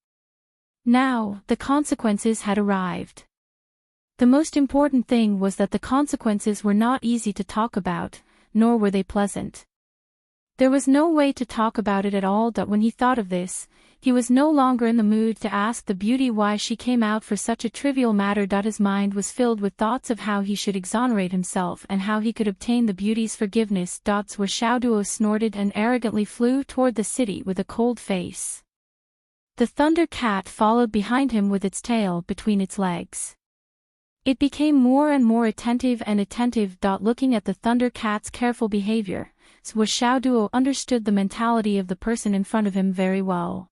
Now, the consequences had arrived. The most important thing was that the consequences were not easy to talk about, nor were they pleasant. There was no way to talk about it at all. When he thought of this, he was no longer in the mood to ask the beauty why she came out for such a trivial matter. His mind was filled with thoughts of how he should exonerate himself and how he could obtain the beauty's forgiveness. Where Xiao Duo snorted and arrogantly flew toward the city with a cold face. The Thunder Cat followed behind him with its tail between its legs. It became more and more attentive. Looking at the Thunder Cat's careful behavior, Xiao Duo understood the mentality of the person in front of him very well.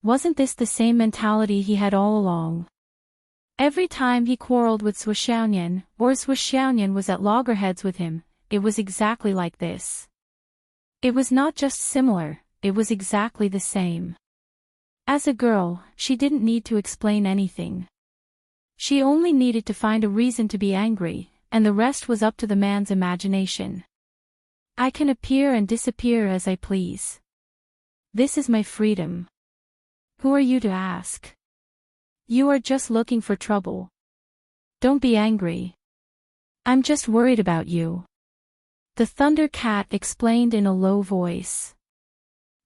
Wasn't this the same mentality he had all along? Every time he quarreled with Xiaonian, or Xiaonian was at loggerheads with him, it was exactly like this. It was not just similar, it was exactly the same. As a girl, she didn't need to explain anything. She only needed to find a reason to be angry, and the rest was up to the man's imagination. I can appear and disappear as I please. This is my freedom. Who are you to ask? You are just looking for trouble. Don't be angry. I'm just worried about you. The Thunder Cat explained in a low voice.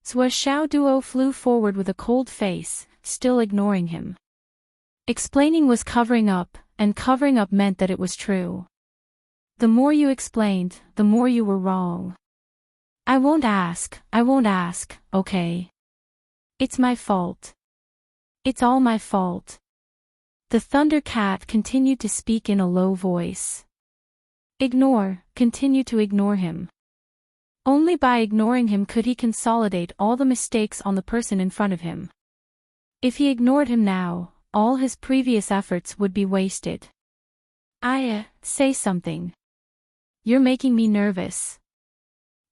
Xiao Duo flew forward with a cold face, still ignoring him. Explaining was covering up, and covering up meant that it was true. The more you explained, the more you were wrong. I won't ask, okay? It's my fault. It's all my fault. The Thunder Cat continued to speak in a low voice. Continue to ignore him. Only by ignoring him could he consolidate all the mistakes on the person in front of him. If he ignored him now, all his previous efforts would be wasted. Say something. You're making me nervous.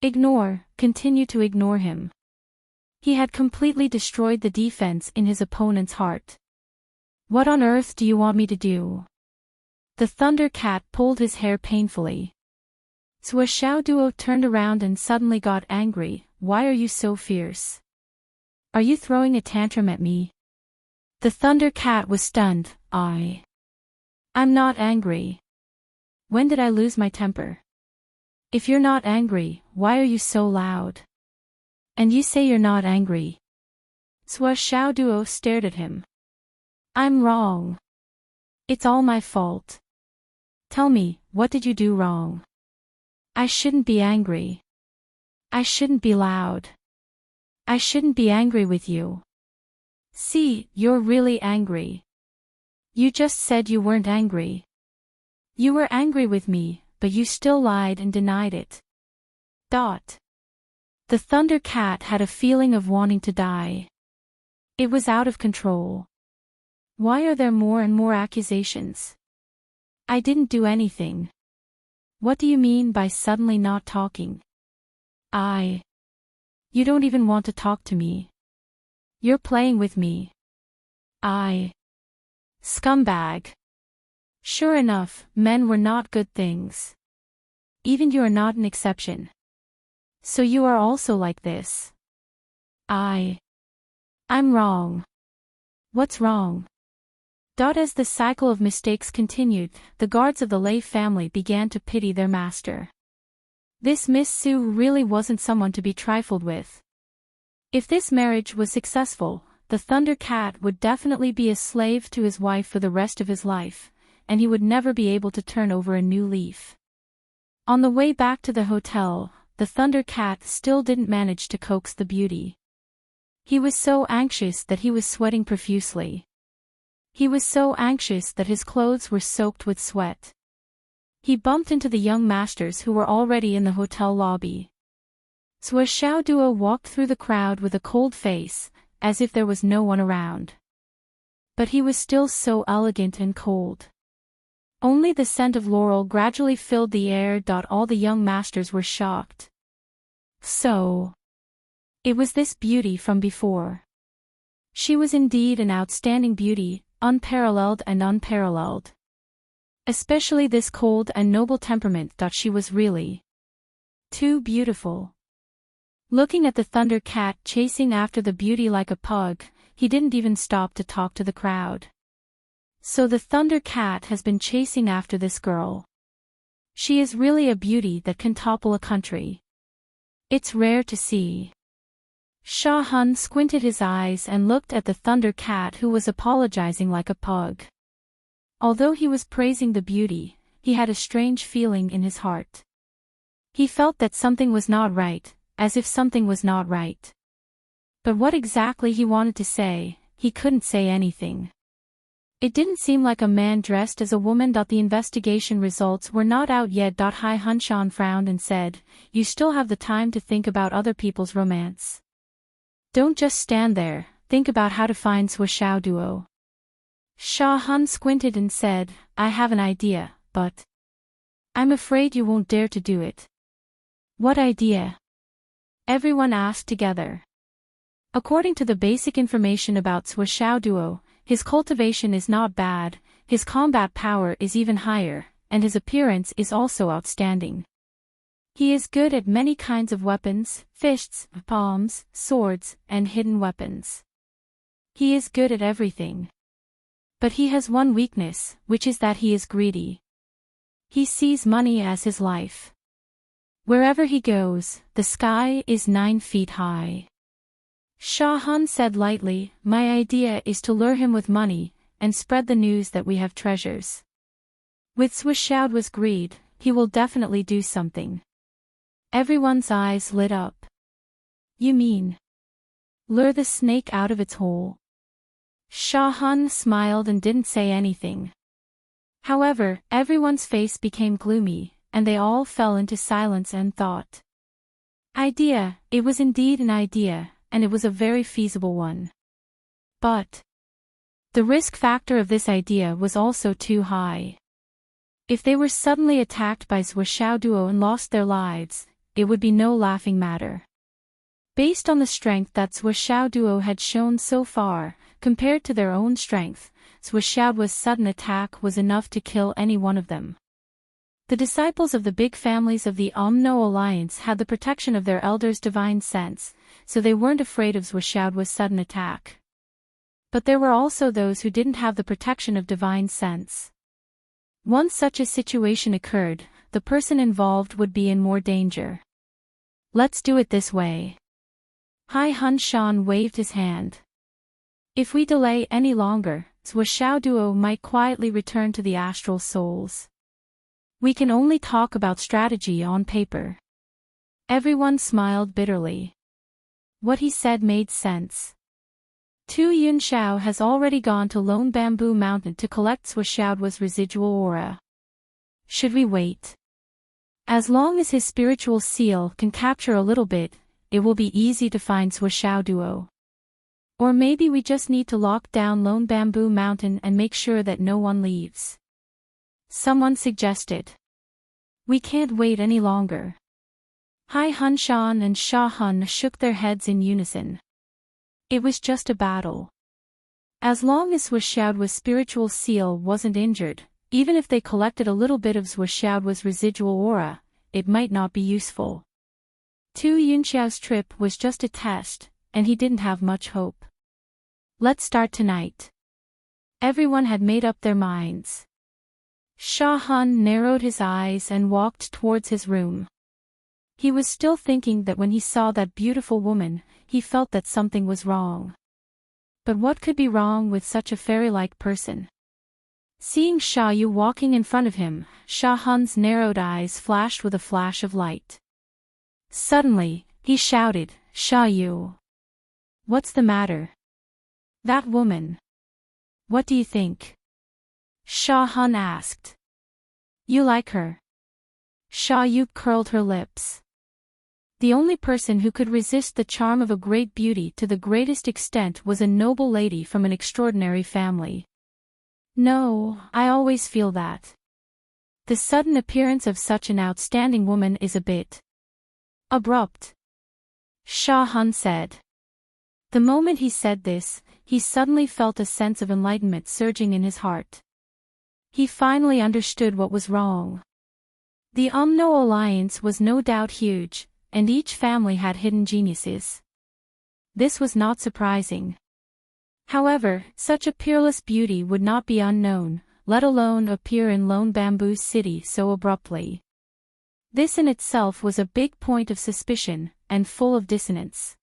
Continue to ignore him. He had completely destroyed the defense in his opponent's heart. What on earth do you want me to do? The Thunder Cat pulled his hair painfully. Xiao Duo turned around and suddenly got angry. Why are you so fierce? Are you throwing a tantrum at me? The Thunder Cat was stunned. I'm not angry. When did I lose my temper? If you're not angry, why are you so loud? And you say you're not angry. Xiao Duo stared at him. I'm wrong. It's all my fault. Tell me, what did you do wrong? I shouldn't be angry. I shouldn't be loud. I shouldn't be angry with you. See, you're really angry. You just said you weren't angry. You were angry with me, but you still lied and denied it. The Thunder Cat had a feeling of wanting to die. It was out of control. Why are there more and more accusations? I didn't do anything. What do you mean by suddenly not talking? You don't even want to talk to me. You're playing with me. Scumbag. Sure enough, men were not good things. Even you are not an exception. So you are also like this. I'm wrong. What's wrong? As the cycle of mistakes continued, the guards of the Lei family began to pity their master. This Miss Sue really wasn't someone to be trifled with. If this marriage was successful, the Thunder Cat would definitely be a slave to his wife for the rest of his life, and he would never be able to turn over a new leaf. On the way back to the hotel, the Thunder Cat still didn't manage to coax the beauty. He was so anxious that he was sweating profusely. He was so anxious that his clothes were soaked with sweat. He bumped into the young masters who were already in the hotel lobby. Sui Xiao Duo walked through the crowd with a cold face, as if there was no one around. But he was still so elegant and cold. Only the scent of laurel gradually filled the air. All the young masters were shocked. So, it was this beauty from before. She was indeed an outstanding beauty, unparalleled and unparalleled. Especially this cold and noble temperament. She was really too beautiful. Looking at the Thunder Cat chasing after the beauty like a pug, he didn't even stop to talk to the crowd. So the Thunder Cat has been chasing after this girl. She is really a beauty that can topple a country. It's rare to see. Sha Hun squinted his eyes and looked at the Thunder Cat, who was apologizing like a pug. Although he was praising the beauty, he had a strange feeling in his heart. He felt that something was not right, as if something was not right. But what exactly he wanted to say, he couldn't say anything. It didn't seem like a man dressed as a woman. The investigation results were not out yet. Hai Hunshan frowned and said, "You still have the time to think about other people's romance. Don't just stand there, think about how to find Sui Xiao Duo." Sha Hun squinted and said, "I have an idea, but I'm afraid you won't dare to do it." "What idea?" everyone asked together. According to the basic information about Sui Xiao Duo, his cultivation is not bad, his combat power is even higher, and his appearance is also outstanding. He is good at many kinds of weapons, fists, palms, swords, and hidden weapons. He is good at everything. But he has one weakness, which is that he is greedy. He sees money as his life. Wherever he goes, the sky is 9 feet high. Sha Hun said lightly, "My idea is to lure him with money, and spread the news that we have treasures. With Sui Xiao Duo's greed, he will definitely do something." Everyone's eyes lit up. "You mean lure the snake out of its hole?" Sha Hun smiled and didn't say anything. However, everyone's face became gloomy, and they all fell into silence and thought. Idea, it was indeed an idea, and it was a very feasible one. But the risk factor of this idea was also too high. If they were suddenly attacked by Sui Xiao Duo and lost their lives, it would be no laughing matter. Based on the strength that Sui Xiao Duo had shown so far, compared to their own strength, Sui Xiao Duo's sudden attack was enough to kill any one of them. The disciples of the big families of the Omno Alliance had the protection of their elders' divine sense, so they weren't afraid of Sui Xiao Duo's sudden attack. But there were also those who didn't have the protection of divine sense. Once such a situation occurred, the person involved would be in more danger. "Let's do it this way." Hai Hunshan waved his hand. "If we delay any longer, Sui Xiao Duo might quietly return to the astral souls. We can only talk about strategy on paper." Everyone smiled bitterly. What he said made sense. Tu Yunxiao has already gone to Lone Bamboo Mountain to collect Sui Xiao Duo's residual aura. Should we wait? As long as his spiritual seal can capture a little bit, it will be easy to find Sui Xiao Duo. Or maybe we just need to lock down Lone Bamboo Mountain and make sure that no one leaves. Someone suggested. We can't wait any longer. Hai Hun Shan and Sha Hun shook their heads in unison. It was just a battle. As long as Zhuoxiao's spiritual seal wasn't injured, even if they collected a little bit of Zhuoxiao's residual aura, it might not be useful. Tu Yunxiao's trip was just a test, and he didn't have much hope. Let's start tonight. Everyone had made up their minds. Sha Hun narrowed his eyes and walked towards his room. He was still thinking that when he saw that beautiful woman, he felt that something was wrong. But what could be wrong with such a fairy-like person? Seeing Sha Yu walking in front of him, Sha Hun's narrowed eyes flashed with a flash of light. Suddenly, he shouted, "Sha Yu! What's the matter? That woman. What do you think?" Sha Hun asked. "You like her?" Sha Yu curled her lips. The only person who could resist the charm of a great beauty to the greatest extent was a noble lady from an extraordinary family. "No, I always feel that. The sudden appearance of such an outstanding woman is a bit abrupt," Sha Hun said. The moment he said this, he suddenly felt a sense of enlightenment surging in his heart. He finally understood what was wrong. The Umno alliance was no doubt huge, and each family had hidden geniuses. This was not surprising. However, such a peerless beauty would not be unknown, let alone appear in Lone Bamboo City so abruptly. This in itself was a big point of suspicion, and full of dissonance.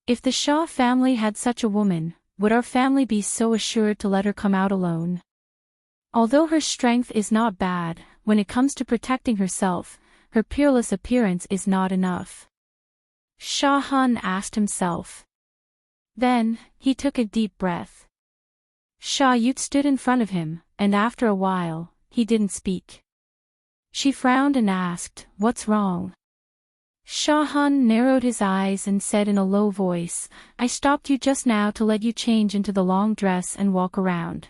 If the Shah family had such a woman, would our family be so assured to let her come out alone? Although her strength is not bad, when it comes to protecting herself, her peerless appearance is not enough. Sha Hun asked himself. Then, he took a deep breath. Sha Yu stood in front of him, and after a while, he didn't speak. She frowned and asked, "What's wrong?" Sha Hun narrowed his eyes and said in a low voice, "I stopped you just now to let you change into the long dress and walk around.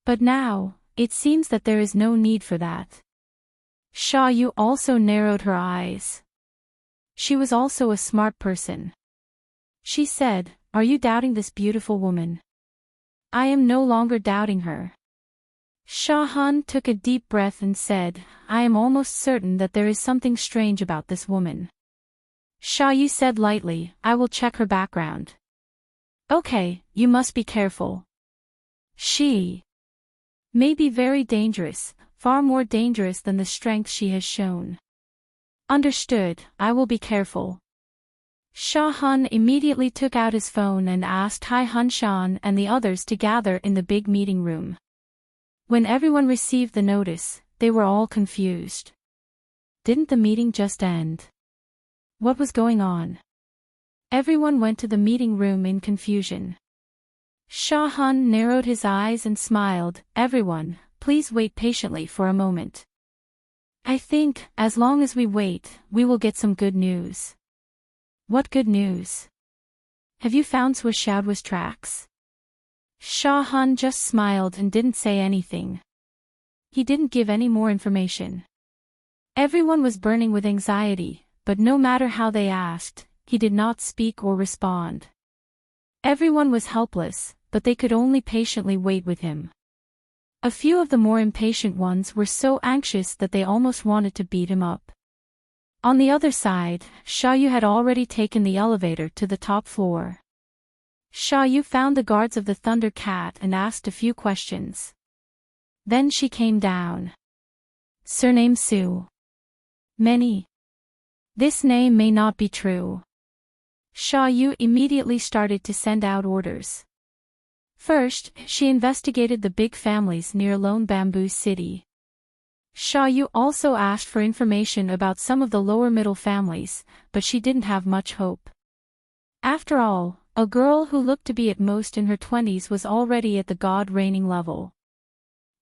But now, it seems that there is no need for that." Sha Yu also narrowed her eyes. She was also a smart person. She said, "Are you doubting this beautiful woman?" "I am no longer doubting her." Sha Hun took a deep breath and said, "I am almost certain that there is something strange about this woman." Sha Yu said lightly, "I will check her background." "Okay, you must be careful. She may be very dangerous, far more dangerous than the strength she has shown." "Understood, I will be careful." Sha Hun immediately took out his phone and asked Hai Hun Shan and the others to gather in the big meeting room. When everyone received the notice, they were all confused. Didn't the meeting just end? What was going on? Everyone went to the meeting room in confusion. Sha Hun narrowed his eyes and smiled, "Everyone, please wait patiently for a moment. I think, as long as we wait, we will get some good news." "What good news? Have you found Zhuoxiao's tracks?" Sha Hun just smiled and didn't say anything. He didn't give any more information. Everyone was burning with anxiety, but no matter how they asked, he did not speak or respond. Everyone was helpless, but they could only patiently wait with him. A few of the more impatient ones were so anxious that they almost wanted to beat him up. On the other side, Sha Yu had already taken the elevator to the top floor. Sha Yu found the guards of the Thunder Cat and asked a few questions. Then she came down. "Surname Su. Many. This name may not be true." Sha Yu immediately started to send out orders. First, she investigated the big families near Lone Bamboo City. Sha Yu also asked for information about some of the lower middle families, but she didn't have much hope. After all, a girl who looked to be at most in her 20s was already at the god-reigning level.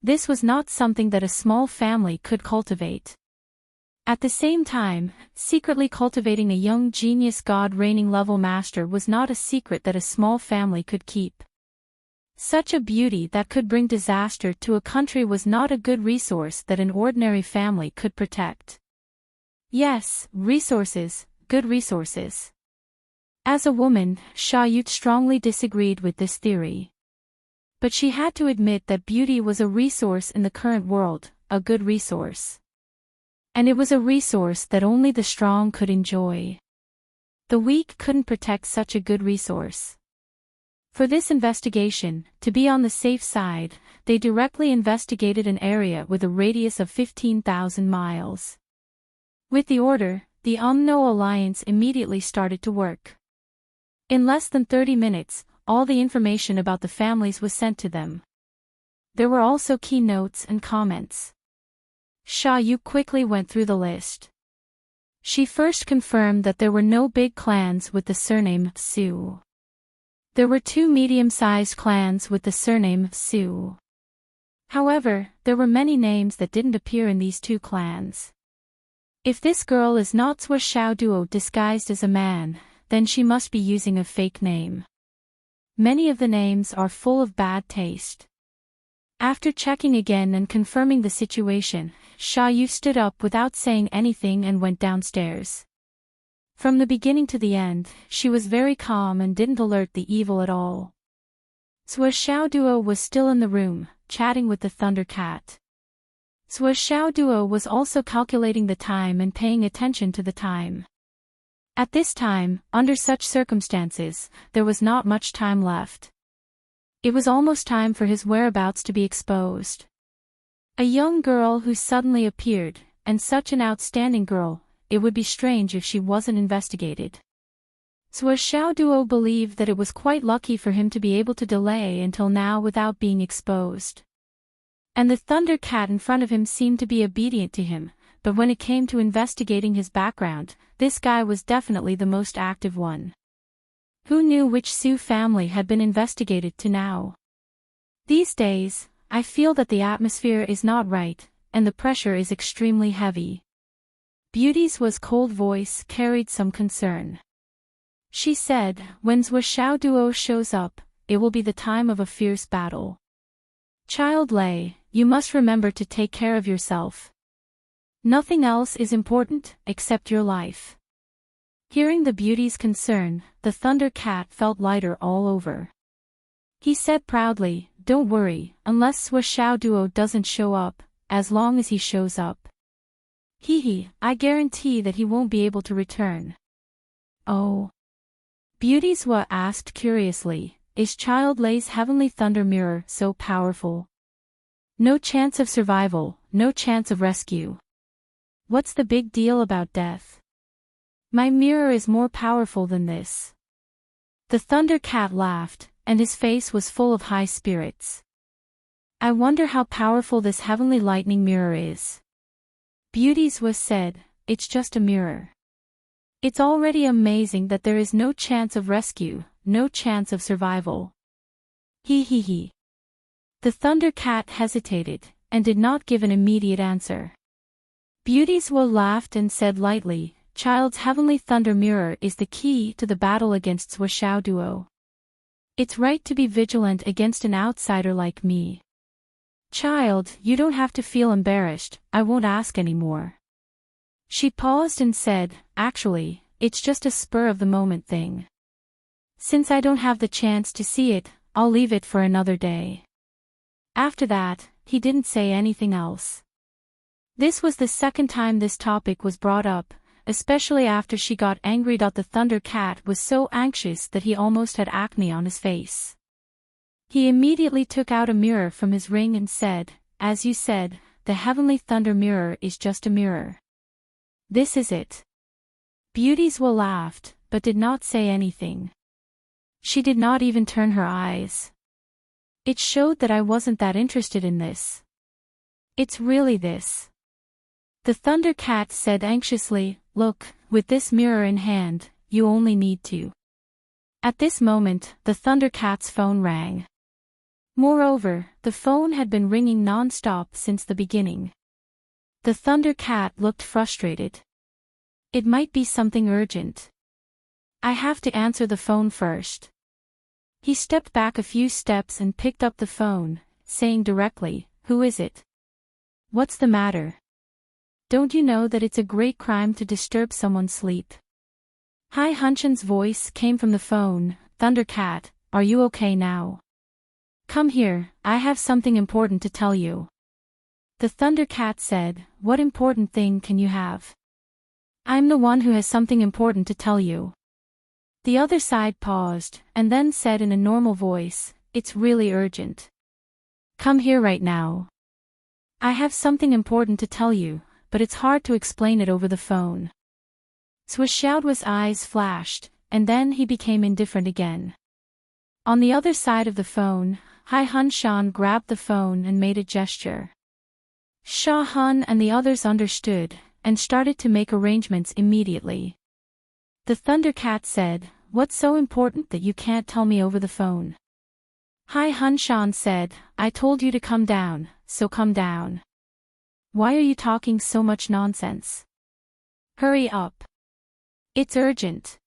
This was not something that a small family could cultivate. At the same time, secretly cultivating a young genius god-reigning level master was not a secret that a small family could keep. Such a beauty that could bring disaster to a country was not a good resource that an ordinary family could protect. Yes, resources, good resources. As a woman, Xiaoyu strongly disagreed with this theory. But she had to admit that beauty was a resource in the current world, a good resource. And it was a resource that only the strong could enjoy. The weak couldn't protect such a good resource. For this investigation, to be on the safe side, they directly investigated an area with a radius of 15,000 miles. With the order, the UMNO Alliance immediately started to work. In less than 30 minutes, all the information about the families was sent to them. There were also key notes and comments. Xiaoyu quickly went through the list. She first confirmed that there were no big clans with the surname Su. There were 2 medium-sized clans with the surname Su. However, there were many names that didn't appear in these 2 clans. If this girl is not Sua Xiaoduo disguised as a man, then she must be using a fake name. Many of the names are full of bad taste. After checking again and confirming the situation, Xiaoyu stood up without saying anything and went downstairs. From the beginning to the end, she was very calm and didn't alert the evil at all. Sua Xiaoduo was still in the room, chatting with the Thunder Cat. Sua Xiaoduo was also calculating the time and paying attention to the time. At this time, under such circumstances, there was not much time left. It was almost time for his whereabouts to be exposed. A young girl who suddenly appeared, and such an outstanding girl, it would be strange if she wasn't investigated. Sua Xiaoduo believed that it was quite lucky for him to be able to delay until now without being exposed. And the Thunder Cat in front of him seemed to be obedient to him, but when it came to investigating his background, this guy was definitely the most active one. Who knew which Su family had been investigated to now? These days, I feel that the atmosphere is not right, and the pressure is extremely heavy. Beauty's cold voice carried some concern. She said, when Sua Xiaoduo shows up, it will be the time of a fierce battle. Child Lei, you must remember to take care of yourself. Nothing else is important, except your life. Hearing the beauty's concern, the Thunder Cat felt lighter all over. He said proudly, don't worry, unless Sua Xiaoduo doesn't show up, as long as he shows up. I guarantee that he won't be able to return. Oh. Beauty Sua asked curiously, is Child Lei's Heavenly Thunder Mirror so powerful? No chance of survival, no chance of rescue. What's the big deal about death? My mirror is more powerful than this. The Thunder Cat laughed, and his face was full of high spirits. I wonder how powerful this heavenly lightning mirror is. Beauty Sua said, it's just a mirror. It's already amazing that there is no chance of rescue, no chance of survival. The Thunder Cat hesitated, and did not give an immediate answer. Beauty Sua laughed and said lightly, Child's Heavenly Thunder Mirror is the key to the battle against Sua Xiaoduo. It's right to be vigilant against an outsider like me. Child, you don't have to feel embarrassed, I won't ask anymore. She paused and said, actually, it's just a spur-of-the-moment thing. Since I don't have the chance to see it, I'll leave it for another day. After that, he didn't say anything else. This was the second time this topic was brought up, especially after she got angry. The Thunder Cat was so anxious that he almost had acne on his face. He immediately took out a mirror from his ring and said, as you said, the Heavenly Thunder Mirror is just a mirror. This is it. Beauty Sua laughed, but did not say anything. She did not even turn her eyes. It showed that I wasn't that interested in this. It's really this. The Thunder Cat said anxiously, look, with this mirror in hand, you only need to. At this moment, the Thunder Cat's phone rang. Moreover, the phone had been ringing non-stop since the beginning. The Thunder Cat looked frustrated. It might be something urgent. I have to answer the phone first. He stepped back a few steps and picked up the phone, saying directly, "Who is it? What's the matter? Don't you know that it's a great crime to disturb someone's sleep?" Hai Hunshan's voice came from the phone. "Thundercat, are you okay now? Come here, I have something important to tell you." The Thundercat said, "What important thing can you have?" "I'm the one who has something important to tell you." The other side paused, and then said in a normal voice, "It's really urgent. Come here right now. I have something important to tell you, but it's hard to explain it over the phone." Swishaoduo's eyes flashed, and then he became indifferent again. On the other side of the phone, Hai Hunshan grabbed the phone and made a gesture. Sha Hun and the others understood, and started to make arrangements immediately. The Thundercat said, "What's so important that you can't tell me over the phone?" Hai Hunshan said, "I told you to come down, so come down. Why are you talking so much nonsense? Hurry up. It's urgent."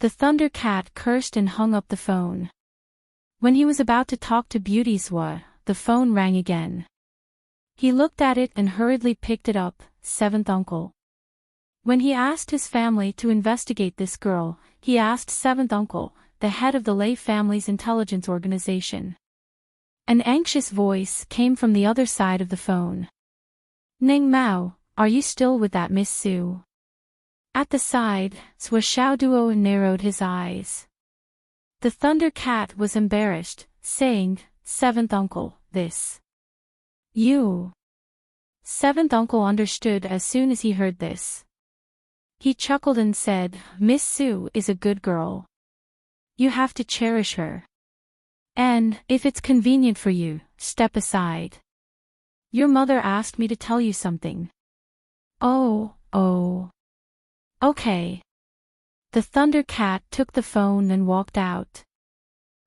The Thundercat cursed and hung up the phone. When he was about to talk to Beauty Zwa, the phone rang again. He looked at it and hurriedly picked it up. "Seventh uncle." When he asked his family to investigate this girl, he asked Seventh Uncle, the head of the Lei family's intelligence organization. An anxious voice came from the other side of the phone. "Ning Mao, are you still with that Miss Su?" At the side, Swishaoduo narrowed his eyes. The Thundercat was embarrassed, saying, "Seventh Uncle, this. You." Seventh Uncle understood as soon as he heard this. He chuckled and said, "Miss Su is a good girl. You have to cherish her. And, if it's convenient for you, step aside. Your mother asked me to tell you something." Oh. Okay." The Thundercat took the phone and walked out.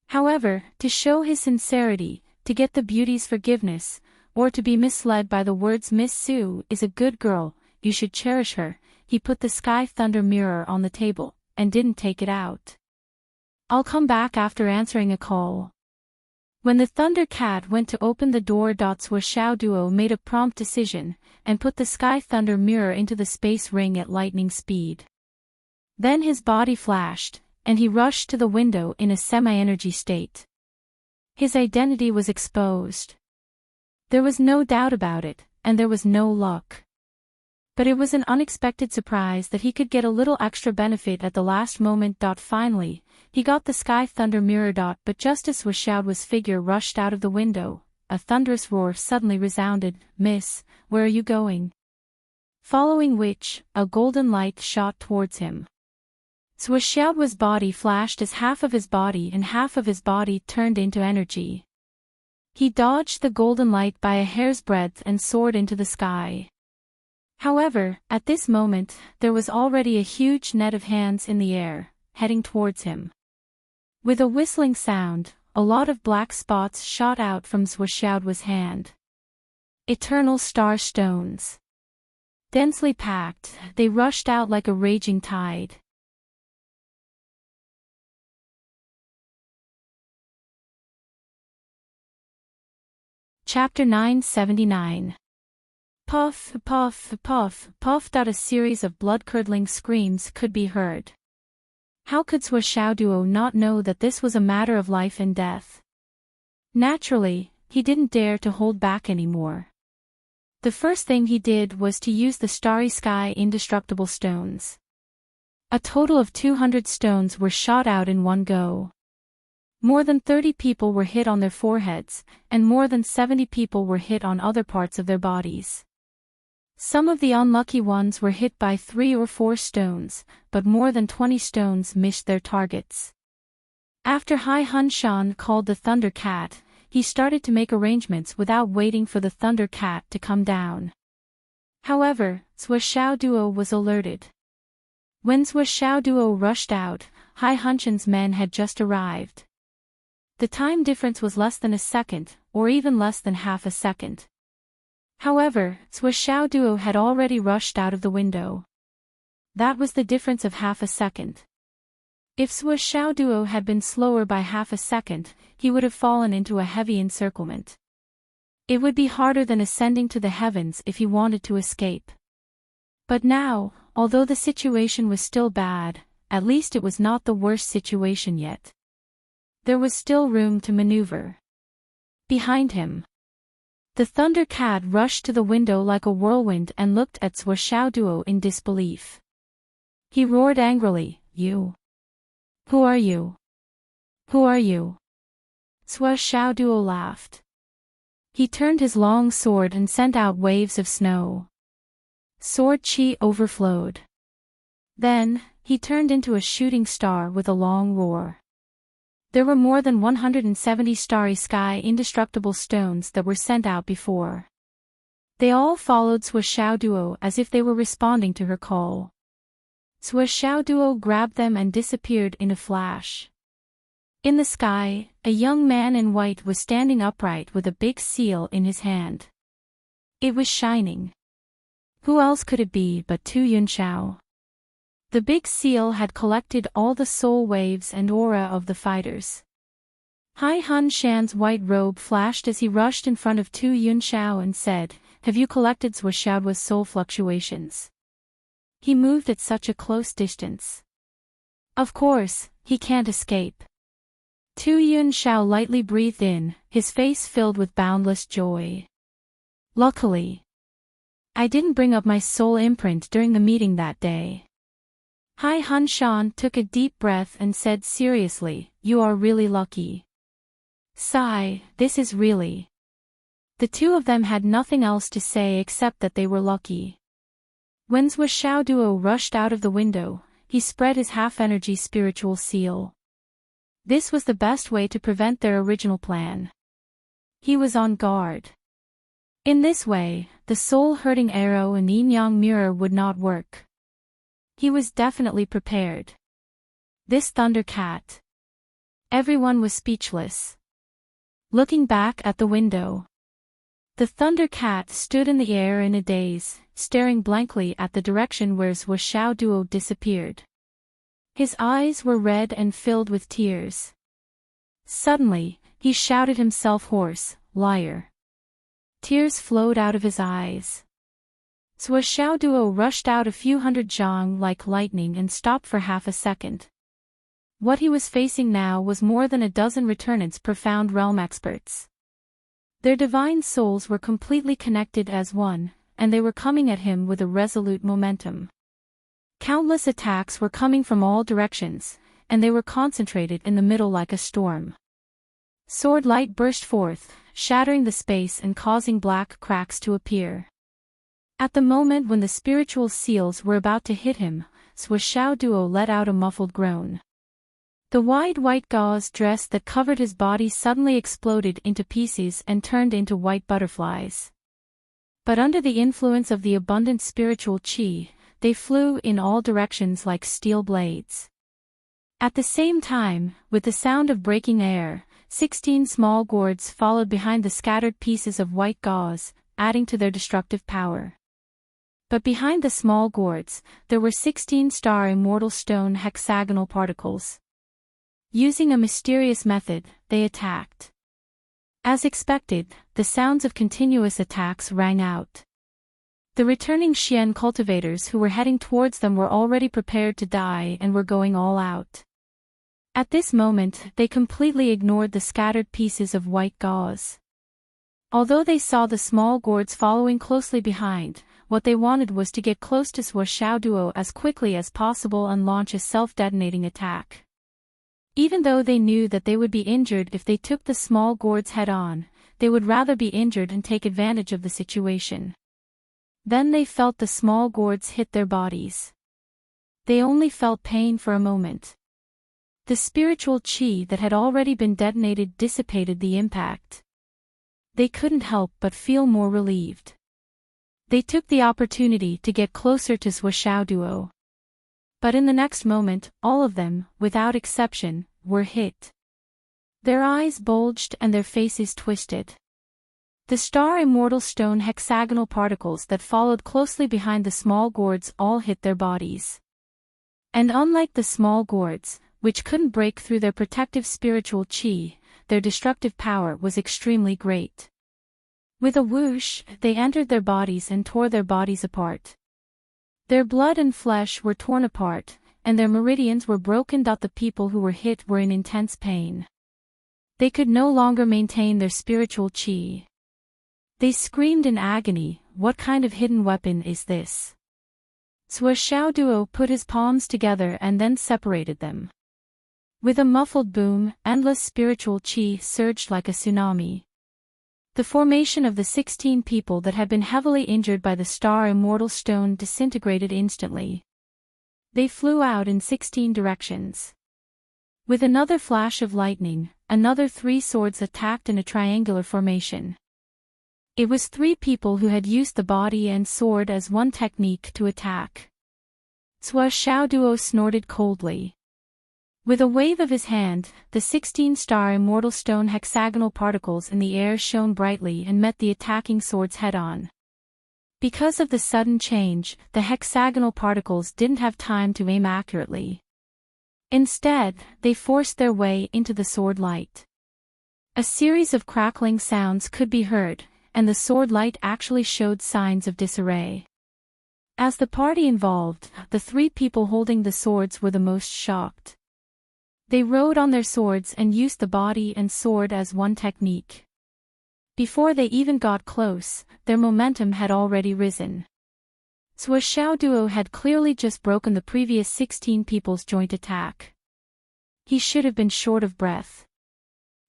However, to show his sincerity, to get the beauty's forgiveness, or to be misled by the words "Miss Su is a good girl, you should cherish her," he put the Sky Thunder mirror on the table, and didn't take it out. "I'll come back after answering a call." When the Thundercat went to open the door, Swishaoduo made a prompt decision, and put the Sky Thunder mirror into the space ring at lightning speed. Then his body flashed, and he rushed to the window in a semi-energy state. His identity was exposed. There was no doubt about it, and there was no luck. But it was an unexpected surprise that he could get a little extra benefit at the last moment. Finally, he got the Sky Thunder mirror. But just as Swishaoduo's figure rushed out of the window, a thunderous roar suddenly resounded. "Miss, where are you going?" Following which, a golden light shot towards him. Swishaoduo's body flashed as half of his body and half of his body turned into energy. He dodged the golden light by a hair's breadth and soared into the sky. However, at this moment, there was already a huge net of hands in the air, heading towards him. With a whistling sound, a lot of black spots shot out from Swishaoduo's hand. Eternal star stones. Densely packed, they rushed out like a raging tide. Chapter 979. Puff, puff, puff, puff. A series of blood-curdling screams could be heard. How could Swishaoduo not know that this was a matter of life and death? Naturally, he didn't dare to hold back anymore. The first thing he did was to use the Starry Sky indestructible stones. A total of 200 stones were shot out in one go. More than 30 people were hit on their foreheads, and more than 70 people were hit on other parts of their bodies. Some of the unlucky ones were hit by 3 or 4 stones, but more than 20 stones missed their targets. After Hai Hunshan called the Thundercat, he started to make arrangements without waiting for the Thundercat to come down. However, Swishaoduo was alerted. When Swishaoduo rushed out, Hai Hunshan's men had just arrived. The time difference was less than a second, or even less than half a second. However, Swishaoduo had already rushed out of the window. That was the difference of half a second. If Swiss Duo had been slower by half a second, he would have fallen into a heavy encirclement. It would be harder than ascending to the heavens if he wanted to escape. But now, although the situation was still bad, at least it was not the worst situation yet. There was still room to maneuver. Behind him, the Thunder Cat rushed to the window like a whirlwind and looked at Swiss Duo in disbelief. He roared angrily, "You! Who are you? Who are you?" Swiss Duo laughed. He turned his long sword and sent out waves of snow. Sword chi overflowed. Then, he turned into a shooting star with a long roar. There were more than 170 starry sky indestructible stones that were sent out before. They all followed Swiss Duo as if they were responding to her call. Swiss Duo grabbed them and disappeared in a flash. In the sky, a young man in white was standing upright with a big seal in his hand. It was shining. Who else could it be but Tu Yunxiao? The big seal had collected all the soul waves and aura of the fighters. Hai Hun Shan's white robe flashed as he rushed in front of Tu Yunxiao and said, "Have you collected Swiss Duo's soul fluctuations?" He moved at such a close distance. Of course, he can't escape. Tu Yunxiao lightly breathed in, his face filled with boundless joy. Luckily, I didn't bring up my soul imprint during the meeting that day. Hai Hun Shan took a deep breath and said seriously, "You are really lucky." Sigh, this is really. The two of them had nothing else to say except that they were lucky. When Swiss Duo rushed out of the window, he spread his half-energy spiritual seal. This was the best way to prevent their original plan. He was on guard. In this way, the soul-hurting arrow and yin-yang mirror would not work. He was definitely prepared. This Thunder Cat. Everyone was speechless. Looking back at the window, the Thunder Cat stood in the air in a daze, staring blankly at the direction where Swiss Duo disappeared. His eyes were red and filled with tears. Suddenly, he shouted himself hoarse, "Liar!" Tears flowed out of his eyes. Swiss Duo rushed out a few hundred zhang like lightning and stopped for half a second. What he was facing now was more than a dozen returnants profound realm experts. Their divine souls were completely connected as one, and they were coming at him with a resolute momentum. Countless attacks were coming from all directions, and they were concentrated in the middle like a storm. Sword light burst forth, shattering the space and causing black cracks to appear. At the moment when the spiritual seals were about to hit him, Swiss Duo let out a muffled groan. The wide white gauze dress that covered his body suddenly exploded into pieces and turned into white butterflies. But under the influence of the abundant spiritual chi, they flew in all directions like steel blades. At the same time, with the sound of breaking air, 16 small gourds followed behind the scattered pieces of white gauze, adding to their destructive power. But behind the small gourds, there were 16 star immortal stone hexagonal particles. Using a mysterious method, they attacked. As expected, the sounds of continuous attacks rang out. The returning Xian cultivators who were heading towards them were already prepared to die and were going all out. At this moment, they completely ignored the scattered pieces of white gauze. Although they saw the small gourds following closely behind, what they wanted was to get close to Swiss Duo as quickly as possible and launch a self-detonating attack. Even though they knew that they would be injured if they took the small gourds head-on, they would rather be injured and take advantage of the situation. Then they felt the small gourds hit their bodies. They only felt pain for a moment. The spiritual chi that had already been detonated dissipated the impact. They couldn't help but feel more relieved. They took the opportunity to get closer to Swiss Duo. But in the next moment, all of them, without exception, were hit. Their eyes bulged and their faces twisted. The star immortal stone hexagonal particles that followed closely behind the small gourds all hit their bodies. And unlike the small gourds, which couldn't break through their protective spiritual chi. Their destructive power was extremely great. With a whoosh, they entered their bodies and tore their bodies apart. Their blood and flesh were torn apart, and their meridians were broken. The people who were hit were in intense pain. They could no longer maintain their spiritual chi. They screamed in agony, "What kind of hidden weapon is this?" Xiao Duo put his palms together and then separated them. With a muffled boom, endless spiritual chi surged like a tsunami. The formation of the 16 people that had been heavily injured by the star immortal stone disintegrated instantly. They flew out in 16 directions. With another flash of lightning, another 3 swords attacked in a triangular formation. It was 3 people who had used the body and sword as one technique to attack. Xiao Duo snorted coldly. With a wave of his hand, the 16-star immortal stone hexagonal particles in the air shone brightly and met the attacking swords head-on. Because of the sudden change, the hexagonal particles didn't have time to aim accurately. Instead, they forced their way into the sword light. A series of crackling sounds could be heard, and the sword light actually showed signs of disarray. As the party involved, the 3 people holding the swords were the most shocked. They rode on their swords and used the body and sword as one technique. Before they even got close, their momentum had already risen. Xiao Duo had clearly just broken the previous 16 people's joint attack. He should have been short of breath.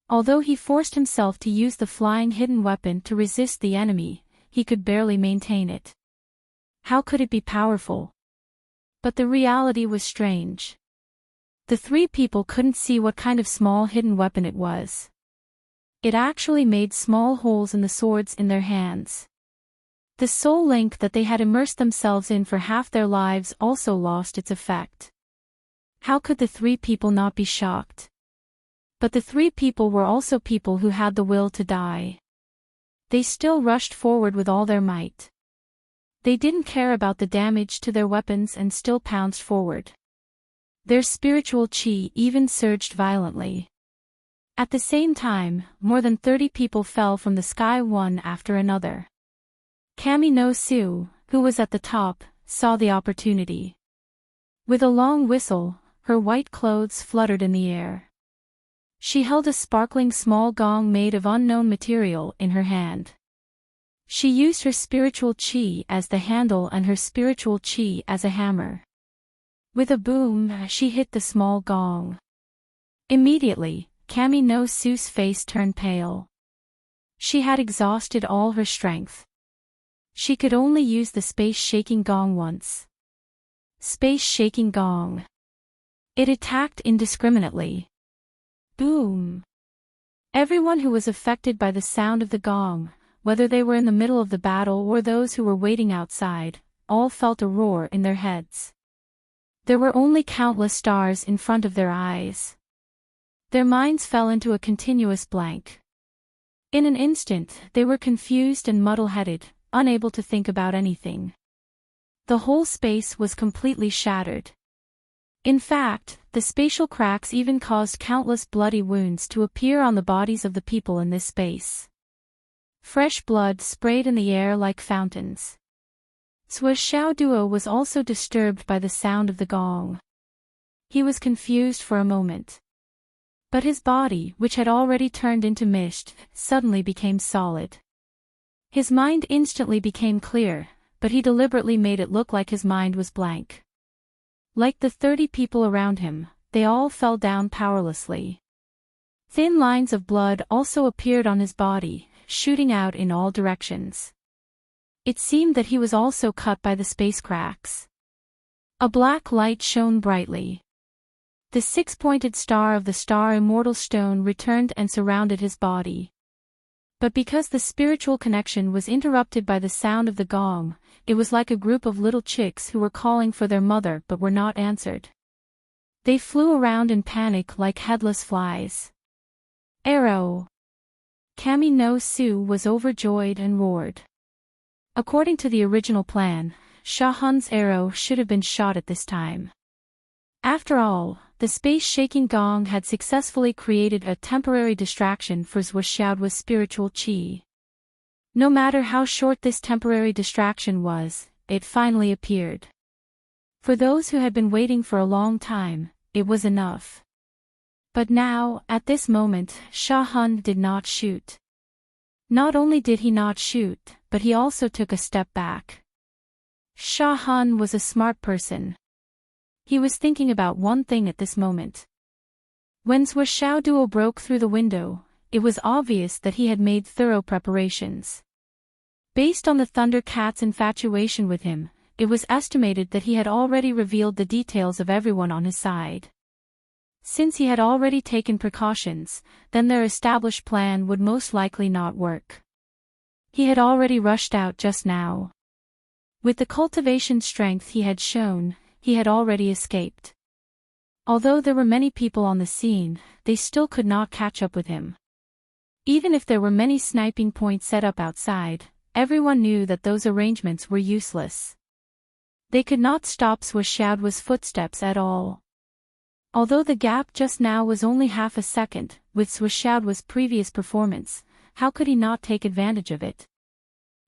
Although he forced himself to use the flying hidden weapon to resist the enemy, he could barely maintain it. How could it be powerful? But the reality was strange. The 3 people couldn't see what kind of small hidden weapon it was. It actually made small holes in the swords in their hands. The soul link that they had immersed themselves in for half their lives also lost its effect. How could the 3 people not be shocked? But the 3 people were also people who had the will to die. They still rushed forward with all their might. They didn't care about the damage to their weapons and still pounced forward. Their spiritual chi even surged violently. At the same time, more than 30 people fell from the sky one after another. Kami no Su, who was at the top, saw the opportunity. With a long whistle, her white clothes fluttered in the air. She held a sparkling small gong made of unknown material in her hand. She used her spiritual chi as the handle and her spiritual chi as a hammer. With a boom, she hit the small gong. Immediately, Kami no Su's face turned pale. She had exhausted all her strength. She could only use the space-shaking gong once. Space-shaking gong. It attacked indiscriminately. Boom. Everyone who was affected by the sound of the gong, whether they were in the middle of the battle or those who were waiting outside, all felt a roar in their heads. There were only countless stars in front of their eyes. Their minds fell into a continuous blank. In an instant, they were confused and muddle-headed, unable to think about anything. The whole space was completely shattered. In fact, the spatial cracks even caused countless bloody wounds to appear on the bodies of the people in this space. Fresh blood sprayed in the air like fountains. Xiao Duo was also disturbed by the sound of the gong. He was confused for a moment. But his body, which had already turned into mist, suddenly became solid. His mind instantly became clear, but he deliberately made it look like his mind was blank. Like the 30 people around him, they all fell down powerlessly. Thin lines of blood also appeared on his body, shooting out in all directions. It seemed that he was also cut by the space cracks. A black light shone brightly. The 6-pointed star of the star immortal stone returned and surrounded his body. But because the spiritual connection was interrupted by the sound of the gong, it was like a group of little chicks who were calling for their mother but were not answered. They flew around in panic like headless flies. Arrow! Kami no Su was overjoyed and roared. According to the original plan, Sha Hun's arrow should have been shot at this time. After all, the space-shaking gong had successfully created a temporary distraction for Zhuoxiaoduo's spiritual qi. No matter how short this temporary distraction was, it finally appeared. For those who had been waiting for a long time, it was enough. But now, at this moment, Sha Han did not shoot. Not only did he not shoot, but he also took a step back. Sha Han was a smart person. He was thinking about one thing at this moment. When Zhuoxiaoduo broke through the window, it was obvious that he had made thorough preparations. Based on the Thunder Cat's infatuation with him, it was estimated that he had already revealed the details of everyone on his side. Since he had already taken precautions, then their established plan would most likely not work. He had already rushed out just now. With the cultivation strength he had shown, he had already escaped. Although there were many people on the scene, they still could not catch up with him. Even if there were many sniping points set up outside, everyone knew that those arrangements were useless. They could not stop Zhuoxiaoduo's footsteps at all. Although the gap just now was only half a second, with Zhuoxiaoduo's previous performance, how could he not take advantage of it?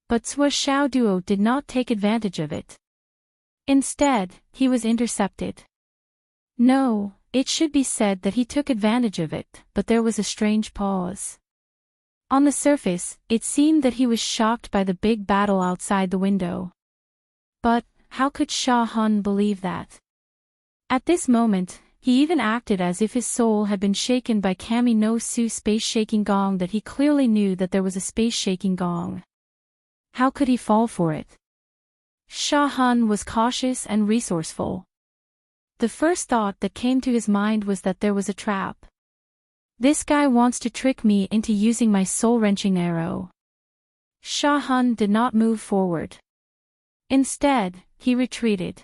But Zhuoxiaoduo did not take advantage of it. Instead, he was intercepted. No, it should be said that he took advantage of it, but there was a strange pause. On the surface, it seemed that he was shocked by the big battle outside the window. But, how could Sha Han believe that? At this moment, he even acted as if his soul had been shaken by Kami no Su space-shaking gong, that he clearly knew that there was a space-shaking gong. How could he fall for it? Sha Han was cautious and resourceful. The first thought that came to his mind was that there was a trap. This guy wants to trick me into using my soul-wrenching arrow. Sha Han did not move forward. Instead, he retreated.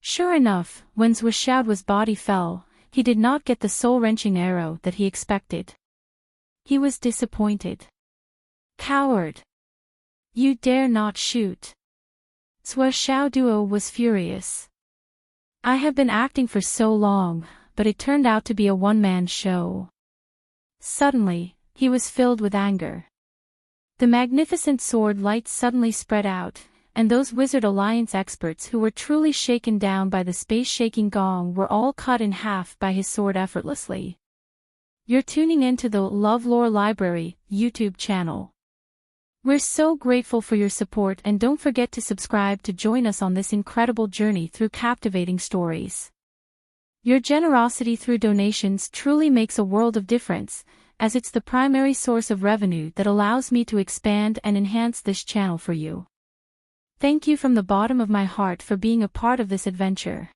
Sure enough, when Zhuoxiaoduo's body fell, he did not get the soul-wrenching arrow that he expected. He was disappointed. Coward! You dare not shoot! Zhuoxiaoduo was furious. I have been acting for so long, but it turned out to be a one-man show. Suddenly, he was filled with anger. The magnificent sword light suddenly spread out, and those Wizard Alliance experts who were truly shaken down by the space-shaking gong were all cut in half by his sword effortlessly. You're tuning in to the LoveLore Library YouTube channel. We're so grateful for your support, and don't forget to subscribe to join us on this incredible journey through captivating stories. Your generosity through donations truly makes a world of difference, as it's the primary source of revenue that allows me to expand and enhance this channel for you. Thank you from the bottom of my heart for being a part of this adventure.